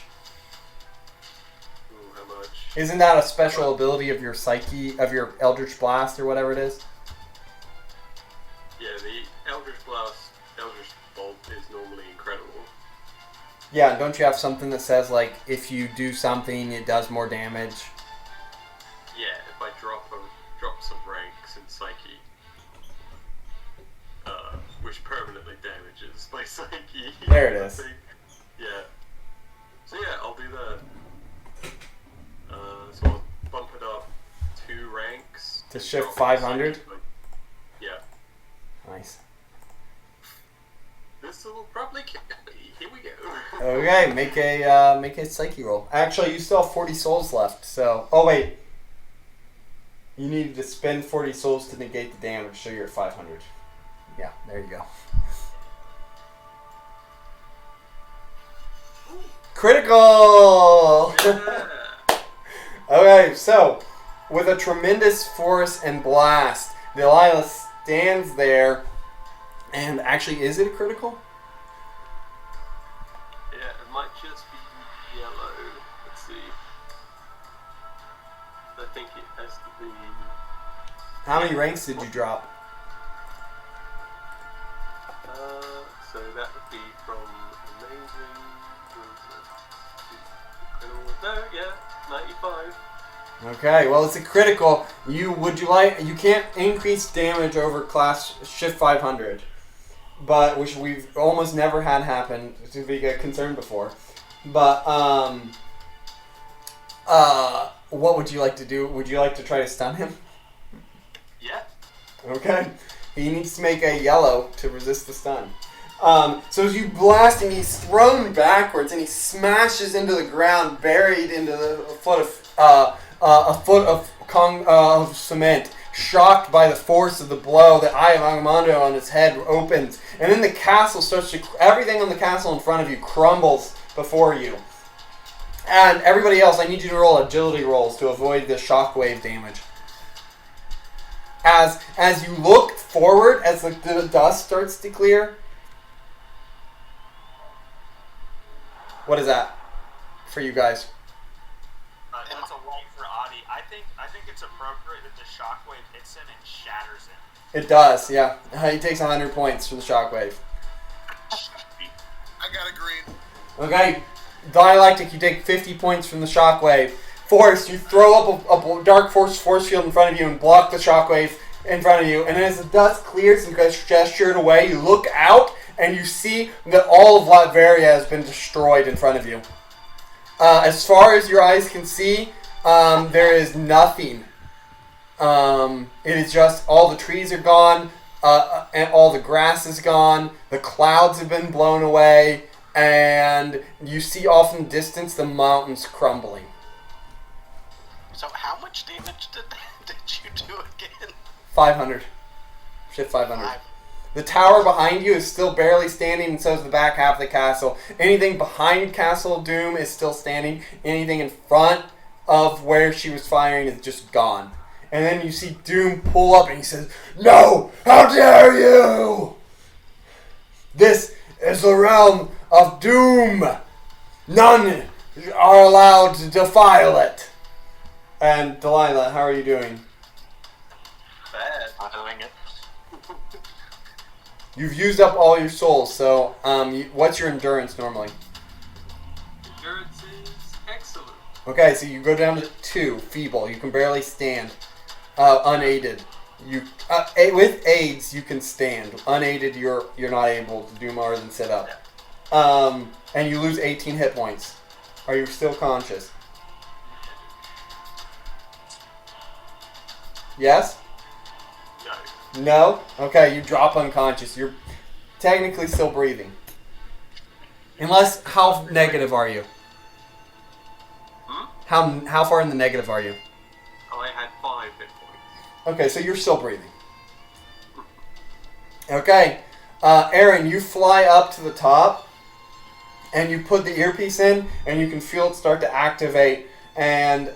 Ooh, how much? Isn't that a special ability of your psyche, of your Eldritch Blast or whatever it is? Yeah, the Eldritch Bolt is normally incredible. Yeah, and don't you have something that says, like, if you do something, it does more damage? Yeah, if I drop some ranks in Psyche, which permanently damages my Psyche. There it is. Yeah. So yeah, I'll do that. So I'll bump it up 2 ranks. To shift drop my 500? Psyche, yeah. Nice. This will probably kill me. Here we go. Okay, make a psyche roll. Actually, you still have 40 souls left, so... Oh, wait. You needed to spend 40 souls to negate the damage, so you're at 500. Yeah, there you go. Critical! Okay, so, with a tremendous force and blast, Delilah stands there And actually, is it a critical? Yeah, it might just be yellow. Let's see. I think it has to be. How many ranks did you drop? So that would be from amazing. No, yeah, 95. Okay, well it's a critical. You can't increase damage over class shift 500, but which we've almost never had happen to be a concern before. But what would you like to do? Would you like to try to stun him? Yeah. Okay. He needs to make a yellow to resist the stun. So as you blast him, he's thrown backwards and he smashes into the ground, buried into a foot of cement. Shocked by the force of the blow, the eye of Agamemnon on his head opens, and then the castle starts to. Everything on the castle in front of you crumbles before you. And everybody else, I need you to roll agility rolls to avoid the shockwave damage. As you look forward, as the dust starts to clear. What is that for you guys? That's a white for Adi. I think it's appropriate that the shockwave hits him and shatters him. It does, yeah. He takes 100 points for the shockwave. I got a green. Okay, dialectic, you take 50 points from the shockwave. Force, you throw up a dark force field in front of you and block the shockwave in front of you. And then as the dust clears and gets gestured away, you look out and you see that all of Latveria has been destroyed in front of you. As far as your eyes can see, there is nothing. It is just all the trees are gone, and all the grass is gone, the clouds have been blown away, and you see off in the distance the mountains crumbling. So how much damage did you do again? 500. Shift 500. The tower behind you is still barely standing, and so is the back half of the castle. Anything behind Castle Doom is still standing. Anything in front of where she was firing is just gone. And then you see Doom pull up and he says, "No! How dare you! This is the realm of Doom! None are allowed to defile it!" And Delilah, how are you doing? Bad. I'm doing it. You've used up all your souls, so what's your endurance normally? Endurance is excellent. Okay, so you go down to 2, feeble. You can barely stand. Unaided. You with aids you can stand. Unaided, you're not able to do more than sit up. And you lose 18 hit points. Are you still conscious? Yes? No? Okay, you drop unconscious. You're technically still breathing. Unless, how negative are you? How far in the negative are you? I had 5 hit points. Okay, so you're still breathing. Okay, Aaron, you fly up to the top, and you put the earpiece in, and you can feel it start to activate, and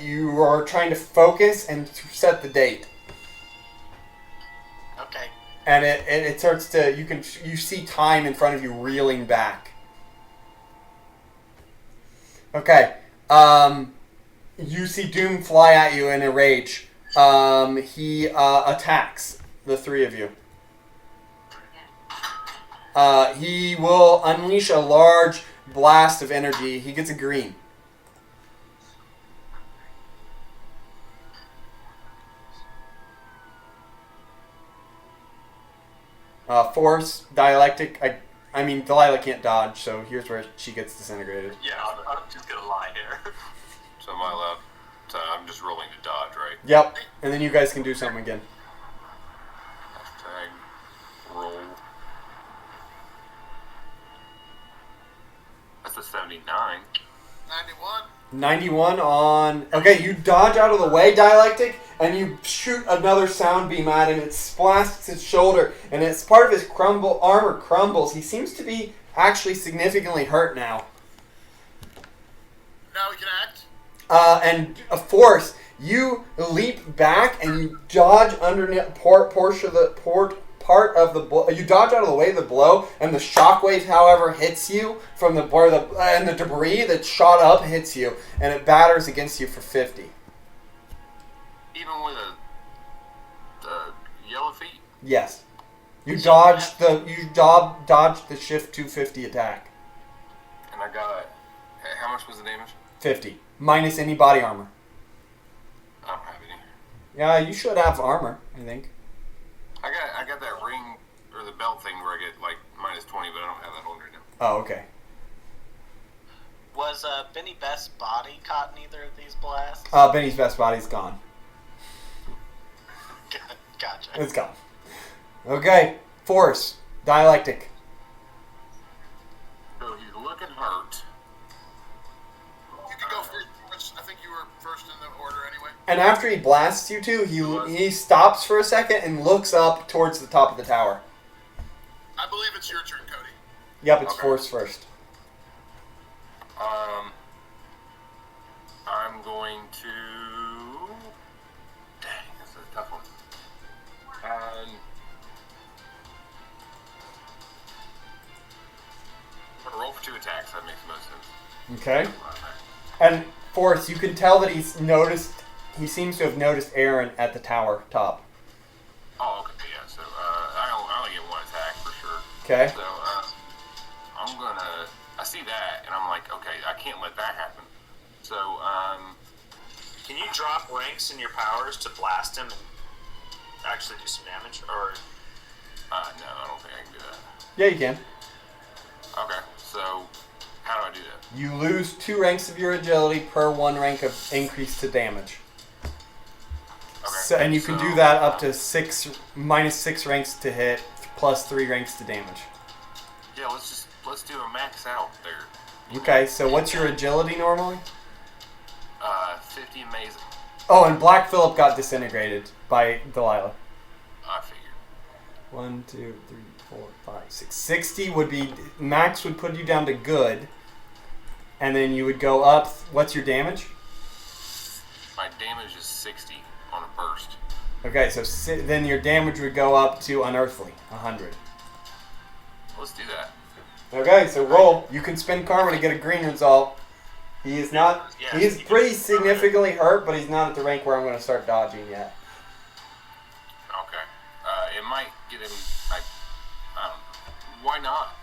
you are trying to focus and set the date. Okay. And it starts to, you see time in front of you reeling back. Okay. You see Doom fly at you in a rage. He attacks the 3 of you. He will unleash a large blast of energy. He gets a green. Force, dialectic. I mean, Delilah can't dodge, so here's where she gets disintegrated. Yeah, I'm just gonna lie here. So am I allowed? So I'm just rolling to dodge, right? Yep, and then you guys can do something again. Hashtag roll. That's a 79. 91. 91 on... Okay, you dodge out of the way, Dialectic, and you shoot another sound beam at him. It splashes his shoulder, and it's part of his armor crumbles. He seems to be actually significantly hurt now. Now we can act. And a Force, you leap back and you dodge underneath part part of the you dodge out of the way of the blow, and the shockwave, however, hits you from the and the debris that shot up hits you, and it batters against you for 50. Even with the yellow feet? Yes. You dodged the shift 250 attack. And I got... How much was the damage? 50. Minus any body armor. I don't have any. Yeah, you should have armor, I think. I got that ring, or the belt thing where I get, like, minus 20, but I don't have that on right now. Oh, okay. Was Benny Best's body caught in either of these blasts? Benny's best body's gone. Gotcha. It's gone. Okay. Force. Dialectic. So he's looking hurt. You can go first. I think you were first in the order anyway. And after he blasts you two, he stops for a second and looks up towards the top of the tower. I believe it's your turn, Cody. Yep, it's Okay. Force first. I'm going to... Dang, this is a tough one. Roll for 2 attacks, that makes the most sense. Okay. And Force, you can tell that he seems to have noticed Aaron at the tower top. Oh, okay, yeah, so I only get 1 attack for sure. Okay. So I'm gonna... I see that, and I'm like, okay, I can't let that happen. So, Can you drop ranks in your powers to blast him and actually do some damage? Or no, I don't think I can do that. Yeah, you can. Okay, so how do I do that? You lose 2 ranks of your agility per 1 rank of increase to damage. Okay. So, and you can do that up to minus 6 ranks to hit, plus 3 ranks to damage. Yeah, let's do a max out there. Okay, so what's your agility normally? 50 amazing. Oh, and Black Phillip got disintegrated by Delilah. I figured. 1, 2, 3, 4, 5, 6. 60 would be... Max would put you down to good. And then you would go up... What's your damage? My damage is 60 on a burst. Okay, so then your damage would go up to Unearthly, 100. Let's do that. Okay, so roll. You can spend karma to get a green result. He is not... Yeah, He's pretty significantly hurt, but he's not at the rank where I'm going to start dodging yet. Okay. It might get him... why not?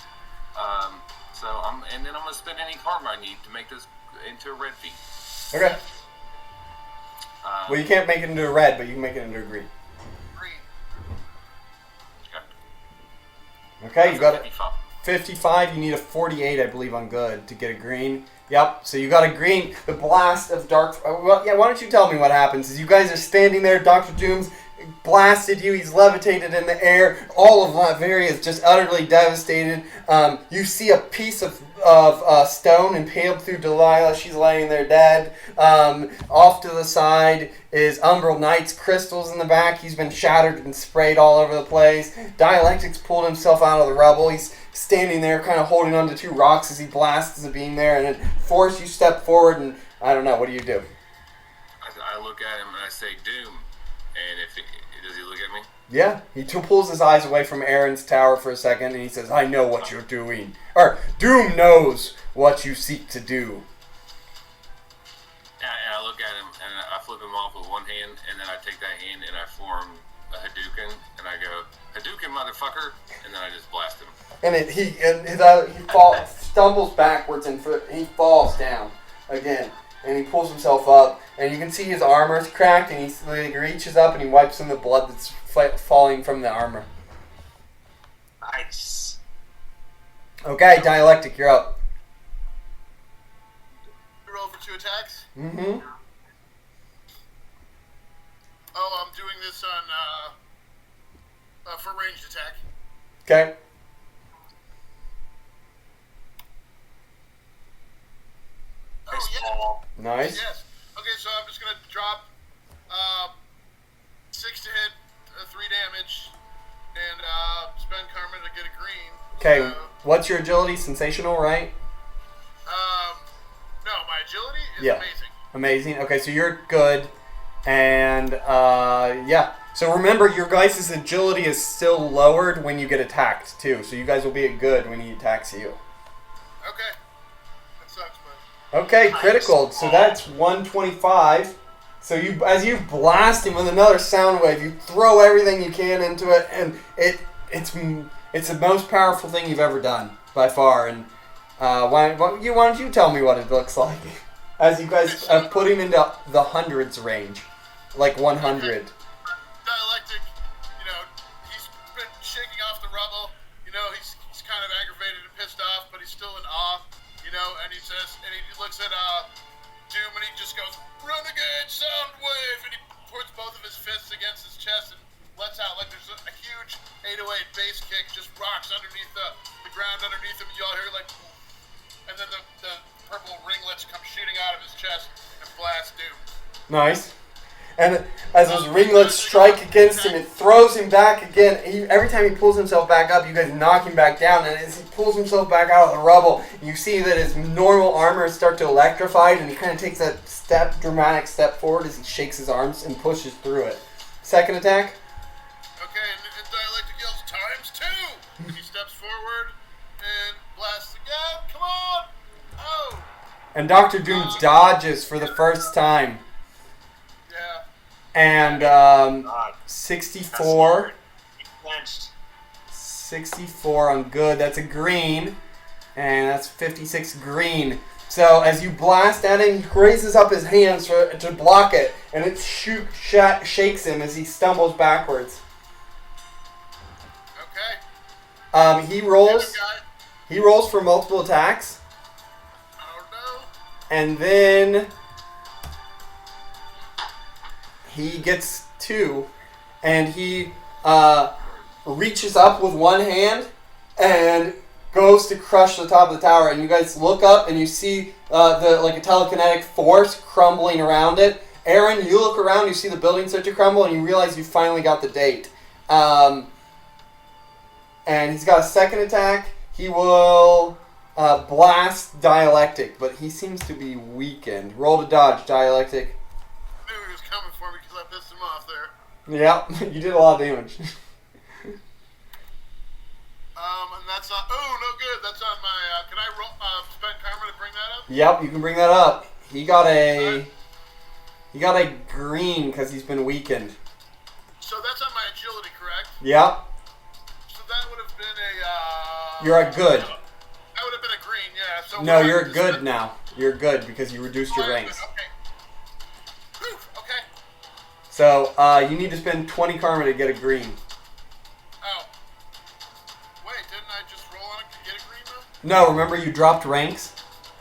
And then I'm going to spend any karma I need to make this into a red feat. Okay. Well, you can't make it into a red, but you can make it into a green. Green. Okay, you got it. 55. 55, you need a 48, I believe, on good to get a green. Yep, so you got a green. The blast of dark... Well, yeah, why don't you tell me what happens? As you guys are standing there, Dr. Doom's blasted you. He's levitated in the air. All of Latveria is just utterly devastated. You see a piece of stone impaled through Delilah. She's laying there dead. Off to the side is Umbral Knight's crystals in the back. He's been shattered and sprayed all over the place. Dialectics pulled himself out of the rubble. He's standing there kind of holding onto 2 rocks as he blasts a beam there. And then Force, you step forward and, I don't know, what do? I look at him and I say, Doom. And does he look at me? Yeah, he pulls his eyes away from Aaron's tower for a second and he says, I know what you're doing. Or, Doom knows what you seek to do. And I look at him and I flip him off with 1 hand, and then I take that hand and I form a Hadouken, and I go, Hadouken, motherfucker, and then I just blast him. And he stumbles backwards and he falls down again. And he pulls himself up, and you can see his armor's cracked, and he reaches up and he wipes some of the blood that's falling from the armor. nice. Okay, Dialectic, you're up. You roll for 2 attacks. Mm-hmm. Oh, I'm doing this on for ranged attack. Okay. Oh yeah. Nice. Yes. Okay, so I'm just gonna drop 6 to hit, 3 damage, and spend karma to get a green. Okay, So, what's your agility? Sensational, right? no, my agility is Yeah. amazing. Amazing. Okay, so you're good. And, yeah. So remember, your guys' agility is still lowered when you get attacked, too. So you guys will be at good when he attacks you. Okay. That sucks, but... Okay, critical. So that's 125. So as you blast him with another sound wave, you throw everything you can into it, and it's the most powerful thing you've ever done by far. And why don't you tell me what it looks like as you guys put him into the hundreds range, like 100. Dialectic, he's been shaking off the rubble. He's kind of aggravated and pissed off, but he's still in awe. And he says, and he looks at Doom, and he just goes, "Renegade sound wave!" And he puts both of his fists against his chest and lets out like there's a huge 808 bass kick, just rocks underneath the ground underneath him. You all hear like, and then the purple ringlets come shooting out of his chest and blast Doom. Nice. And as those ringlets strike against him, it throws him back again. Every time he pulls himself back up, you guys knock him back down. And as he pulls himself back out of the rubble, you see that his normal armor start to electrify, and he kind of takes that dramatic step forward as he shakes his arms and pushes through it. Second attack. Okay, and Dialectic yells, "times 2!" He steps forward and blasts again. Come on! Oh! And Dr. Doom dodges for the first time. Yeah. And 64. He flinched. 64 on good. That's a green. And that's 56 green. So as you blast at him, he raises up his hands to block it. And it shakes him as he stumbles backwards. Okay. He rolls for multiple attacks. Oh no. And then he gets 2, and he reaches up with one hand and goes to crush the top of the tower. And you guys look up and you see a telekinetic force crumbling around it. Aaron, you look around, you see the building start to crumble, and you realize you finally got the date. And he's got a second attack. He will blast Dialectic, but he seems to be weakened. Roll to dodge, Dialectic. I knew he was coming for me because I pissed him off there. Yep, you did a lot of damage. And that's not. Oh, no good. That's on my. Can I roll? Spend karma to bring that up? Yep, you can bring that up. He got a green because he's been weakened. So that's on my agility, correct? Yep. So that would have been a. You're a good. That would have been a green, yeah. So No, you're good now. You're good because you reduced your ranks. Okay. Whew, okay. So you need to spend 20 karma to get a green. Oh. Wait, didn't I just roll on it to get a green though? No, remember you dropped ranks?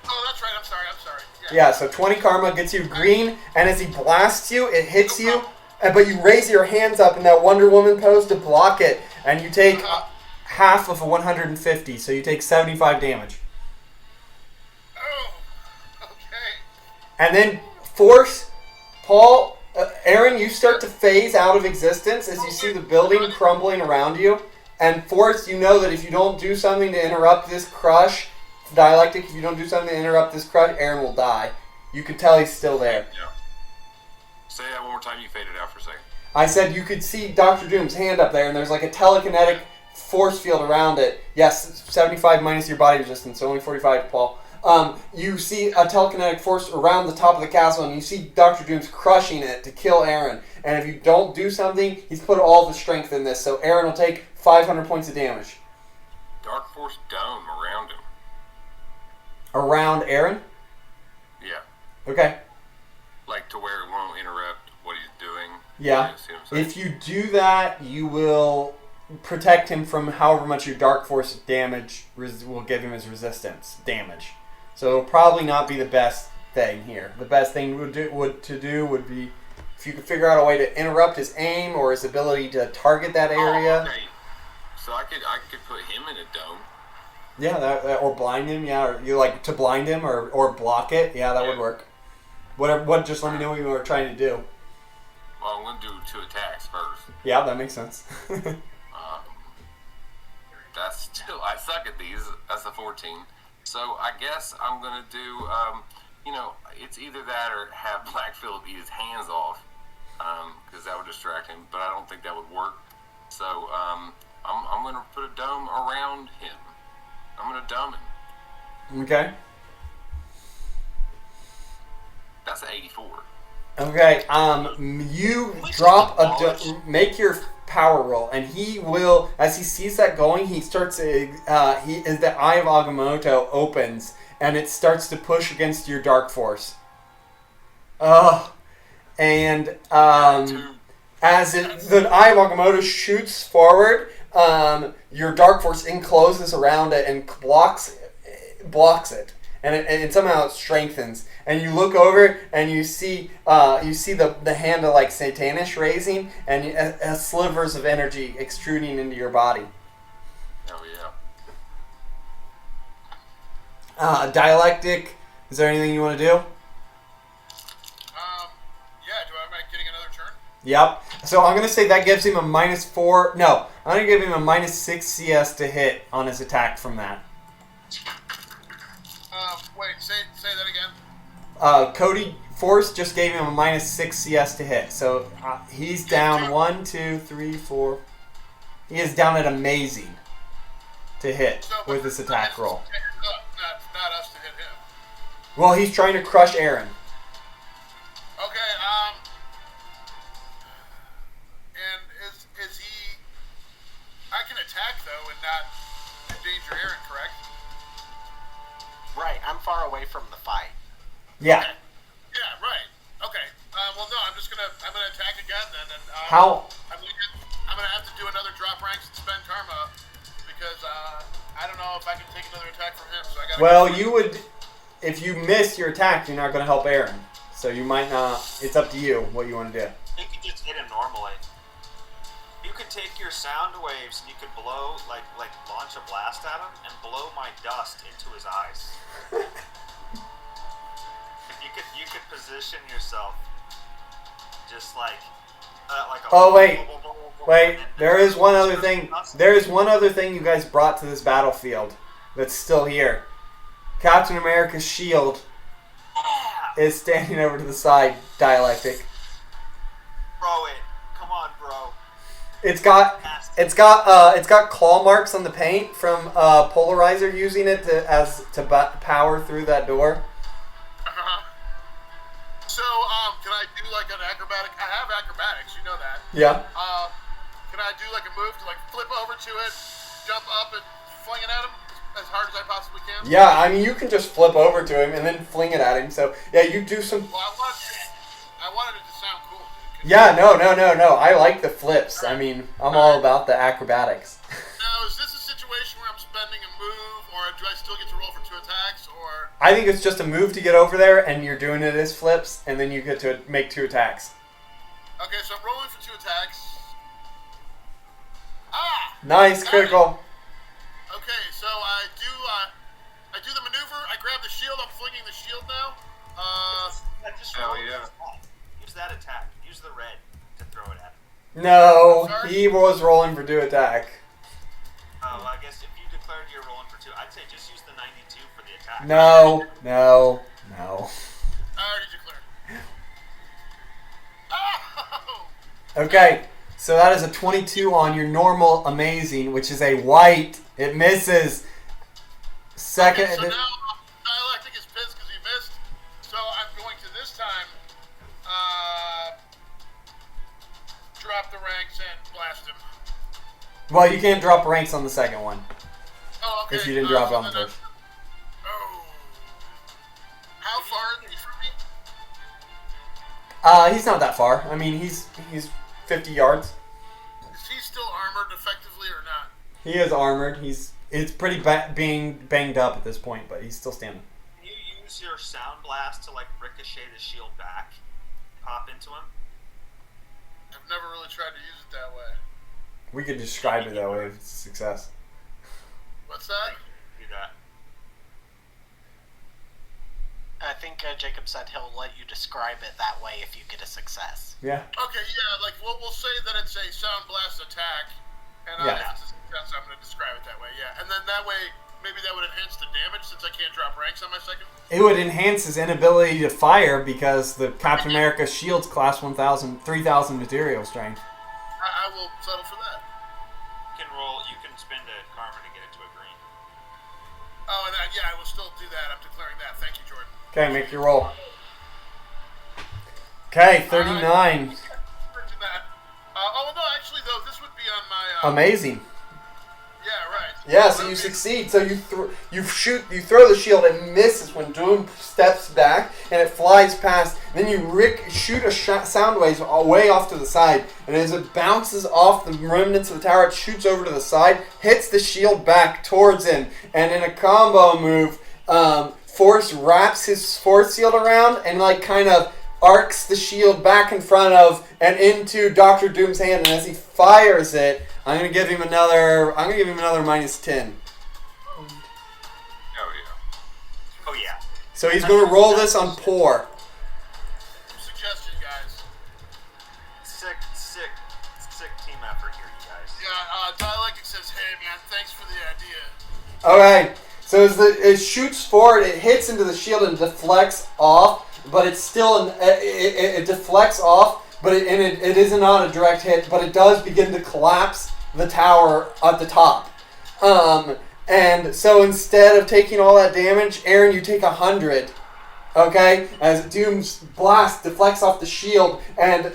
Oh, that's right. I'm sorry. Yeah, so 20 karma gets you green, and as he blasts you, it hits you, but you raise your hands up in that Wonder Woman pose to block it, and you take half of a 150, so you take 75 damage. Oh, okay. And then force, Paul, Aaron, you start to phase out of existence as you see the building crumbling around you, and Force, you know that if you don't do something to interrupt this crush, Dialectic, if you don't do something to interrupt this crush, Aaron will die. You can tell he's still there. Yeah. Say that one more time. You faded out for a second. I said you could see Dr. Doom's hand up there, and there's like a telekinetic force field around it. Yes, 75 minus your body resistance, so only 45, Paul. You see a telekinetic force around the top of the castle, and you see Dr. Doom's crushing it to kill Aaron. And if you don't do something, he's put all the strength in this, so Aaron will take 500 points of damage. Dark Force dome around him. Around Aaron? Yeah. Okay. Like to where it won't interrupt what he's doing. Yeah. If you do that, you will protect him from however much your Dark Force damage will give him as resistance damage. So it'll probably not be the best thing here. The best thing would be if you could figure out a way to interrupt his aim or his ability to target that area. Oh, okay. So I could put him in a dome. Yeah, that or blind him. Yeah, or you like to blind him or block it. Yeah, that would work. What? Just let me know what you were trying to do. Well, I'm gonna do 2 attacks first. Yeah, that makes sense. That's still, I suck at these. That's a 14. So I guess I'm gonna do. It's either that or have Black Phillip eat his hands off. because that would distract him. But I don't think that would work. So I'm going to put a dome around him. I'm going to dome him. Okay. That's an 84. Okay. You drop make your power roll, and he will, as he sees that going, he starts. The Eye of Agamotto opens, and it starts to push against your dark force. And as the Eye of Agamotto shoots forward, your dark force encloses around it and blocks it, and it somehow strengthens. And you look over and you see the hand of like Satanish raising, and slivers of energy extruding into your body. Oh yeah. Dialectic. Is there anything you want to do? Am I getting another turn? Yep. So I'm going to say that gives him a -4. No, I'm going to give him a -6 CS to hit on his attack from that. Wait, say that again. Cody Force just gave him a -6 CS to hit. So he's down 1, 2, 3, 4. He is down at amazing to hit with this attack roll. Not us to hit him. Well, he's trying to crush Aaron. Okay, and is he... I can attack, though, and not endanger Aaron, correct? Right, I'm far away from the fight. Yeah. Okay. Yeah, right. Okay. Well, no, I'm gonna attack again then, and How? I'm gonna have to do another drop ranks and spend karma because I don't know if I can take another attack from him. So I gotta. Well, you would, if you miss your attack, you're not going to help Aaron. So you might not. It's up to you what you want to do. You could just hit him normally. You could take your sound waves and you could blow, like launch a blast at him and blow my dust into his eyes. You could position yourself just like a... Oh, wait. There is one other thing. There is one other thing you guys brought to this battlefield that's still here. Captain America's shield is standing over to the side. Dialectic. Throw it. Come on, bro. It's got claw marks on the paint from Polarizer using it to power through that door. So, can I do like an acrobatic? I have acrobatics, you know that. Yeah. Can I do like a move to like flip over to it, jump up, and fling it at him as hard as I possibly can? Yeah, I mean you can just flip over to him and then fling it at him. So yeah, you do some. Well, I wanted it to sound cool, dude. Yeah, no. I like the flips. I mean, I'm all about the acrobatics. Now, is this a situation where I'm spending a move, or do I still get to roll for 2 attacks, or? I think it's just a move to get over there, and you're doing it as flips, and then you get to make 2 attacks. Okay, so I'm rolling for 2 attacks. Nice, critical. Okay, so I do the maneuver. I grab the shield. I'm flinging the shield now. Hell yeah. Use that attack. Use the red to throw it at him. No, he was rolling for 2 attack. Oh, I guess if you declared you're rolling for 2, I'd say just use the 92 for the attack. No. I already declared. Oh! Okay, so that is a 22 on your normal amazing, which is a white. It misses. Second. Okay, so now Dialectic is pissed because he missed. So I'm going to this time drop the ranks and blast him. Well, you can't drop ranks on the second one. Oh, okay. If you didn't drop it on the first. Oh. How far is he from me? He's not that far. I mean, he's 50 yards. Is he still armored effectively or not? He is armored. It's pretty being banged up at this point, but he's still standing. Can you use your sound blast to like ricochet the shield back, pop into him? I've never really tried to use it that way. We could describe it that way if it's a success. What's that? Do that. I think Jacob said he'll let you describe it that way if you get a success. Yeah. Okay, yeah, like we'll say that it's a sound blast attack, and Yeah. if it's a success, I'm going to describe it that way. Yeah, and then that way, maybe that that would enhance the damage since I can't drop ranks on my second? It would enhance his inability to fire because the Captain America shields class 3,000 material strength. I will settle for that. You can spend a karma to get it to a green. Oh, and yeah, I will still do that. I'm declaring that. Thank you, Jordan. Okay, make your roll. Okay, 39. No, actually, though, this would be on my... Amazing. Yeah, right. Yeah, so you succeed. So you throw the shield, and misses when Doom steps back, and it flies past. Then you shoot a sound wave way off to the side, and as it bounces off the remnants of the tower, it shoots over to the side, hits the shield back towards him, and in a combo move, Force wraps his force shield around and kind of arcs the shield back in front of and into Dr. Doom's hand, and as he fires it, I'm gonna give him another -10. Oh yeah. So he's gonna roll this on pour. Suggestion, guys. Sick team effort here, you guys. Yeah, Dialectic says, hey man, thanks for the idea. Okay, so as it shoots forward, it hits into the shield and deflects off, but it's still it deflects off, but it is not a direct hit, but it does begin to collapse the tower at the top. And so instead of taking all that damage, Aaron, you take 100. Okay, as Doom's blast deflects off the shield and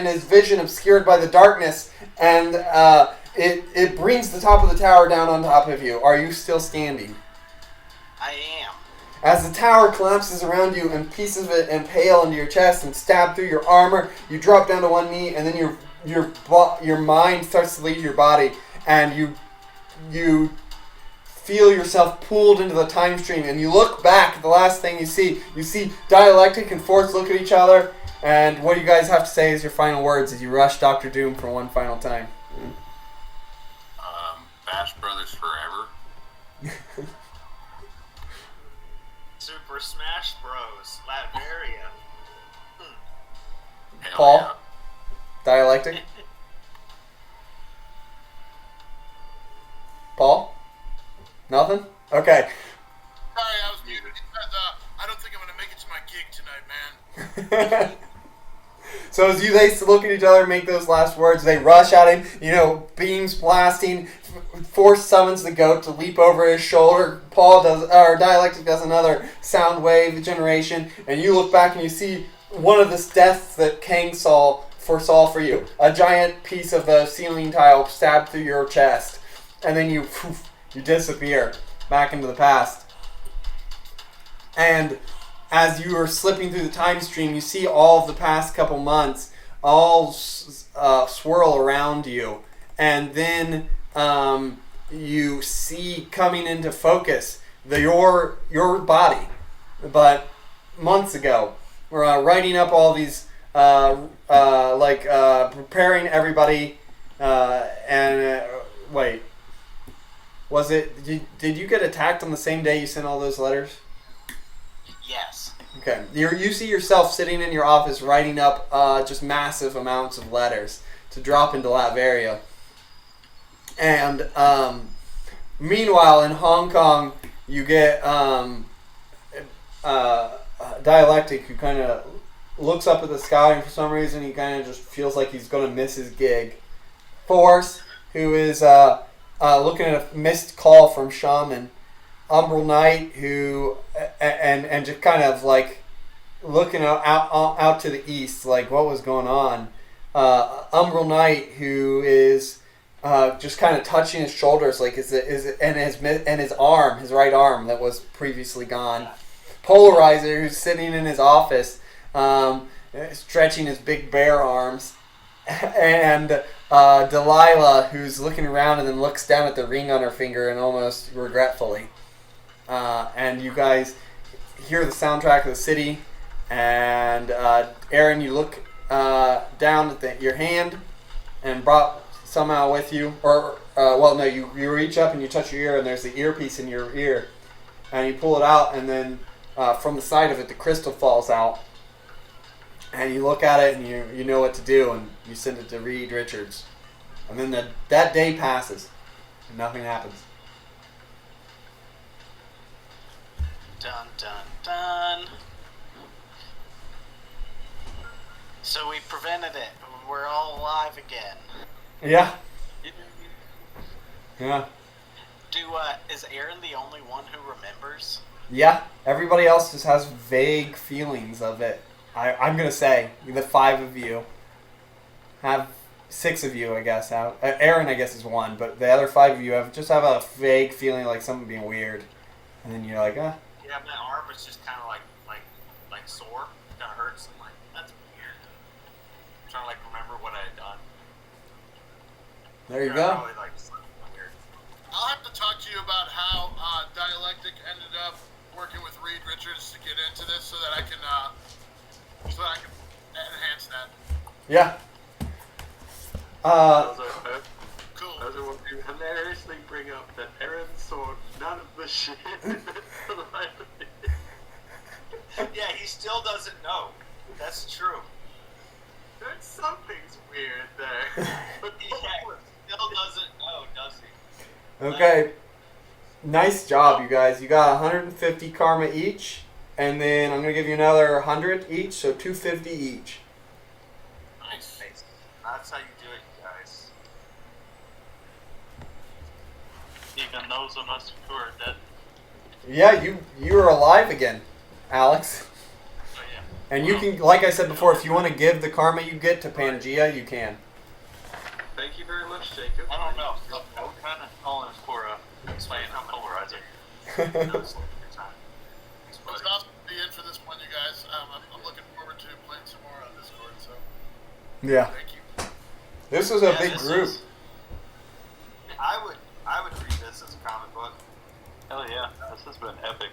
his vision obscured by the darkness, and it brings the top of the tower down on top of you. Are you still standing? I am. As the tower collapses around you and pieces of it impale into your chest and stab through your armor, you drop down to one knee, and then your mind starts to leave your body, and you feel yourself pulled into the time stream, and you look back. The last thing you see Dialectic and Force look at each other, and what you guys have to say is your final words as you rush Dr. Doom for one final time. Bash Brothers forever. Super Smash Bros. Latveria. Hell Paul? yeah. Dialectic? Paul? Nothing? Okay. Sorry, I was muted. I don't think I'm going to make it to my gig tonight, man. So as they look at each other and make those last words, they rush at him, beams blasting. Force summons the goat to leap over his shoulder. Dialectic does another sound wave generation, and you look back and you see one of the deaths that Kang foresaw for you. A giant piece of the ceiling tile stabbed through your chest, and then you disappear back into the past. And as you are slipping through the time stream, you see all of the past couple months all swirl around you. And then you see coming into focus your body. But months ago, we're writing up all these, preparing everybody. Wait. Was it... Did you get attacked on the same day you sent all those letters? Yes. Okay. You see yourself sitting in your office writing up just massive amounts of letters to drop into Latveria. And meanwhile, in Hong Kong, you get Dialectic, who kind of looks up at the sky, and for some reason he kind of just feels like he's going to miss his gig. Force, who is looking at a missed call from Shaman. Umbral Knight, who and just kind of looking out to the east, like what was going on. Umbral Knight, who is just kind of touching his shoulders, and his arm, his right arm that was previously gone. Polarizer, who's sitting in his office, stretching his big bear arms, and Delilah, who's looking around and then looks down at the ring on her finger and almost regretfully. And you guys hear the soundtrack of the city, and Aaron, you look down at your hand and brought somehow with you, you reach up and you touch your ear, and there's the earpiece in your ear, and you pull it out, and then from the side of it the crystal falls out, and you look at it and you know what to do, and you send it to Reed Richards, and then that day passes and nothing happens. Dun dun dun. So we prevented it. We're all alive again. Yeah. Yeah. Is Aaron the only one who remembers? Yeah. Everybody else just has vague feelings of it. I'm gonna say the 5 of you have 6 of you, I guess. Have Aaron, I guess, is 1, but the other 5 of you have a vague feeling like something being weird, and then you're like, ah. Yeah, my arm was just kind of like sore, kind of hurts. I'm like, that's weird. I'm trying to remember what I had done. There you go. Probably, weird. I'll have to talk to you about how Dialectic ended up working with Reed Richards to get into this, so that I can enhance that. Yeah. Also, Cool. I also want to hilariously bring up that Aaron saw none of the shit. Yeah, he still doesn't know. That's true. There's something's weird there. But He still doesn't know, does he? Okay. Nice job, you guys. You got 150 karma each, and then I'm gonna give you another 100 each, so 250 each. Nice. That's how you do it, you guys. Even those of us who are dead. Yeah, you are alive again, Alex. So yeah. And you can, like I said before, if you want to give the karma you get to Pangea, you can. thank you very much, Jacob. I don't know. I'm kind of calling for playing a polarizer. It's awesome to be in for this one, you guys. I'm looking forward to playing some more on Discord. So Yeah. thank you. This was a big group. I would read this as a comic book. Hell yeah, this has been epic.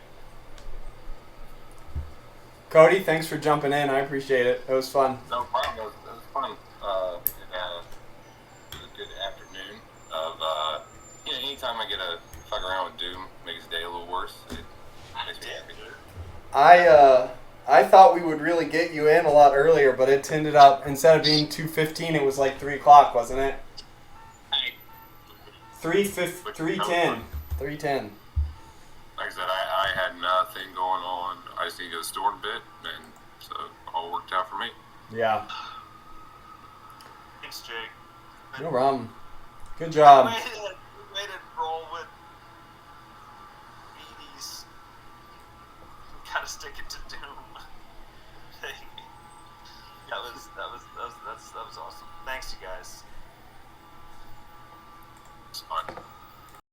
Cody, thanks for jumping in. I appreciate it. It was fun. No problem. It was fun. It was a good afternoon of, anytime I get to fuck around with Doom, makes the day a little worse. It makes me happy. I thought we would really get you in a lot earlier, but it ended up, instead of being 2:15, it was like 3 o'clock, wasn't it? 3:10. 3:10. Like I said, I had nothing going on. I just need to go to the store in a bit, and so it all worked out for me. Yeah. Thanks, Jake. No problem. Good job. We made it roll with beaties. Gotta stick it to Doom. that was awesome. Thanks, you guys. It's fun.